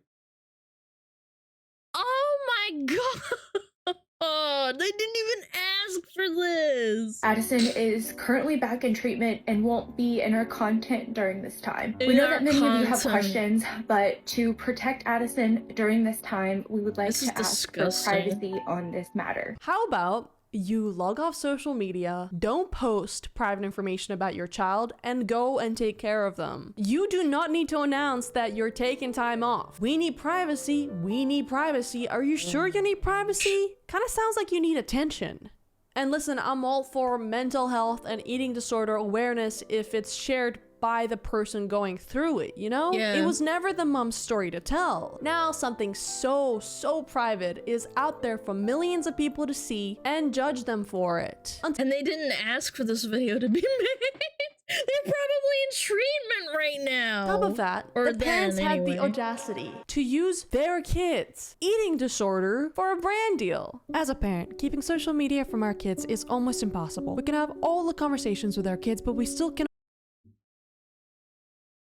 Oh my god. Oh, they didn't even ask for this. Addison is currently back in treatment and won't be in our content during this time. We know that many of you have questions, but to protect Addison during this time, we would like to ask for privacy on this matter. How about you log off social media, don't post private information about your child, and go and take care of them. You do not need to announce that you're taking time off. We need privacy. We need privacy. Are you sure you need privacy? Kind of sounds like you need attention. And listen, I'm all for mental health and eating disorder awareness if it's shared by the person going through it, you know? Yeah. It was never the mom's story to tell. Now something so private is out there for millions of people to see and judge them for it. And they didn't ask for this video to be made. They're probably in treatment right now. On top of that, or the parents had the anyway. audacity to use their kids' eating disorder for a brand deal. As a parent, keeping social media from our kids is almost impossible. We can have all the conversations with our kids, but we still can.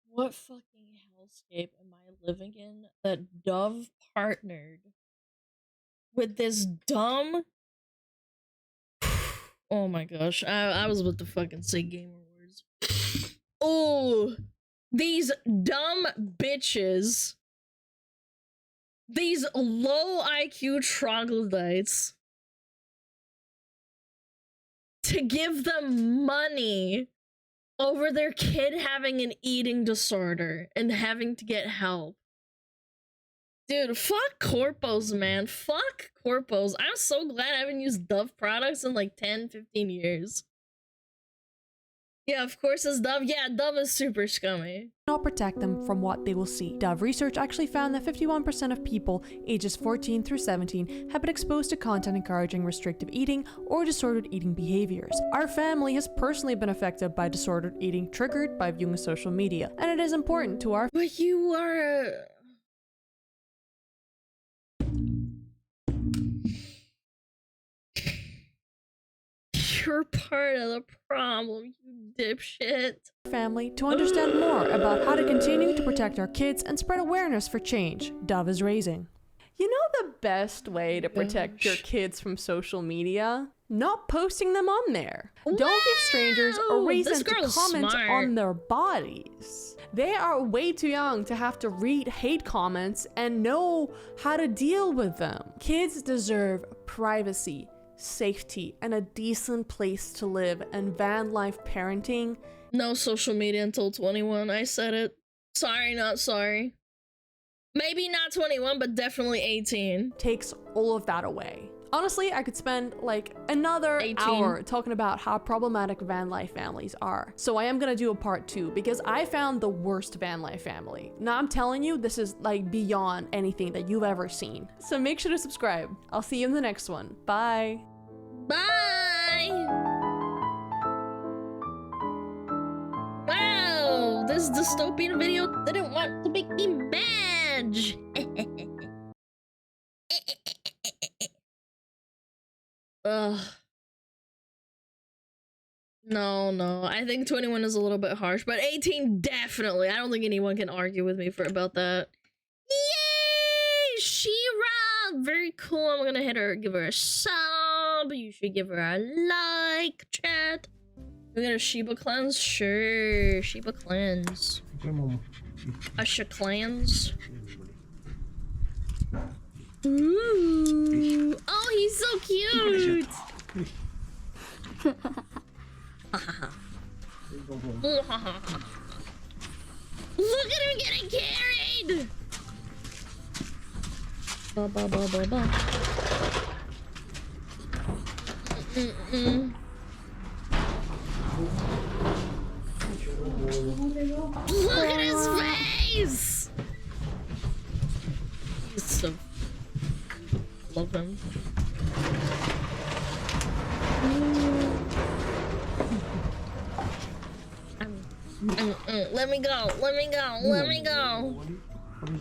What fucking hellscape am I living in that Dove partnered with this dumb... Oh my gosh, I was about to fucking say gamer words. Oh, these dumb bitches. These low IQ troglodytes. To give them money over their kid having an eating disorder and having to get help. Dude, fuck corpos, man. Fuck corpos. I'm so glad I haven't used Dove products in like 10, 15 years. Yeah, of course it's Dove. Yeah, Dove is super scummy. Not protect them from what they will see. Dove research actually found that 51% of people ages 14 through 17 have been exposed to content encouraging restrictive eating or disordered eating behaviors. Our family has personally been affected by disordered eating triggered by viewing social media, and it is important to our— But you are You're part of the problem, you dipshit. Family to understand more about how to continue to protect our kids and spread awareness for change Dove is raising. You know the best way to protect your kids from social media? Not posting them on there. Don't give strangers a reason to comment on their bodies. They are way too young to have to read hate comments and know how to deal with them. Kids deserve privacy, safety, and a decent place to live, and van life parenting. No social media until 21. I said it. Sorry, not sorry. Maybe not 21, but definitely 18. Takes all of that away. Honestly, I could spend like another 18 hour talking about how problematic van life families are. So I am gonna do a part 2 because I found the worst van life family. Now I'm telling you, this is like beyond anything that you've ever seen. So make sure to subscribe. I'll see you in the next one. Bye. Bye! Wow, this dystopian video didn't want to make me mad. Ugh. No, I think 21 is a little bit harsh, but 18 definitely. I don't think anyone can argue with me about that. Yay! She-Ra! Very cool. I'm gonna give her a sub. You should give her a like, chat. We got a Shiba cleanse? Sure, Shiba cleanse. A cleanse. Ooh. Oh, he's so cute. Look at him getting carried. Ba ba ba ba ba. Look at his face. He's so. Love him. Let me go. Let me go. Let me go. Look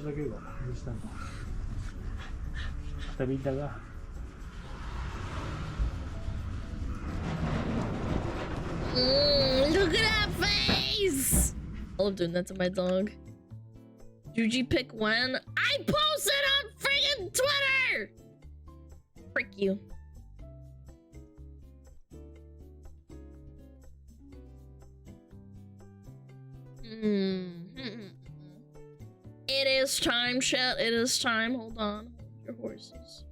at that face. I love doing that to my dog. Juji pick when? I posted on friggin' Twitter! Frick you. It is time, chat. It is time. Hold on. Hold your horses.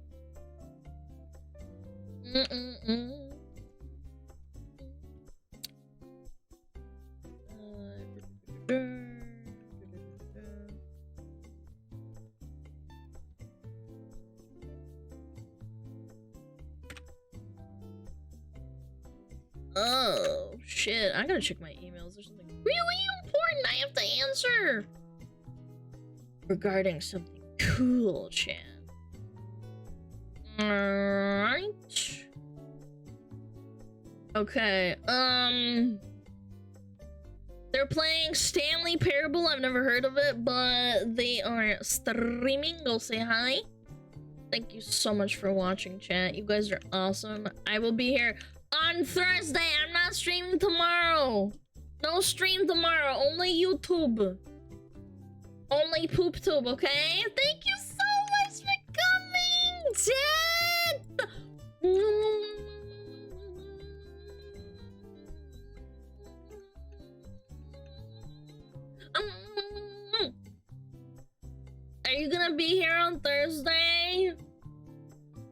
Oh, shit. I gotta check my emails. There's something really important I have to answer. Regarding something cool, chat. Alright. Okay, they're playing Stanley Parable. I've never heard of it, but they are streaming. Go say hi. Thank you so much for watching, chat. You guys are awesome. I will be here on Thursday. I'm not streaming tomorrow. No stream tomorrow. Only YouTube. Only PoopTube, okay? Thank you so much for coming, chat! Are you gonna be here on Thursday?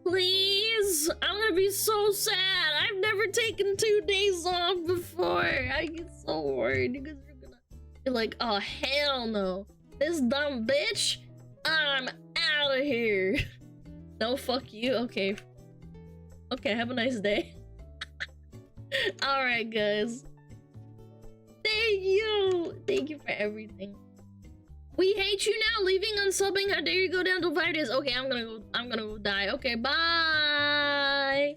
Please? I'm gonna be so sad. I've never taken 2 days off before. I get so worried because you're gonna be like, oh, hell no. This dumb bitch? I'm out of here. No, fuck you. Okay. Okay, have a nice day. Alright, guys. Thank you. Thank you for everything. We hate you now. Leaving unsubbing. How dare you go down to 5 days? Okay, I'm gonna go die. Okay, bye.